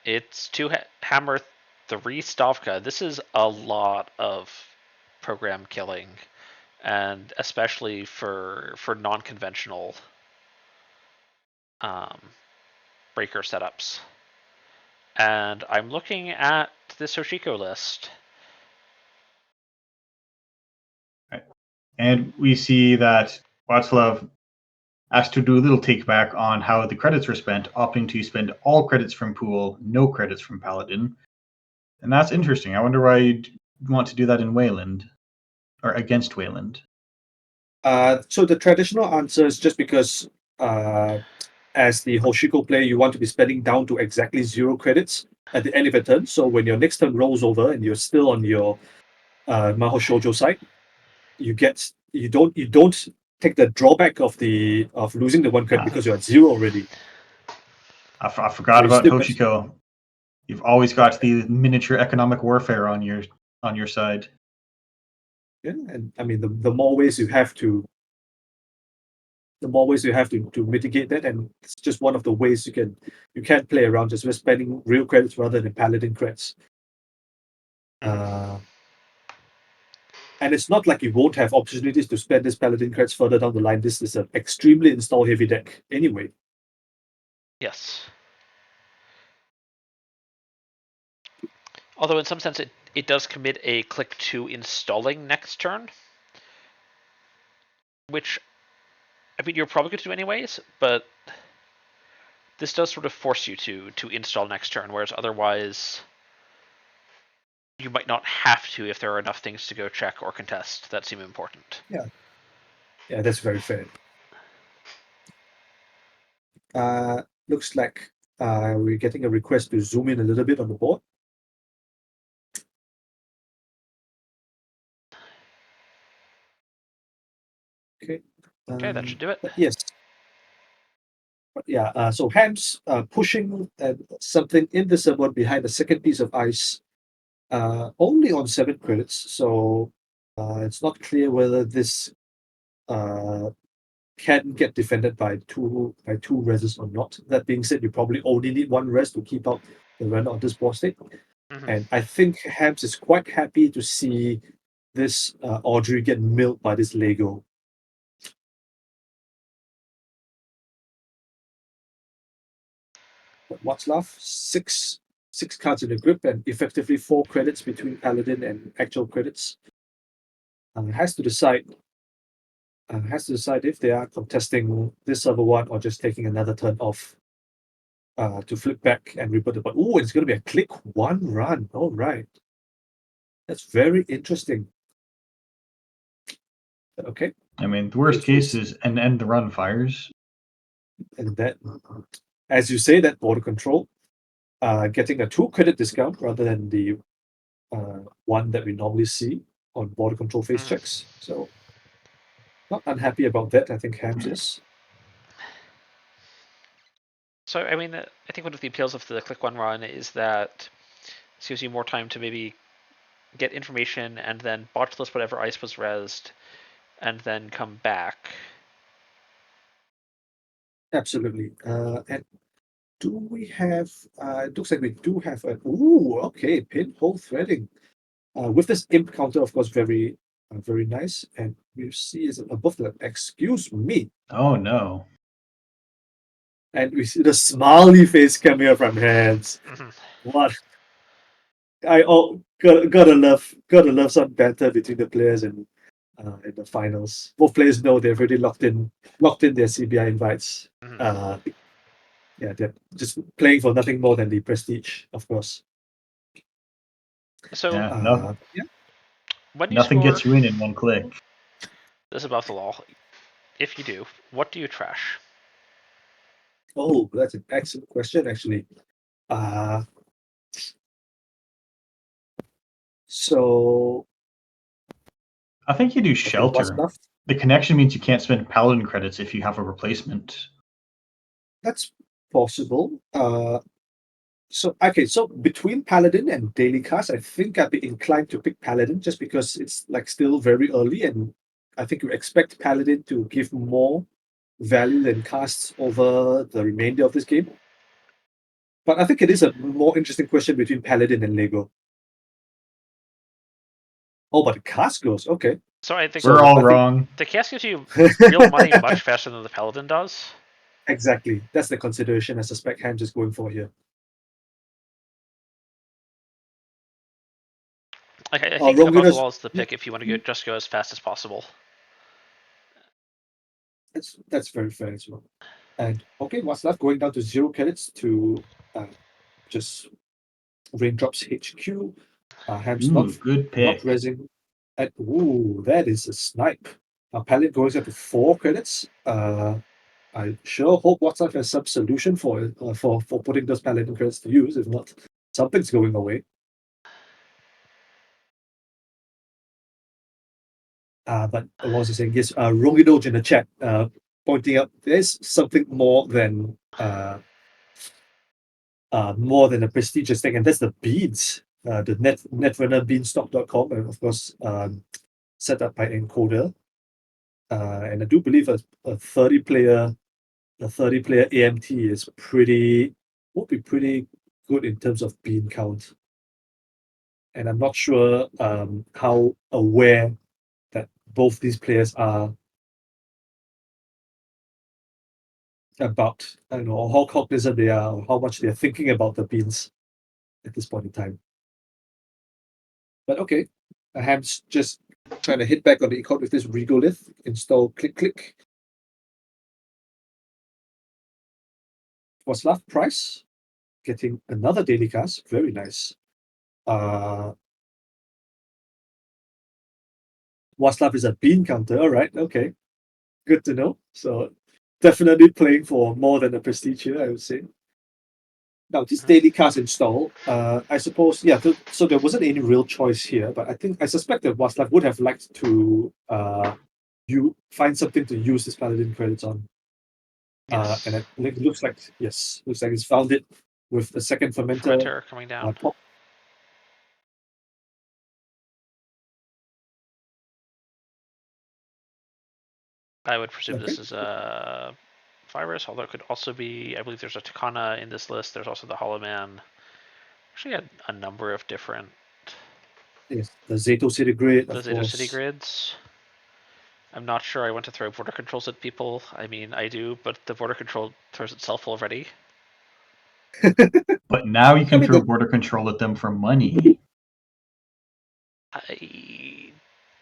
It's 2 Hammer, 3 Stavka. This is a lot of program killing, and especially for non-conventional breaker setups. And I'm looking at this Hoshiko list. And we see that Václav asked to do a little take back on how the credits were spent, opting to spend all credits from pool, no credits from Paladin. And that's interesting. I wonder why you'd want to do that in Wayland, or against Wayland. So the traditional answer is just because as the Hoshiko player, you want to be spending down to exactly 0 credits at the end of a turn. So when your next turn rolls over and you're still on your Maho Shoujo side, you don't take the drawback of losing the 1 credit because you're at 0 already. I So forgot you about still Hoshiko. You've always got the miniature economic warfare on your side. Yeah, and I mean the more ways you have to to mitigate that, and it's just one of the ways you can play around just with spending real credits rather than paladin credits. And it's not like you won't have opportunities to spend this paladin credits further down the line. This is an extremely install heavy deck anyway. Yes. Although in some sense it does commit a click to installing next turn, which, I mean, you're probably going to do anyways, but this does sort of force you to install next turn, whereas otherwise you might not have to if there are enough things to go check or contest that seem important. Yeah, that's very fair. Looks like we're getting a request to zoom in a little bit on the board. Okay. Okay, that should do it. But yes. But yeah, so Ham's pushing something in the suburb behind the second piece of ice, only on 7 credits. So it's not clear whether this can get defended by two reses or not. That being said, you probably only need 1 res to keep out the runner on this board state. Mhm. And I think Hams is quite happy to see this Audrey get milled by this Lego. But Václav, six cards in the grip and effectively 4 credits between Paladin and actual credits. Has to decide if they are contesting this server 1 or just taking another turn off to flip back and rebut the board. Oh, it's going to be a click 1 run. All right. That's very interesting. Okay. I mean, the worst case is end the run fires. And that, as you say, that border control, getting a 2 credit discount rather than the 1 that we normally see on border control face checks. So not unhappy about that. I think Hams is. So, I mean, I think one of the appeals of the click 1 run is that it gives you more time to maybe get information and then botch list whatever ice was rezzed and then come back. Absolutely. And do we have, it looks like we do have okay, pinhole threading. With this imp counter, of course, very nice. And we see is above the, excuse me. Oh no. And we see the smiley face coming up from Hams. What? Gotta love some banter between the players in the finals. Both players know they've already locked in their CBI invites. Yeah, they're just playing for nothing more than the prestige, of course. So, when you nothing score, gets you in 1 click. this is above the law. If you do, what do you trash? Oh, that's an excellent question, actually. So I think you do shelter. The connection means you can't spend paladin credits if you have a replacement. That's possible. So between Paladin and Daily Cast, I think I'd be inclined to pick Paladin just because it's like still very early, and I think you expect Paladin to give more value than casts over the remainder of this game. But I think it is a more interesting question between Paladin and Lego. Oh, but the cast goes, okay. So I think we're all wrong. The cast gives you real money much faster than the Paladin does. Exactly. That's the consideration I suspect Hams is going for here. I think above the Ronginos, wall is the pick if you want to just go as fast as possible. that's very fair as well. And okay, what's left? Going down to 0 credits to just Raindrops HQ. Hams Good not pick. resing. At, that is a snipe. Palette goes up to 4 credits. I sure hope WhatsApp has some solution for it, for putting those Paladin credits to use. If not, something's going away. But what was I saying? Yes, Rongidoj in the chat pointing out there's something more than a prestigious thing, and that's the beads. The netrunnerbeanstalk.com, and of course, set up by Encoder. And I do believe a 30-player AMT is would be pretty good in terms of bean count. And I'm not sure how aware that both these players are about, I don't know, or how cognizant they are, or how much they're thinking about the beans at this point in time. But okay, Ham's just trying to hit back on the econ with this regolith, install click. What's left? Price getting another daily cast, very nice. Waslav is a bean counter, all right, okay. Good to know. So definitely playing for more than a prestige here, I would say. Now, this daily cast install, I suppose, yeah, so there wasn't any real choice here, but I suspect that Waslav would have liked to you find something to use this Paladin credits on. Yes. And it looks like he's found it with the second fermenter Coming down. pop. I would presume Okay. this is a virus, although it could also be. I believe there's a Takana in this list. There's also the Hollow Man. Actually, a number of different. Yes, the Zato City Grid, The of Zeta City course. grids. I'm not sure I want to throw border controls at people. I mean, I do, but the border control throws itself already. But now you can mean, throw border control at them for money. I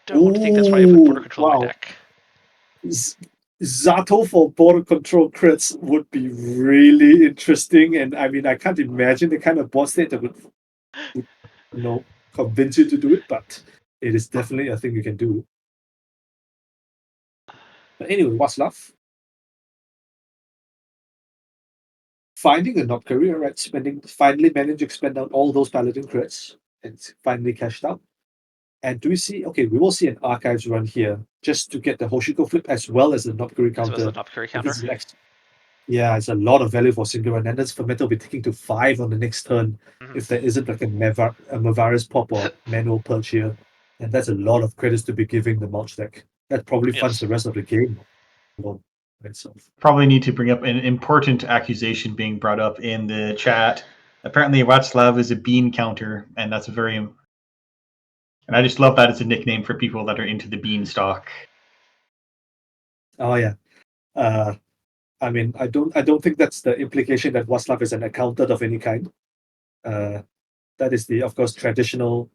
don't want to think that's why I put border control in my wow. deck. Zato for border control crits would be really interesting, and I mean, I can't imagine the kind of boss state that would convince you to do it, but it is definitely a thing you can do. But anyway, what's left? Finding a not career, right? Finally managed to spend out all those paladin crits and finally cashed out. And do we see? Okay, we will see an archives run here just to get the Hoshiko flip as well as the not career As well as counter. the Nopkuri And counter. this is yeah, it's a lot of value for single run, and that's Fermenter will be taking to 5 on the next turn if there isn't like a Mavaris pop or manual purge here. And that's a lot of credits to be giving the mulch deck. That probably funds the rest of the game by itself. Probably need to bring up an important accusation being brought up in the chat. Apparently, Václav is a bean counter, and that's a very. And I just love that it's a nickname for people that are into the beanstalk. Oh yeah. I mean, I don't think that's the implication that Václav is an accountant of any kind. That is the, of course, traditional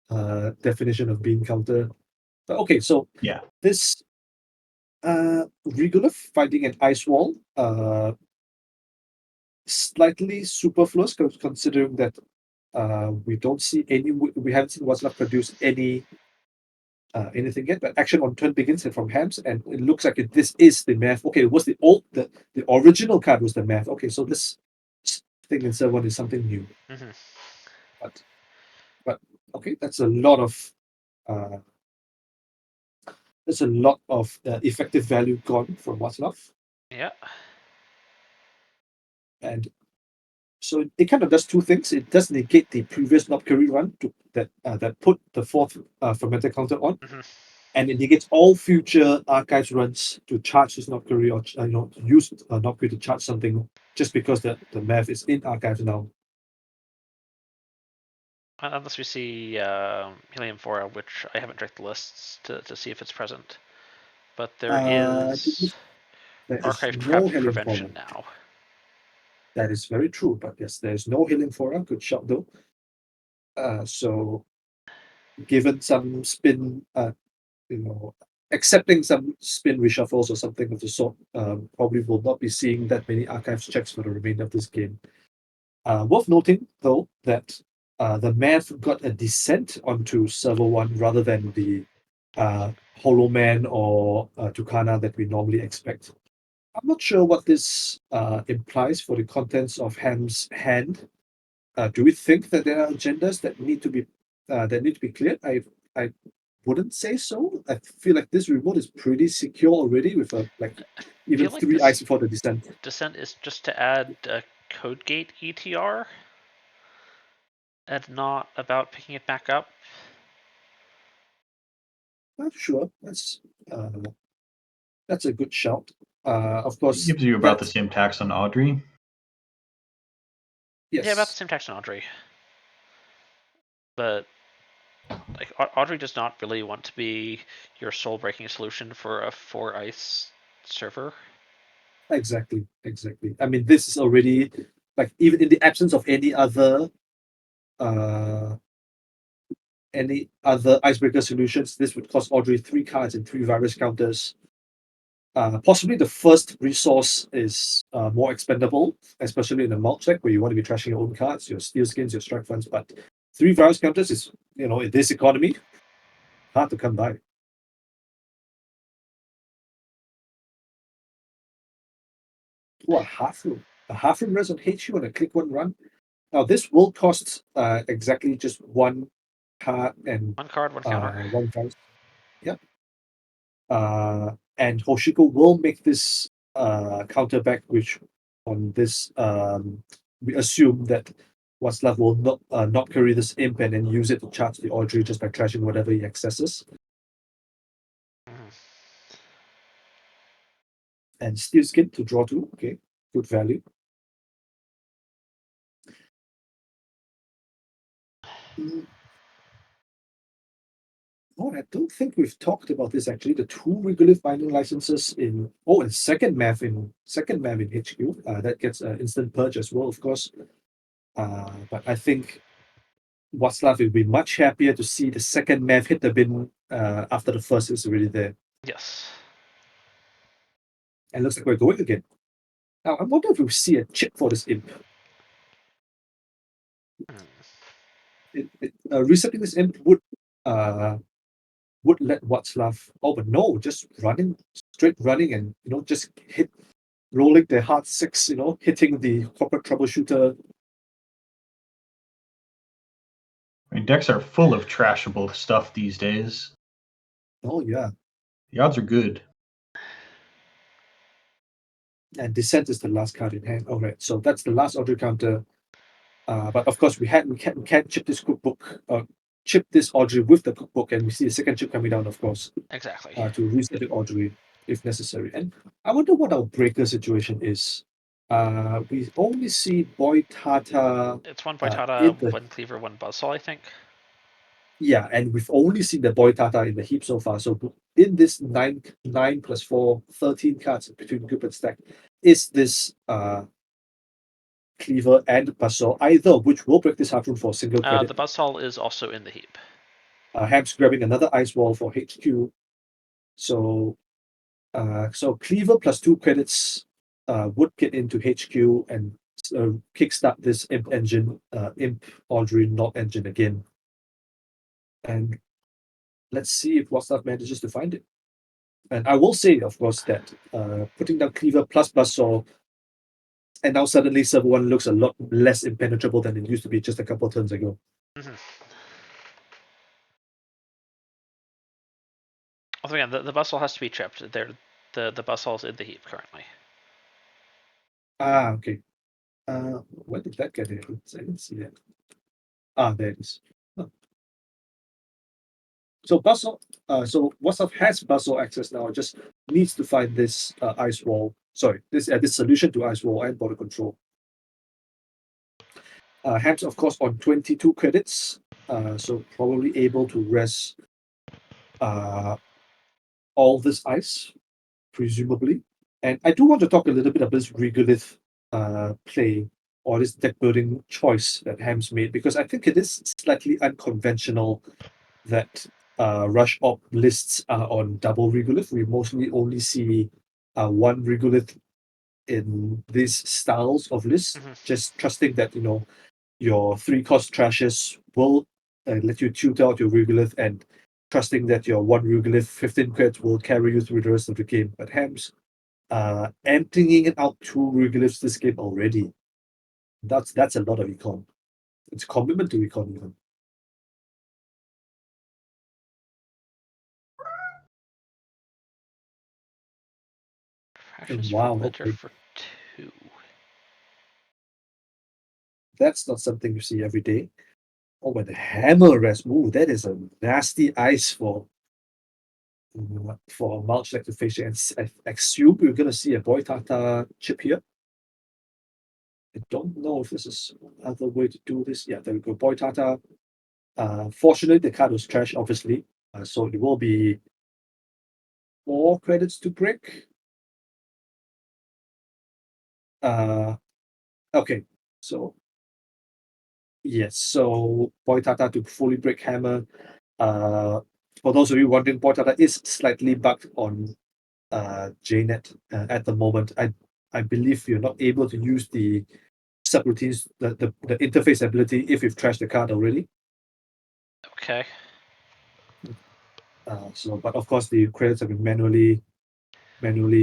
definition of bean counter. But okay, so Yeah. this Regolith fighting an ice wall, slightly superfluous considering that we haven't seen Waslav produce anything yet. But action on turn begins from Hams, and it looks like this is the math. Okay, it was the original card was the math. Okay, so this thing in server 1 is something new. Mm-hmm. But okay, that's a lot of effective value gone from Waslav. Yeah. And so it kind of does two things. It does negate the previous Nopkari run that put the fourth fermenter counter on, and it negates all future archives runs to charge this Nopkari or use Nopkari to charge something just because the math is in archives now. Unless we see Helium 4, which I haven't checked the lists to see if it's present. But there is. There is archived no trap Helium prevention Fora. now. That is very true, but yes, there is no Helium Fora. Good shot though. So given some spin, accepting some spin reshuffles or something of the sort, probably will not be seeing that many archives checks for the remainder of this game. Worth noting, though, that the math got a descent onto server 1 rather than the Hollow Man or Tucana that we normally expect. I'm not sure what this implies for the contents of Ham's hand. Do we think that there are agendas that need to be cleared? I wouldn't say so. I feel like this remote is pretty secure already with even feel like 3 this- eyes before the descent. Descent is just to add a code gate ETR and not about picking it back up. Not sure. That's a good shout. Of It course, gives you about the same tax on Audrey. yes. Yeah, about the same tax on Audrey. But like Audrey does not really want to be your soul-breaking solution for a 4 ice server. Exactly. I mean, this is already like even in the absence of any other icebreaker solutions, this would cost Audrey 3 cards and 3 virus counters. Possibly the first resource is more expendable, especially in a mulch deck where you want to be trashing your own cards, your steel skins, your strike funds. But 3 virus counters is, in this economy, hard to come by. A half room. A half room res on HU and a click 1 run. Now this will cost exactly just 1 card and 1 card, 1 counter. 1 virus. Yep. And Hoshiko will make this counter back, which on this we assume that Waslav will not carry this imp and then use it to charge the Audrey just by trashing whatever he accesses. Mhm. And Steel Skin to draw 2. Okay, good value. Oh, I don't think we've talked about this actually. The 2 regolith binding licenses and second math in HQ. That gets instant purge as well, of course. But I think Waslav will be much happier to see the second math hit the bin after the first is already there. Yes. And looks like we're going again. Now, I wonder if we'll see a chip for this imp. Resetting this imp would let Waslav. Oh, but no, just straight running, and just rolling their hard 6. Hitting the corporate troubleshooter. I mean, decks are full of trashable stuff these days. Oh yeah, The odds are good. and Descent is the last card in hand. All right, so that's the last Audrey counter. But of course, we can't chip this cookbook. Chip this Audrey with the cookbook, and we see the second chip coming down, of course, Exactly. to reset the Audrey if necessary. And I wonder what our breaker situation is. We only see Boy Tata. It's 1 in Boitata, the 1 Cleaver, 1 Buzzsaw, I think. Yeah, and we've only seen the Boy Tata in the heap so far. So in this 9 plus 4, 13 cards between group and stack, is this Cleaver and Buzzsaw, either of which will break this half room for a single credit. The Buzzsaw is also in the heap. Ham's grabbing another ice wall for HQ. So Cleaver plus 2 credits would get into HQ and kickstart this Imp engine, Imp Audrey not engine again. And let's see if Waslav manages to find it. And I will say, of course, that putting down Cleaver plus Buzzsaw, and now suddenly server 1 looks a lot less impenetrable than it used to be just a couple of turns ago. Mm-hmm. Although again, the Buzzsaw has to be chipped. The Buzzsaw's in the heap currently. Okay. When did that get here? I didn't see that. There it is. Huh. So Waslav has Buzzsaw access now. It just needs to find this ice wall. Sorry, this solution to ice wall and border control. Ham's of course on 22 credits, so probably able to rest all this ice, presumably. And I do want to talk a little bit about this regolith play or this deck building choice that Ham's made, because I think it is slightly unconventional that Rush Op lists are on double regolith. We mostly only see one regolith in these styles of lists, just trusting that your 3-cost trashes will let you tute out your regolith, and trusting that your one regolith 15 crits will carry you through the rest of the game. But Ham's emptying it out 2 regoliths this game already. That's a lot of econ. It's a commitment to econ even. Fractions Wow, fermenter okay. for 2. That's not something you see every day. Oh, but the hammer rest. Ooh, that is a nasty ice for a mulch like to face it. And I assume we're gonna see a Boitata chip here. I don't know if this is another way to do this. Yeah, there we go. Boitata. Fortunately, the card was trash, obviously. So it will be 4 credits to break. Okay, so yes, so Boitata to fully break hammer. Uh, for those of you wondering, Boitata is slightly bugged on JNet at the moment. I believe you're not able to use the subroutines, the interface ability if you've trashed the card already. Okay. But of course the credits have been manually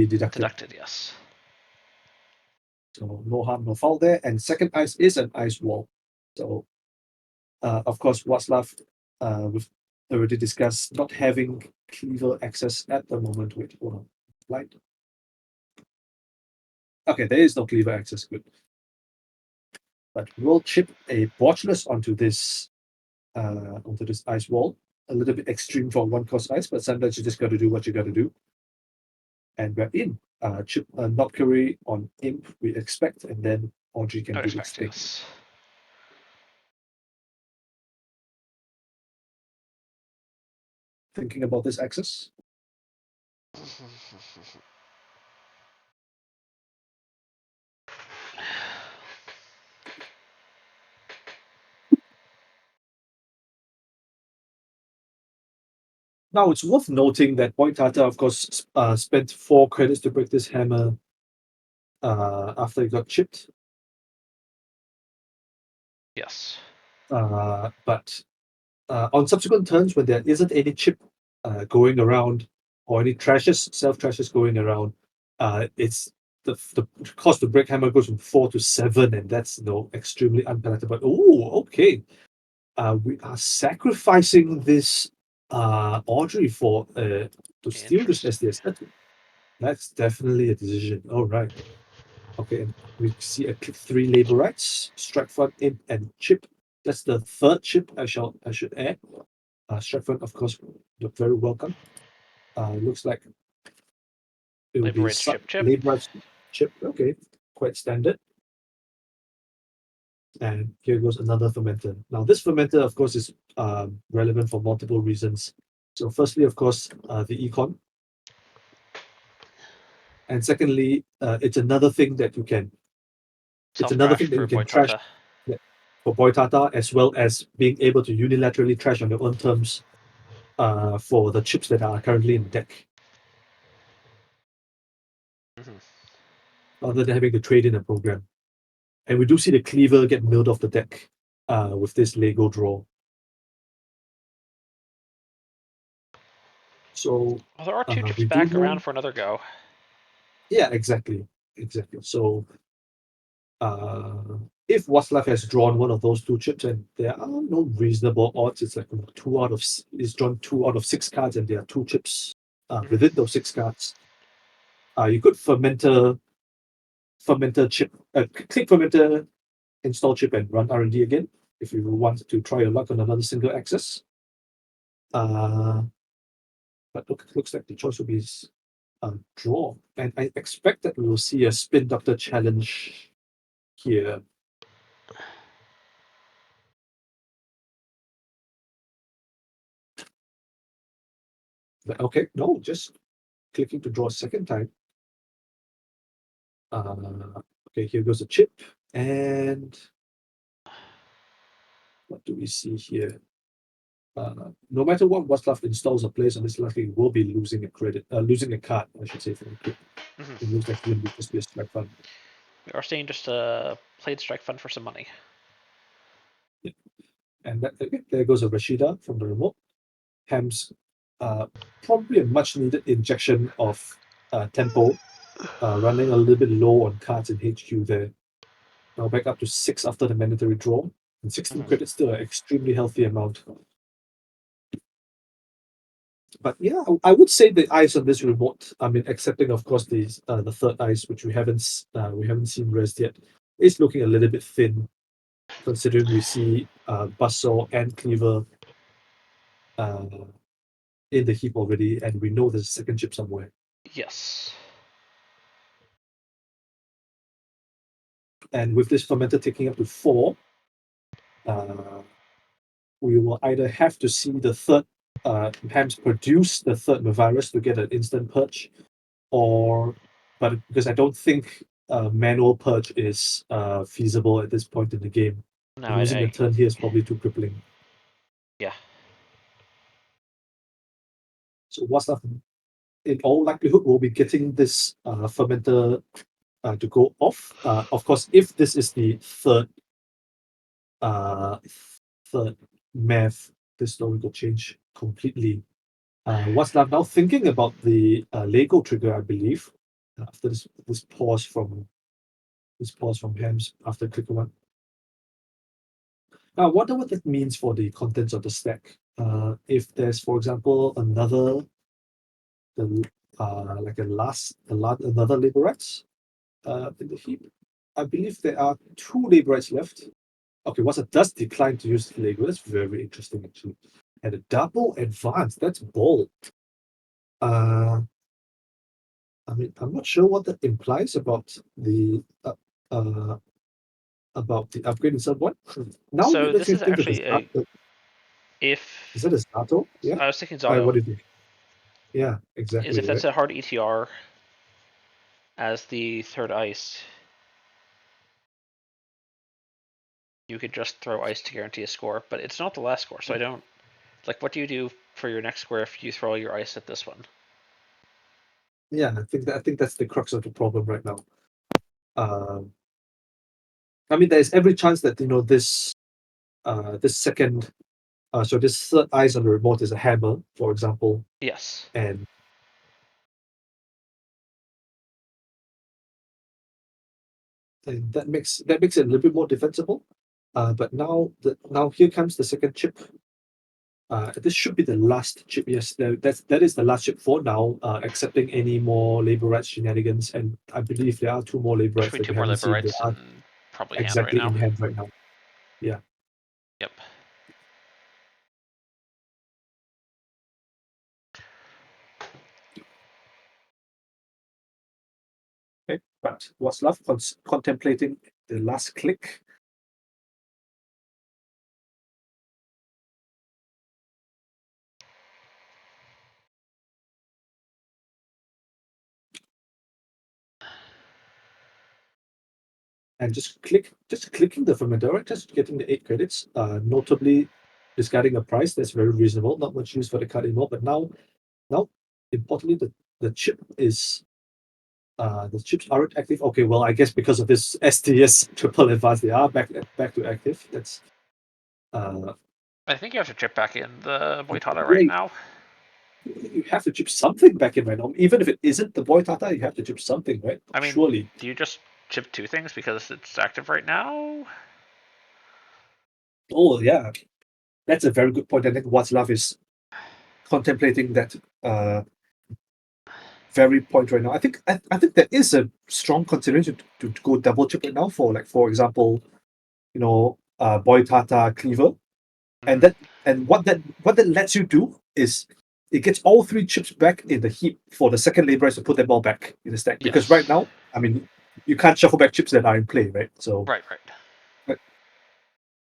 deducted. Deducted, yes. So no harm, no foul there. And second ice is an ice wall. So of course Václav, we've already discussed not having cleaver access at the moment. Wait, hold on. Light. Okay, there is no cleaver access. Good. But we'll chip a Botchless onto this ice wall. A little bit extreme for 1-cost ice, but sometimes you just got to do what you got to do. And we're in. Chip Knobkerry on Imp, we expect, and then Audrey can I would do its expect, thing. yes. Thinking about this access? Now, it's worth noting that Boitata, of course, spent 4 credits to break this hammer after it got chipped. Yes. But on subsequent turns, when there isn't any chip going around or any self-trashes going around, it's the cost to break hammer goes from 4 to 7, and that's extremely unpalatable. Oh, okay. We are sacrificing this Audrey for to steal this SDS. That's definitely a decision. All right. Okay, and we see a click 3 labor rights, strike front, imp, and chip. That's the third chip I should add. Strike front, of course, look very welcome. Looks like it will Labor be rights chip. labor rights chip. Okay, quite standard. And here goes another fermenter. Now, this fermenter, of course, is relevant for multiple reasons. So, firstly, of course, the econ. And secondly, it's another thing that you can. It's another Self-trash thing that for you can trash Boitata. for Boitata, as well as being able to unilaterally trash on your own terms for the chips that are currently in the deck, rather than having to trade in a program. And we do see the cleaver get milled off the deck with this Lego draw. So Well, there are 2 chips we do back know. around for another go. Yeah, exactly. So if Václav has drawn one of those 2 chips, and there are no reasonable odds, it's like he's drawn 2 out of 6 cards, and there are 2 chips within those 6 cards. You could fermenter chip, click fermenter, install chip, and run R&D again if you want to try your luck on another single access. But looks like the choice will be draw, and I expect that we will see a spin doctor challenge here. But okay, no, just clicking to draw a second time. Okay, here goes a chip. And what do we see here? No matter what Waslav installs or plays on this lucky, will be losing a card, I should say, from the clip. Mhm. It looks like it's going to just be a strike fund. We are seeing just played strike fund for some money. Yeah. And okay, there goes a Rashida from the remote. Ham's probably a much needed injection of tempo, running a little bit low on cards in HQ there. Now back up to 6 after the mandatory draw. And 16 credits, still an extremely healthy amount. But yeah, I would say the eyes on this remote, I mean, excepting of course the third eyes, which we haven't seen rest yet, is looking a little bit thin, considering we see Buzzsaw and Cleaver in the heap already, and we know there's a second chip somewhere. Yes. And with this fermenter taking up to 4, we will either have to see the third Hams produce the third virus to get an instant purge, but because I don't think manual purge is feasible at this point in the game. No, Losing a turn here is probably too crippling. Yeah. So Waslav, in all likelihood, will be getting this fermenter to go off. Of course, if this is the third math, this story could change completely. Waslav now thinking about the Lego trigger, I believe, after this pause from Hams after clicker one. Now, I wonder what that means for the contents of the stack. If there's, for example, another Laborites in the heap. I believe there are 2 Laborites left. Okay, Waslav does decline to use Lego. That's very interesting, actually. And a double advance. That's bold. I mean, I'm not sure what that implies about the upgrade in sub one. Now So that this you is think of actually the if is that a Zato? Yeah. I was thinking Zato What do you think? Yeah, is exactly if that's right. a hard ETR as the third ice, you could just throw ice to guarantee a score, but it's not the last score, so I don't like. What do you do for your next score if you throw your ice at this one? Yeah, I think that's the crux of the problem right now. I mean, there's every chance that this second, so this third ice on the remote is a hammer, for example, Yes. and that makes it a little bit more defensible. But now here comes the second chip. This should be the last chip. Yes, that is the last chip for now, accepting any more labor rights shenanigans. And I believe there are 2 more labor There rights should be that 2 we more haven't seen. They Liberites are and probably hand right exactly now. in hand right now. Yeah. Yep. Okay. But Waslav contemplating the last click. And just clicking the fermenter, just getting the 8 credits. Notably discarding a price that's very reasonable. Not much use for the card anymore. But now importantly, the chip is the chips aren't active. Okay, well, I guess because of this STS triple advance, they are back to active. That's I think you have to chip back in the Boitata right yeah, now. you have to chip something back in right now. Even if it isn't the boy Tata, you have to chip something, right? I mean, Surely. do you just chip 2 things because it's active right now? Oh yeah, that's a very good point. I think Waslav is contemplating that very point right now. I think there is a strong consideration to go double chip right now for example, boy Tata Cleaver, and what that lets you do is it gets all 3 chips back in the heap for the second laborers to put them all back in the stack. Because right Yes. now, I mean, you can't shuffle back chips that are in play, right? So Right.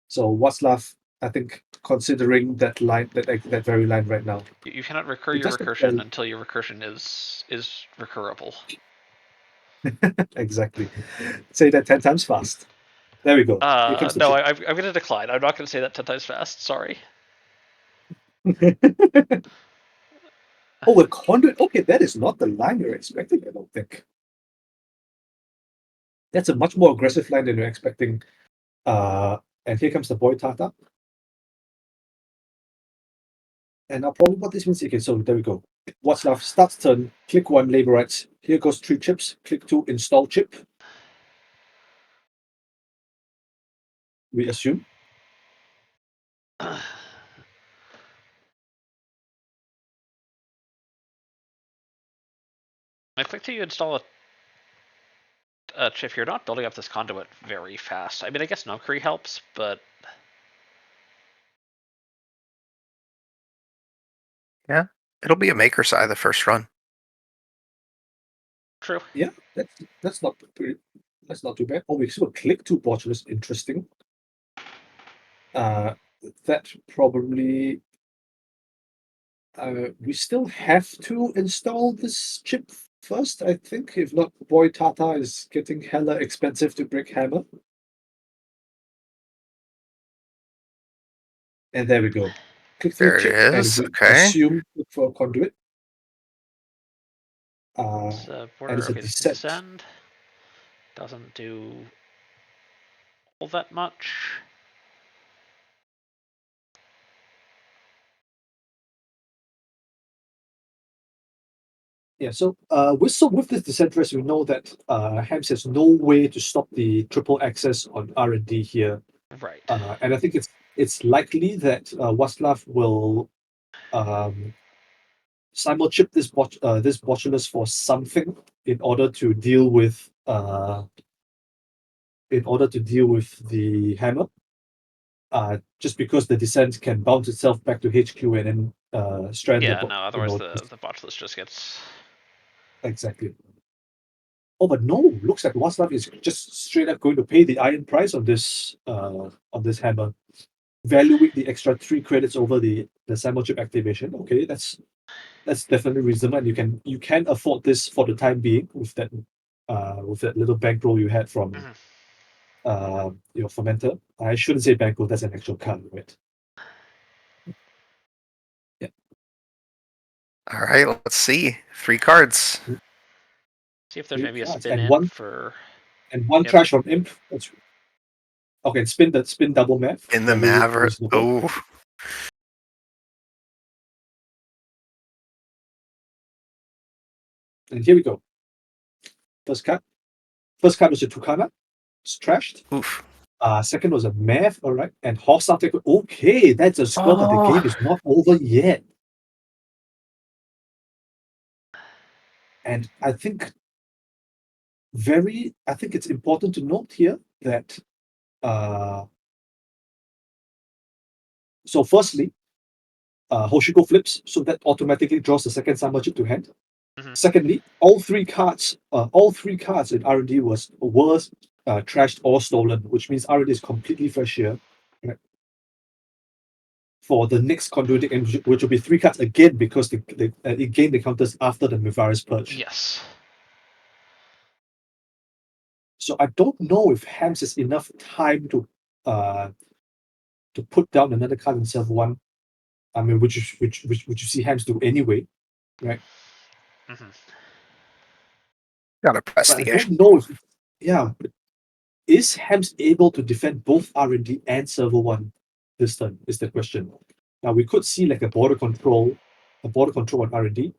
Waslav, I think, considering that line, that very line right now, You cannot recur it your does look recursion until your recursion is recurable. Exactly. Say that 10 times fast. There we go. Here comes the No, chip. I'm going to decline. I'm not going to say that 10 times fast. Sorry. Oh, a conduit. Okay, that is not the line you're expecting, I don't think. That's a much more aggressive line than you're expecting. And here comes the boy Tata. And now probably what this means, okay, so there we go. Václav starts turn, click 1, labor rights. Here goes 3 chips. Click 2, install chip. We assume. I click to you install a chip. You're not building up this conduit very fast. I mean, I guess Nomcree helps, but Yeah, it'll be a maker side the first run. true. Yeah, that's not too bad. Oh, we still click 2 botulus. Interesting. That probably we still have to install this chip first, I think. If not, boy Tata is getting hella expensive to break hammer. And there we go. Click 3 There it chip, and is. we Okay. assume look for a conduit. It's And border. it's a Okay, this descent. descend doesn't do all that much. Yeah, so with this decentralized, we know that Hams has no way to stop the triple access on R&D here. Right. And I think it's likely that Václav will simul-chip this botulus for something in order to deal with the hammer. Just because the descent can bounce itself back to HQ and then strand Yeah, the no, otherwise the botulus just gets... exactly. Oh, but no, looks like Václav is just straight up going to pay the iron price on this hammer, valuing the extra 3 credits over the simul chip activation. Okay, that's definitely reasonable, and you can afford this for the time being with that little bankroll you had from your fermenter. I shouldn't say bankroll, that's an actual card, right? Yeah. All right, let's see. 3 cards. See if there's 3 maybe a cards spin and in one for... Yep. Trash from imp. That's okay. Spin double math. In the Very Maverick. reasonable. Oh, And here we go. First card. First card was a Tucana. It's trashed. oof. Second was a math. All right. And horse take. Okay, that's a score, but the game Oh, is not over yet. And I think it's important to note here that so firstly, Hoshiko flips, so that automatically draws the second Summer chip to hand. Secondly, all three cards in R&D was trashed or stolen, which means R&D is completely fresh here. Right? For the next conduit, which will be 3 cards again because it gained the counters after the Mivaris purge. Yes. So I don't know if Hams has enough time to put down another card in serve 1. I mean, which you see Hams do anyway, right? gotta press But I the issue. don't know if is Hams able to defend both R&D and server 1 this turn is the question. Now we could see like a border control on R&D,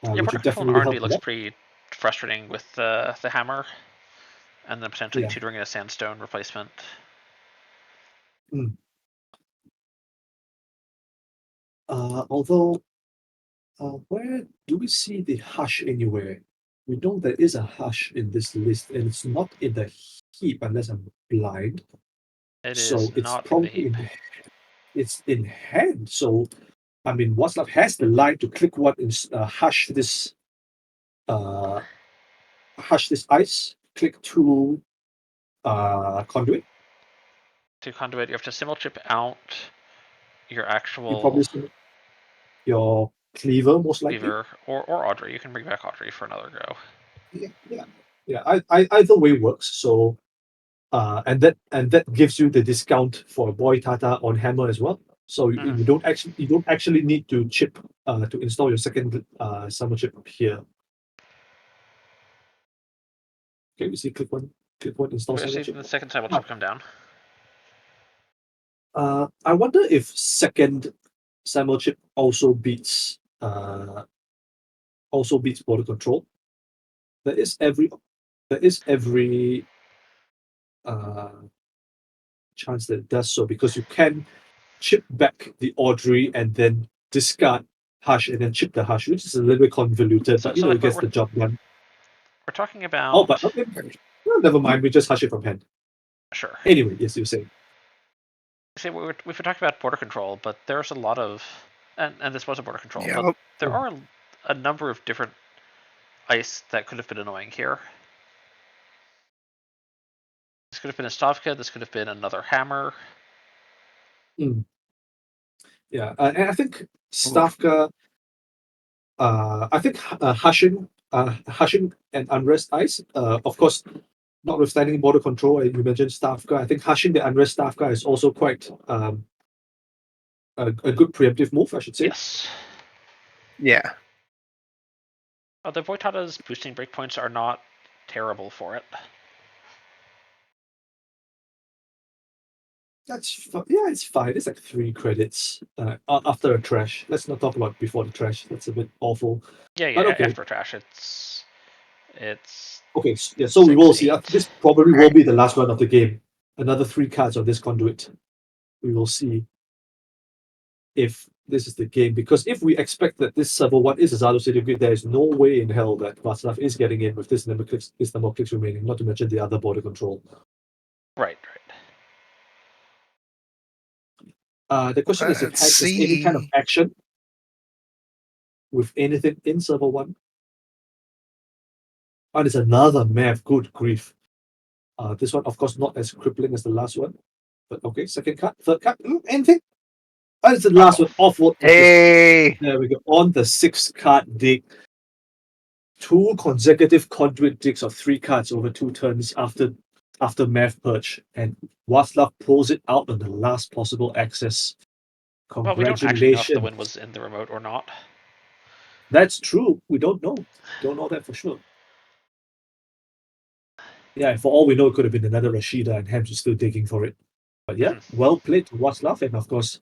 Yeah, which border would control in definitely R&D help a looks lot. pretty frustrating with the hammer, and then potentially Yeah. tutoring a sandstone replacement. Although, where do we see the hush anywhere? We know there is a hush in this list, and it's not in the heap unless I'm blind. It So is it's not in the probably heap. it's in hand. So I mean, Václav has the line to click one and hush this ice. Click to conduit. To conduit, you have to simul chip out your You actual probably see your cleaver most likely. Weaver or Audrey. You can bring back Audrey for another go. Either way works. So, and that gives you the discount for Boy Tata on Hammer as well. So you don't actually need to chip to install your second summer chip here. Okay, we see click one install summer Especially chip. the second time will come down. I wonder if second Samuel chip also beats border control. There is every chance that it does so, because you can chip back the Audrey and then discard Hush and then chip the Hush, which is a little bit convoluted, but So it gets we're the job done. talking Oh, about. but okay, well, never mind. We just Hush it from hand. Sure. Anyway, yes, you say. See, we've been talking about border control, but there's a lot of, and this was a border control, Yeah. but there are a number of different ice that could have been annoying here. This could have been a Stavka. This could have been another hammer. Yeah, and I think Stavka. I think Hushing and Unrest Ice. Of course, notwithstanding border control, you mentioned Stavka. I think Hushing the Unrest Stavka is also quite a good preemptive move, I should say. Yes. Yeah. The Voitada's boosting breakpoints are not terrible for it. It's fine. It's like 3 credits after a trash. Let's not talk about before the trash. That's a bit awful. Yeah. But okay. After trash, it's okay. Yeah, so we will see. This probably will be the last run of the game. Another 3 cards on this conduit. We will see if this is the game, because if we expect that this server 1 is a Zato City Grid, there is no way in hell that Václav is getting in with this number of clicks remaining, not to mention the other border control. Right. The question is if Hank has any kind of action with anything in server 1. And it's another map, good grief. This one, of course, not as crippling as the last one. But okay, second card, third card, anything? And it's the last one, off-world. Hey! There we go. On the 6th card dig. 2 consecutive conduit digs of 3 cards over 2 turns after Math Purge. And Václav pulls it out on the last possible access. Well, we don't actually know if the Congratulations. win was in the remote or not. That's true. We don't know. Don't know that for sure. Yeah, for all we know, it could have been another Rashida, and Hams was still digging for it. But yeah, well played to Václav, and of course,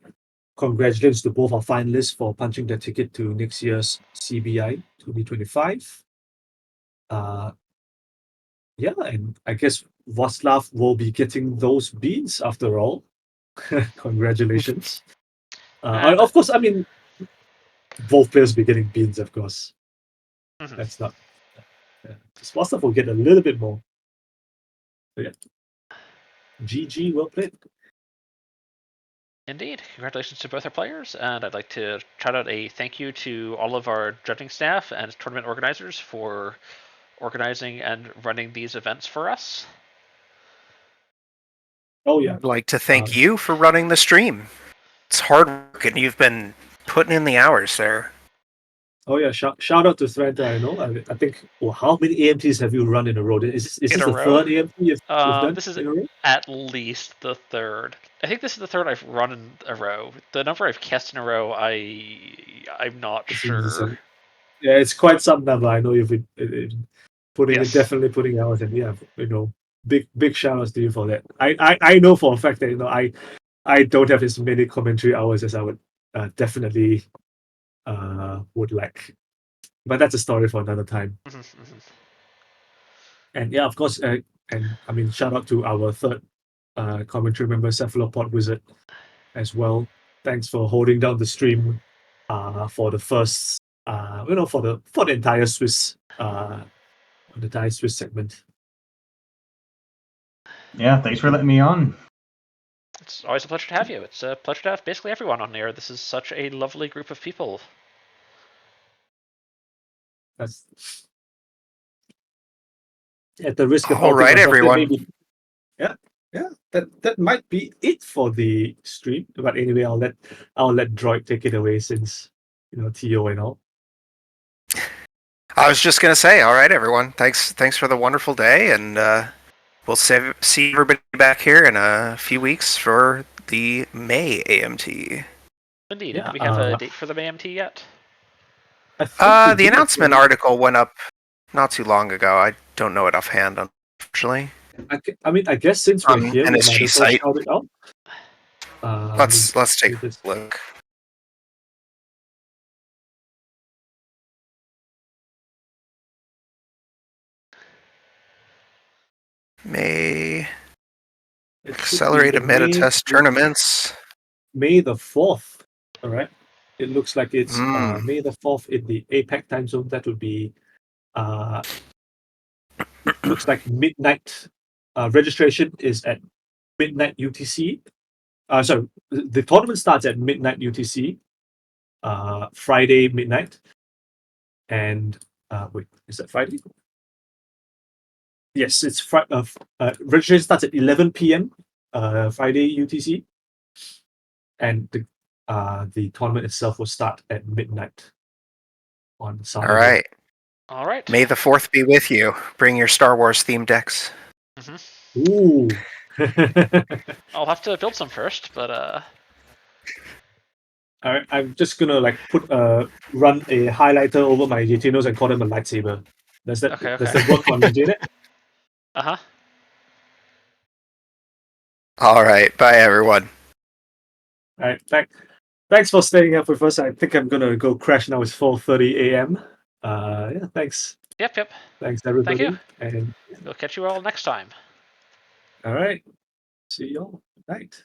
congratulations to both our finalists for punching their ticket to next year's CBI 2025. Yeah, and I guess Václav will be getting those beans after all. Congratulations. Of course, I mean, both players will be getting beans, of course. That's not. Václav will get a little bit more. So yeah. GG, well played. Indeed. Congratulations to both our players, and I'd like to shout out a thank you to all of our judging staff and tournament organizers for organizing and running these events for us. Oh yeah. I'd like to thank you for running the stream. It's hard work, and you've been putting in the hours there. Oh yeah, shout out to Thranta. I know. I think. Well, how many AMTs have you run in a row? Is this the third AMT you've done? This is at least the third. I think this is the third I've run in a row. The number I've cast in a row, I'm not sure. Yeah, it's quite some number. I know you've been definitely putting hours in. Yeah, big shout outs to you for that. I know for a fact that I don't have as many commentary hours as I would definitely would like, but that's a story for another time. And yeah, of course, and I mean, shout out to our third commentary member, Cephalopod Wizard, as well. Thanks for holding down the stream for the first for the entire Swiss segment. Yeah, thanks for letting me on. It's always a pleasure to have you. It's a pleasure to have basically everyone on there. This is such a lovely group of people. That's at the risk of all right, everyone. Maybe, yeah. That might be it for the stream. But anyway, I'll let Droid take it away, since TO and all. I was just gonna say, all right, everyone, thanks for the wonderful day, and we'll see everybody back here in a few weeks for the May AMT. Indeed. Yeah, Do we have a date for the AMT yet? I think we The did announcement actually- article went up not too long ago. I don't know it offhand, unfortunately. I mean, I guess since we're On here, we might NSG as well site. shout it out. Let's take this. a look. May It should be accelerated the meta test tournaments. May the 4th. All right. It looks like it's Mm. May the 4th in the APAC time zone. That would be looks like midnight. Registration is at midnight UTC. Sorry, the tournament starts at midnight UTC. Friday midnight. And wait, is that Friday? Yes, it's Friday. Registration starts at 11 p.m. Friday UTC, and the tournament itself will start at midnight on Saturday. All right. All right. May the 4th be with you. Bring your Star Wars themed decks. Ooh. I'll have to build some first, but All right, I'm just gonna like run a highlighter over my Jetinos and call them a lightsaber. Does that work on Janet? uh-huh. All right. Bye, everyone. All right, thanks for staying up with us. I think I'm gonna go crash now. It's 4:30 a.m. Yeah, thanks. Yep. Thanks everybody. Thank you. And We'll catch you all next time. all right, see y'all. Night.